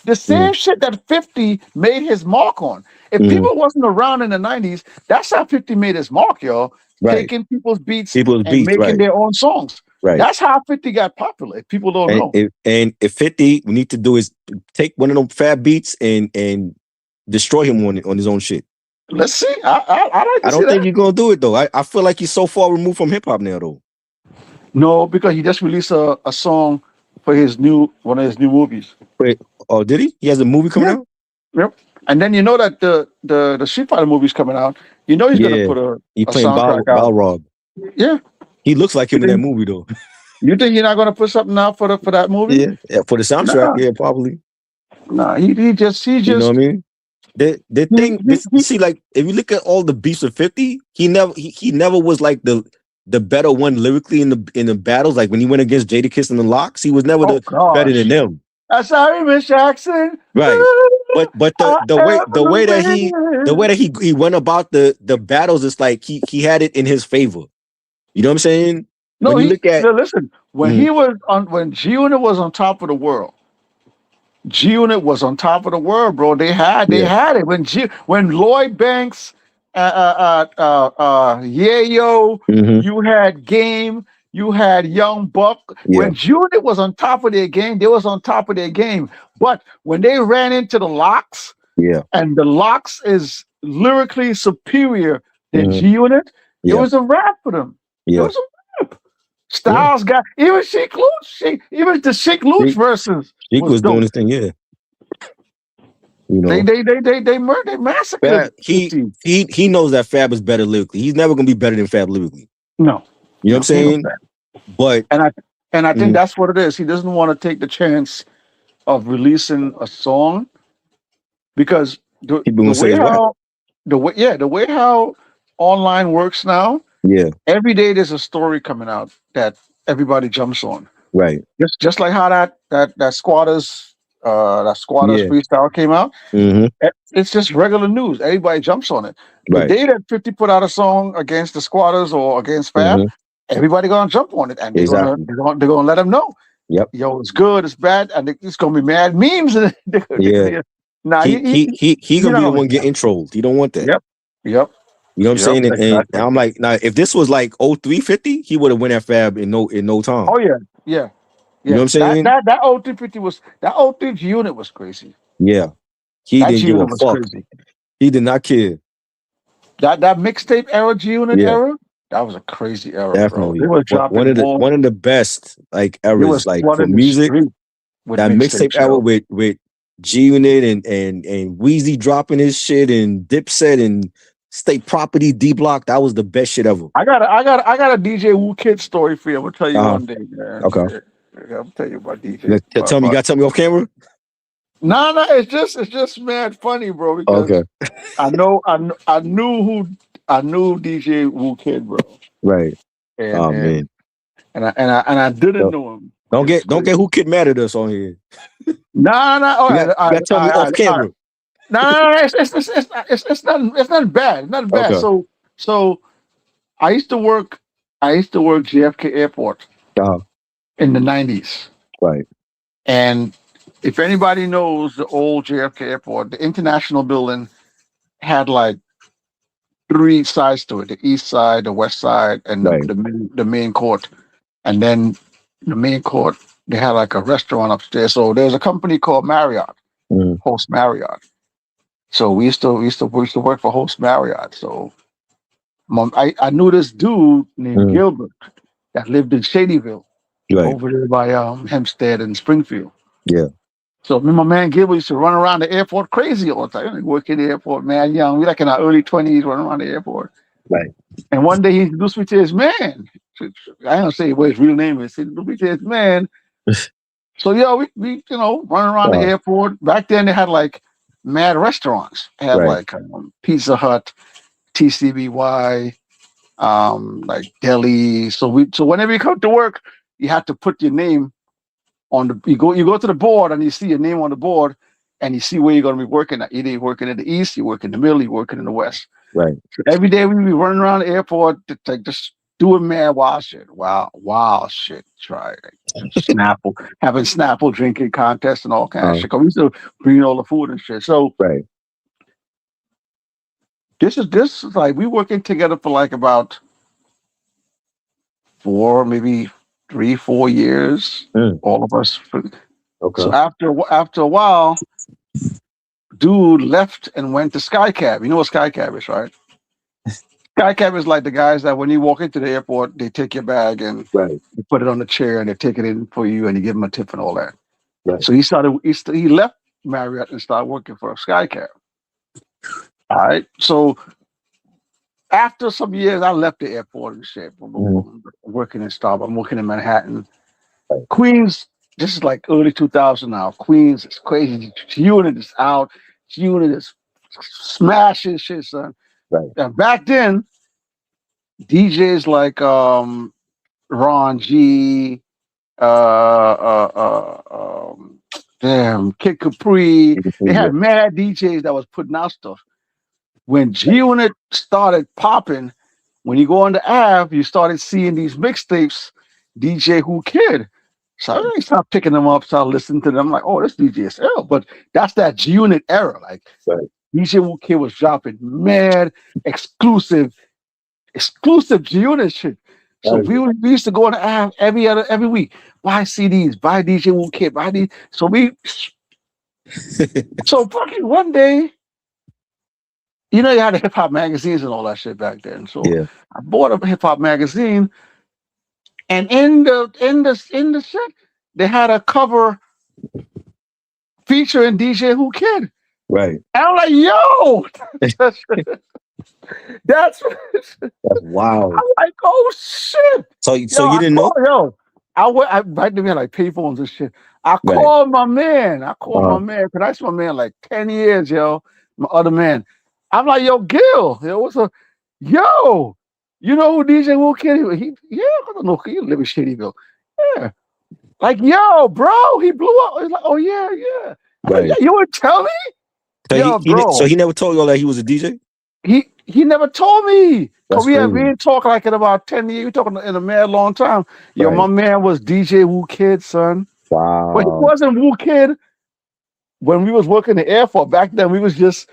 The same shit that 50 made his mark on. If people wasn't around in the 90s, that's how 50 made his mark, yo. Taking people's beats and making their own songs. Right. That's how 50 got popular. If people don't know. If 50, we need to do is take one of them Fab beats and destroy him on his own shit. Let's see. I don't think you're gonna do it though. I feel like he's so far removed from hip hop now though. No, because he just released a song for one of his new movies. Wait, oh, did he? He has a movie coming out? Yep. And then you know that the Street Fighter movie's coming out. You know he's gonna put a soundtrack out. Balrog. Yeah. He looks like him in that movie though. You think you're not gonna put something out for that movie? Yeah, for the soundtrack, yeah, probably. Nah, he just you know what I mean? The thing, see, like if you look at all the beefs of 50, he never was like the better one lyrically in the battles. Like when he went against Jadakiss and the Locks, he was never better than them. Sorry, Miss Jackson. Right. But the way that he went about the battles, it's like he had it in his favor. You know what I'm saying? No, listen. When G Unit was on top of the world. G Unit was on top of the world, bro. They had it when Lloyd Banks, Yayo, you had Game, you had Young Buck. Yeah. When G Unit was on top of their game, they was on top of their game. But when they ran into the Locks, and the Locks is lyrically superior than G Unit, it was a rap for them. It was a rap. Styles got even Sheik Luch, even the Sheik Luch verses. Sheik was doing his thing, yeah. You know, they massacred. He knows that Fab is better lyrically. He's never gonna be better than Fab lyrically. No, you know what I'm saying? But I think that's what it is. He doesn't want to take the chance of releasing a song because the way how online works now. Yeah. Every day there's a story coming out that everybody jumps on. Right. Just like how that squatters freestyle came out. It's just regular news. Everybody jumps on it. The day that 50 put out a song against the squatters or against Fab, everybody gonna jump on it and they're gonna let them know. Yep. Yo, it's good, it's bad, and it's gonna be mad memes. Nah, he gonna be the one getting trolled. He don't want that. Yep. You know what I'm saying? And I'm like, now if this was like 0350, he would have went at Fab in no time. Oh yeah. You know what I'm saying? That 0350 was that 03 Unit was crazy. Yeah. He didn't give a fuck. Crazy. He did not care. That mixtape era, G Unit era, that was a crazy era. Definitely. Bro. One of the best like eras like for music. That mixtape era with G Unit and Weezy dropping his shit and Dipset and State Property, D Block, that was the best shit ever. I got a DJ Wu Kid story for you. I'm gonna tell you one day, man. Okay. I'll tell you about DJ. You gotta tell me off camera? No, it's just mad funny, bro. Because I knew DJ Wu Kid, bro. Right. and I didn't know him. Don't get who kid mad at us on here. No. You gotta tell me off camera. No. It's not bad. Not bad. Okay. So I used to work JFK Airport in the 90s. Right. And if anybody knows the old JFK Airport, the international building had like 3 sides to it: the east side, the west side, and the main court. And then the main court, they had like a restaurant upstairs. So there's a company called Marriott, Host Marriott. So we used to work for Host Marriott. So I knew this dude named Gilbert that lived in Shadyville, over there by Hempstead and Springfield. Yeah. So me and my man Gilbert used to run around the airport crazy all the time. Work in the airport, man, young. We like in our early 20s running around the airport. Right. And one day he introduced me to his man. I ain't gonna say what his real name is. He introduced me to his man. So we running around the airport. Back then they had like mad restaurants. They had like Pizza Hut, TCBY, like deli. So whenever you come to work, you have to put your name on the. You go to the board and you see your name on the board, and you see where you're going to be working at. Either you're working in the east, you work in the middle, you working in the west. Right. So every day we be running around the airport, just doing mad wild shit. Wild shit. Try Snapple, having Snapple drinking contests and all kinds of shit. 'Cause we used to bring all the food and shit. So this is like we working together for like about 3-4 years. All of us. Okay. So after a while, dude left and went to SkyCab. You know what SkyCab is, right? SkyCab is like the guys that when you walk into the airport, they take your bag and you put it on the chair and they take it in for you and you give them a tip and all that. Right. So he left Marriott and started working for SkyCab. All right. So after some years, I left the airport and shit. Working in Starbucks. I'm working in Manhattan. Queens, this is like early 2000 now. Queens is crazy. Unit is out. Unit is smashing shit, son. Right. And back then, DJs like Ron G, Kid Capri, they had mad DJs that was putting out stuff. When G Unit started popping, when you go on the Ave, you started seeing these mixtapes, DJ Who Kid. So I started picking them up, started listening to them. I'm like, oh, this DJ is ill. But that's that G Unit era. Like DJ Who Kid was dropping mad exclusive G Unit shit. So we used to go on the Ave every week. Buy CDs, buy DJ Who Kid, buy these. So so fucking one day, you had the hip hop magazines and all that shit back then. So I bought a hip hop magazine, and in the shit, they had a cover featuring DJ Who Kid. Right. And I'm like, yo, that's wild. I'm like, oh shit. So you didn't know? Yo, I back then we had like payphones and shit. I called my man. My man, because that's my man like 10 years, yo. My other man. I'm like, yo, Gil, what's up? Yo, you know who DJ Who Kid? I don't know. He live in Shadyville. Yeah. Like, yo, bro, he blew up. He's like, oh yeah. Right. Like, you would tell me? So so he never told you all that he was a DJ? He never told me. Cause we ain't talking like in about 10 years. We talking in a mad long time. Yo, my man was DJ Who Kid, son. Wow. But he wasn't Who Kid when we was working the airport. Back then, we was just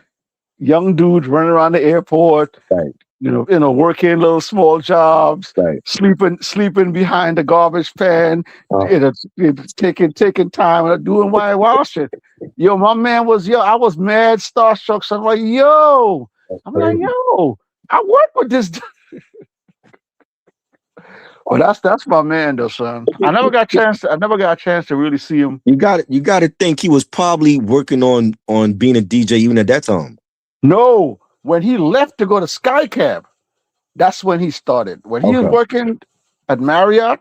young dudes running around the airport, working little small jobs, sleeping behind the garbage pan, taking time and doing wild shit. Yo, my man was I was mad starstruck. So I'm like, yo, I work with this. Well, that's my man though, son. I never got a chance to really see him. You got to think he was probably working on being a DJ even at that time. No, when he left to go to SkyCab, that's when he started. When he was working at Marriott,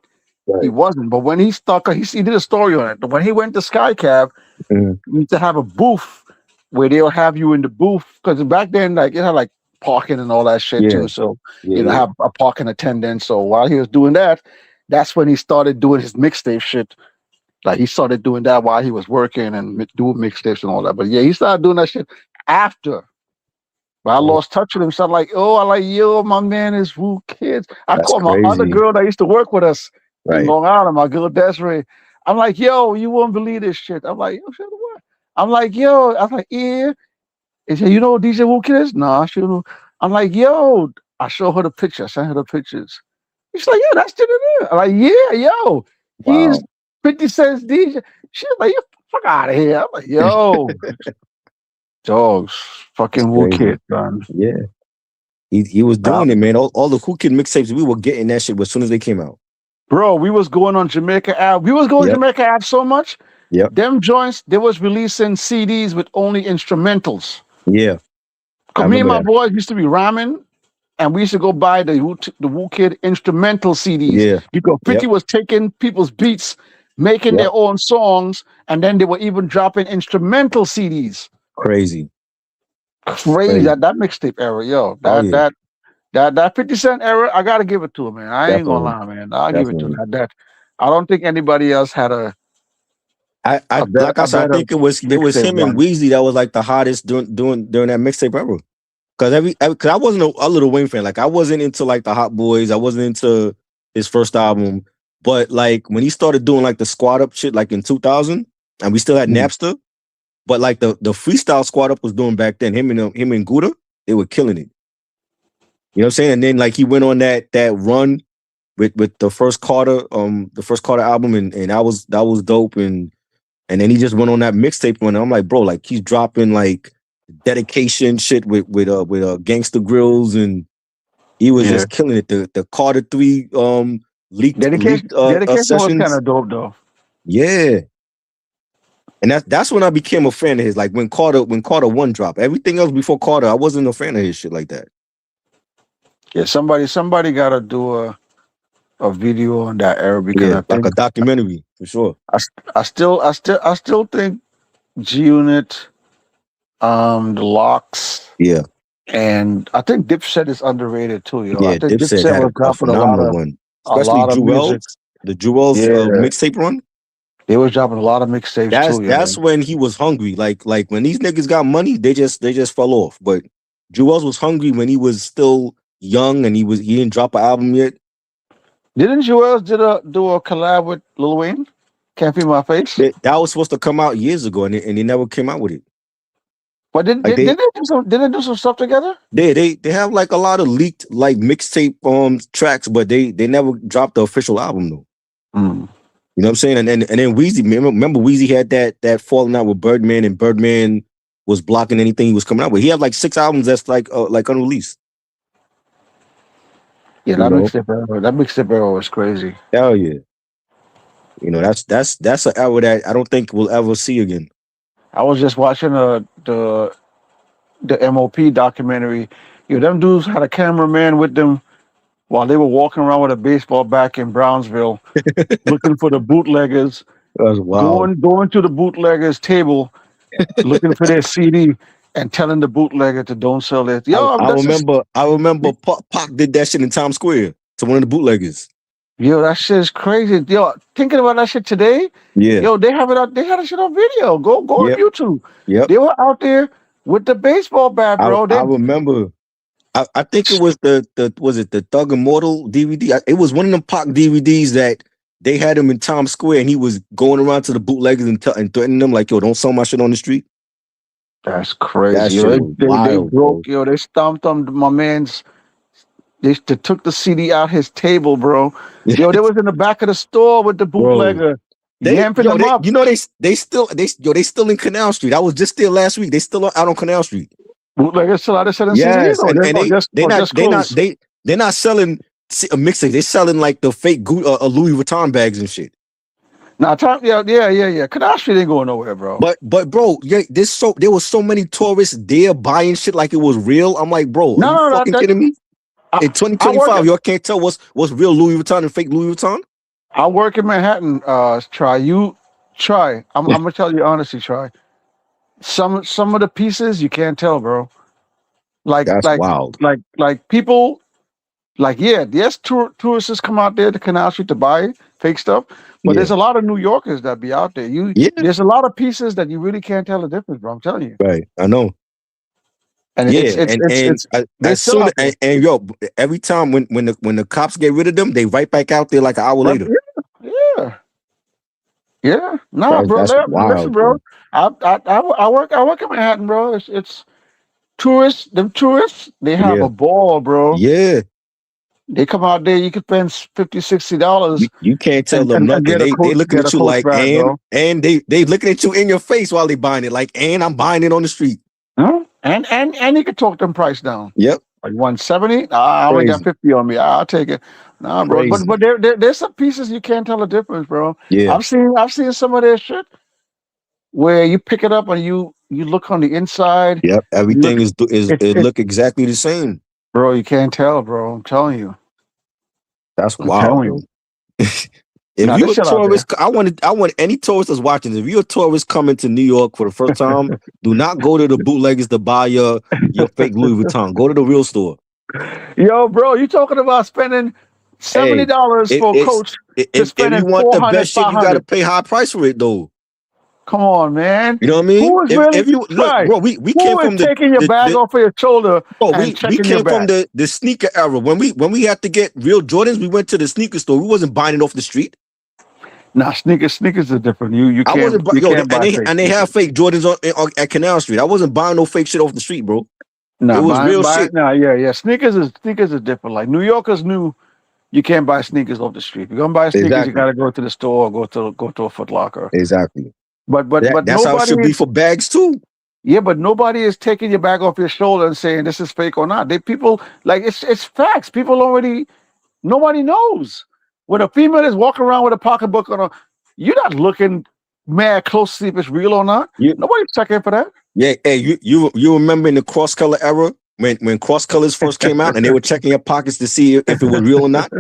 he wasn't. But when he started, he did a story on it. When he went to SkyCab, you need to have a booth where they'll have you in the booth. Because back then, like it had like parking and all that shit too. So have a parking attendant. So while he was doing that, that's when he started doing his mixtape shit. Like he started doing that while he was working and doing mixtapes and all that. But yeah, he started doing that shit after. But I lost touch with him. So I'm like, yo, my man is Wu Kids. I called my other girl that used to work with us in Long Island, my girl Desiree. I'm like, yo, you won't believe this shit. I'm like, yo, shit, what? I'm like, yo, I was like, yeah. He said, you know what DJ Wu Kid is? No, she don't know. I'm like, yo, I show her the picture. I sent her the pictures. She's like, yeah, that's it. I'm like, yeah, yo, he's 50 Cent's DJ. She's like, you fuck out of here. I'm like, yo, dogs, fucking Wu Kid, man. Yeah. He was doing it, man. All the Wu Kid mixtapes, we were getting that shit as soon as they came out. Bro, we was going on Jamaica Ave. We was going to Jamaica Ave so much. Yep. Them joints, they was releasing CDs with only instrumentals. Yeah. Cause me and my boys used to be rhyming, and we used to go buy the Wu Kid instrumental CDs. Yeah. Because 50 was taking people's beats, making their own songs, and then they were even dropping instrumental CDs. Crazy. That mixtape era, yo. That 50 Cent era, I gotta give it to him, man. I ain't gonna lie, man. I'll give it to him. That I don't think anybody else had a. Like I said, I think it was him and Weezy that was like the hottest during that mixtape ever. Because I wasn't a Lil Wayne fan. Like I wasn't into like the Hot Boys. I wasn't into his first album. But like when he started doing like the Squad Up shit, like in 2000, and we still had Napster. But like the freestyle Squad Up was doing back then. Him and Gouda, they were killing it. You know what I'm saying? And then like he went on that run with the first Carter album, and that was dope. And then he just went on that mixtape one. And I'm like, bro, like he's dropping like dedication shit with Gangsta Grills, and he was just killing it. The Carter 3 leaked dedication sessions was kind of dope though. Yeah. And that's when I became a fan of his. Like when Carter 1 dropped. Everything else before Carter, I wasn't a fan of his shit like that. Yeah, somebody gotta do a video on that era because I think like a documentary for sure. I still think G Unit, the Locks, and I think Dipset is underrated too. You know, I think Dipset had a phenomenal one, especially Jewels, the Jewels mixtape run. They was dropping a lot of mixtapes too. That's when he was hungry. Like when these niggas got money, they just fell off. But Jewels was hungry when he was still young and he didn't drop an album yet. Didn't Jewels do a collab with Lil Wayne? Can't Feel My Face? That was supposed to come out years ago, and they never came out with it. But didn't they do some stuff together? They have like a lot of leaked like mixtape tracks, but they never dropped the official album though. You know what I'm saying? And then Weezy, remember Weezy had that falling out with Birdman, and Birdman was blocking anything he was coming out with. He had like 6 albums that's like unreleased. Yeah, that mixtape era was crazy. Hell yeah. You know, that's an era that I don't think we'll ever see again. I was just watching the MOP documentary. You know, them dudes had a cameraman with them while they were walking around with a baseball bat in Brownsville, looking for the bootleggers. That was wild. Going to the bootleggers' table, looking for their CD, and telling the bootlegger to don't sell it. I remember Pac did that shit in Times Square to one of the bootleggers. Yo, that shit is crazy. Yo, thinking about that shit today. Yeah. Yo, they have it out. They had that shit on video. Go on YouTube. Yep. They were out there with the baseball bat, bro. I remember. I think it was the Thug Immortal DVD. It was one of them Pac DVDs that they had him in Times Square, and he was going around to the bootleggers and threatening them like, yo, don't sell my shit on the street. That's crazy. They broke, yo. They stomped on my man's. They took the CD out his table, bro. Yo, they was in the back of the store with the bootlegger. Yamping them up. You know, they still in Canal Street. I was just there last week. They still out on Canal Street. Bootleggers still out there selling CDs. And they're not selling a mixtape. They're selling like the fake Louis Vuitton bags and shit. Nah, yeah. Canal Street ain't going nowhere, bro. But bro, there was so many tourists there buying shit like it was real. I'm like, bro, are you fucking kidding me? In 2025, y'all can't tell what's real Louis Vuitton and fake Louis Vuitton? I work in Manhattan. Try. I'm gonna tell you honestly, try. Some of the pieces you can't tell, bro. That's wild. Like people, like yes, tourists come out there to Canal Street to buy fake stuff, but there's a lot of New Yorkers that be out there. There's a lot of pieces that you really can't tell the difference, bro. I'm telling you. Right, I know. And it's as soon and yo, every time when the cops get rid of them, they right back out there like an hour later. Yeah. No, bro. That's wild, listen, bro. I work in Manhattan, bro. It's tourists. Them tourists, they have a ball, bro. Yeah. They come out there. You can spend $50-$60. You can't tell them nothing. They looking at you like, and they looking at you in your face while they buying it. Like, and I'm buying it on the street. Huh? And you can talk them price down. Yep. Like 170. I only got 50 on me. I'll take it. Nah, bro. Crazy. But there's some pieces you can't tell the difference, bro. Yeah. I've seen some of their shit where you pick it up and you look on the inside. Yep. Everything it look exactly the same. Bro, you can't tell, bro. I'm telling you. That's wild. If you're a tourist, I want any tourist that's watching. If you're a tourist coming to New York for the first time, do not go to the bootleggers to buy your fake Louis Vuitton. Go to the real store. Yo, bro, you talking about spending $70 for a coach? If you want the best shit, you got to pay high price for it, though. Come on, man. You know what I mean? Who is if you look, bro, we came from taking your bag off of your shoulder. Bro, we came from the sneaker era. When we had to get real Jordans, we went to the sneaker store. We wasn't buying it off the street. Nah, sneakers are different. You can't. I wasn't and they have fake Jordans at Canal Street. I wasn't buying no fake shit off the street, bro. Nah, it was real shit. Nah, yeah. Sneakers is different. Like New Yorkers knew you can't buy sneakers off the street. If you're gonna buy sneakers, you gotta go to the store or go to a Foot Locker. Exactly. But that's how it should be for bags too. Yeah, but nobody is taking your bag off your shoulder and saying this is fake or not. People like it's facts. People already, nobody knows. When a female is walking around with a pocketbook on her, you're not looking mad close to see if it's real or not. Nobody's checking for that. Yeah, hey, you remember in the cross color era when cross colors first came out and they were checking your pockets to see if it was real or not.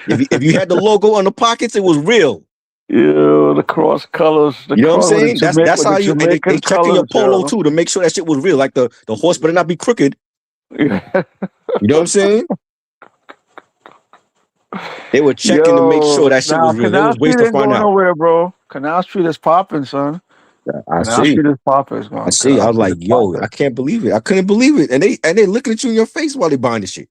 If you had the logo on the pockets, it was real. Yeah, the cross colors. You know what I'm saying? That's how you. And they checking your polo too to make sure that shit was real. Like the horse better not be crooked. Yeah. You know what I'm saying? They were checking to make sure that shit was real. It was ways to find out. Nowhere, bro. Canal Street is popping, son. I see. Street is popping, man. I see. I was like, yo, I can't believe it. I couldn't believe it. And they looking at you in your face while they buying the shit.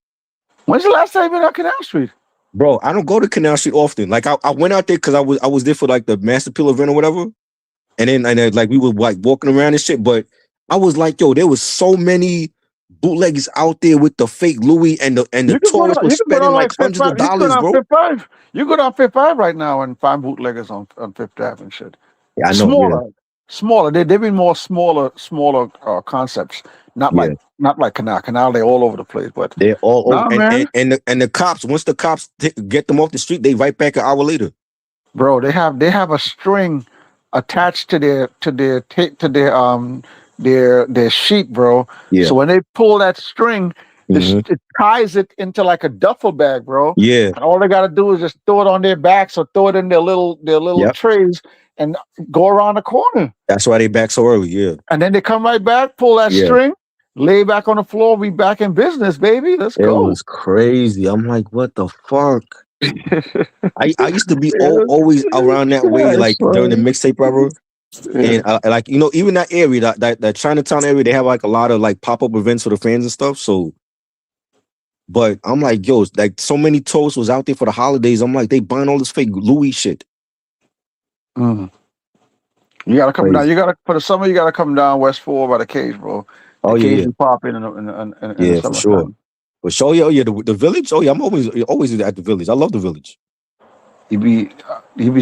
When's the last time you been on Canal Street? Bro, I don't go to Canal Street often. Like I went out there because I was there for like the Master Pill event or whatever. And then like we were like walking around and shit. But I was like, yo, there was so many bootleggers out there with the fake Louis and the tourists were spending like hundreds of dollars, bro. You go down Fifth Ave right now and find bootleggers on Fifth Ave and shit. Yeah, I know. Smaller. They've been more smaller concepts. Not like Canal. They're all over the place, but they're all over. And the cops, once the cops get them off the street, they right back an hour later. Bro, they have a string attached to their sheet, bro. Yeah. So when they pull that string, it ties it into like a duffel bag, bro. Yeah. And all they gotta do is just throw it on their backs or throw it in their little trays and go around the corner. That's why they back so early, yeah. And then they come right back, pull that string, lay back on the floor, we back in business, baby. Let's go. It was crazy. I'm like, what the fuck? I used to be always around that way, like during the mixtape era. And like, you know, even that area, that Chinatown area, they have like a lot of like pop-up events for the fans and stuff. So, but I'm like, yo, like so many tourists was out there for the holidays. I'm like, they buying all this fake Louis shit. You gotta come down. You gotta for the summer. You gotta come down West 4 by the cage, bro. The cage pop in the for sure. For sure, yeah. The village. Oh yeah, I'm always at the village. I love the village. You be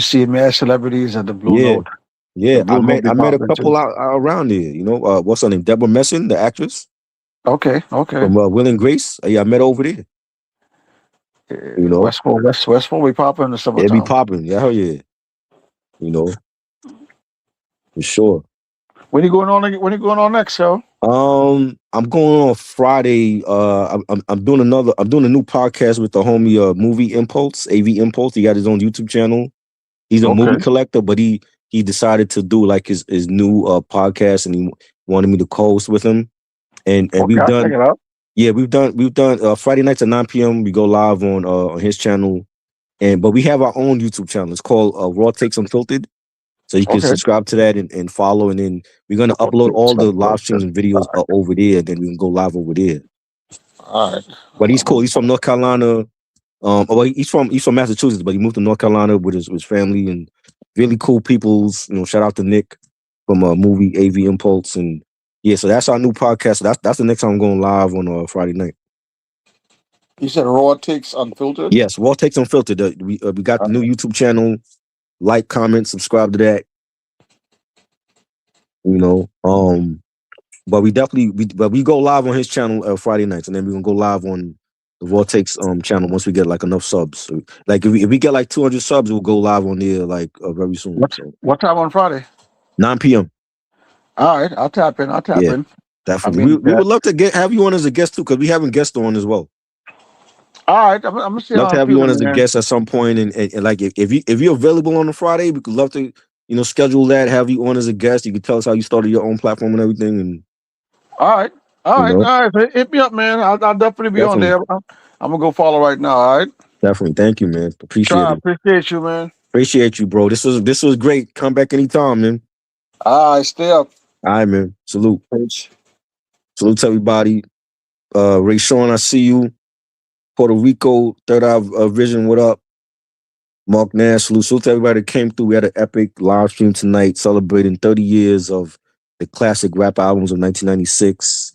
seeing mad celebrities at the Blue Note. Yeah, I met a couple out around there. You know, what's her name? Deborah Messing, the actress. Okay. From Will and Grace. Yeah, I met over there. You know, West 4, we popping in the summertime. They be popping. Yeah, hell yeah. You know, for sure. When you going on next, yo? I'm going on Friday. I'm doing a new podcast with the homie Movie Impulse, AV Impulse. He got his own YouTube channel. He's a movie collector, but he decided to do like his new podcast, and he wanted me to co-host with him. and we've done. Yeah, we've done Friday nights at 9 p.m. We go live on his channel, but we have our own YouTube channel. It's called Raw Takes Unfiltered. So you can subscribe to that and follow, and then we're gonna upload all the live streams and videos over there. Then we can go live over there. All right. But he's cool. He's from North Carolina. Well, he's from Massachusetts, but he moved to North Carolina with his family and really cool peoples. Shout out to Nick from a movie AV Impulse, and yeah. So that's our new podcast. So that's the next time I'm going live on Friday night. You said Raw Takes Unfiltered? Yes, Raw Takes Unfiltered. We got the new YouTube channel. Like, comment, subscribe to that. But we go live on his channel Friday nights, and then we're gonna go live on the Raw Takes channel once we get like enough subs. So, like if we get like 200 subs, we'll go live on there like very soon. What time on Friday? 9 p.m. All right, I'll tap in. Definitely. We would love to have you on as a guest too, because we haven't guests on as well. All right, I'm gonna see. Love to have you on as a guest at some point, and like if you're available on a Friday, we could love to schedule that. Have you on as a guest. You can tell us how you started your own platform and everything. And all right. Hit me up, man. I'll definitely be on there. I'm gonna go follow right now. All right. Definitely. Thank you, man. Appreciate you, man. Appreciate you, bro. This was great. Come back anytime, man. All right, stay up. All right, man. Salute. Salute to everybody. Ray Sean, I see you. Puerto Rico, Third Eye Vision, what up? Mark Nash, salute to everybody that came through. We had an epic live stream tonight celebrating 30 years of the classic rap albums of 1996.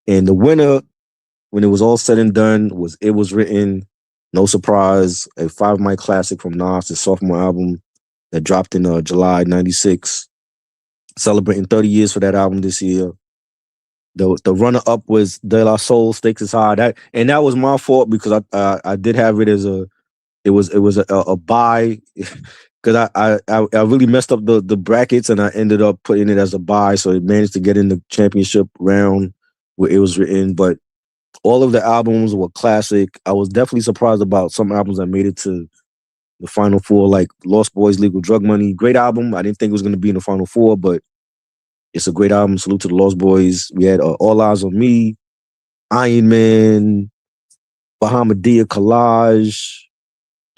And the winner, when it was all said and done, was It Was Written, no surprise, a 5-mic classic from Nas, his sophomore album that dropped in July 96. Celebrating 30 years for that album this year. The runner-up was De La Soul, Stakes Is High. That was my fault because I did have it as a buy because I really messed up the brackets and I ended up putting it as a buy, so it managed to get in the championship round where It Was Written. But all of the albums were classic. I was definitely surprised about some albums that made it to the Final Four, like Lost Boys, Legal Drug Money. Great album. I didn't think it was going to be in the Final Four, but it's a great album. Salute to the Lost Boys. We had All Eyes on Me, Iron Man, Bahamadia, Collage.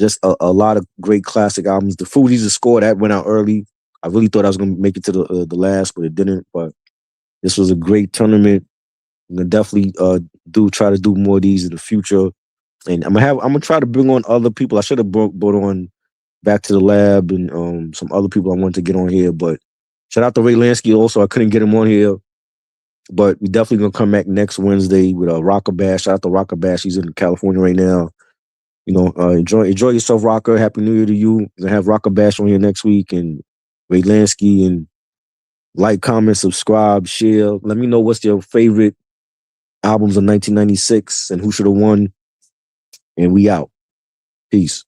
Just a lot of great classic albums. The Fugees, The Score, that went out early. I really thought I was going to make it to the last, but it didn't. But this was a great tournament. I'm gonna definitely try to do more of these in the future. And I'm gonna try to bring on other people. I should have brought on Back to the Lab and some other people I wanted to get on here, but shout out to Ray Lansky also. I couldn't get him on here, but we definitely gonna come back next Wednesday with Rocker Bash. Shout out to Rocker Bash. He's in California right now. Enjoy yourself, Rocker. Happy New Year to you. We're gonna have Rocker Bash on here next week and Ray Lansky. And like, comment, subscribe, share. Let me know what's your favorite albums of 1996 and who should have won. And we out. Peace.